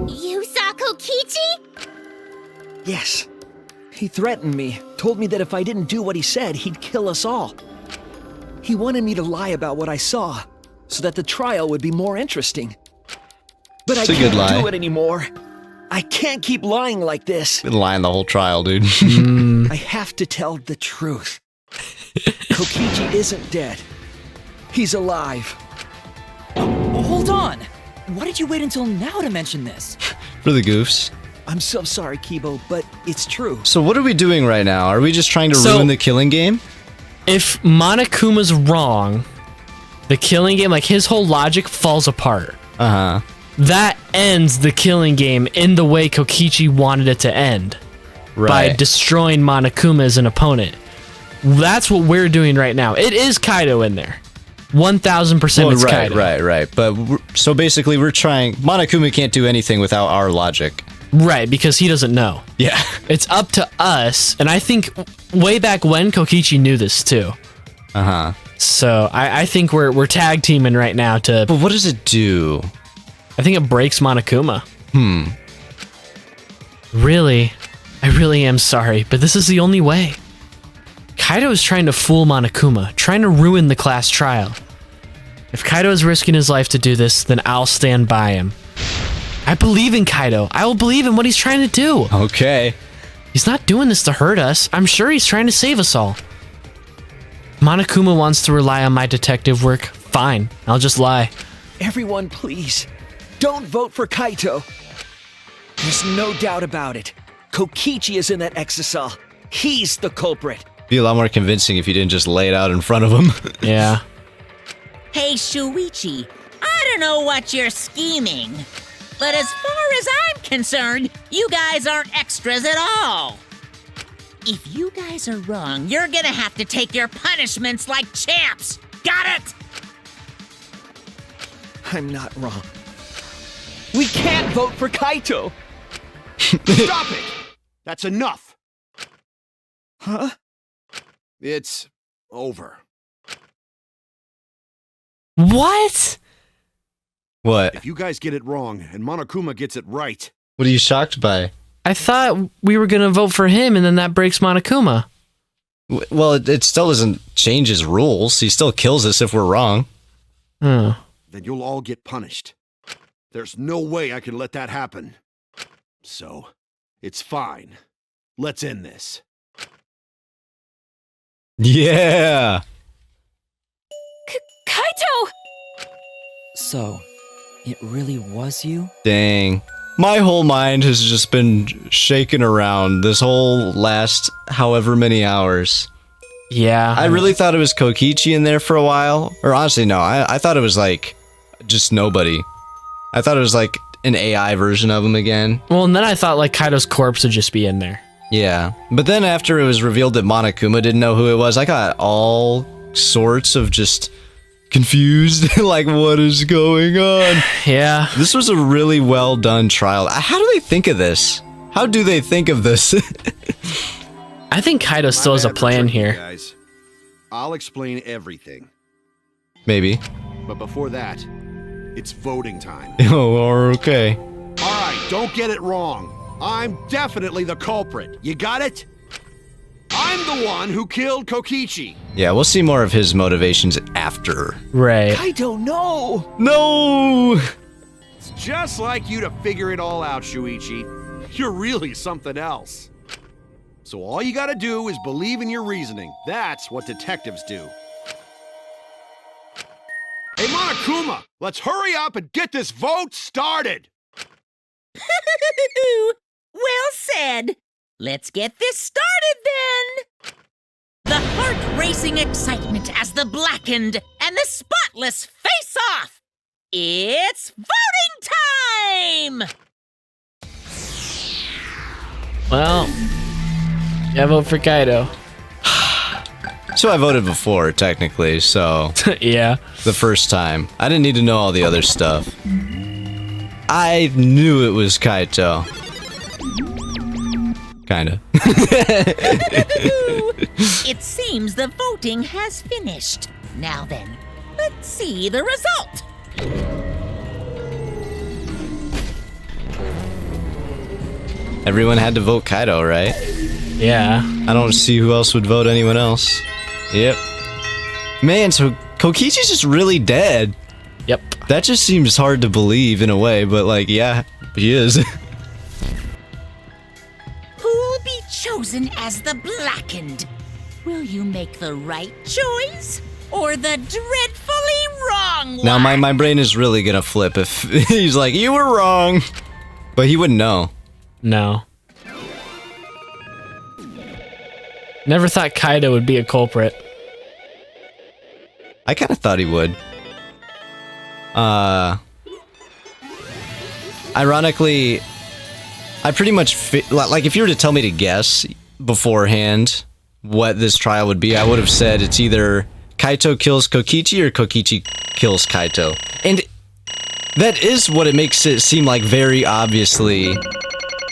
You saw Kokichi? Yes. He threatened me, told me that if I didn't do what he said, he'd kill us all. He wanted me to lie about what I saw, so that the trial would be more interesting. But It's I a good can't lie. do it anymore. I can't keep lying like this. Been lying the whole trial, dude. I have to tell the truth. Kokichi isn't dead. He's alive. Hold on! Why did you wait until now to mention this? For the goofs. I'm so sorry, Kibo, but it's true. So what are we doing right now? Are we just trying to So- ruin the killing game? If Monokuma's wrong, the killing game, like his whole logic falls apart. Uh-huh. That ends the killing game in the way Kokichi wanted it to end. By Right. destroying Monokuma as an opponent. That's what we're doing right now. It is Kaido in there. 1000% it's right, Kaido. right. But so basically we're trying... Monokuma can't do anything without our logic. Right, because he doesn't know. Yeah. It's up to us, and I think way back when, Kokichi knew this too. Uh-huh. So I think we're tag teaming right now to... But what does it do? I think it breaks Monokuma. Really, I really am sorry, but this is the only way. Kaido is trying to fool Monokuma, trying to ruin the class trial. If Kaido is risking his life to do this, then I'll stand by him. I believe in Kaido. I will believe in what he's trying to do. Okay. He's not doing this to hurt us. I'm sure he's trying to save us all. Monokuma wants to rely on my detective work. Fine, I'll just lie. Everyone, please, don't vote for Kaito. There's no doubt about it. Kokichi is in that exisal. He's the culprit. Be a lot more convincing if you didn't just lay it out in front of him. Yeah. Hey, Shuichi, I don't know what you're scheming, but as far as I'm concerned, you guys aren't extras at all. If you guys are wrong, you're gonna have to take your punishments like champs. Got it? I'm not wrong. We can't vote for Kaito! Stop it! That's enough! Huh? It's over. What? What? If you guys get it wrong and Monokuma gets it right, What are you shocked by? I thought we were gonna vote for him, and then that breaks Monokuma. Well, it still doesn't change his rules. He still kills us if we're wrong. Oh. then you'll all get punished. There's no way I can let that happen. So, it's fine. Let's end this. Yeah! Kaito! So, it really was you? Dang. My whole mind has just been shaking around this whole last however many hours. Yeah. I really thought it was Kokichi in there for a while. Or honestly, no. I thought it was like just nobody. I thought it was like an AI version of him again. Well, and then I thought like Kaito's corpse would just be in there. Yeah. But then after it was revealed that Monokuma didn't know who it was, I got all sorts of just confused. Like, what is going on? Yeah. This was a really well done trial. How do they think of this? How do they think of this? I think Kaito still has a plan here. Guys. I'll explain everything. Maybe. But before that, it's voting time. Oh, okay. Alright, don't get it wrong. I'm definitely the culprit. You got it? I'm the one who killed Kokichi. Yeah, we'll see more of his motivations after. Right. Kaito, no! No! It's just like you to figure it all out, Shuichi. You're really something else. So all you gotta do is believe in your reasoning. That's what detectives do. Hey, Monokuma, let's hurry up and get this vote started! Well said. Let's get this started then. The heart-racing excitement as the blackened and the spotless face off. It's voting time! Well, yeah, vote for Kaito. So I voted before, technically, so... Yeah. The first time. I didn't need to know all the other stuff. I knew it was Kaito. Kinda. It seems the voting has finished. Now then, let's see the result. Everyone had to vote Kaito, right? Yeah. I don't see who else would vote anyone else. Yep. Man, so Kokichi's just really dead. Yep. That just seems hard to believe in a way, but like, yeah, he is. Who'll be chosen as the blackened? Will you make the right choice or the dreadfully wrong one? Now my brain is really gonna flip if he's like, you were wrong. But he wouldn't know. No. Never thought Kaito would be a culprit. I kind of thought he would. Ironically, I pretty much like if you were to tell me to guess beforehand what this trial would be, I would have said it's either Kaito kills Kokichi or Kokichi kills Kaito. And that is what it makes it seem like very obviously,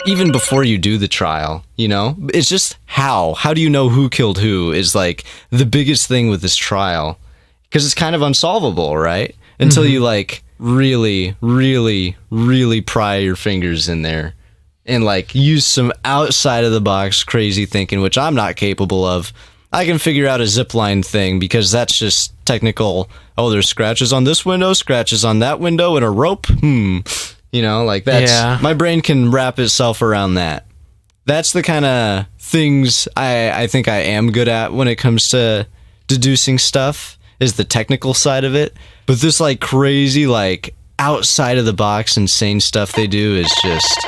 even before you do the trial, you know? It's just how do you know who killed who is like the biggest thing with this trial. Because it's kind of unsolvable, right? Until you like really, really, really pry your fingers in there and like use some outside of the box crazy thinking, which I'm not capable of. I can figure out a zipline thing because that's just technical. Oh, there's scratches on this window, scratches on that window, and a rope. You know, like that's... Yeah. My brain can wrap itself around that. That's the kind of things I think I am good at when it comes to deducing stuff, is the technical side of it. But this like crazy, like outside of the box insane stuff they do is just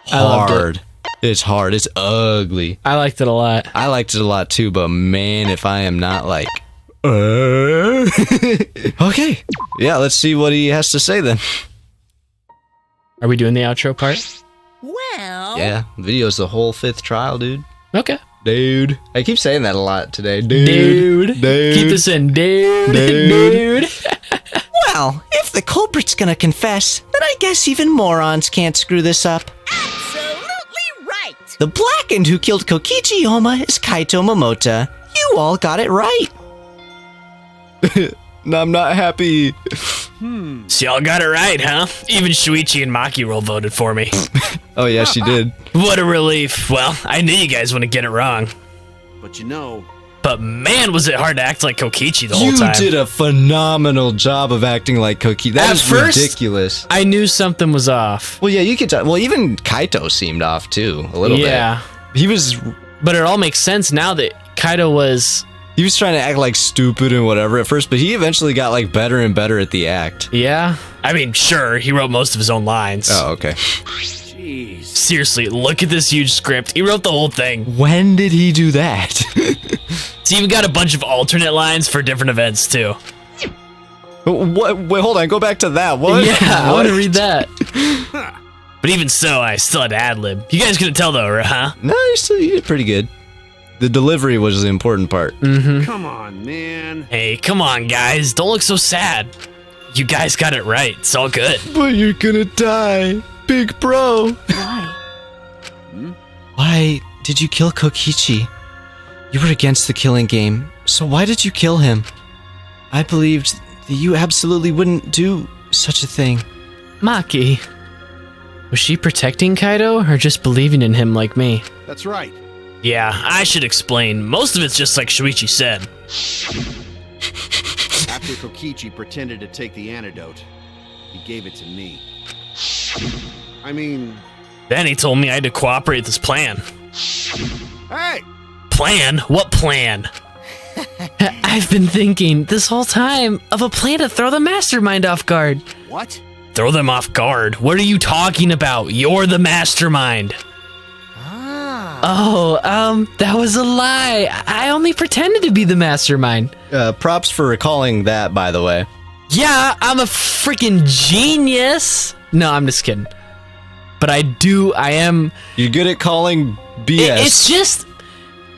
hard. It's hard. It's ugly. I liked it a lot. I liked it a lot too, but man, if I am not like, okay. Yeah, let's see what he has to say then. Are we doing the outro part? Well... Yeah, video's the whole 5th trial, dude. Okay. Dude. I keep saying that a lot today. Dude. Keep this in. Dude. Dude. Well, Well, if the culprit's gonna confess, then I guess even morons can't screw this up. Absolutely right. The blackened who killed Kokichi Yoma is Kaito Momota. You all got it right. No, I'm not happy. So y'all got it right, huh? Even Shuichi and Makiro voted for me. Oh yeah, she did. What a relief. Well, I knew you guys wouldn't get it wrong. But you know, But man, was it hard to act like Kokichi the whole You time. did a phenomenal job of acting like Kokichi. That At is first, ridiculous. I knew something was off. Well, yeah, you could. Well, even Kaito seemed off too, a little Yeah. bit. He was But it all makes sense now that Kaito was... He was trying to act like stupid and whatever at first, but he eventually got like better and better at the act. Yeah. I mean, sure, he wrote most of his own lines. Oh, okay. jeez. Seriously, look at this huge script. He wrote the whole thing. When did he do that? He's even got a bunch of alternate lines for different events, too. What? Wait, hold on. Go back to that. What? Yeah, I want to What? read that. But even so, I still had to ad-lib. You guys couldn't tell, though, huh? No, you did pretty good. The delivery was the important part. Come on, man. Hey, come on, guys. Don't look so sad. You guys got it right. It's all good. But you're gonna die, big bro. Why? Why did you kill Kokichi? You were against the killing game, so why did you kill him? I believed that you absolutely wouldn't do such a thing. Maki. Was she protecting Kaito or just believing in him like me? That's right. Yeah, I should explain. Most of it's just like Shuichi said. After Kokichi pretended to take the antidote, he gave it to me. I mean, Then he told me I had to cooperate with his plan. hey! Plan? What plan? I've been thinking this whole time of a plan to throw the mastermind off guard. What? Throw them off guard. What are you talking about? You're the mastermind. Oh, that was a lie. I only pretended to be the mastermind. Props for recalling that, by the way. Yeah, I'm a freaking genius. No, I'm just kidding. But I am. You're good at calling BS. It's just,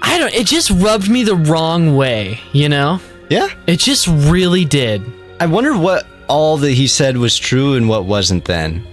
it just rubbed me the wrong way, you know? Yeah. It just really did. I wonder what all that he said was true and what wasn't then.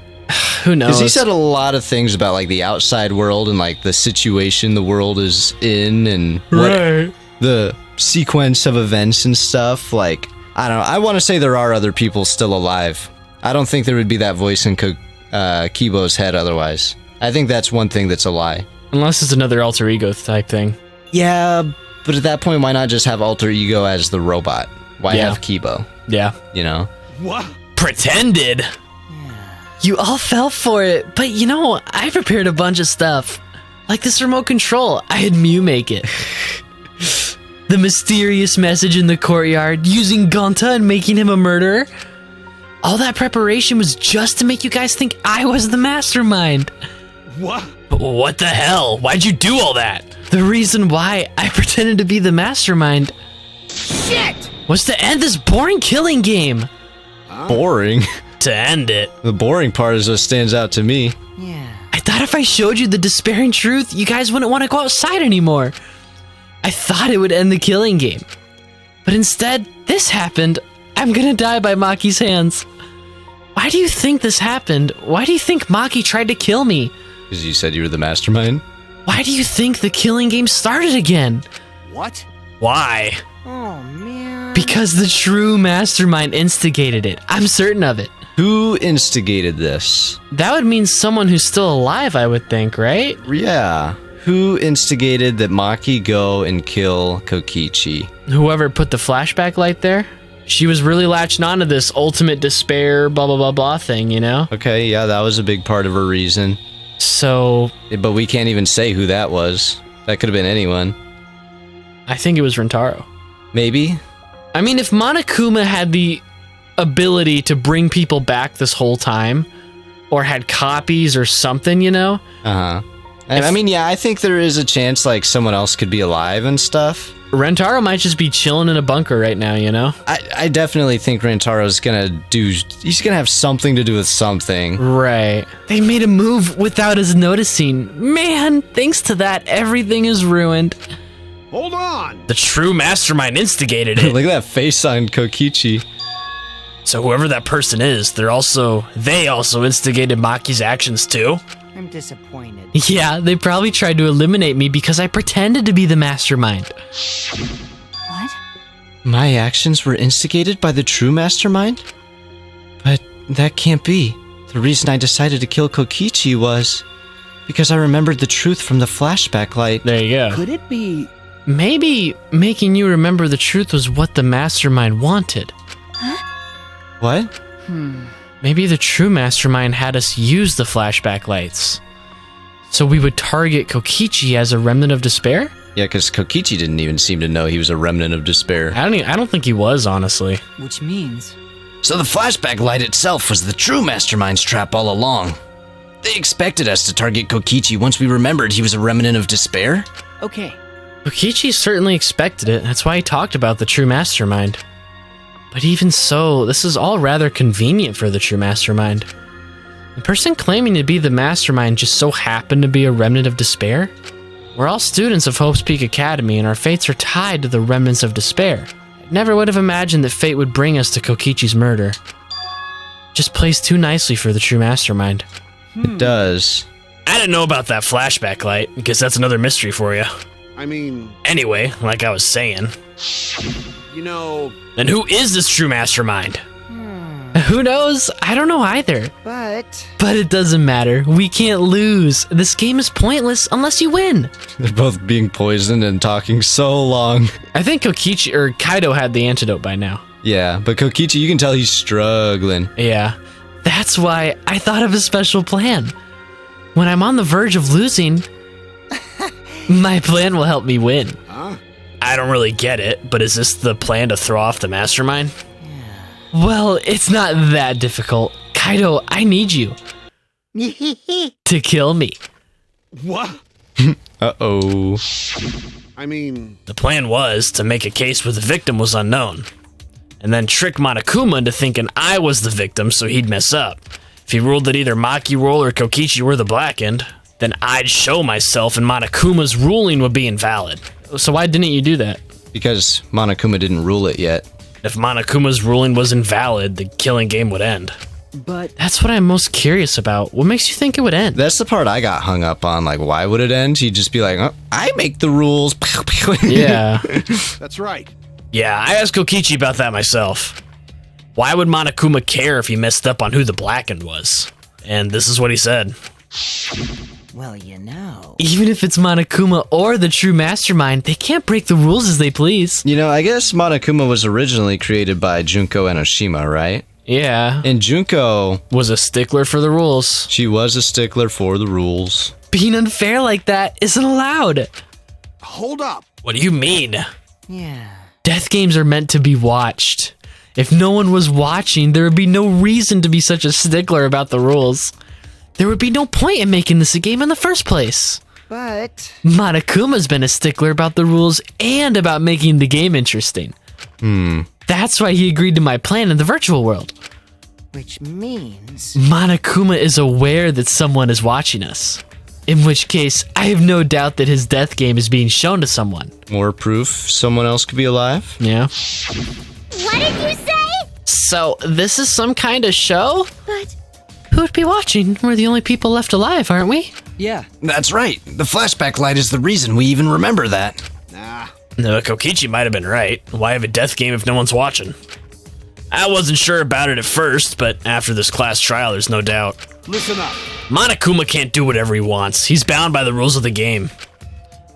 Who knows? Because he said a lot of things about like the outside world and like the situation the world is in and what the sequence of events and stuff. Like, I don't know. I want to say there are other people still alive. I don't think there would be that voice in Kibo's head otherwise. I think that's one thing that's a lie. Unless it's another alter ego type thing. Yeah, but at that point, why not just have alter ego as the robot? Why Yeah. have Kibo? Yeah. You know? What? Pretended? You all fell for it, but you know, I prepared a bunch of stuff. Like this remote control, I had Mew make it. The mysterious message in the courtyard, using Gonta and making him a murderer. All that preparation was just to make you guys think I was the mastermind. What? What the hell? Why'd you do all that? The reason why I pretended to be the mastermind Shit! was to end this boring killing game. Boring. To end it. The boring part is what stands out to me. I thought if I showed you the despairing truth, you guys wouldn't want to go outside anymore. I thought it would end the killing game. But instead, this happened. I'm gonna die by Maki's hands. Why do you think this happened? Why do you think Maki tried to kill me? Because you said you were the mastermind? Why do you think the killing game started again? What? Why? Oh, man. Because the true mastermind instigated it. I'm certain of it. Who instigated this? That would mean someone who's still alive, I would think, right? Yeah. Who instigated that Maki go and kill Kokichi? Whoever put the flashback light there? She was really latching onto this ultimate despair, blah, blah, blah, blah thing, you know? Okay, yeah, that was a big part of her reason. So, But we can't even say who that was. That could have been anyone. I think it was Rentaro. Maybe? I mean, if Monokuma had the ability to bring people back this whole time, or had copies or something, you know? Uh-huh. I mean, yeah, I think there is a chance, like, someone else could be alive and stuff. Rentaro might just be chilling in a bunker right now, you know? I definitely think Rentaro's he's gonna have something to do with something. Right. They made a move without us noticing. Man, thanks to that, everything is ruined. Hold on! The true mastermind instigated it. Look at that face on Kokichi. So whoever that person is, they also instigated Maki's actions too? I'm disappointed. Yeah, they probably tried to eliminate me because I pretended to be the mastermind. What? My actions were instigated by the true mastermind? But that can't be. The reason I decided to kill Kokichi was because I remembered the truth from the flashback light. There you go. Could it be... Maybe making you remember the truth was what the mastermind wanted. What? Maybe the true mastermind had us use the flashback lights. So we would target Kokichi as a remnant of despair? Yeah, because Kokichi didn't even seem to know he was a remnant of despair. I don't think he was, honestly. Which means... So the flashback light itself was the true mastermind's trap all along. They expected us to target Kokichi once we remembered he was a remnant of despair? Okay, Kokichi certainly expected it. That's why he talked about the true mastermind. But even so, this is all rather convenient for the true mastermind. The person claiming to be the mastermind just so happened to be a remnant of despair? We're all students of Hope's Peak Academy, and our fates are tied to the remnants of despair. I never would have imagined that fate would bring us to Kokichi's murder. Just plays too nicely for the true mastermind. It does. I didn't know about that flashback light. Guess that's another mystery for you. I mean, Anyway, like I was saying, you know, then who is this true mastermind? Who knows? I don't know either. But But it doesn't matter. We can't lose. This game is pointless unless you win. They're both being poisoned and talking so long. I think Kokichi or Kaido had the antidote by now. Yeah, but Kokichi, you can tell he's struggling. Yeah. That's why I thought of a special plan. When I'm on the verge of losing, my plan will help me win. I don't really get it, but is this the plan to throw off the mastermind? Well, it's not that difficult. Kaido, I need you to kill me. what? Uh-oh. I mean, The plan was to make a case where the victim was unknown, and then trick Monokuma into thinking I was the victim so he'd mess up. If he ruled that either Maki Roll or Kokichi were the blackened, then I'd show myself and Monokuma's ruling would be invalid. So why didn't you do that? Because Monokuma didn't rule it yet. If Monokuma's ruling was invalid, the killing game would end. but That's what I'm most curious about. What makes you think it would end? That's the part I got hung up on. Like, why would it end? He'd just be like, oh, I make the rules. Yeah. that's right. Yeah, I asked Kokichi about that myself. Why would Monokuma care if he messed up on who the blackened was? And this is what he said. well, you know. Even if it's Monokuma or the true mastermind, they can't break the rules as they please. You know, I guess Monokuma was originally created by Junko Enoshima, right? Yeah. And Junko, Was a stickler for the rules. she was a stickler for the rules. Being unfair like that isn't allowed. Hold up. What do you mean? Yeah. Death games are meant to be watched. If no one was watching, there would be no reason to be such a stickler about the rules. There would be no point in making this a game in the first place. but Monokuma's been a stickler about the rules and about making the game interesting. That's why he agreed to my plan in the virtual world. which means Monokuma is aware that someone is watching us. In which case, I have no doubt that his death game is being shown to someone. More proof someone else could be alive? Yeah. What did you say? So, this is some kind of show? But Who would be watching? We're the only people left alive, aren't we? Yeah. That's right. The flashback light is the reason we even remember that. Nah. No, Kokichi might have been right. Why have a death game if no one's watching? I wasn't sure about it at first, but after this class trial, there's no doubt. Listen up. Monokuma can't do whatever he wants. He's bound by the rules of the game.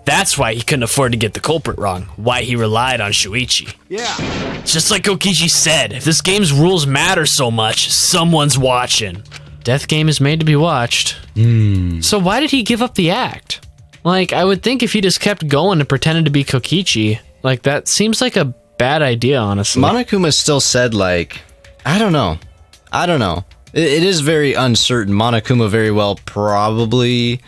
That's why he couldn't afford to get the culprit wrong, why he relied on Shuichi. Yeah. It's just like Kokichi said, if this game's rules matter so much, someone's watching. Death game is made to be watched. So why did he give up the act? Like, I would think if he just kept going and pretended to be Kokichi, like, that seems like a bad idea, honestly. Monokuma still said, like, I don't know. It is very uncertain. Monokuma very well probably...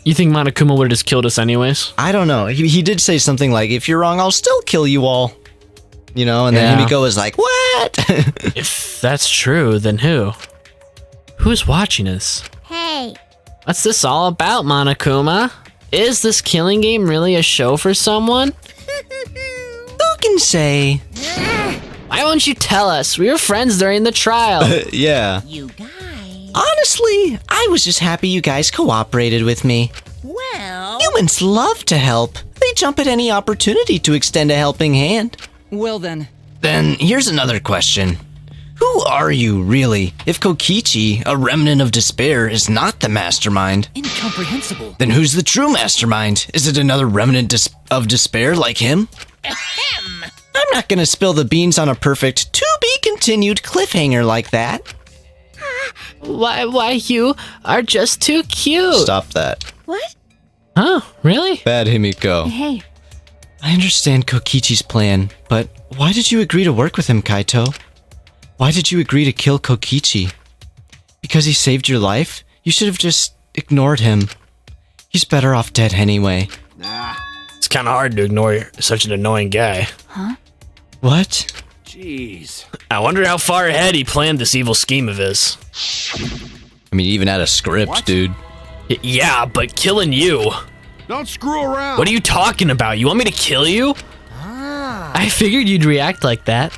You think Monokuma would have just killed us anyways? I don't know. He did say something like, if you're wrong, I'll still kill you all. You know, and then Yeah. Himiko was like, what? If that's true, then who? Who's watching us? Hey, What's this all about, Monokuma? Is this killing game really a show for someone? Who can say? Why won't you tell us? We were friends during the trial. Yeah. You guys. Honestly, I was just happy you guys cooperated with me. Well. Humans love to help. They jump at any opportunity to extend a helping hand. Well then, Then here's another question. Who are you, really? If Kokichi, a remnant of despair, is not the mastermind, incomprehensible. then who's the true mastermind? Is it another remnant of despair like him? Ahem. I'm not gonna spill the beans on a perfect to-be-continued cliffhanger like that. Why you are just too cute. Stop that. What? Oh, really? Bad Himiko. Hey, I understand Kokichi's plan, but why did you agree to work with him, Kaito? Why did you agree to kill Kokichi? Because he saved your life? You should have just ignored him. He's better off dead anyway. Nah. It's kind of hard to ignore such an annoying guy. What? Jeez. I wonder how far ahead he planned this evil scheme of his. I mean, he even had a script, What? dude. Yeah, but killing you. Don't screw around. What are you talking about? You want me to kill you? I figured you'd react like that.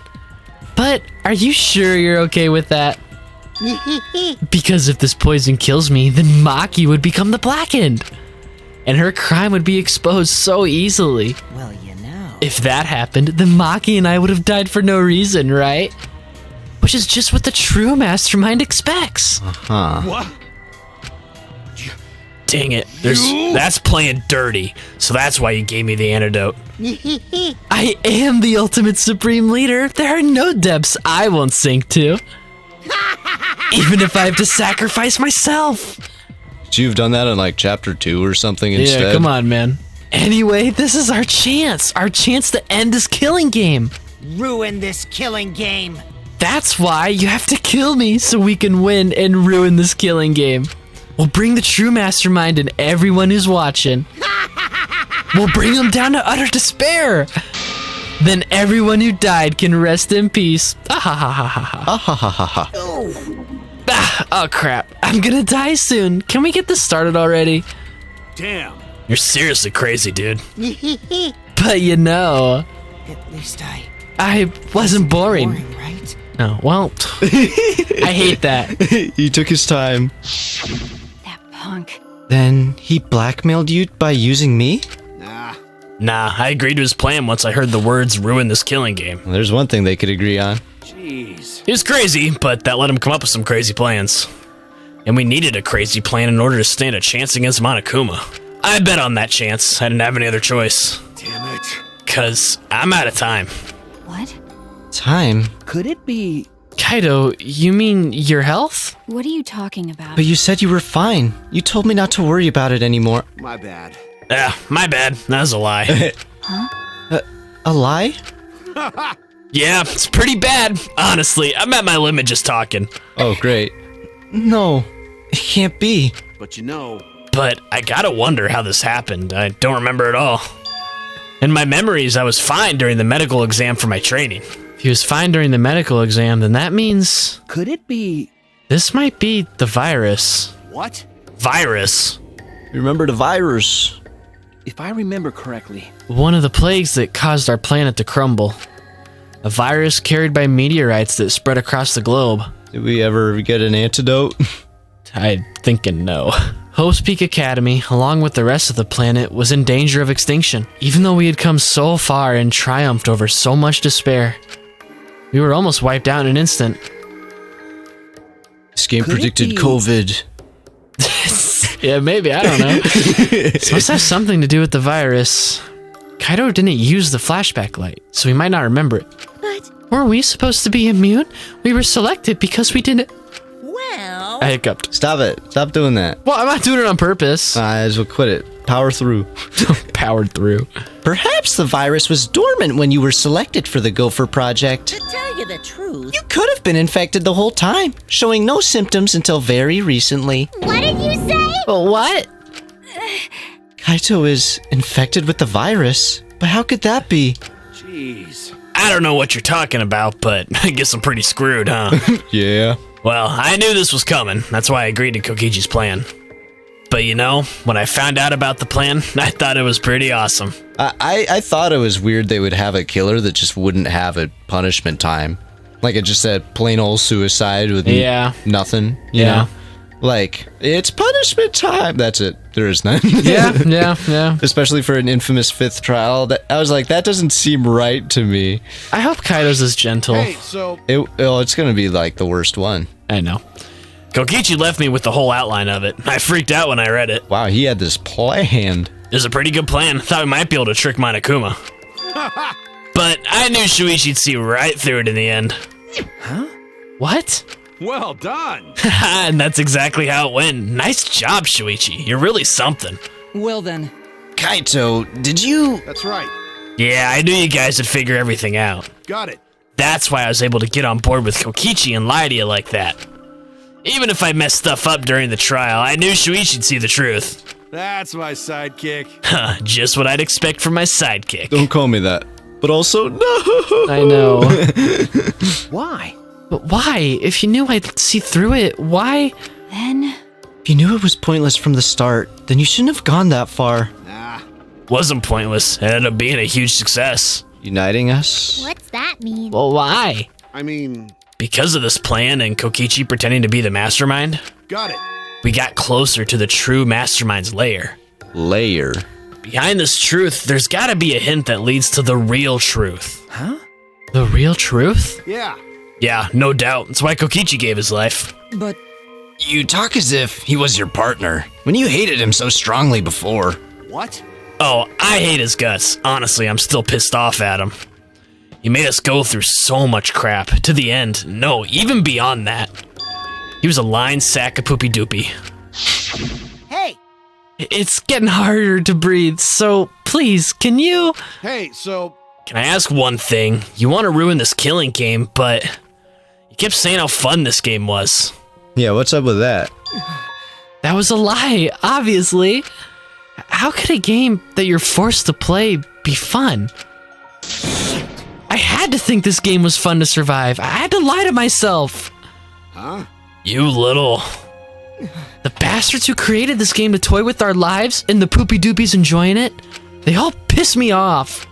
But are you sure you're okay with that? Because if this poison kills me, then Maki would become the Blackened. And her crime would be exposed so easily. Well, you know. If that happened, then Maki and I would have died for no reason, right? Which is just what the true mastermind expects. Huh. What? Dang it. That's playing dirty. So that's why you gave me the antidote. I am the ultimate supreme leader. There are no depths I won't sink to. Even if I have to sacrifice myself. Should you have done that in like chapter 2 or something instead? Yeah, come on, man. Anyway, this is our chance to end this killing game. Ruin this killing game. That's why you have to kill me so we can win and ruin this killing game. We'll bring the true mastermind and everyone who's watching. We'll bring them down to utter despair. Then everyone who died can rest in peace. Ah ha ha ha ha ha. Ha ha ha ha ha. Ah, oh crap, I'm gonna die soon. Can we get this started already? Damn. You're seriously crazy, dude. But you know, At least I wasn't boring. boring, right? No, well, I hate that. He took his time. that punk. Then he blackmailed you by using me? Nah. Nah, I agreed to his plan once I heard the words ruin this killing game. Well, there's one thing they could agree on. Jeez. He was crazy, but that let him come up with some crazy plans. And we needed a crazy plan in order to stand a chance against Monokuma. I bet on that chance. I didn't have any other choice. Damn it. Cause I'm out of time. What? Time? Could it be? Kaido, you mean your health? What are you talking about? But you said you were fine. You told me not to worry about it anymore. My bad. Yeah, my bad. That was a lie. A lie? Yeah, it's pretty bad. Honestly, I'm at my limit just talking. Oh, great. No, it can't be. But you know. But I gotta wonder how this happened. I don't remember at all. In my memories, I was fine during the medical exam for my training. If he was fine during the medical exam, then that means Could it be? this might be the virus. What? Virus. Remember the virus. If I remember correctly, One of the plagues that caused our planet to crumble. A virus carried by meteorites that spread across the globe. Did we ever get an antidote? I'm thinking no. Hope's Peak Academy, along with the rest of the planet, was in danger of extinction. Even though we had come so far and triumphed over so much despair, we were almost wiped out in an instant. This game Could it predicted be- COVID. Yeah, maybe, I don't know. This must have something to do with the virus. Kaido didn't use the flashback light, so he might not remember it. But Were we supposed to be immune? We were selected because we didn't... Well, I hiccuped. Stop it. Stop doing that. Well, I'm not doing it on purpose. I as well quit it. Power through. Powered through. Perhaps the virus was dormant when you were selected for the Gopher Project. to tell you the truth, You could have been infected the whole time, showing no symptoms until very recently. What did you say? What? Kaito is infected with the virus, but how could that be? Jeez. I don't know what you're talking about, but I guess I'm pretty screwed, huh? Yeah. Well, I knew this was coming. That's why I agreed to Kokichi's plan. But But you know, when I found out about the plan, I thought it was pretty awesome. I thought it was weird they would have a killer that just wouldn't have a punishment time. Like it just said plain old suicide with nothing, you know? Like, it's punishment time. That's it. There is none. Yeah. Especially for an infamous 5th trial. I was like, that doesn't seem right to me. I hope Kaido's is gentle. Hey, so It's gonna be like the worst one. I know. Kokichi left me with the whole outline of it. I freaked out when I read it. Wow, he had this planned. It was a pretty good plan. Thought we might be able to trick Monokuma. But I knew Shuichi'd see right through it in the end. What? well done. And that's exactly how it went. Nice job, Shuichi. You're really something. Well then. Kaito, did you... That's right. Yeah, I knew you guys would figure everything out. Got it. That's why I was able to get on board with Kokichi and lie to you like that. Even if I messed stuff up during the trial, I knew Shuichi'd see the truth. That's my sidekick. Just what I'd expect from my sidekick. Don't call me that. But also, no! I know. Why? But why? If you knew I'd see through it, why? Then... If you knew it was pointless from the start, then you shouldn't have gone that far. Nah. Wasn't pointless. It ended up being a huge success. Uniting us? What's that mean? Well, why? I mean, Because of this plan and Kokichi pretending to be the mastermind, got it. we got closer to the true mastermind's lair. Layer. Behind this truth, there's gotta be a hint that leads to the real truth. Huh? The real truth? Yeah. Yeah, no doubt. That's why Kokichi gave his life. But You talk as if he was your partner, when you hated him so strongly before. What? Oh, I hate his guts. Honestly, I'm still pissed off at him. He made us go through so much crap. To the end. No, even beyond that. He was a lying sack of poopy doopy. Hey, It's getting harder to breathe, so please, can you? Hey, so Can I ask one thing? You want to ruin this killing game, but you kept saying how fun this game was. Yeah, what's up with that? That was a lie, obviously. How could a game that you're forced to play be fun? I had to think this game was fun to survive. I had to lie to myself. huh? You little... The bastards who created this game to toy with our lives and the poopy doopies enjoying it, they all piss me off.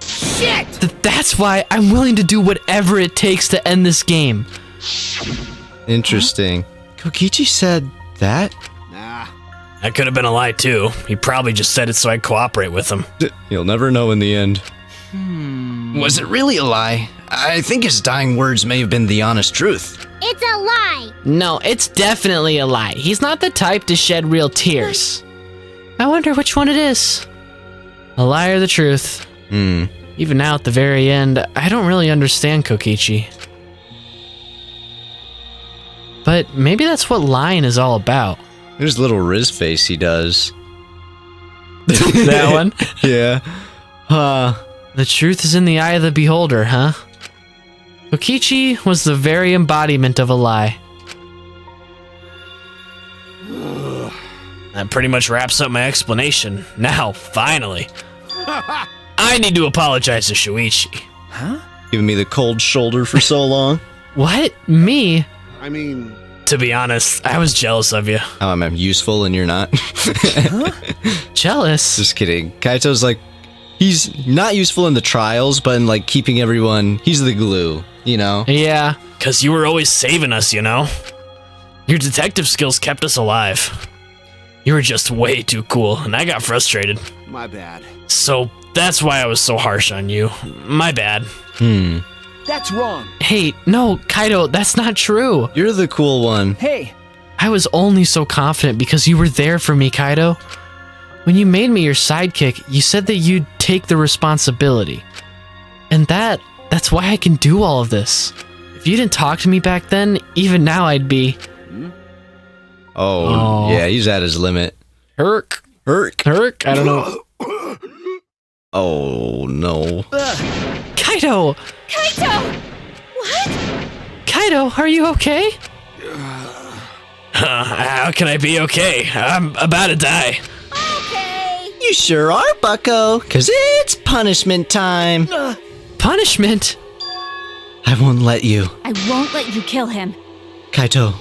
shit! That's why I'm willing to do whatever it takes to end this game. Interesting. Kokichi said that? Nah. That could have been a lie too. He probably just said it so I'd cooperate with him. You'll never know in the end. Was it really a lie? I think his dying words may have been the honest truth. It's a lie. No, it's definitely a lie. He's not the type to shed real tears. I wonder which one it is. A lie or the truth? Even now at the very end, I don't really understand Kokichi. But maybe that's what lying is all about. There's a little Riz face he does. That one? Yeah. The truth is in the eye of the beholder, huh? Kokichi was the very embodiment of a lie. That pretty much wraps up my explanation. Now, finally, I need to apologize to Shuichi. Giving me the cold shoulder for so long. What? Me? I mean, To be honest, I was jealous of you. How I'm useful and you're not. Jealous? Just kidding. Kaito's like, he's not useful in the trials, but in like keeping everyone, he's the glue, you know? Yeah. Because you were always saving us, you know? Your detective skills kept us alive. You were just way too cool, and I got frustrated. my bad. So that's why I was so harsh on you. My bad. that's wrong. Hey, no, Kaido, that's not true. You're the cool one. Hey, I was only so confident because you were there for me, Kaido. When you made me your sidekick, you said that you'd take the responsibility. And that's why I can do all of this. If you didn't talk to me back then, even now I'd be... Oh, yeah, he's at his limit. Herc. I don't know. Oh, no. Kaido! Kaito! What? Kaido, are you okay? How can I be okay? I'm about to die. Okay. You sure are, bucko, because it's punishment time. Punishment? I won't let you. I won't let you kill him. Kaito.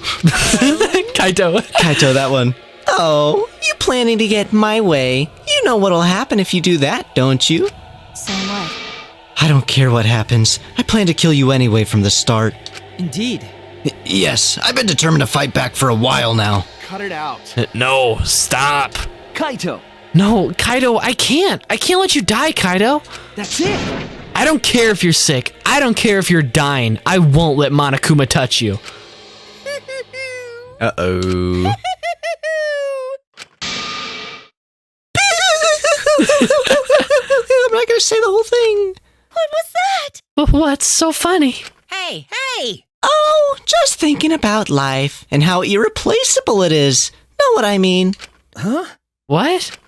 Kaito. Kaito, that one. Oh, You planning to get my way? You know what'll happen if you do that, don't you? So what? I don't care what happens. I plan to kill you anyway from the start. Indeed. Yes, I've been determined to fight back for a while now. Cut it out. No, stop. Kaito! No, Kaido, I can't. I can't let you die, Kaido. That's it! I don't care if you're sick. I don't care if you're dying. I won't let Monokuma touch you. Uh-oh. I'm not gonna say the whole thing. What was that? What's so funny? Hey, hey! Oh, just thinking about life and how irreplaceable it is. Know what I mean? What?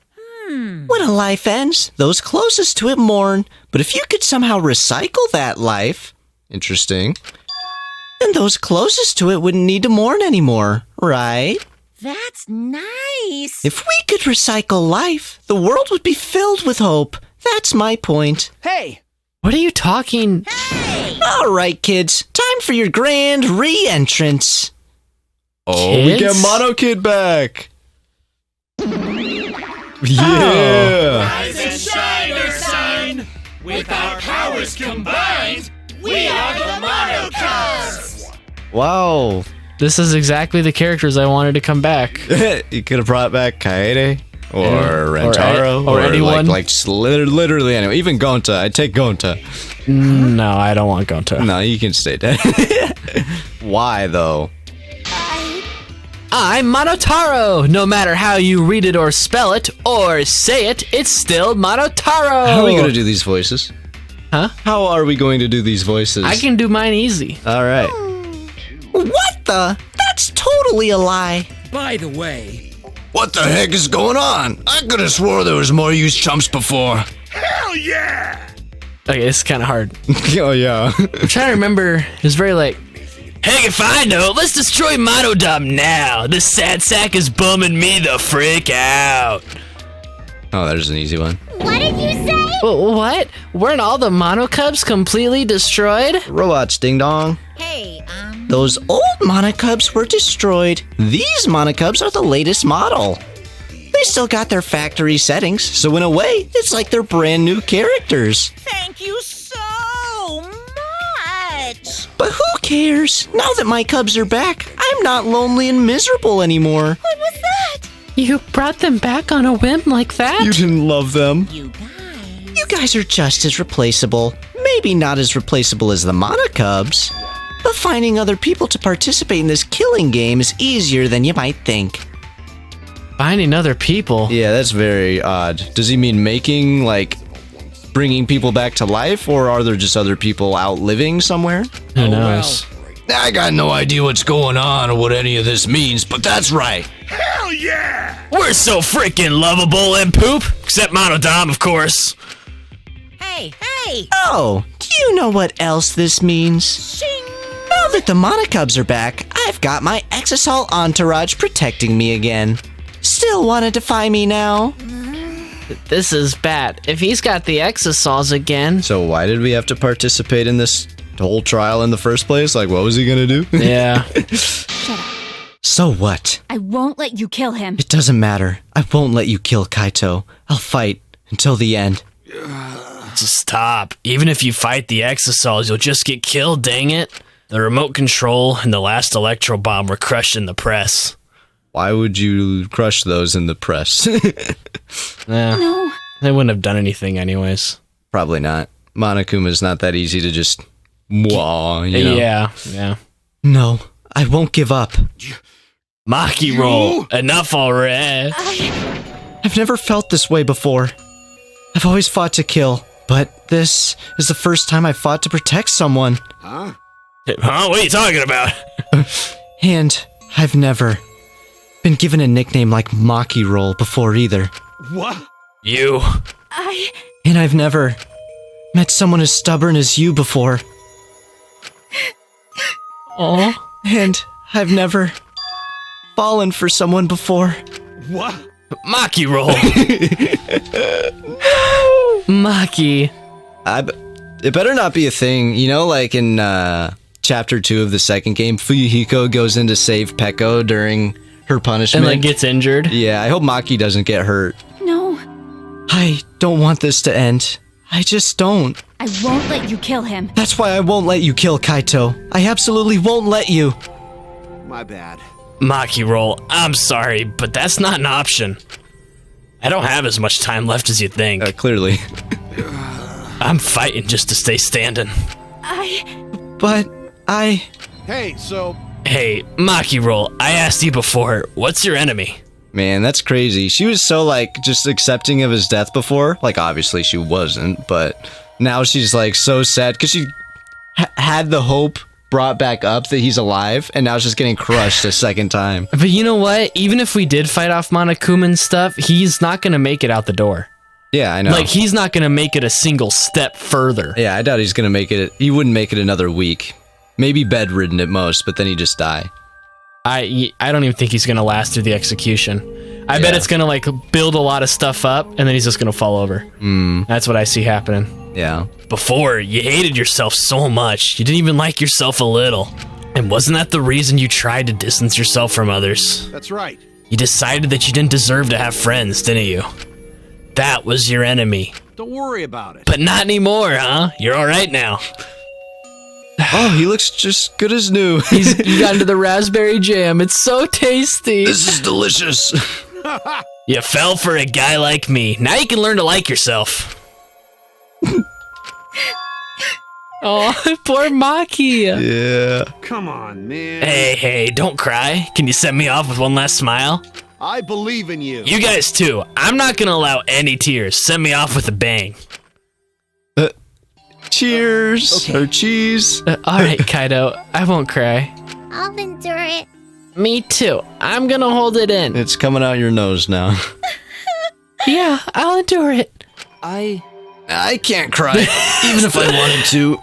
When a life ends, those closest to it mourn. But if you could somehow recycle that life, Interesting. then those closest to it wouldn't need to mourn anymore, right? That's nice! If we could recycle life, the world would be filled with hope. That's my point. Hey! What are you talking? All right, kids, time for your grand re-entrance. Oh, we get Kids? Mono Kid back. Yeah. Rise and shine, our sign. With our powers combined, we are the Mono Cubs. Wow. This is exactly the characters I wanted to come back. You could have brought back Kaede or Yeah. Rentaro Or anyone. literally anyone. Even Gonta. I'd take Gonta. No, I don't want Gonta. No, you can stay dead. Why though? I'm Monotaro! No matter how you read it or spell it or say it, it's still Monotaro! How are we going to do these voices? Huh? How are we going to do these voices? I can do mine easy. All right. What the? That's totally a lie. By the way, What the heck is going on? I could have swore there was more used chumps before. hell yeah! Okay, it's kind of hard. Oh yeah. I'm trying to remember. It was very like, Heck if I know. Let's destroy Monodom now. This sad sack is bumming me the frick out. Oh, there's an easy one. What did you say? what? Weren't all the Mono Cubs completely destroyed? Robots, ding dong. Hey, Those old Monocubs were destroyed. These Monocubs are the latest model. They still got their factory settings, so in a way, it's like they're brand new characters. thank you so much! But who cares? Now that my cubs are back, I'm not lonely and miserable anymore. What was that? You brought them back on a whim like that? You didn't love them. You guys... You guys are just as replaceable. Maybe not as replaceable as the Monocubs, but finding other people to participate in this killing game is easier than you might think. Finding other people. Yeah, that's very odd. Does he mean making, like, bringing people back to life, or are there just other people out living somewhere? Who knows? I got no idea what's going on or what any of this means, but that's right. Hell yeah! We're so freaking lovable and poop. Except Monodom, of course. Hey, hey! Oh, do you know what else this means? Now that the Monocubs are back, I've got my Exisal entourage protecting me again. Still want to defy me now? This is bad. If he's got the Exosols again. So why did we have to participate in this whole trial in the first place? Like, what was he gonna do? Yeah. Shut up. So what? I won't let you kill him. It doesn't matter. I won't let you kill Kaito. I'll fight until the end. Just stop. Even if you fight the Exosols, you'll just get killed, dang it. The remote control and the last electro bomb were crushed in the press. Why would you crush those in the press? Yeah. No. They wouldn't have done anything anyways. Probably not. Monokuma's not that easy to just... Wah, you know? Yeah. No, I won't give up. Maki roll. Enough already. I've never felt this way before. I've always fought to kill, but this is the first time I've fought to protect someone. Huh? Huh? What are you talking about? And I've never been given a nickname like Maki Roll before either. What? You. And I've never met someone as stubborn as you before. Oh. And I've never fallen for someone before. What? Maki roll. Maki. It better not be a thing. You know, like in Chapter 2 of the second game, Fuyuhiko goes in to save Peko during her punishment. And like gets injured. Yeah, I hope Maki doesn't get hurt. No, I don't want this to end. I just don't. I won't let you kill him. That's why I won't let you kill Kaito. I absolutely won't let you. My bad. Maki roll, I'm sorry, but that's not an option. I don't have as much time left as you think. Clearly. I'm fighting just to stay standing. Hey, so... Hey, Maki roll, I asked you before, what's your enemy? Man, that's crazy. She was so, like, just accepting of his death before. Like, obviously she wasn't, but now she's, like, so sad because she had the hope brought back up that he's alive, and now it's just getting crushed a second time. But you know what? Even if we did fight off Monokuma's stuff, he's not going to make it out the door. Yeah, I know. Like, he's not going to make it a single step further. Yeah, I doubt he's going to make it. He wouldn't make it another week. Maybe bedridden at most, but then he'd just die. I don't even think he's going to last through the execution. I bet it's going to, like, build a lot of stuff up, and then he's just going to fall over. That's what I see happening. Yeah. Before, you hated yourself so much, you didn't even like yourself a little. And wasn't that the reason you tried to distance yourself from others? That's right. You decided that you didn't deserve to have friends, didn't you? That was your enemy. Don't worry about it. But not anymore, huh? You're alright now. Oh, he looks just good as new. You got into the raspberry jam. It's so tasty. This is delicious. You fell for a guy like me. Now you can learn to like yourself. Oh, poor Maki. Yeah. Come on, man. Hey, don't cry. Can you send me off with one last smile? I believe in you. You guys too. I'm not gonna allow any tears. Send me off with a bang. Cheers. Okay. Or cheese. All right, Kaido. I won't cry. I'll endure it. Me too. I'm going to hold it in. It's coming out your nose now. Yeah, I'll endure it. I can't cry, even if I wanted to.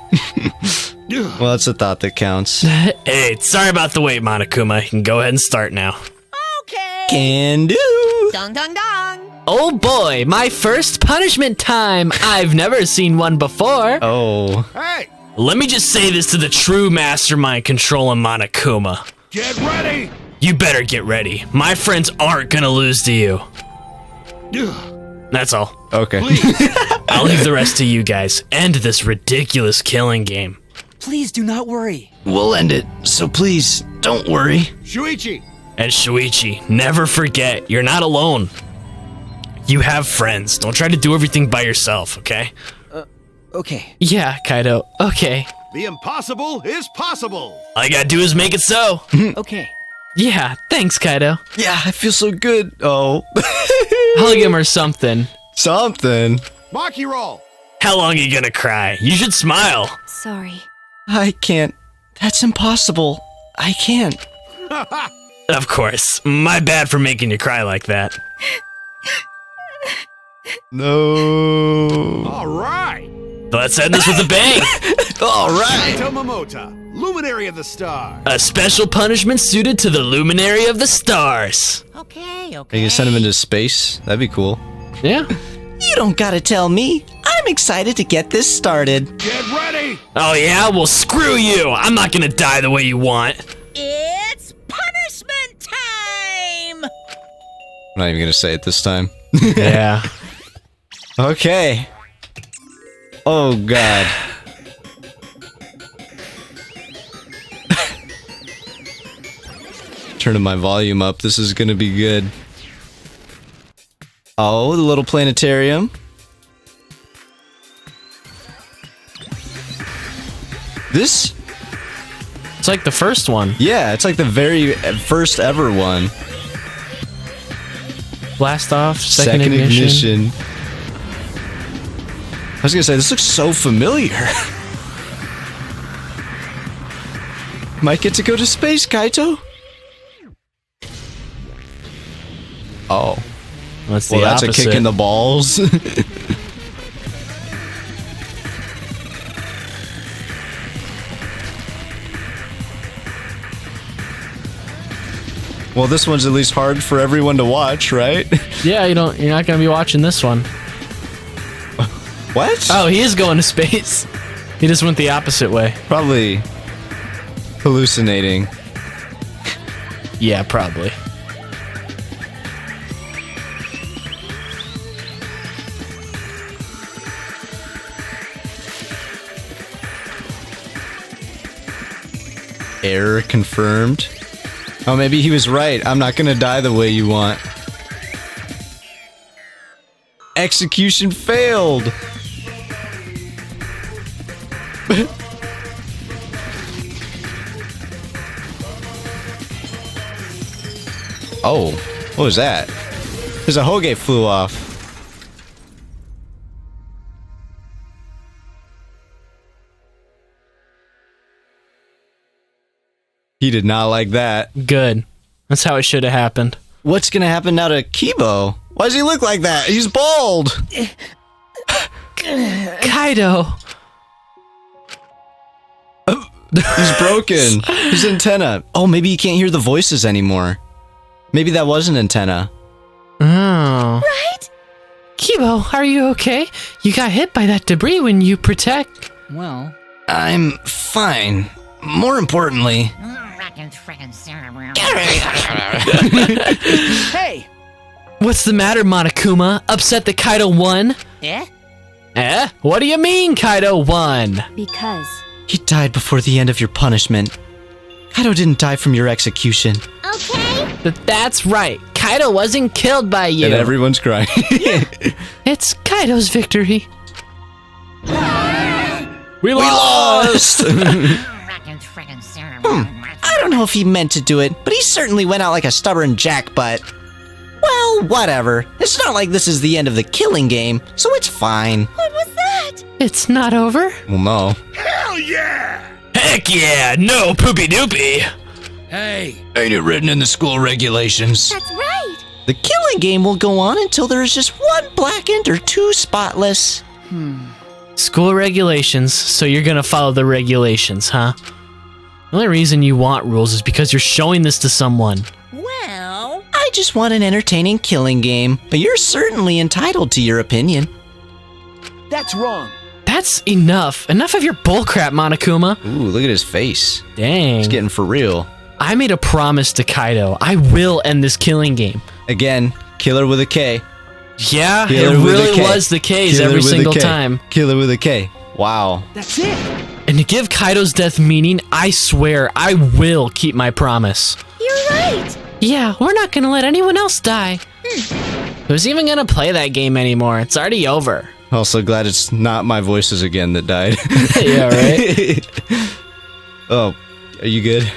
Well, that's a thought that counts. Hey, sorry about the wait, Monokuma. You can go ahead and start now. Okay. Can do. Dong, dong, dong. Oh boy, my first punishment time. I've never seen one before. Oh. Hey, Let me just say this to the true mastermind controlling Monokuma. get ready. You better get ready. My friends aren't gonna lose to you. That's all. Okay. I'll leave the rest to you guys. End this ridiculous killing game. Please do not worry. We'll end it, so please, don't worry. Shuichi. And Shuichi, never forget, you're not alone. You have friends. Don't try to do everything by yourself, okay? Okay. Yeah, Kaido. Okay. The impossible is possible. All you gotta do is make it so. Okay. Yeah, thanks, Kaido. Yeah, I feel so good. Oh. Hug him or something. Something. Maki roll. How long are you gonna cry? You should smile. Sorry. I can't. That's impossible. I can't. Of course. My bad for making you cry like that. No. All right. Let's end this with a bang. All right. Kaito Momota, Luminary of the Star. A special punishment suited to the Luminary of the Stars. Okay. You can send him into space. That'd be cool. Yeah. You don't gotta tell me. I'm excited to get this started. Get ready. Oh yeah? Well, screw you. I'm not gonna die the way you want. It's punishment time. I'm not even gonna say it this time. Yeah. Okay. Oh god. Turning my volume up. This is gonna be good. Oh, the little planetarium. This? It's like the first one. Yeah, it's like the very first ever one. Blast off, second ignition. I was gonna say, this looks so familiar. Might get to go to space, Kaito. Oh. That's Well, the that's opposite. a kick in the balls. Well, this one's at least hard for everyone to watch, right? Yeah, you're not gonna be watching this one. What? Oh, he is going to space. He just went the opposite way. Probably hallucinating. Yeah, probably. Error confirmed. Oh, maybe he was right. I'm not gonna die the way you want. Execution failed. Oh, what was that? There's a Hoge flew off. He did not like that. Good. That's how it should have happened. What's gonna happen now to Kibo? Why does he look like that? He's bald! Kaido! He's broken. His antenna. Oh, maybe he can't hear the voices anymore. Maybe that was an antenna. Oh. Right? Kibo, are you okay? You got hit by that debris when you protect... Well, I'm fine. More importantly... Hey! What's the matter, Monokuma? Upset that Kaido won? Eh? Eh? What do you mean Kaido won? Because He died before the end of your punishment. Kaido didn't die from your execution. Okay. That's right. Kaido wasn't killed by you. And everyone's crying. It's Kaido's victory. We lost! I don't know if he meant to do it, but he certainly went out like a stubborn jackbutt. Well, whatever. It's not like this is the end of the killing game, so it's fine. What was that? It's not over. Well, no. Hell yeah! Heck yeah, no poopy doopy. Hey, Ain't it written in the school regulations? That's right. The killing game will go on until there is just one blackened or two spotless. School regulations, so you're gonna follow the regulations, huh? The only reason you want rules is because you're showing this to someone. Well, I just want an entertaining killing game, but you're certainly entitled to your opinion. That's wrong. That's enough. Enough of your bullcrap, Monokuma. Ooh, look at his face. Dang. He's getting for real. I made a promise to Kaido. I will end this killing game. Again, killer with a K. Yeah, Killer it with a really K. was the case Killer every with a single K. time. Killer with a K. Wow. That's it. And to give Kaido's death meaning, I swear I will keep my promise. You're right. Yeah, we're not gonna let anyone else die. Who's even gonna play that game anymore? It's already over. Also glad it's not my voices again that died. Yeah, right? Oh, are you good?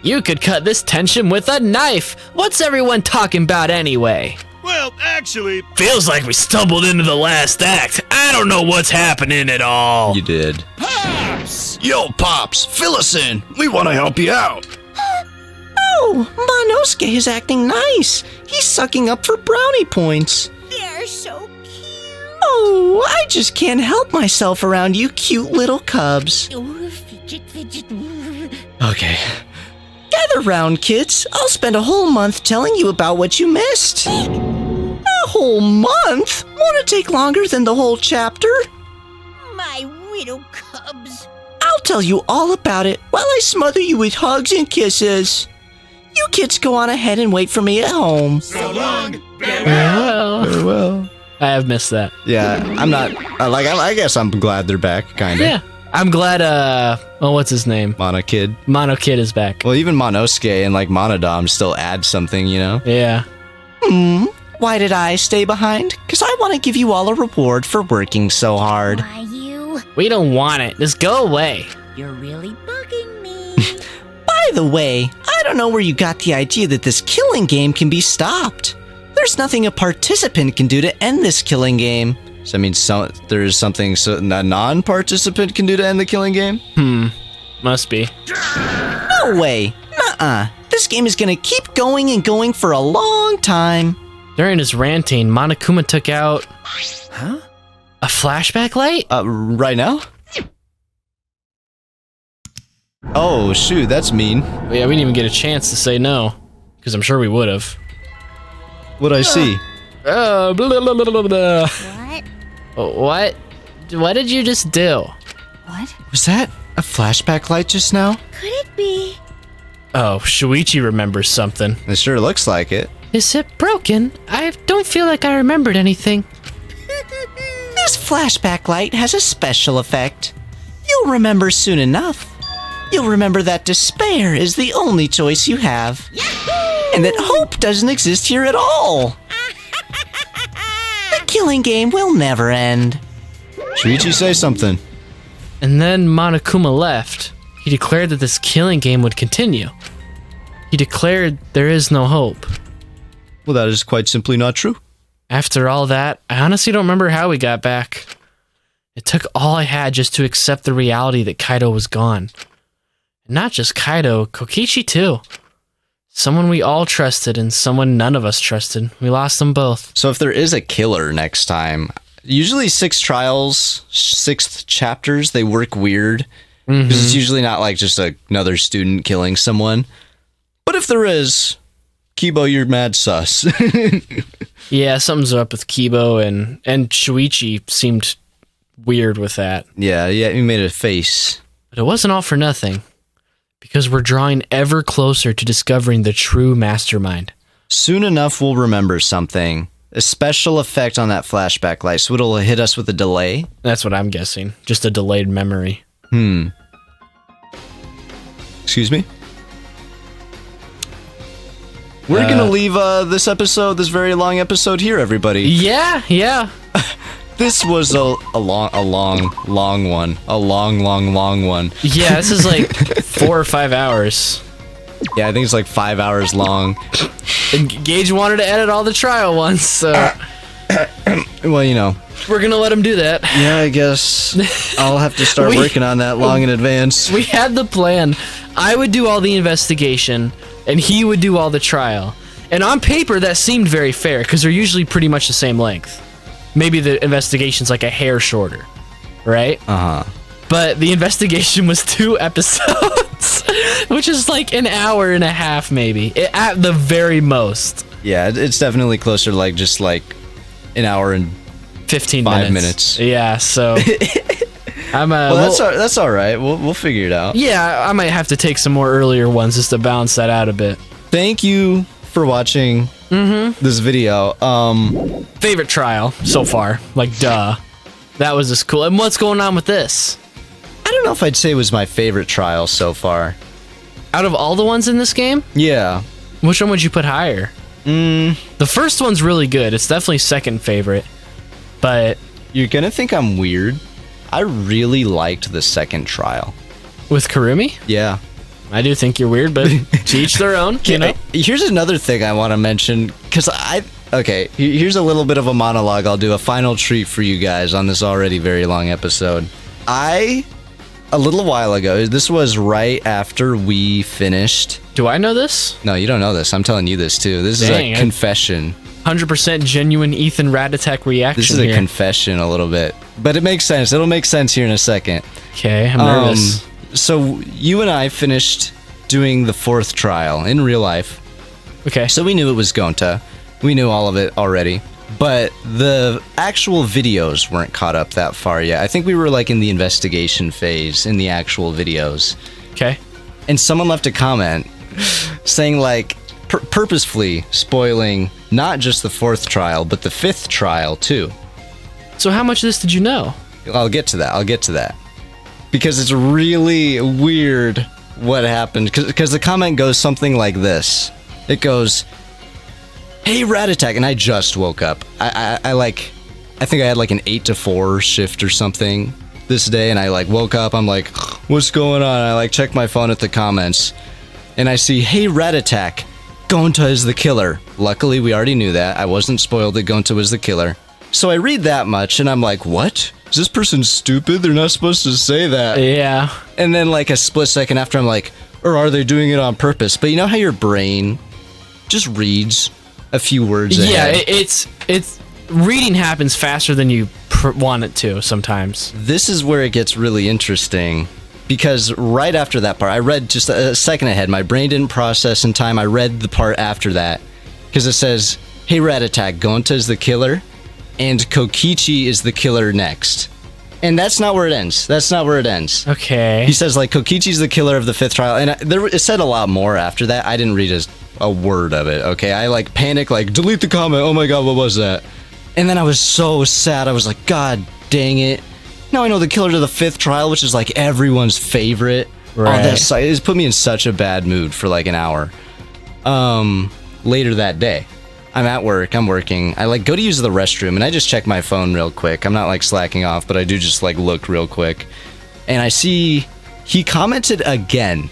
You could cut this tension with a knife. What's everyone talking about anyway? well, actually, Feels like we stumbled into the last act. I don't know what's happening at all. You did. Pops! Yo, Pops, fill us in. We want to help you out. Oh, Monosuke is acting nice. He's sucking up for brownie points. they're so cute. Oh, I just can't help myself around you cute little cubs. Oh, fidget, fidget. Okay. Gather round, kids. I'll spend a whole month telling you about what you missed. A whole month? Want to take longer than the whole chapter? My little cubs. I'll tell you all about it while I smother you with hugs and kisses. You kids go on ahead and wait for me at home. So long, farewell! Well, Well. I have missed that. Yeah, I'm not... I guess I'm glad they're back, kind of. Yeah. I'm glad, what's his name? Mono Kid. Mono Kid is back. Well, even Monosuke and, like, Monodam still add something, you know? Yeah. Why did I stay behind? Because I want to give you all a reward for working so hard. Why you? We don't want it. Just go away. You're really bugging me. By the way, I don't know where you got the idea that this killing game can be stopped. There's nothing a participant can do to end this killing game. So, I mean, there's something a non-participant can do to end the killing game? Must be. No way. Nuh-uh. This game is gonna keep going and going for a long time. During his ranting, Monokuma took out... Huh? A flashback light? Right now? Oh, shoot, that's mean. Yeah, we didn't even get a chance to say no. Because I'm sure we would have. What'd I see? Blah, blah, blah, blah, blah, blah. What? What? What did you just do? What? Was that a flashback light just now? Could it be? Oh, Shuichi remembers something. It sure looks like it. Is it broken? I don't feel like I remembered anything. This flashback light has a special effect. You'll remember soon enough. you'll remember that despair is the only choice you have. And that hope doesn't exist here at all. The killing game will never end. Shuichi, say something. And then Monokuma left. He declared that this killing game would continue. He declared there is no hope. Well, that is quite simply not true. After all that, I honestly don't remember how we got back. It took all I had just to accept the reality that Kaido was gone. And not just Kaido, Kokichi too. Someone we all trusted and someone none of us trusted. We lost them both. So if there is a killer next time, usually 6 trials, 6 chapters, they work weird. Because it's usually not like just another student killing someone. But if there is, Kibo, you're mad sus. Yeah, something's up with Kibo, and Shuichi seemed weird with that. Yeah, he made a face. But it wasn't all for nothing. Because we're drawing ever closer to discovering the true mastermind. Soon enough, we'll remember something. A special effect on that flashback light, so it'll hit us with a delay? That's what I'm guessing. Just a delayed memory. Excuse me? We're gonna leave this very long episode here, everybody. Yeah. This was a long one. A long one. Yeah, this is like 4 or 5 hours. Yeah, I think it's like 5 hours long. And Gage wanted to edit all the trial ones, so... Well, you know. We're gonna let him do that. Yeah, I guess I'll have to start working on that long in advance. We had the plan. I would do all the investigation, and he would do all the trial. And on paper, that seemed very fair, because they're usually pretty much the same length. Maybe the investigation's like a hair shorter, right? But the investigation was 2 episodes, which is like an hour and a half, maybe, at the very most. Yeah, it's definitely closer to like just like an hour and 15 minutes. Yeah, so well, that's all right. We'll figure it out. Yeah, I might have to take some more earlier ones just to balance that out a bit. Thank you for watching this video. Favorite trial so far, like duh. That was just cool. And what's going on with this? I don't know if I'd say it was my favorite trial so far. Out of all the ones in this game? Yeah. Which one would you put higher? The first one's really good. It's definitely second favorite. But you're gonna think I'm weird. I really liked the second trial. With Kurumi? Yeah. I do think you're weird, but to each their own, you know? Here's another thing I want to mention, because here's a little bit of a monologue. I'll do a final treat for you guys on this already very long episode. A little while ago, this was right after we finished. Do I know this? No, you don't know this. I'm telling you this too. This is a confession. 100% genuine Ethan Rat Attack reaction. This is a confession a little bit, but it makes sense. It'll make sense here in a second. Okay, I'm nervous. So you and I finished doing the 4th trial in real life. Okay. So we knew it was Gonta. We knew all of it already. But the actual videos weren't caught up that far yet. I think we were like in the investigation phase in the actual videos. Okay. And someone left a comment saying like purposefully spoiling not just the 4th trial, but the 5th trial too. So how much of this did you know? I'll get to that. Because it's really weird what happened. Because the comment goes something like this. It goes, "Hey, Rat Attack," and I just woke up. I think I had like an 8 to 4 shift or something this day, and I like woke up. I'm like, what's going on? I like check my phone at the comments, and I see, "Hey, Rat Attack, Gonta is the killer." Luckily, we already knew that. I wasn't spoiled that Gonta was the killer. So I read that much, and I'm like, what? Is this person stupid? They're not supposed to say that. Yeah. And then like a split second after, I'm like, or are they doing it on purpose? But you know how your brain just reads a few words ahead? Yeah, it's reading happens faster than you want it to sometimes. This is where it gets really interesting, because right after that part, I read just a second ahead. My brain didn't process in time. I read the part after that, because it says, "Hey, Rat Attack, Gonta is the killer, and Kokichi is the killer next." And that's not where it ends. Okay. He says, like, Kokichi's the killer of the 5th trial. And it said a lot more after that. I didn't read a word of it, okay? I, like, panicked, like, delete the comment. Oh, my God, what was that? And then I was so sad. I was like, God dang it. Now I know the killer to the 5th trial, which is, like, everyone's favorite. Right. Oh, it's put me in such a bad mood for like an hour. Later that day, I'm at work, I'm working. I like go to use the restroom and I just check my phone real quick. I'm not like slacking off, but I do just like look real quick. And I see he commented again.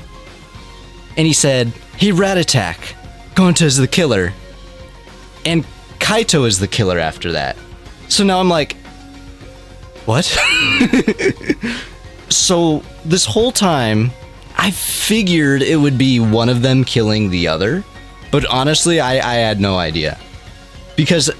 And he said, "Hey, Rat Attack, Gonta is the killer." And Kaito is the killer after that. So now I'm like, what? So this whole time, I figured it would be one of them killing the other. But honestly, I had no idea. Because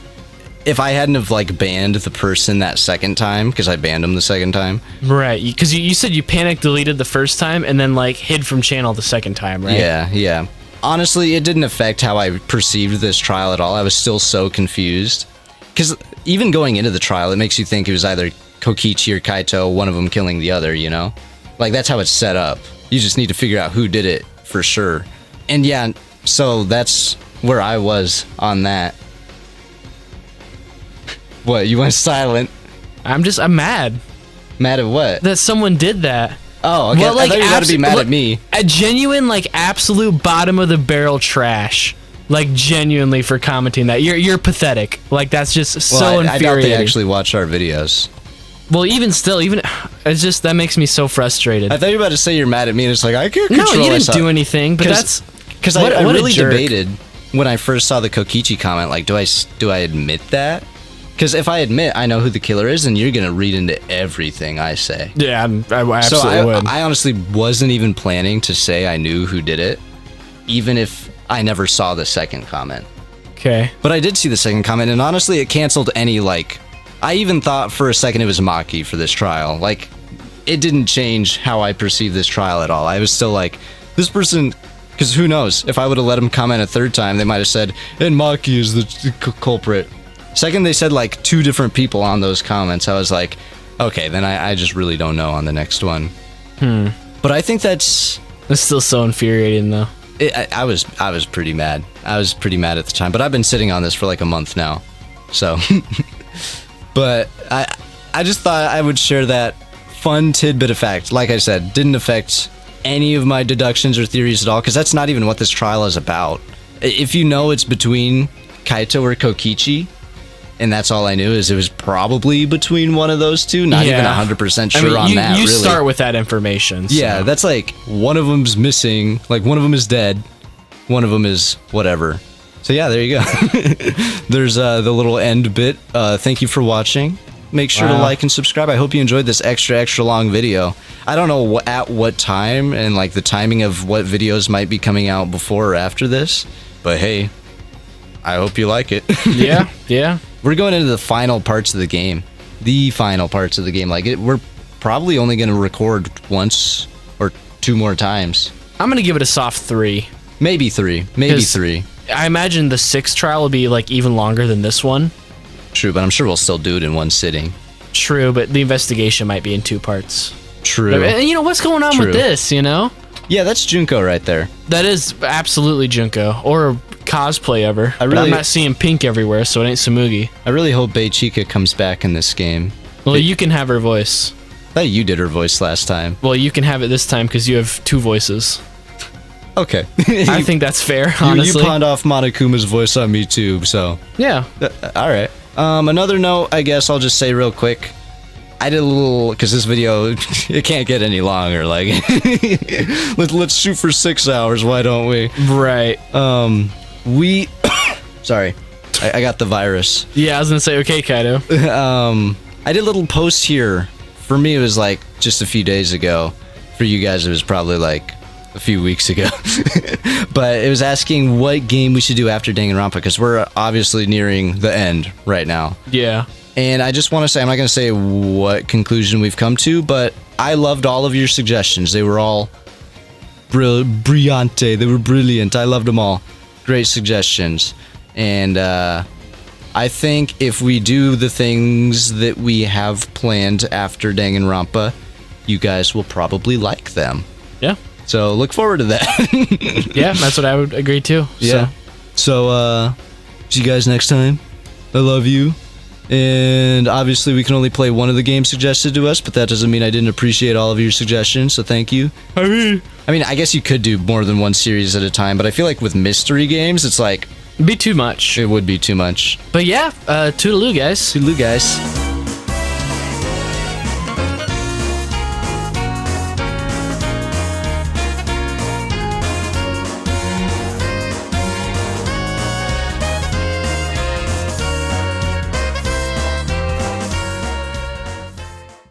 if I hadn't have like banned the person that second time, because I banned him the second time. Right, because you said you panic deleted the first time and then like hid from channel the second time, right? Yeah. Honestly, it didn't affect how I perceived this trial at all. I was still so confused. Because even going into the trial, it makes you think it was either Kokichi or Kaito, one of them killing the other, you know? Like, that's how it's set up. You just need to figure out who did it for sure. And yeah, so that's where I was on that. What, you went silent? I'm mad. Mad at what? That someone did that. Oh, okay. Well, like, I thought you were about to be mad at me. A genuine, like, absolute bottom of the barrel trash. Like, genuinely for commenting that. You're pathetic. Like, that's just so infuriating. I doubt they actually watch our videos. Well, even still, it's just, that makes me so frustrated. I thought you were about to say you're mad at me, and it's like, I can't control No, you myself. didn't do anything, but that's... Because I really debated when I first saw the Kokichi comment, like, do I admit that? Because if I admit I know who the killer is, then you're going to read into everything I say. Yeah, I absolutely would. I honestly wasn't even planning to say I knew who did it, even if I never saw the second comment. Okay. But I did see the second comment, and honestly, it canceled any, like... I even thought for a second it was Maki for this trial. Like, it didn't change how I perceived this trial at all. I was still like, this person... Because who knows? If I would have let him comment a third time, they might have said, and Maki is the culprit. Second, they said like 2 different people on those comments. I was like, okay, then I just really don't know on the next one. But I think that's still so infuriating, though. I was pretty mad. I was pretty mad at the time. But I've been sitting on this for like a month now. So, but I just thought I would share that fun tidbit of fact. Like I said, didn't affect any of my deductions or theories at all, because that's not even what this trial is about. If you know it's between Kaito or Kokichi, and that's all I knew, is it was probably between one of those two. Not even 100% sure on that, you really. start with that information. So. Yeah, that's like, one of them's missing, like one of them is dead, one of them is whatever. So yeah, there you go. There's the little end bit. Thank you for watching. Make sure to like and subscribe. I hope you enjoyed this extra long video. I don't know at what time and like the timing of what videos might be coming out before or after this, but hey, I hope you like it. Yeah. We're going into the final parts of the game. Like, we're probably only going to record once or 2 more times. I'm going to give it a soft 3. Maybe 3. Maybe 3. I imagine the 6th trial will be, like, even longer than this one. True, but I'm sure we'll still do it in one sitting. True, but the investigation might be in 2 parts. True. And you know, what's going on with this, you know? Yeah, that's Junko right there. That is absolutely Junko. Or cosplay ever. But I'm not seeing pink everywhere, so it ain't Samugi. I really hope Beichika comes back in this game. Well, you can have her voice. I thought you did her voice last time. Well, you can have it this time because you have 2 voices. Okay. I think that's fair, honestly. You pawned off Monokuma's voice on me too, so... Yeah. Alright. Another note, I guess I'll just say real quick. I did a little, because this video, it can't get any longer, like, let's shoot for 6 hours, why don't we? Right. Sorry, I got the virus. Yeah, I was gonna say, okay, Kaito. I did a little post here. For me, it was like just a few days ago. For you guys, it was probably like a few weeks ago. But it was asking what game we should do after Danganronpa, because we're obviously nearing the end right now. Yeah. And I just want to say, I'm not going to say what conclusion we've come to, but I loved all of your suggestions. They were all brillante. They were brilliant. I loved them all. Great suggestions. And I think if we do the things that we have planned after Danganronpa, you guys will probably like them. Yeah. So look forward to that. Yeah, that's what I would agree to. Yeah. So see you guys next time. I love you. And obviously we can only play one of the games suggested to us, but that doesn't mean I didn't appreciate all of your suggestions, so thank you. I mean, I guess you could do more than one series at a time, but I feel like with mystery games, it's like... It'd be too much. It would be too much. But yeah, toodaloo, guys. Toodaloo, guys.